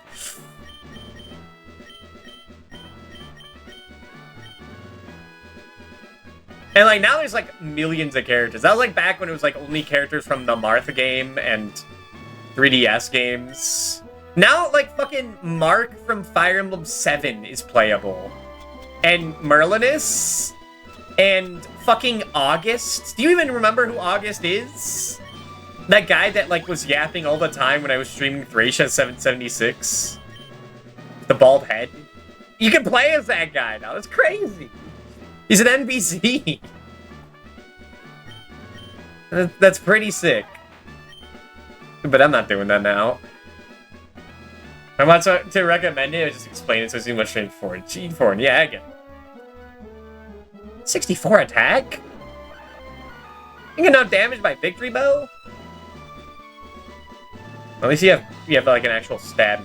And, like, now there's, like, millions of characters. That was, like, back when it was, like, only characters from the Martha game and 3DS games. Now, like, fucking Mark from Fire Emblem 7 is playable. And Merlinus. And fucking August. Do you even remember who August is? That guy that, like, was yapping all the time when I was streaming Thracia 776. The bald head. You can play as that guy now. It's crazy. He's an NPC. That's pretty sick. But I'm not doing that now. I want to recommend it, I just explain it so it's much straightforward. G4, yeah, I get it. 64 attack? You get no damage by victory bow? At least you have like an actual stat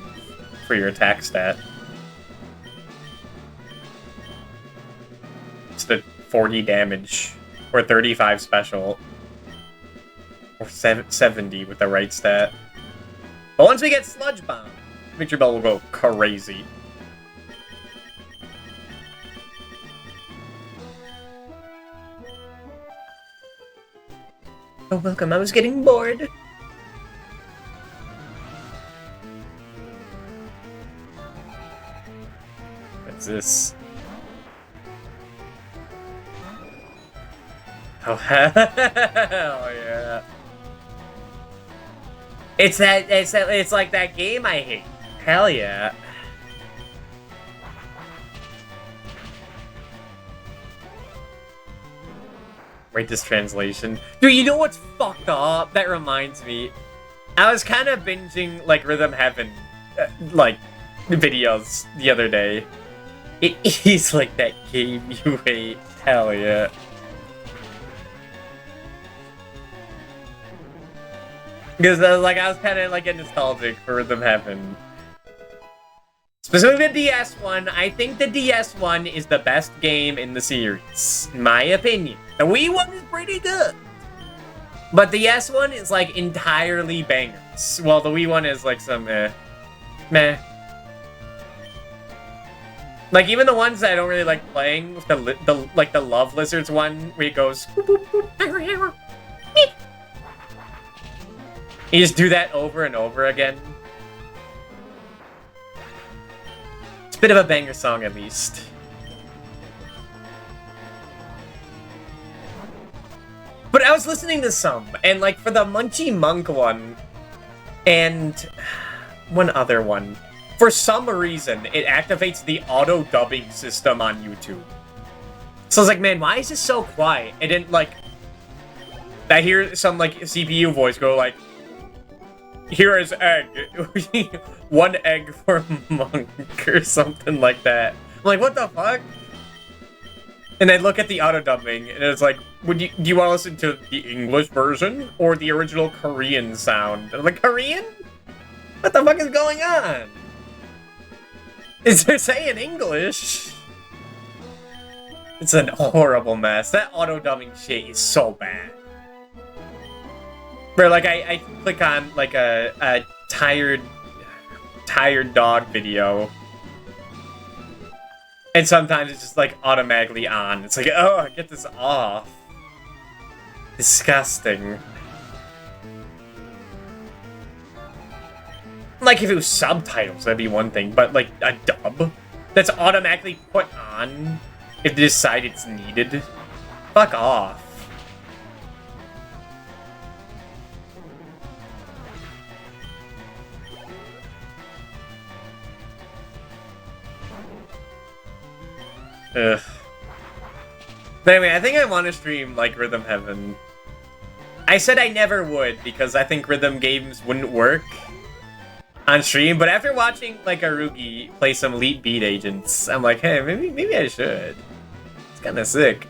for your attack stat. It's the 40 damage, or 35 special, or 70 with the right stat. But once we get Sludge Bomb, Victory Bell will go crazy. Oh, welcome. I was getting bored. What's this? Oh, hell yeah. It's like that game I hate. Hell yeah. Wait, this translation. Dude, you know what's fucked up? That reminds me. I was kind of binging, like, Rhythm Heaven, like, videos the other day. It is like that game you hate. Hell yeah. Because I was kind of like getting nostalgic for Rhythm Heaven. Specifically the DS one, I think the DS one is the best game in the series, in my opinion. The Wii one is pretty good. But the DS one is like entirely bangers. Well, the Wii one is like some meh. Like even the ones that I don't really like playing, the Love Lizards one where it goes boop, boop, boop, you just do that over and over again. It's a bit of a banger song, at least. But I was listening to some, and like for the Munchie Monk one, and one other one, for some reason, it activates the auto-dubbing system on YouTube. So I was like, man, why is this so quiet? And then, like, I hear some, like, CPU voice go, like, here is egg. 1 egg for Monk, or something like that. I'm like, what the fuck? And I look at the auto-dubbing, and it's like, do you want to listen to the English version, or the original Korean sound? And I'm like, Korean? What the fuck is going on? Is there saying English? It's an horrible mess. That auto-dubbing shit is so bad. Where, like, I click on, like, a tired dog video. And sometimes it's just, like, automatically on. It's like, oh, get this off. Disgusting. Like, if it was subtitles, that'd be one thing. But, like, a dub that's automatically put on if they decide it's needed. Fuck off. Ugh. But anyway, I think I want to stream, like, Rhythm Heaven. I said I never would, because I think rhythm games wouldn't work on stream, but after watching, like, Arugi play some Elite Beat Agents, I'm like, hey, maybe I should. It's kind of sick.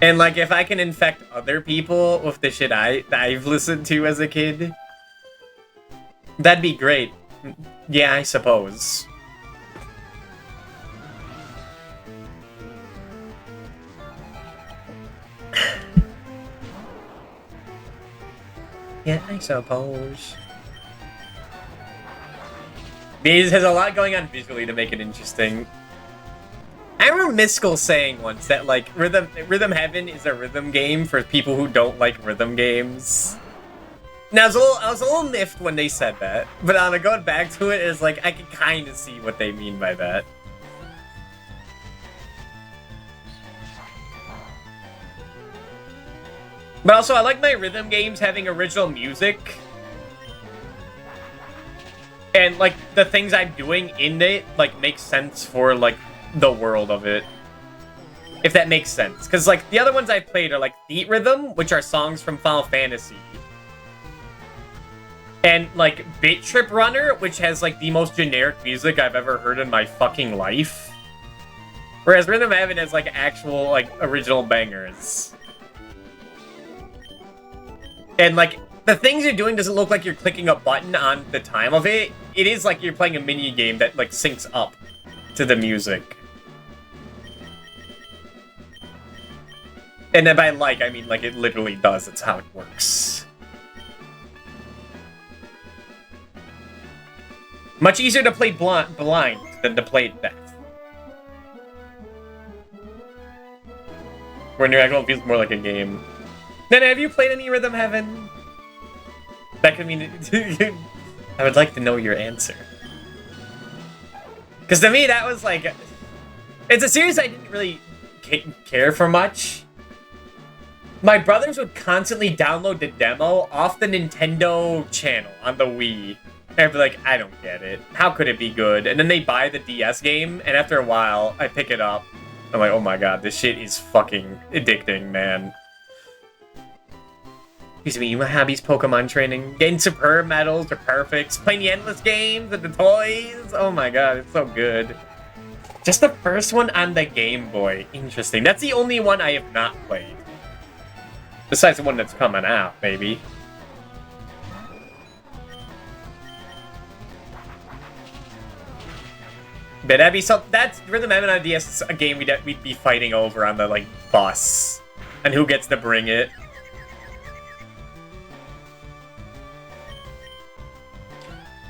And, like, if I can infect other people with the shit I've listened to as a kid, that'd be great. Yeah, I suppose. Yeah, I suppose. These has a lot going on visually to make it interesting. I remember Miskel saying once that, like, Rhythm Heaven is a rhythm game for people who don't like rhythm games. Now, I was a little miffed when they said that, but on going back to it, it's like, I can kind of see what they mean by that. But also, I like my rhythm games having original music. And, like, the things I'm doing in it, like, make sense for, like, the world of it. If that makes sense. Because, like, the other ones I played are, like, Beat Rhythm, which are songs from Final Fantasy. And, like, Bit Trip Runner, which has, like, the most generic music I've ever heard in my fucking life. Whereas Rhythm Heaven has, like, actual, like, original bangers. And, like, the things you're doing doesn't look like you're clicking a button on the time of it. It is like you're playing a mini game that, like, syncs up to the music. And then by like, I mean, like, it literally does. That's how it works. Much easier to play blind than to play deaf. Where Interactive feels more like a game. Nana, have you played any Rhythm Heaven? That could mean... I would like to know your answer. Because to me, that was like... It's a series I didn't really care for much. My brothers would constantly download the demo off the Nintendo channel on the Wii. And I'd be like, I don't get it. How could it be good? And then they buy the DS game, and after a while, I pick it up. I'm like, oh my god, this shit is fucking addicting, man. Excuse me, my hobby's Pokemon training. Getting superb medals or perfects. Playing the endless games and the toys. Oh my god, it's so good. Just the first one on the Game Boy. Interesting. That's the only one I have not played. Besides the one that's coming out, maybe. But that'd be so. That's Rhythm Heaven on DS. A game we'd be fighting over on the, like, bus, and who gets to bring it.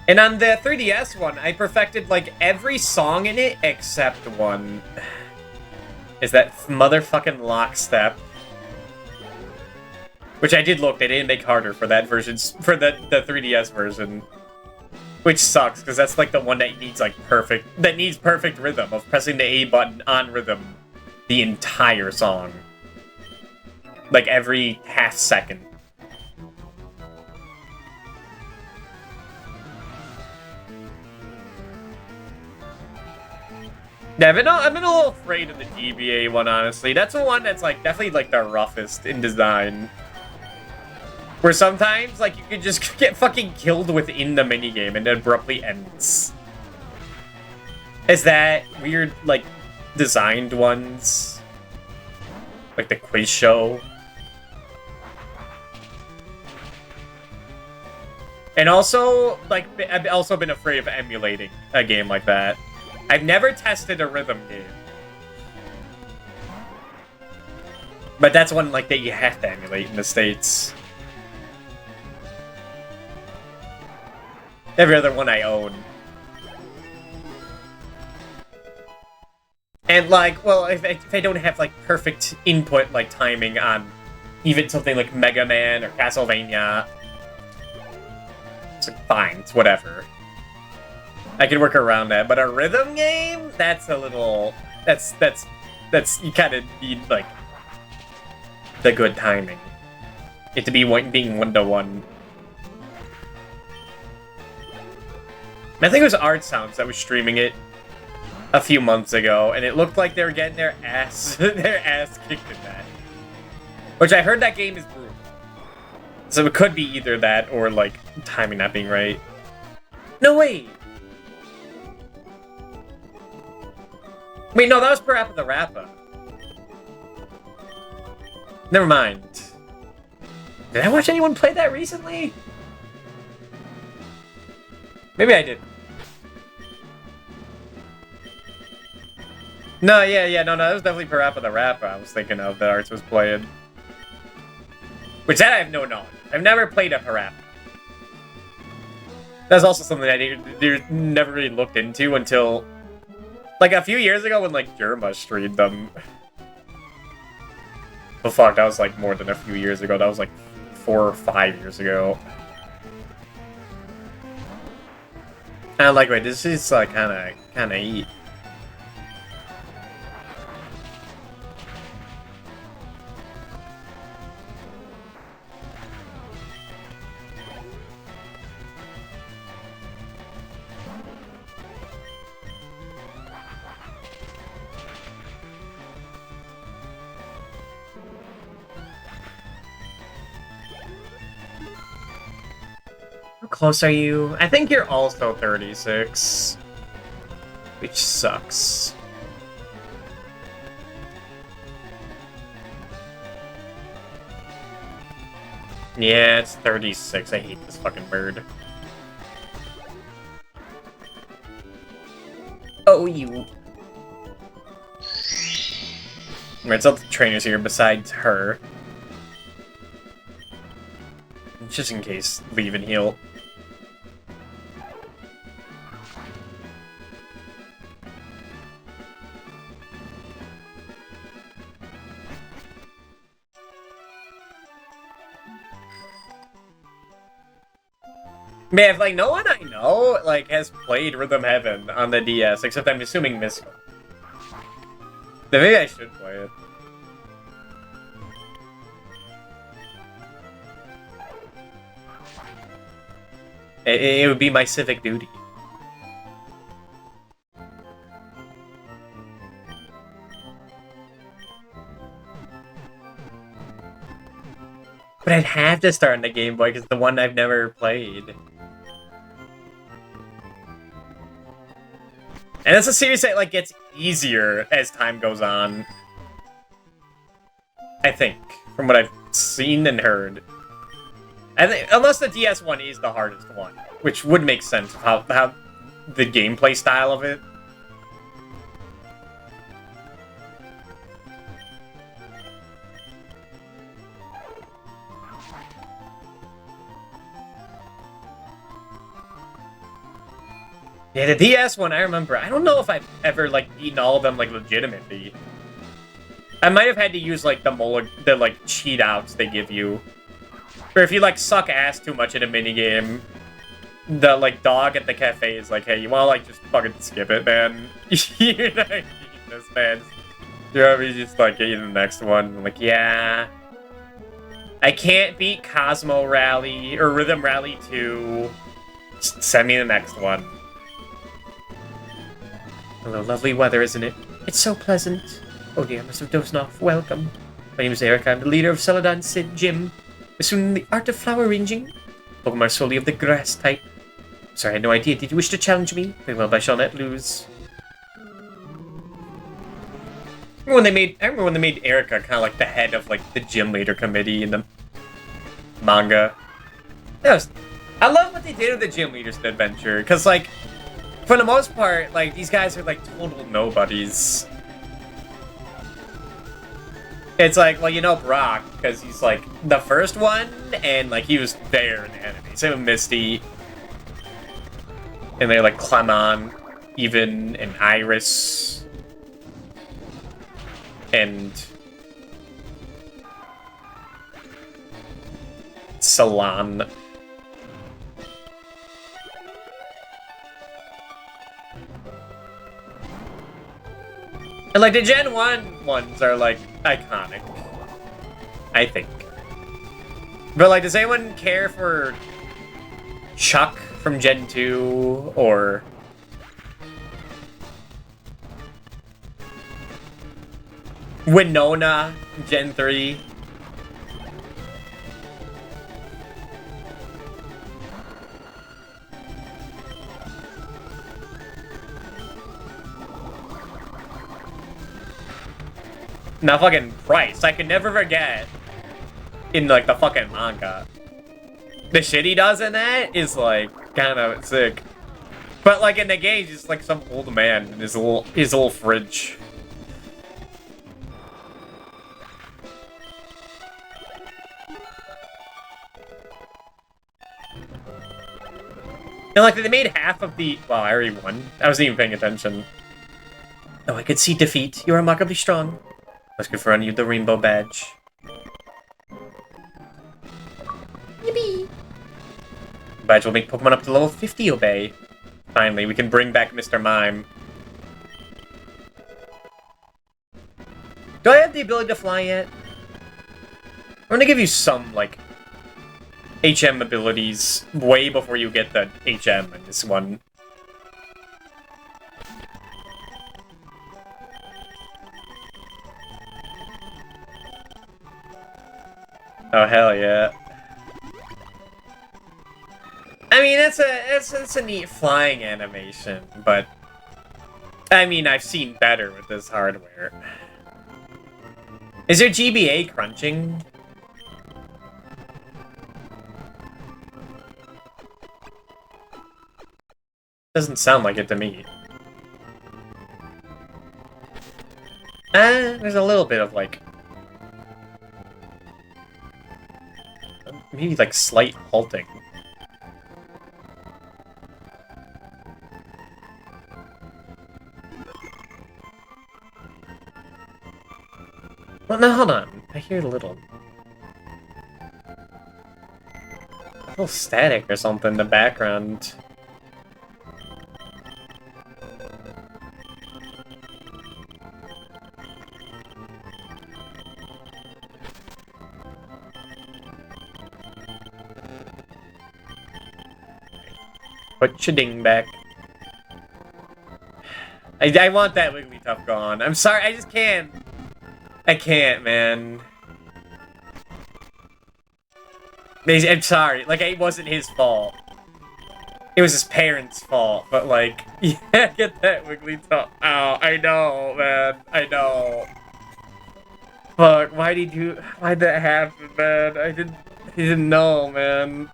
And on the 3DS one, I perfected, like, every song in it except one. Is that motherfucking Lockstep? Which I did look, they didn't make harder for that version, for the 3DS version. Which sucks, because that's, like, the one that needs, like, perfect rhythm of pressing the A button on rhythm the entire song. Like, every half second. Yeah, I've been a little afraid of the GBA one, honestly. That's the one that's, like, definitely, like, the roughest in design. Where sometimes, like, you could just get fucking killed within the minigame and it abruptly ends. Is that weird, like, designed ones? Like the quiz show? And also, like, I've also been afraid of emulating a game like that. I've never tested a rhythm game. But that's one, like, that you have to emulate in the States. Every other one I own. And, like, well, if I don't have, like, perfect input, like, timing on even something like Mega Man or Castlevania, it's like, fine, it's whatever. I can work around that. But a rhythm game? That's a little... That's you kind of need, like, the good timing. It to be being one-to-one. I think it was Art Sounds that was streaming it a few months ago, and it looked like they were getting their ass kicked in that. Which I heard that game is brutal. So it could be either that or like timing not being right. No way. Wait, no, that was Parappa the Rappa. Never mind. Did I watch anyone play that recently? Maybe I did. No, yeah, no, that was definitely Parappa the Rappa I was thinking of that Arts was playing. Which that I have no knowledge. I've never played a Parappa. That's also something I never really looked into until like a few years ago when like Germa streamed them. But fuck, that was like more than a few years ago. That was like 4 or 5 years ago. And I'm like, wait, this is like kind of eat. How close are you? I think you're also 36. Which sucks. Yeah, it's 36. I hate this fucking bird. Oh, you. Right, so the trainers here besides her. Just in case, leave and heal. Man, if, like, no one I know, like, has played Rhythm Heaven on the DS, except I'm assuming Misko. Then maybe I should play it. It would be my civic duty. But I'd have to start on the Game Boy because it's the one I've never played. And it's a series that like gets easier as time goes on. I think, from what I've seen and heard. I think, unless the DS one is the hardest one, which would make sense of how the gameplay style of it. Yeah, the DS one, I remember. I don't know if I've ever, like, beaten all of them, like, legitimately. I might have had to use, like, the cheat outs they give you. Or if you, like, suck ass too much at a minigame, the, like, dog at the cafe is like, hey, you wanna, like, just fucking skip it, man? You're not eating this, man. You're always just, like, getting the next one. I'm like, yeah. I can't beat Cosmo Rally, or Rhythm Rally 2. Just send me the next one. Hello, lovely weather, isn't it? It's so pleasant. Oh dear, I must have dozed off. Welcome. My name is Eric. I'm the leader of Celadon Sid Gym. Assuming the art of flower arranging. Pokemon are solely of the grass type. Sorry, I had no idea. Did you wish to challenge me? Very well, but I shall not lose. I remember when they made Erica kind of like the head of like the gym leader committee in the manga. I love what they did with the gym leaders in Adventure, because like, for the most part, like, these guys are, like, total nobodies. It's like, well, you know Brock, because he's, like, the first one, and, like, he was there in the enemy. Same with Misty. And they're, like, Clemon, even, and Iris. And Salon. And, like, the Gen 1 ones are, like, iconic. I think. But, like, does anyone care for Chuck from Gen 2? Or Winona, Gen 3. Now fucking Price, I can never forget in like the fucking manga. The shit he does in that is like kind of sick. But like in the game, he's just like some old man in his little fridge. And like they made half of the. Wow, I already won. I wasn't even paying attention. Oh, I could see defeat. You're remarkably strong. Let's confer on you the rainbow badge. Yippee! Badge will make Pokemon up to level 50 obey. Finally, we can bring back Mr. Mime. Do I have the ability to fly yet? I'm gonna give you some, like, HM abilities way before you get the HM in this one. Oh, hell yeah. I mean, that's a neat flying animation, but I mean, I've seen better with this hardware. Is there GBA crunching? Doesn't sound like it to me. There's a little bit of like maybe like slight halting. Well, no, hold on. I hear a little static or something in the background. Put your ding back. I want that Wigglytuff gone. I'm sorry, I just can't. I can't, man. I'm sorry. Like, it wasn't his fault. It was his parents' fault. But, like, yeah, get that Wigglytuff out. I know, man. I know. Fuck, why'd that happen, man? I didn't know, man.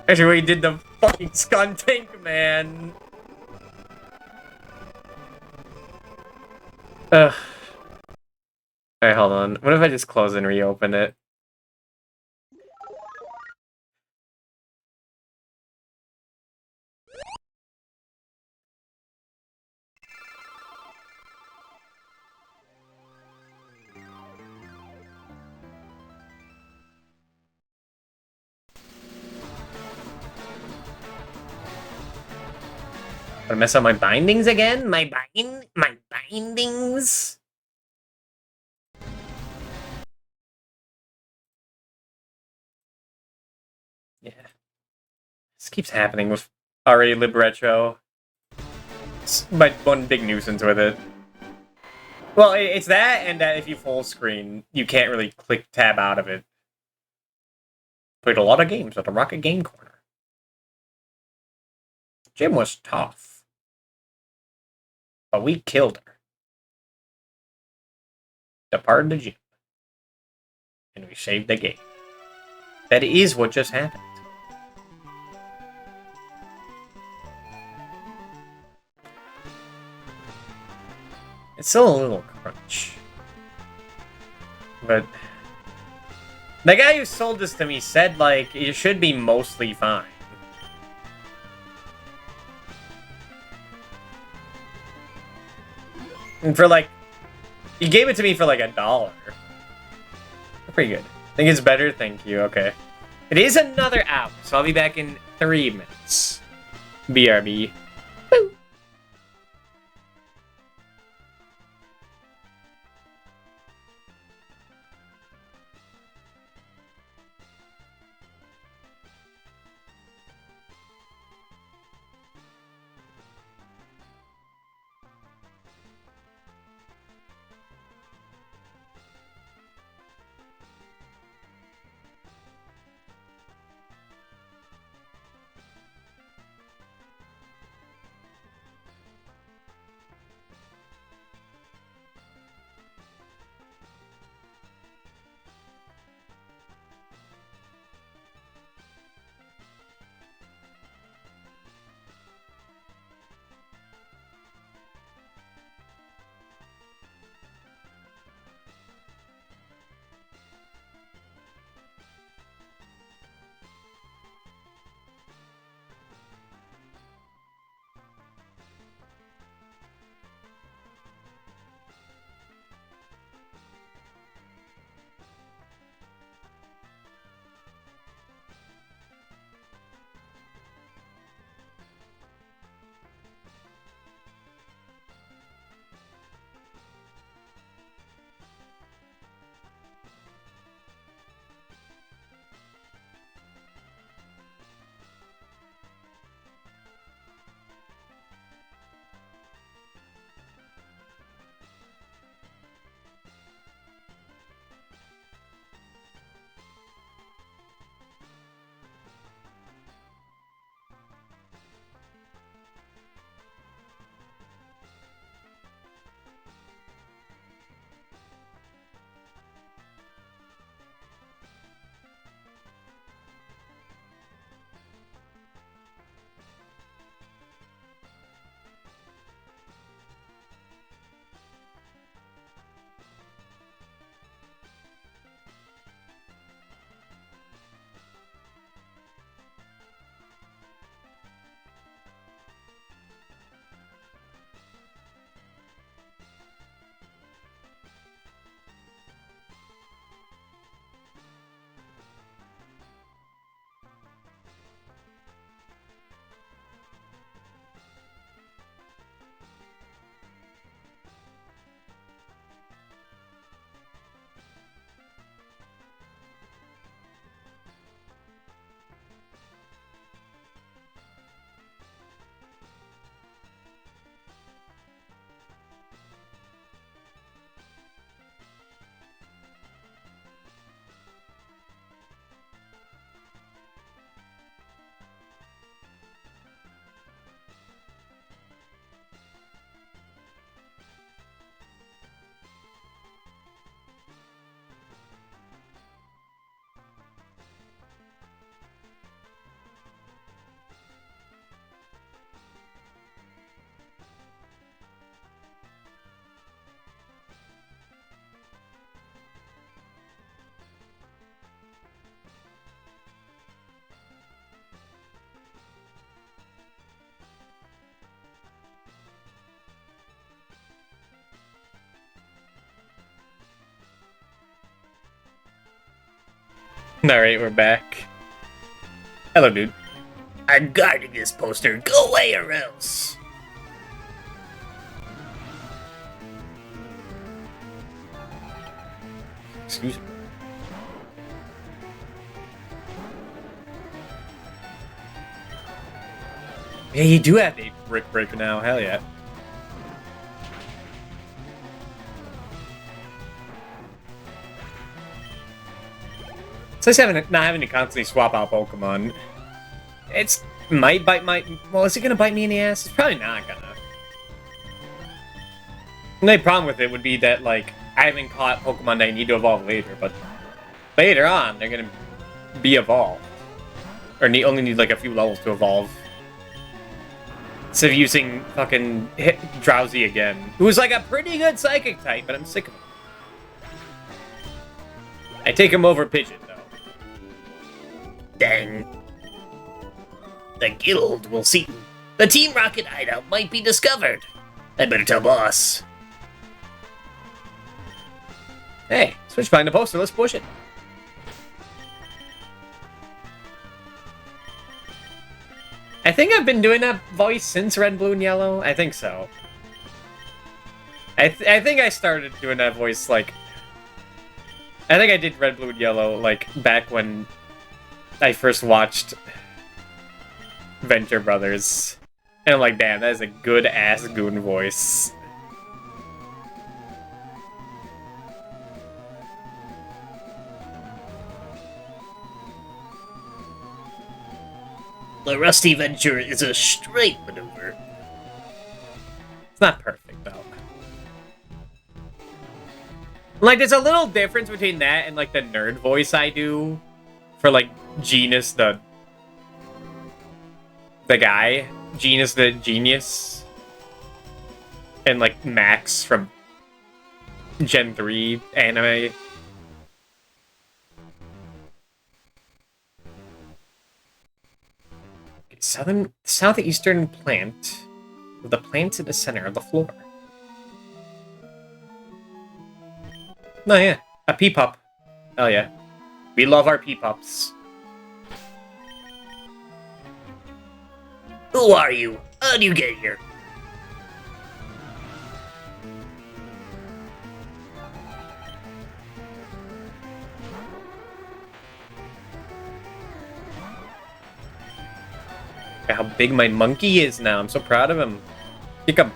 Actually, we did the fucking Skuntank, man. Ugh. Alright, hold on. What if I just close and reopen it? Gonna mess up my bindings again? My bindings? Yeah. This keeps happening with RA Lib Retro. It's my one big nuisance with it. Well, it's that, and that if you full screen, you can't really click tab out of it. Played a lot of games at the Rocket Game Corner. Jim was tough. But we killed her. Departed the gym. And we saved the game. That is what just happened. It's still a little crunch. But the guy who sold this to me said, like, it should be mostly fine. And for, like, he gave it to me for, like, $1. Pretty good. Think it's better? Thank you. Okay. It is another hour, so I'll be back in 3 minutes. BRB. Woo. Alright, we're back. Hello, dude. I'm guarding this poster. Go away or else. Excuse me. Yeah, you do have a brick breaker now. Hell yeah. It's nice not having to constantly swap out Pokemon. It's might bite my. Well, is it gonna bite me in the ass? It's probably not gonna. The only problem with it would be that like I haven't caught Pokemon that I need to evolve later, but later on they're gonna be evolved, or only need like a few levels to evolve. Instead of using fucking Drowsy again, who's like a pretty good Psychic type, but I'm sick of him. I take him over Pigeon though. Dang. The guild will see. The Team Rocket hideout might be discovered. I better tell boss. Hey, switch behind the poster. Let's push it. I think I've been doing that voice since Red, Blue, and Yellow. I think so. I think I started doing that voice, like... I think I did Red, Blue, and Yellow, like, back when I first watched Venture Brothers. And I'm like, damn, that is a good-ass goon voice. The Rusty Venture is a straight maneuver. It's not perfect, though. Like, there's a little difference between that and, like, the nerd voice I do for, like, Genus the guy. Genus the genius. And, like, Max from Gen 3 anime. Southeastern plant with the plants in the center of the floor. Oh yeah, a P-Pup. Hell yeah. We love our P-Pups. Who are you? How do you get here? Look how big my monkey is now. I'm so proud of him. Kick him.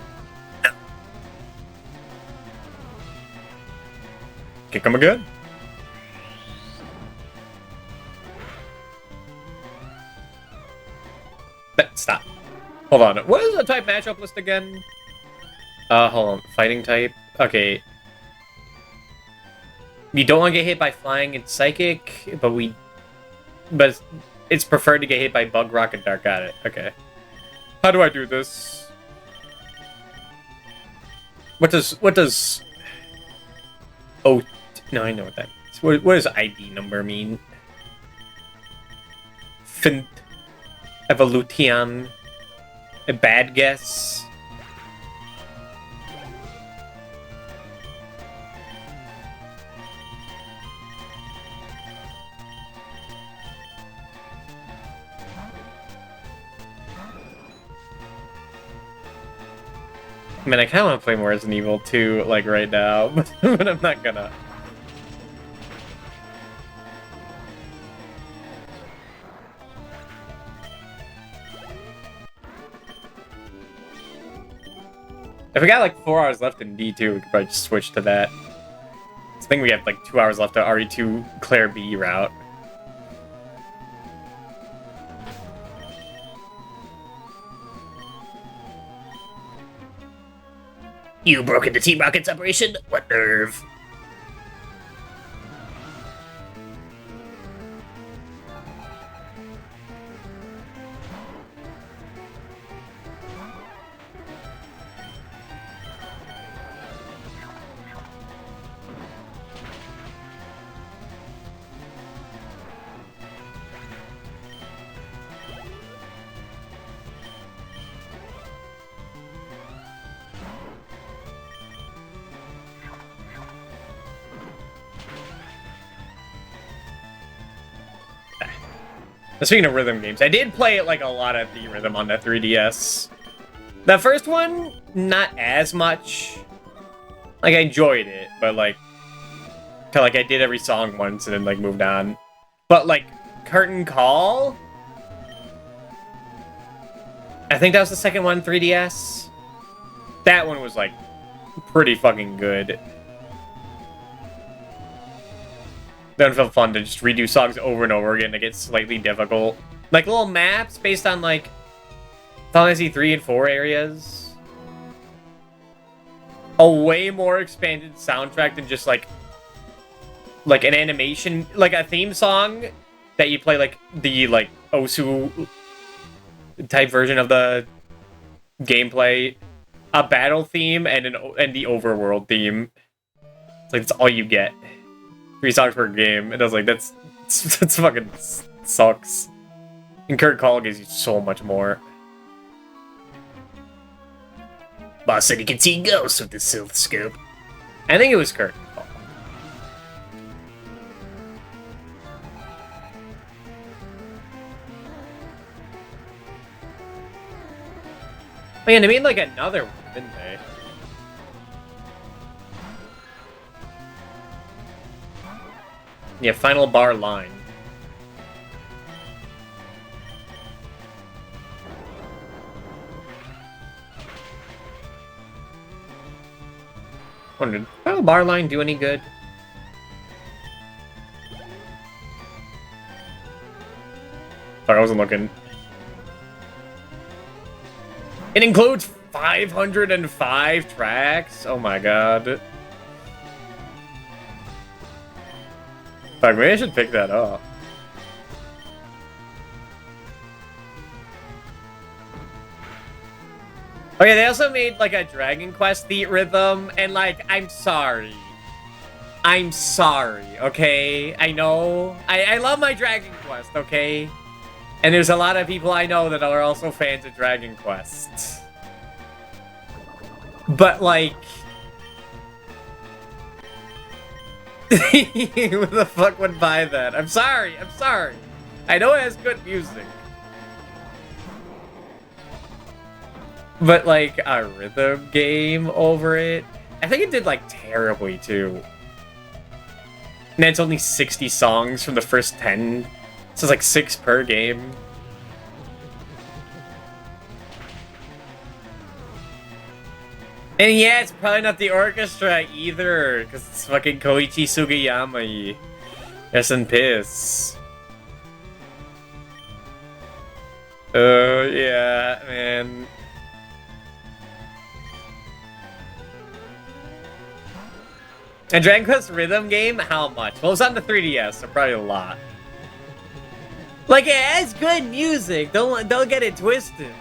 Kick him again. Stop. Hold on. What is the type matchup list again? Hold on. Fighting type. Okay. We don't want to get hit by flying and psychic, but it's preferred to get hit by bug, rock, and dark. Got it. Okay. How do I do this? What does oh no, I know what that means. What does ID number mean? Fint Evolution. A bad guess. I mean, I kind of want to play more Resident Evil 2, like, right now, but I'm not gonna. If we got, like, 4 hours left in D2, we could probably just switch to that. I think we have, like, 2 hours left to RE2 Claire B route. You broke into Team Rocket's operation? What nerve? Speaking of rhythm games, I did play like a lot of the rhythm on the 3DS. The first one, not as much. Like, I enjoyed it, but like, I did every song once and then like moved on. But like, Curtain Call, I think that was the second one, 3DS. That one was like pretty fucking good. That one felt fun to just redo songs over and over again to get slightly difficult. Like little maps based on like Final Fantasy 3 and 4 areas. A way more expanded soundtrack than just like an animation, like a theme song that you play like the like Osu type version of the gameplay, a battle theme and the overworld theme. It's like that's all you get. 3 songs per game, and I was like, that's fucking sucks. And Curtain Call gives you so much more. Boss said you can see ghosts with the Sylph scope. I think it was Curtain Call. Oh yeah, they made like another one, didn't they? Yeah, Final Bar Line. Wondered, did Final Bar Line do any good? Sorry, I wasn't looking. It includes 505 tracks? Oh my god. Fuck, maybe I should pick that up. Okay, they also made like a Dragon Quest Beat rhythm, and like, I'm sorry. I'm sorry, okay? I know. I love my Dragon Quest, okay? And there's a lot of people I know that are also fans of Dragon Quest. But like... Who the fuck would buy that? I'm sorry. I know it has good music. But like a rhythm game over it? I think it did like terribly too. And it's only 60 songs from the first 10. So it's like 6 per game. And yeah, it's probably not the orchestra either, because it's fucking Koichi Sugiyama. Yes, and piss. Yeah, man. A Dragon Quest rhythm game? How much? Well, it's on the 3DS, so probably a lot. Like, it has good music. Don't get it twisted.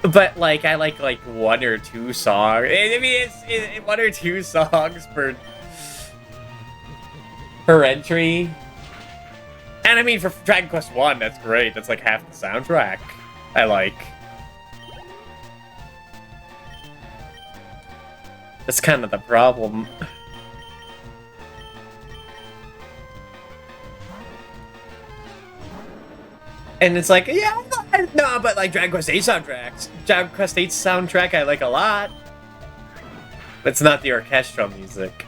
But like, I like 1 or 2 songs. I mean, it's 1 or 2 songs per entry. And I mean, for Dragon Quest 1, that's great. That's like half the soundtrack. I like. That's kind of the problem. And it's like, yeah, no, but like Dragon Quest 8 soundtracks. Dragon Quest 8 soundtrack I like a lot. But it's not the orchestral music.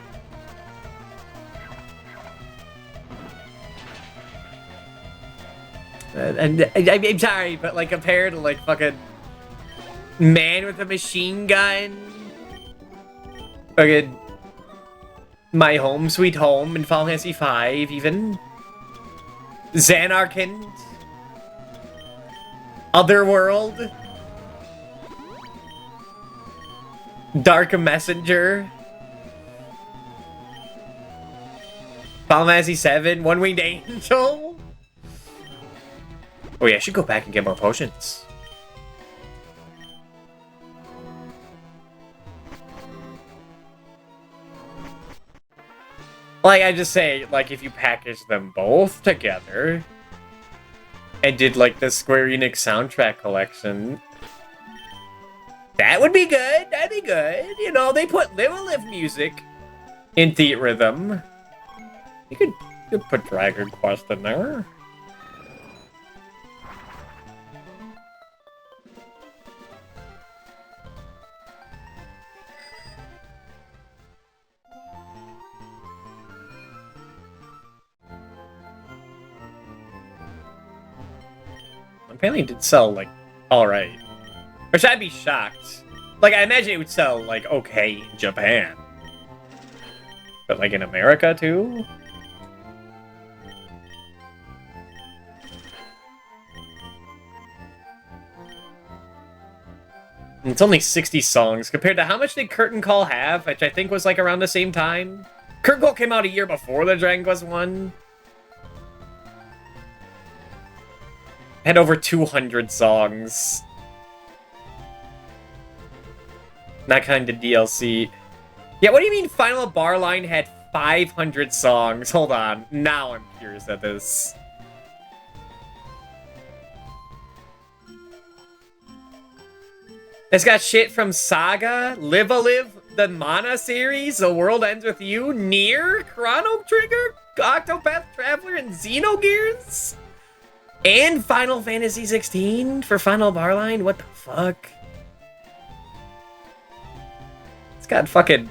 And I'm sorry, but like compared to like fucking Man with a Machine Gun, fucking My Home Sweet Home in Final Fantasy V, even Xanarkand, Otherworld, Dark Messenger, Final Fantasy VII, One Winged Angel. Oh yeah, I should go back and get more potions. Like, I just say, like, if you package them both together and did, like, the Square Enix soundtrack collection, that would be good. That'd be good. You know, they put Live music in Theatrhythm. You could put Dragon Quest in there. Apparently it did sell, like, alright. Which I'd be shocked. Like, I imagine it would sell, like, okay in Japan. But, like, in America, too? And it's only 60 songs, compared to how much did Curtain Call have? Which I think was, like, around the same time? Curtain Call came out a year before the Dragon Quest 1. Had over 200 songs. That kind of DLC. Yeah, what do you mean Final Bar Line had 500 songs? Hold on. Now I'm curious at this. It's got shit from Saga, Live a Live, the Mana series, The World Ends With You, Nier, Chrono Trigger, Octopath Traveler, and Xenogears? And Final Fantasy 16 for Final Bar Line? What the fuck? It's got fucking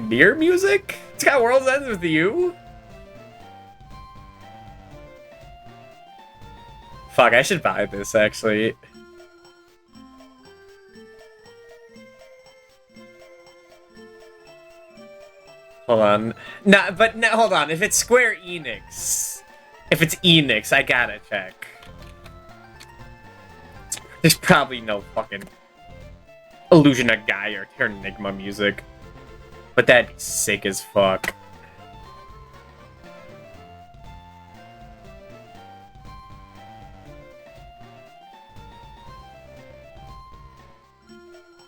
Nier music? It's got World's Ends With You? Fuck, I should buy this, actually. Hold on. Hold on. If it's Square Enix... If it's Enix, I gotta check. There's probably no fucking Illusion of Gaia or Terranigma music. But that'd be sick as fuck.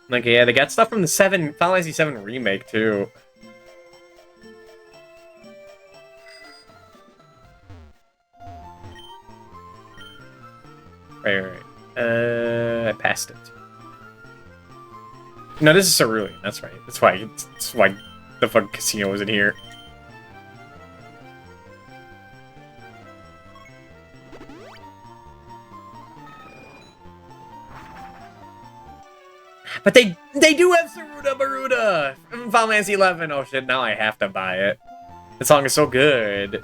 Like, yeah, they got stuff from the Final Fantasy 7 remake, too. Right. I passed it. No, this is Cerulean. That's right. That's why the fucking casino was in here. But they do have Saruda Baruda from Final Fantasy 11. Oh shit! Now I have to buy it. The song is so good.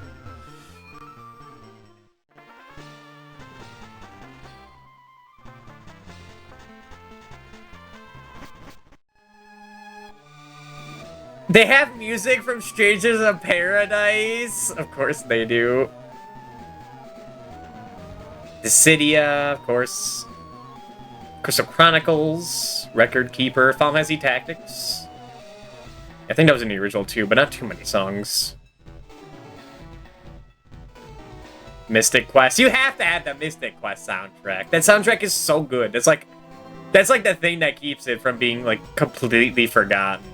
They have music from Strangers of Paradise. Of course they do. Dissidia, of course. Crystal Chronicles, Record Keeper, Final Fantasy Tactics. I think that was in the original too, but not too many songs. Mystic Quest. You have to have the Mystic Quest soundtrack. That soundtrack is so good. That's like the thing that keeps it from being like completely forgotten.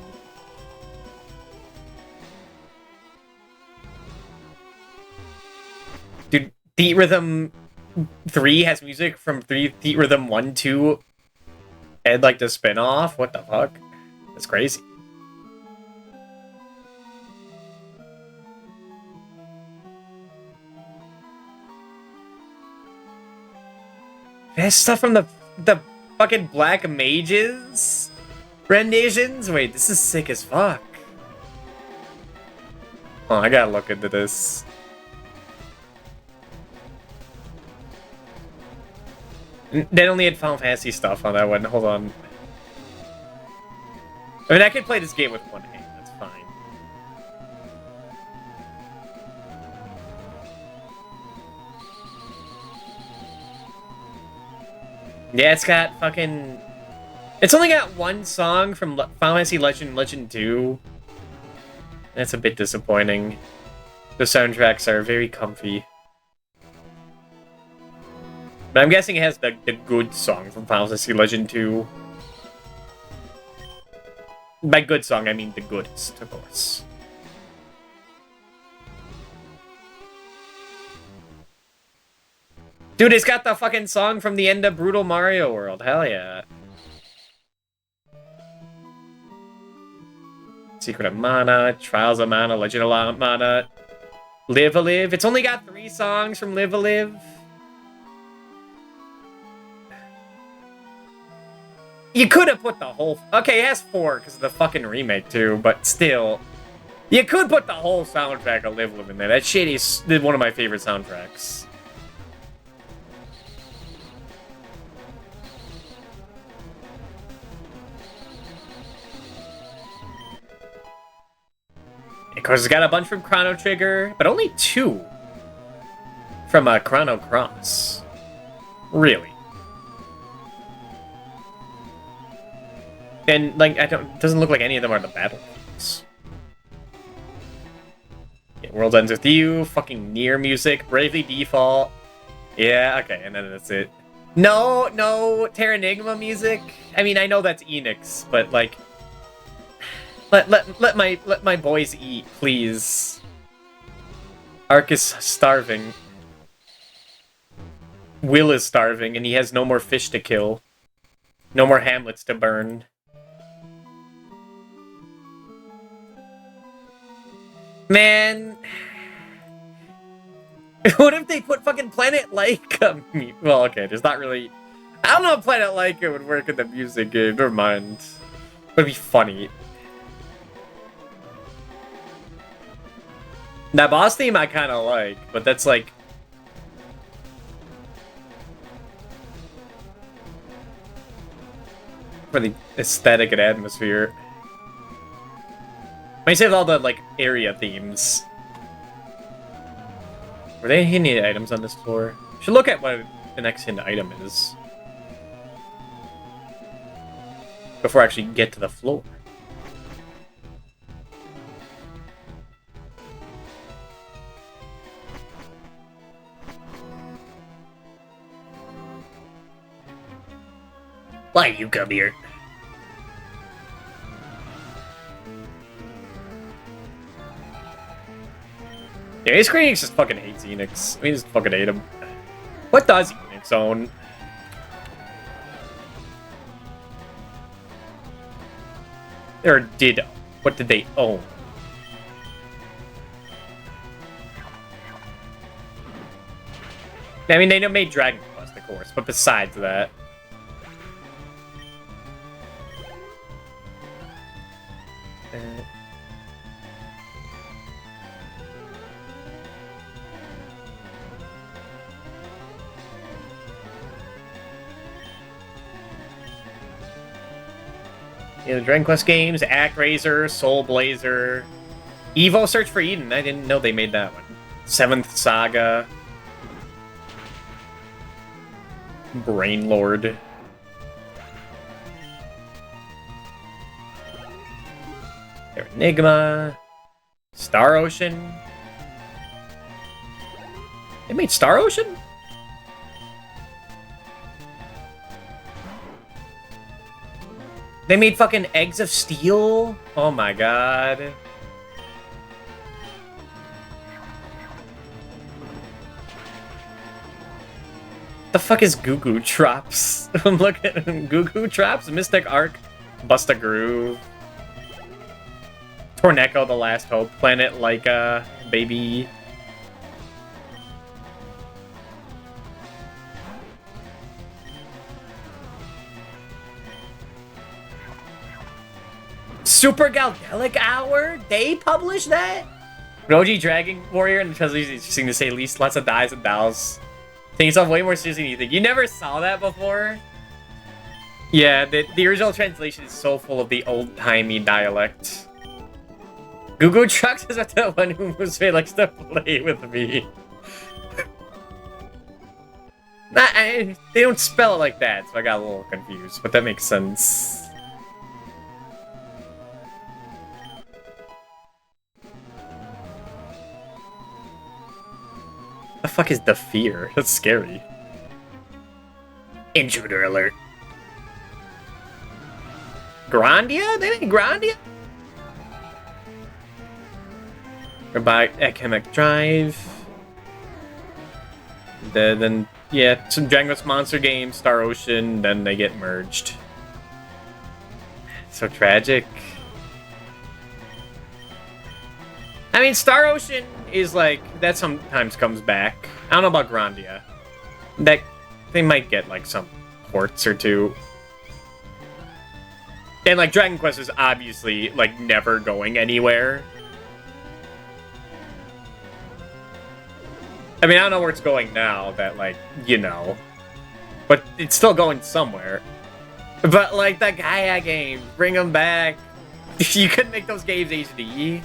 Dude, Theatrhythm 3 has music from Theatrhythm 1, 2, and like the spin-off? What the fuck? That's crazy. There's stuff from the fucking Black Mages renditions? Wait, this is sick as fuck. Oh, I gotta look into this. They only had Final Fantasy stuff on that one. Hold on. I mean, I could play this game with one hand. That's fine. Yeah, it's got fucking... It's only got one song from Final Fantasy Legend 2. That's a bit disappointing. The soundtracks are very comfy. But I'm guessing it has the good song from Final Fantasy Legend 2. By good song, I mean the goodest, of course. Dude, it's got the fucking song from the end of Brutal Mario World. Hell yeah. Secret of Mana, Trials of Mana, Legend of Mana, Live a Live. It's only got 3 songs from Live a Live. You could have put the whole... Okay, it has 4 because of the fucking remake too, but still. You could put the whole soundtrack of Live Live in there. That shit is one of my favorite soundtracks. Of course, it's got a bunch from Chrono Trigger, but only 2 from Chrono Cross. Really. And, like, it doesn't look like any of them are the battle themes. Yeah, World Ends With You, fucking Nier music, Bravely Default. Yeah, okay, and then that's it. No, Terranigma music. I mean, I know that's Enix, but, like... Let my boys eat, please. Ark is starving. Will is starving, and he has no more fish to kill. No more Hamlets to burn. Man... What if they put fucking Planet Laika? Well, okay, there's not really... I don't know if Planet Laika would work in the music game, never mind. It'd be funny. That boss theme I kind of like, but that's like... for the aesthetic and atmosphere. I say all the, like, area themes. Were there hidden items on this floor? Should look at what the next hidden item is. Before I actually get to the floor. Why you come here? Yeah, Square Enix just fucking hates Enix. I mean, just fucking hate him. What does Enix own? Or did... What did they own? I mean, they made Dragon Quest, of course, but besides that... Yeah, the Dragon Quest games, Actraiser, Soul Blazer, Evo Search for Eden. I didn't know they made that one. Seventh Saga, Brain Lord. Enigma, Star Ocean. They made Star Ocean? They made fucking Eggs of Steel? Oh my god. The fuck is Goo Goo Traps? I'm looking at Goo Goo Traps, Mystic Arc, Busta Groove, Torneko, The Last Hope, Planet Laika, baby. Super Galdelic Hour? They published that? Roji Dragon Warrior, and because it's interesting to say least, lots of dies and dolls. Take yourself way more seriously than you think. You never saw that before? Yeah, the original translation is so full of the old-timey dialect. Goo Goo Trucks is the one who likes to play with me. They don't spell it like that, so I got a little confused, but that makes sense. The fuck is the fear? That's scary. Intruder alert. Grandia? They made Grandia? Robotic Echemic Drive. Then yeah, some Dragon Quest Monster games, Star Ocean, then they get merged. So tragic. I mean, Star Ocean is like, that sometimes comes back. I don't know about Grandia. That, they might get like some ports or two. And like, Dragon Quest is obviously like never going anywhere. I mean, I don't know where it's going now, that like, you know. But it's still going somewhere. But like, the Gaia game, bring them back. You couldn't make those games HD.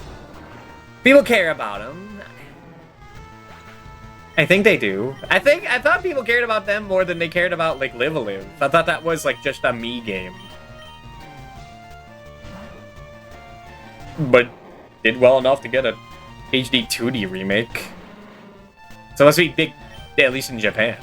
People care about them. I think they do. I thought people cared about them more than they cared about like Live a Live. I thought that was like just a me game. But did well enough to get a HD 2D remake. So it must be big, at least in Japan.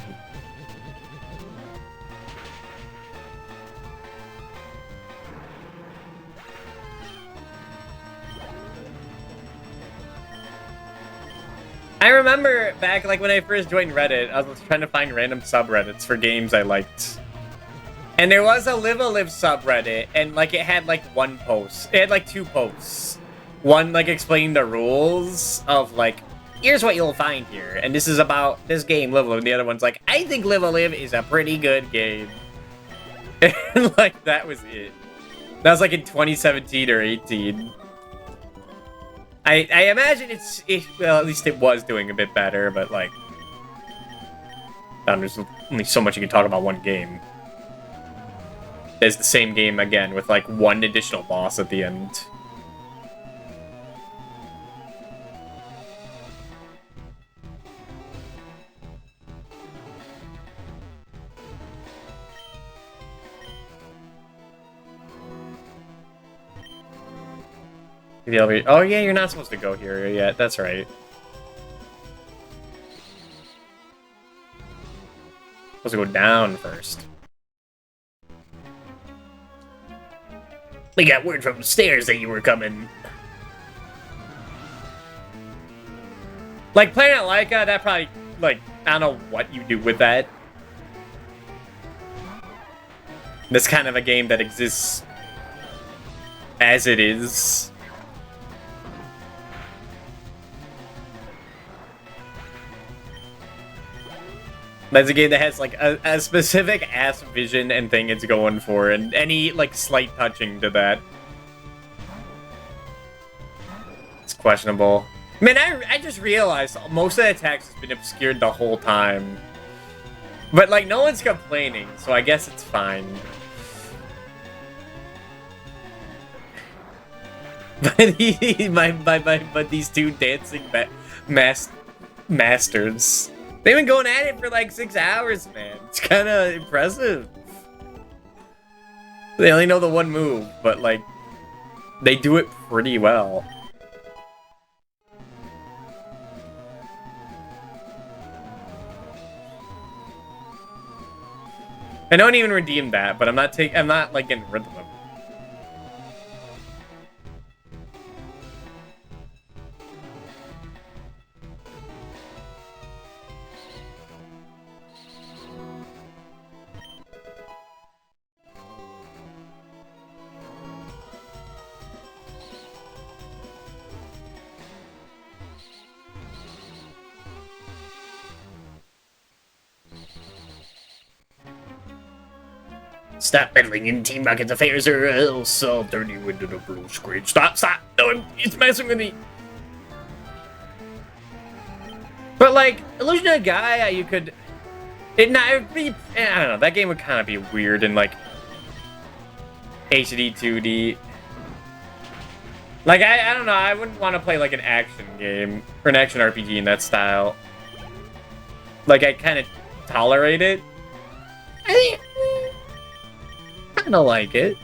I remember back, like, when I first joined Reddit, I was trying to find random subreddits for games I liked. And there was a Live a Live subreddit, and, like, it had, like, one post. It had, like, two posts. One, like, explaining the rules of, like, here's what you'll find here, and this is about this game, Live a Live. And the other one's like, I think Live a Live is a pretty good game. And, like, that was it. That was, like, in 2017 or 18. I imagine well, at least it was doing a bit better, but like, there's only so much you can talk about one game. It's the same game again with like one additional boss at the end. The elevator. Oh yeah, you're not supposed to go here yet. That's right. Supposed to go down first. We got word from the stairs that you were coming. Like Planet Laika, that probably like I don't know what you do with that. This kind of a game that exists as it is. That's a game that has, like, a specific ass vision and thing it's going for, and any, like, slight touching to that. It's questionable. Man, I just realized most of the text has been obscured the whole time. But, like, no one's complaining, so I guess it's fine. But but these two dancing masters... They've been going at it for like 6 hours, man. It's kind of impressive. They only know the one move, but like, they do it pretty well. I don't even redeem that, but I'm not like getting rid of them. Stop meddling in Team Rocket's affairs or else I'll turn you into the blue screen. Stop! No, it's messing with me! But like, Illusion of Gaia, you could... it'd be... I don't know, that game would kind of be weird in like... HD 2D. Like, I don't know, I wouldn't want to play like an action game, or an action RPG in that style. Like, I kind of tolerate it. I kind of like it.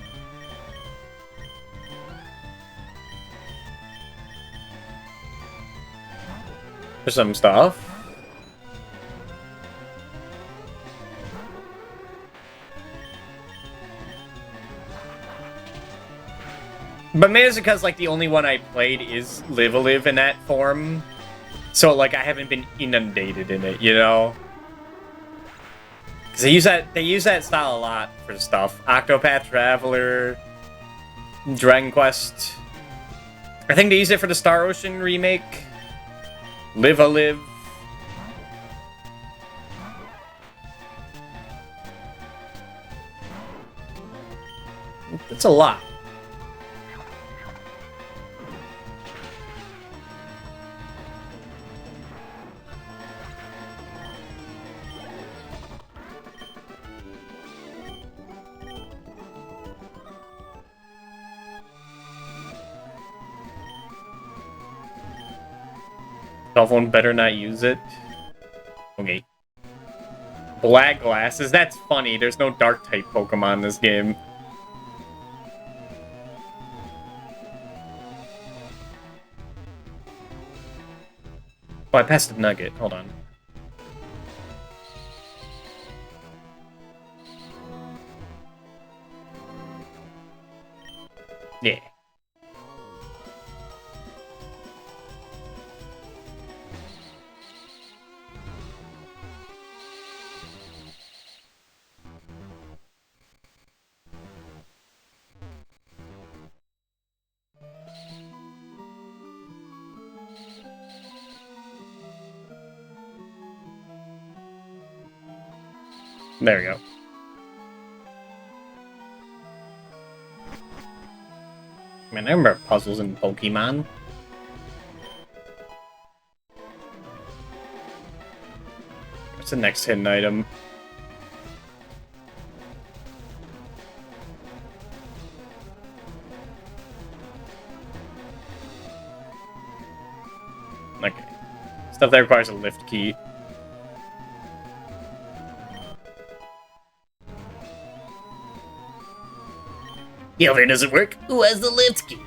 For some stuff. But maybe it's because, like, the only one I played is Live a Live in that form. So, like, I haven't been inundated in it, you know? Because they use that style a lot for stuff. Octopath Traveler, Dragon Quest I think they used it for the Star Ocean remake. Live a Live. That's a lot. Cell phone better not use it. Okay. Black glasses. That's funny. There's no dark type Pokemon in this game. Oh, I passed the nugget. Hold on. Yeah. There we go. Man, I remember puzzles in Pokemon. What's the next hidden item? Okay. Stuff that requires a lift key. The elevator doesn't work. Who has the lift key?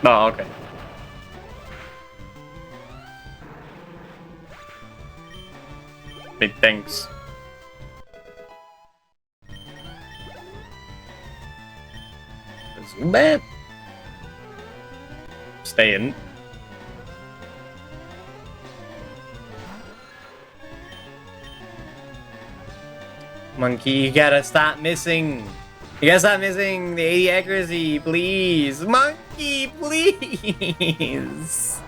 Oh, okay. Big thanks. Zubat? Stay in. Monkey, you gotta stop missing. You gotta stop missing the 80 accuracy, please. Monkey, please.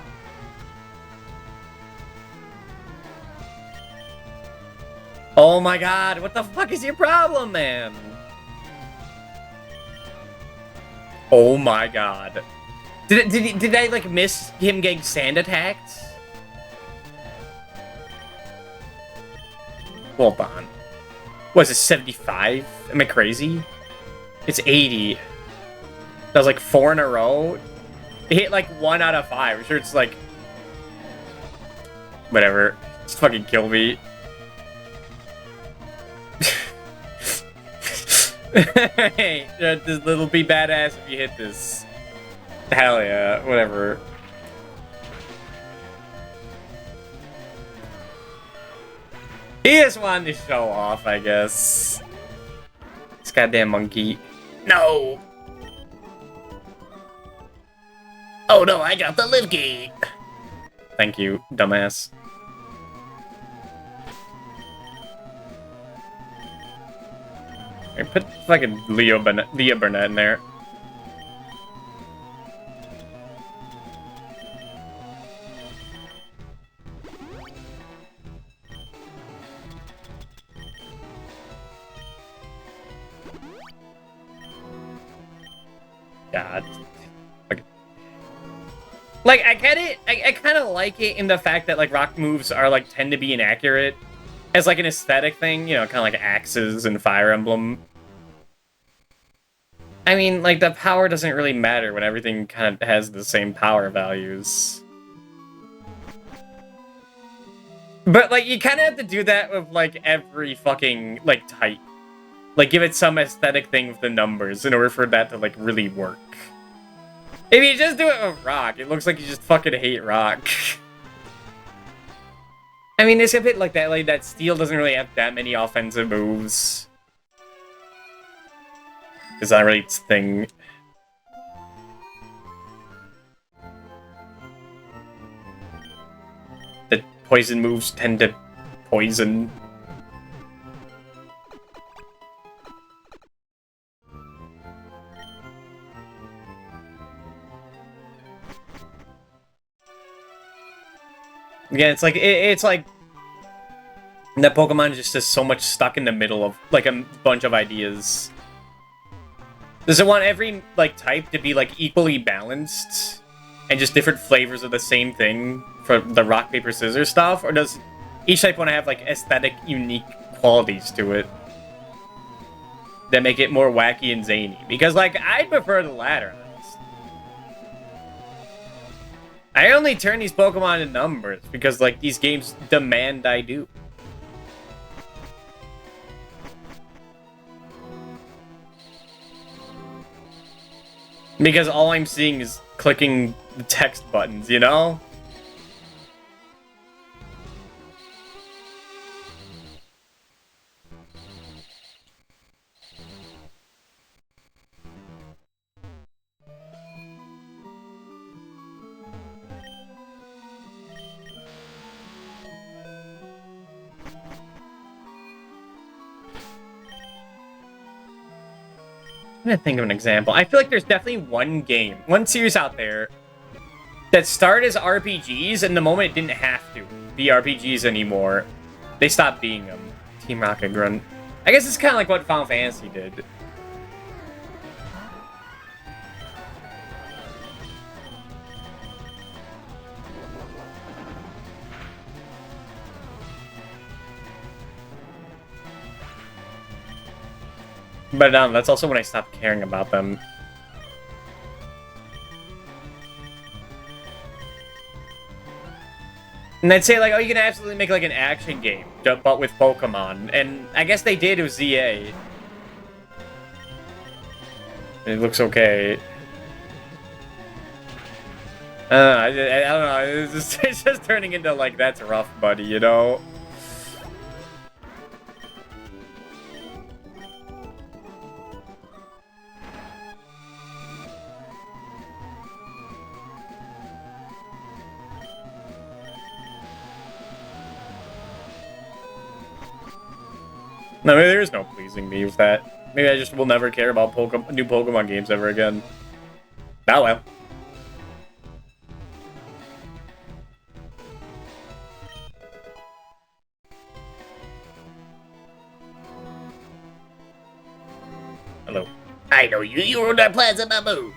Oh my god, what the fuck is your problem, man? Oh my god. Did I like miss him getting sand attacked? Hold on. Was it 75? Am I crazy? It's 80. That was like 4 in a row. It hit like 1 out of 5. I'm sure it's like... Whatever. Just fucking kill me. Hey, this little be badass if you hit this. Hell yeah, whatever. He just wanted to show off, I guess. This goddamn monkey. No! Oh no, I got the lift key! Thank you, dumbass. Here, put fucking Leah Burnett in there. God. Like, I get it. I kind of like it in the fact that, like, rock moves are, like, tend to be inaccurate. As, like, an aesthetic thing, you know, kind of like axes and Fire Emblem. I mean, like, the power doesn't really matter when everything kind of has the same power values. But, like, you kind of have to do that with, like, every fucking, like, type. Like, give it some aesthetic thing with the numbers in order for that to, like, really work. If you just do it with rock, it looks like you just fucking hate rock. I mean, it's a bit like that. Like that Steel doesn't really have that many offensive moves. It's not really its thing. The poison moves tend to poison. Yeah, it's like that Pokemon just is so much stuck in the middle of like a bunch of ideas. Does it want every like type to be like equally balanced and just different flavors of the same thing for the rock paper scissors stuff, or does each type want to have like aesthetic unique qualities to it that make it more wacky and zany? Because like I'd prefer the latter. I only turn these Pokemon into numbers because, like, these games demand I do. Because all I'm seeing is clicking the text buttons, you know? I'm gonna think of an example. I feel like there's definitely one series out there that started as RPGs, and the moment it didn't have to be RPGs anymore, they stopped being them. Team Rocket Grunt. I guess it's kind of like what Final Fantasy did. But that's also when I stopped caring about them. And they'd say, like, oh, you can absolutely make, like, an action game, but with Pokemon. And I guess they did with ZA. It looks okay. I don't know, it's just turning into, like, that's rough, buddy, you know? No, maybe there is no pleasing me with that. Maybe I just will never care about new Pokemon games ever again. Oh well. Hello. I know you. You ruined our plans at Babu.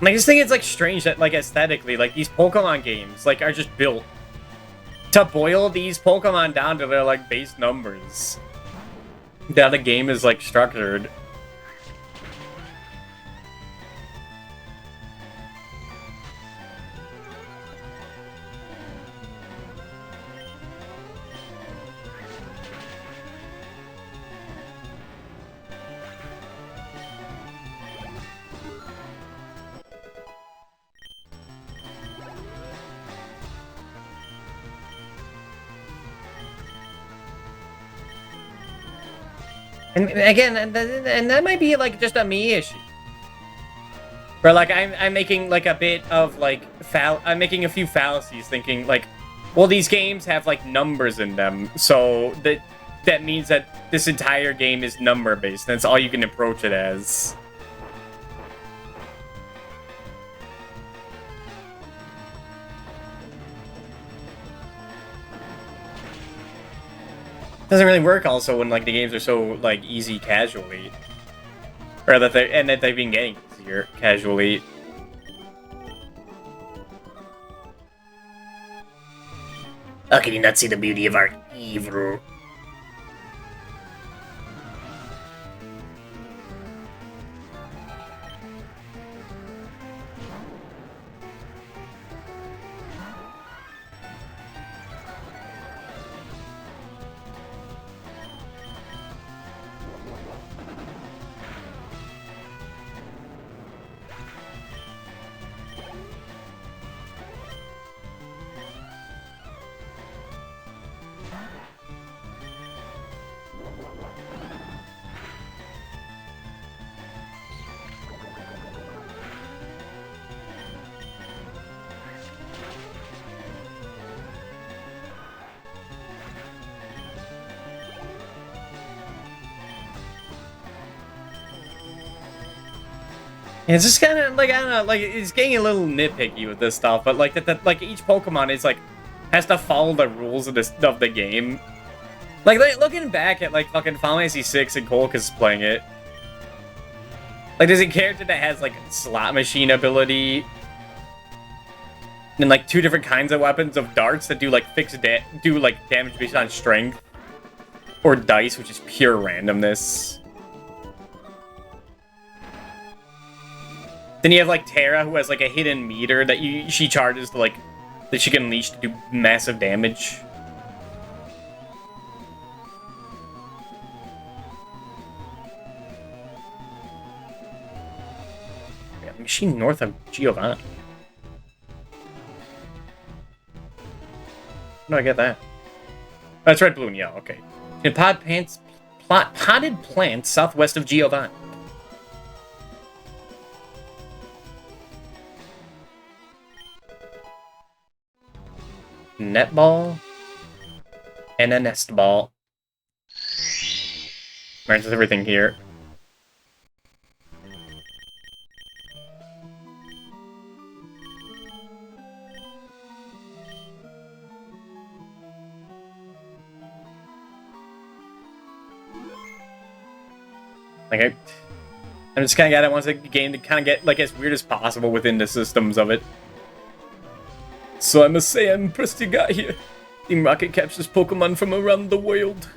Like, I just think it's, like, strange that, like, aesthetically, like, these Pokemon games, like, are just built to boil these Pokemon down to their, like, base numbers. How the game is, like, structured. And again, and that might be like just a me issue. Where like I'm making like a bit of like I'm making a few fallacies, thinking like, well, these games have like numbers in them, so that means that this entire game is number based. That's all you can approach it as. Doesn't really work also when like the games are so like easy casually, or that they've been getting easier casually. How can you not see the beauty of our evil? And it's just kind of like, I don't know, like it's getting a little nitpicky with this stuff, but like like each Pokemon is like has to follow the rules of the game. Like looking back at like fucking Final Fantasy VI and Kolka's playing it. Like there's a character that has like slot machine ability and like 2 different kinds of weapons of darts that do like do like damage based on strength, or dice, which is pure randomness. Then you have like Terra, who has like a hidden meter that she charges to like that she can unleash to do massive damage. Yeah, machine north of Giovanni. No, I get that. Oh, that's red, blue, and yellow. Okay. In potted plants southwest of Giovanni. Netball and a nest ball. Alright, that's everything here. Like I'm just kind of got it once a game to kind of get like as weird as possible within the systems of it. So I must say I'm impressed you got here. Team Rocket captures Pokemon from around the world.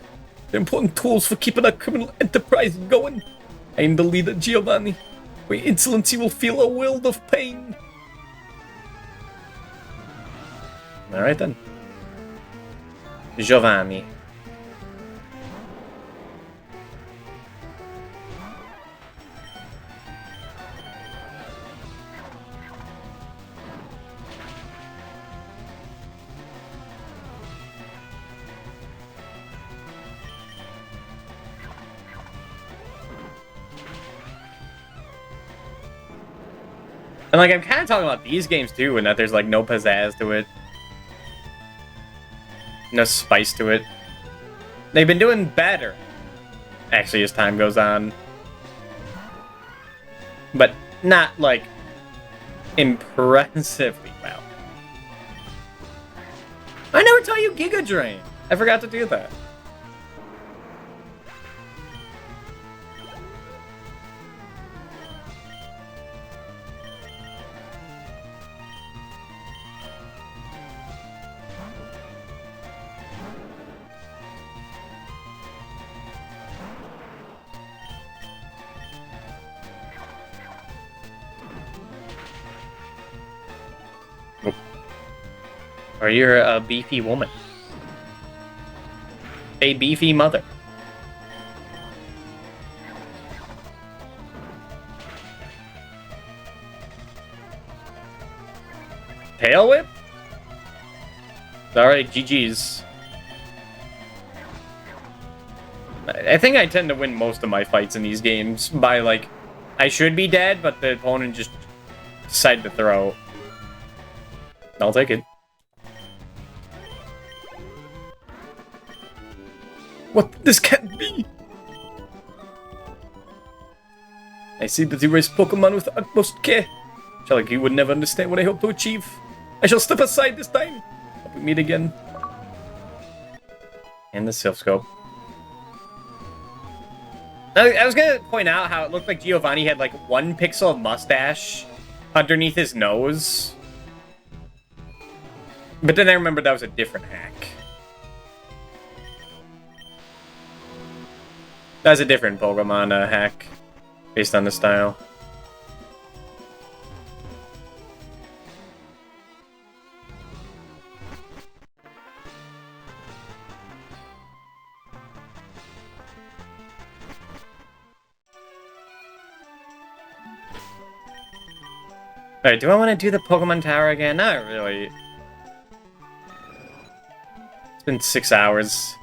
They're important tools for keeping our criminal enterprise going. I am the leader, Giovanni. For your insolence, you will feel a world of pain. Alright then. Giovanni. And like I'm kind of talking about these games too, and that there's like no pizzazz to it, no spice to it. They've been doing better, actually, as time goes on, but not like impressively well. I never taught you Giga Drain. I forgot to do that. Or you're a beefy woman. A beefy mother. Tail whip? Alright, GG's. I think I tend to win most of my fights in these games by, like, I should be dead, but the opponent just decided to throw. I'll take it. What? This can't be! I see that you raise Pokemon with utmost care. Like you would never understand what I hope to achieve. I shall step aside this time. Hope we meet again. And the Silph Scope. I was gonna point out how it looked like Giovanni had like 1 pixel of mustache underneath his nose. But then I remembered that was a different hack. That was a different Pokemon hack based on the style. Alright, do I want to do the Pokemon Tower again? Not really. It's been 6 hours.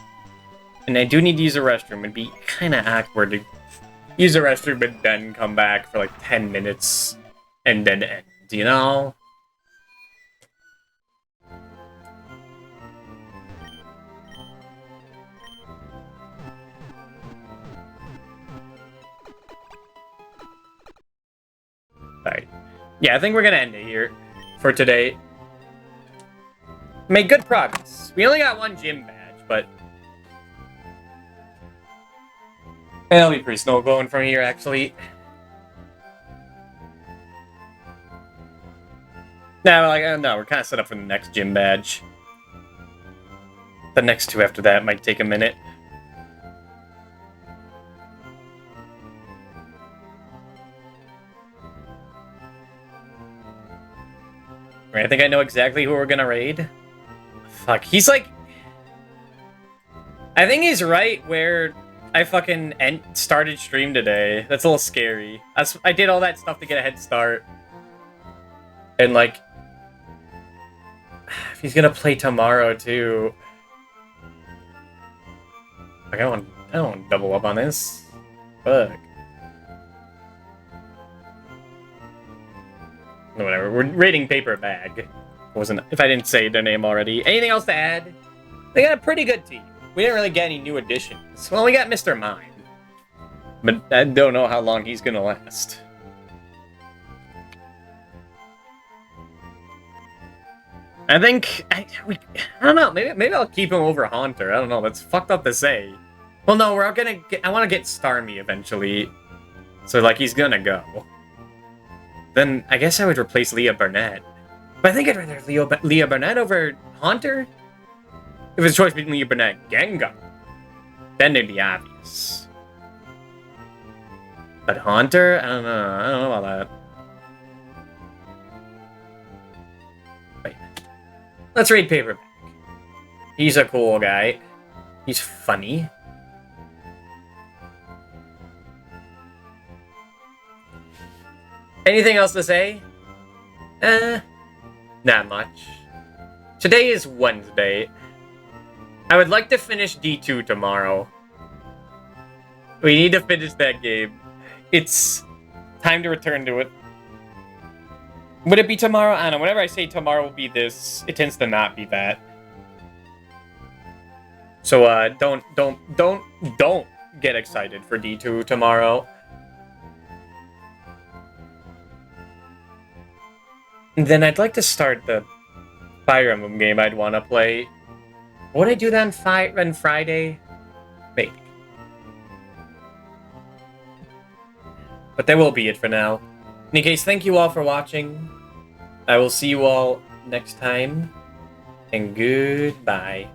And I do need to use a restroom. It'd be kind of awkward to use a restroom and then come back for like 10 minutes and then end, you know? Alright. Yeah, I think we're gonna end it here for today. Made good progress. We only got one gym badge, but it'll be pretty snow going from here, actually. No, no, we're kind of set up for the next gym badge. The next two after that might take a minute. I think I know exactly who we're gonna raid. Fuck, he's like... I think he's right where I fucking started stream today. That's a little scary. I did all that stuff to get a head start. And like... If he's gonna play tomorrow too... Like, I don't want to double up on this. Fuck. Whatever, we're raiding Paper Bag. If I didn't say their name already. Anything else to add? They got a pretty good team. We didn't really get any new additions. Well, we got Mr. Mime. But I don't know how long he's gonna last. I think... I don't know, maybe I'll keep him over Haunter. I don't know, that's fucked up to say. Well, no, I want to get Starmie eventually. So, like, he's gonna go. Then I guess I would replace Leah Burnett. But I think I'd rather Leah Burnett over Haunter. If it's a choice between Leah Burnett and Gengar, then it'd be obvious. But Haunter? I don't know about that. Wait. Let's raid Paperback. He's a cool guy. He's funny. Anything else to say? Not much. Today is Wednesday. I would like to finish D2 tomorrow. We need to finish that game. It's time to return to it. Would it be tomorrow? I don't know. Whenever I say tomorrow will be this, it tends to not be that. So, don't get excited for D2 tomorrow. And then I'd like to start the Fire Emblem game I'd want to play. Would I do that on Friday? Maybe. But that will be it for now. In any case, thank you all for watching. I will see you all next time. And goodbye.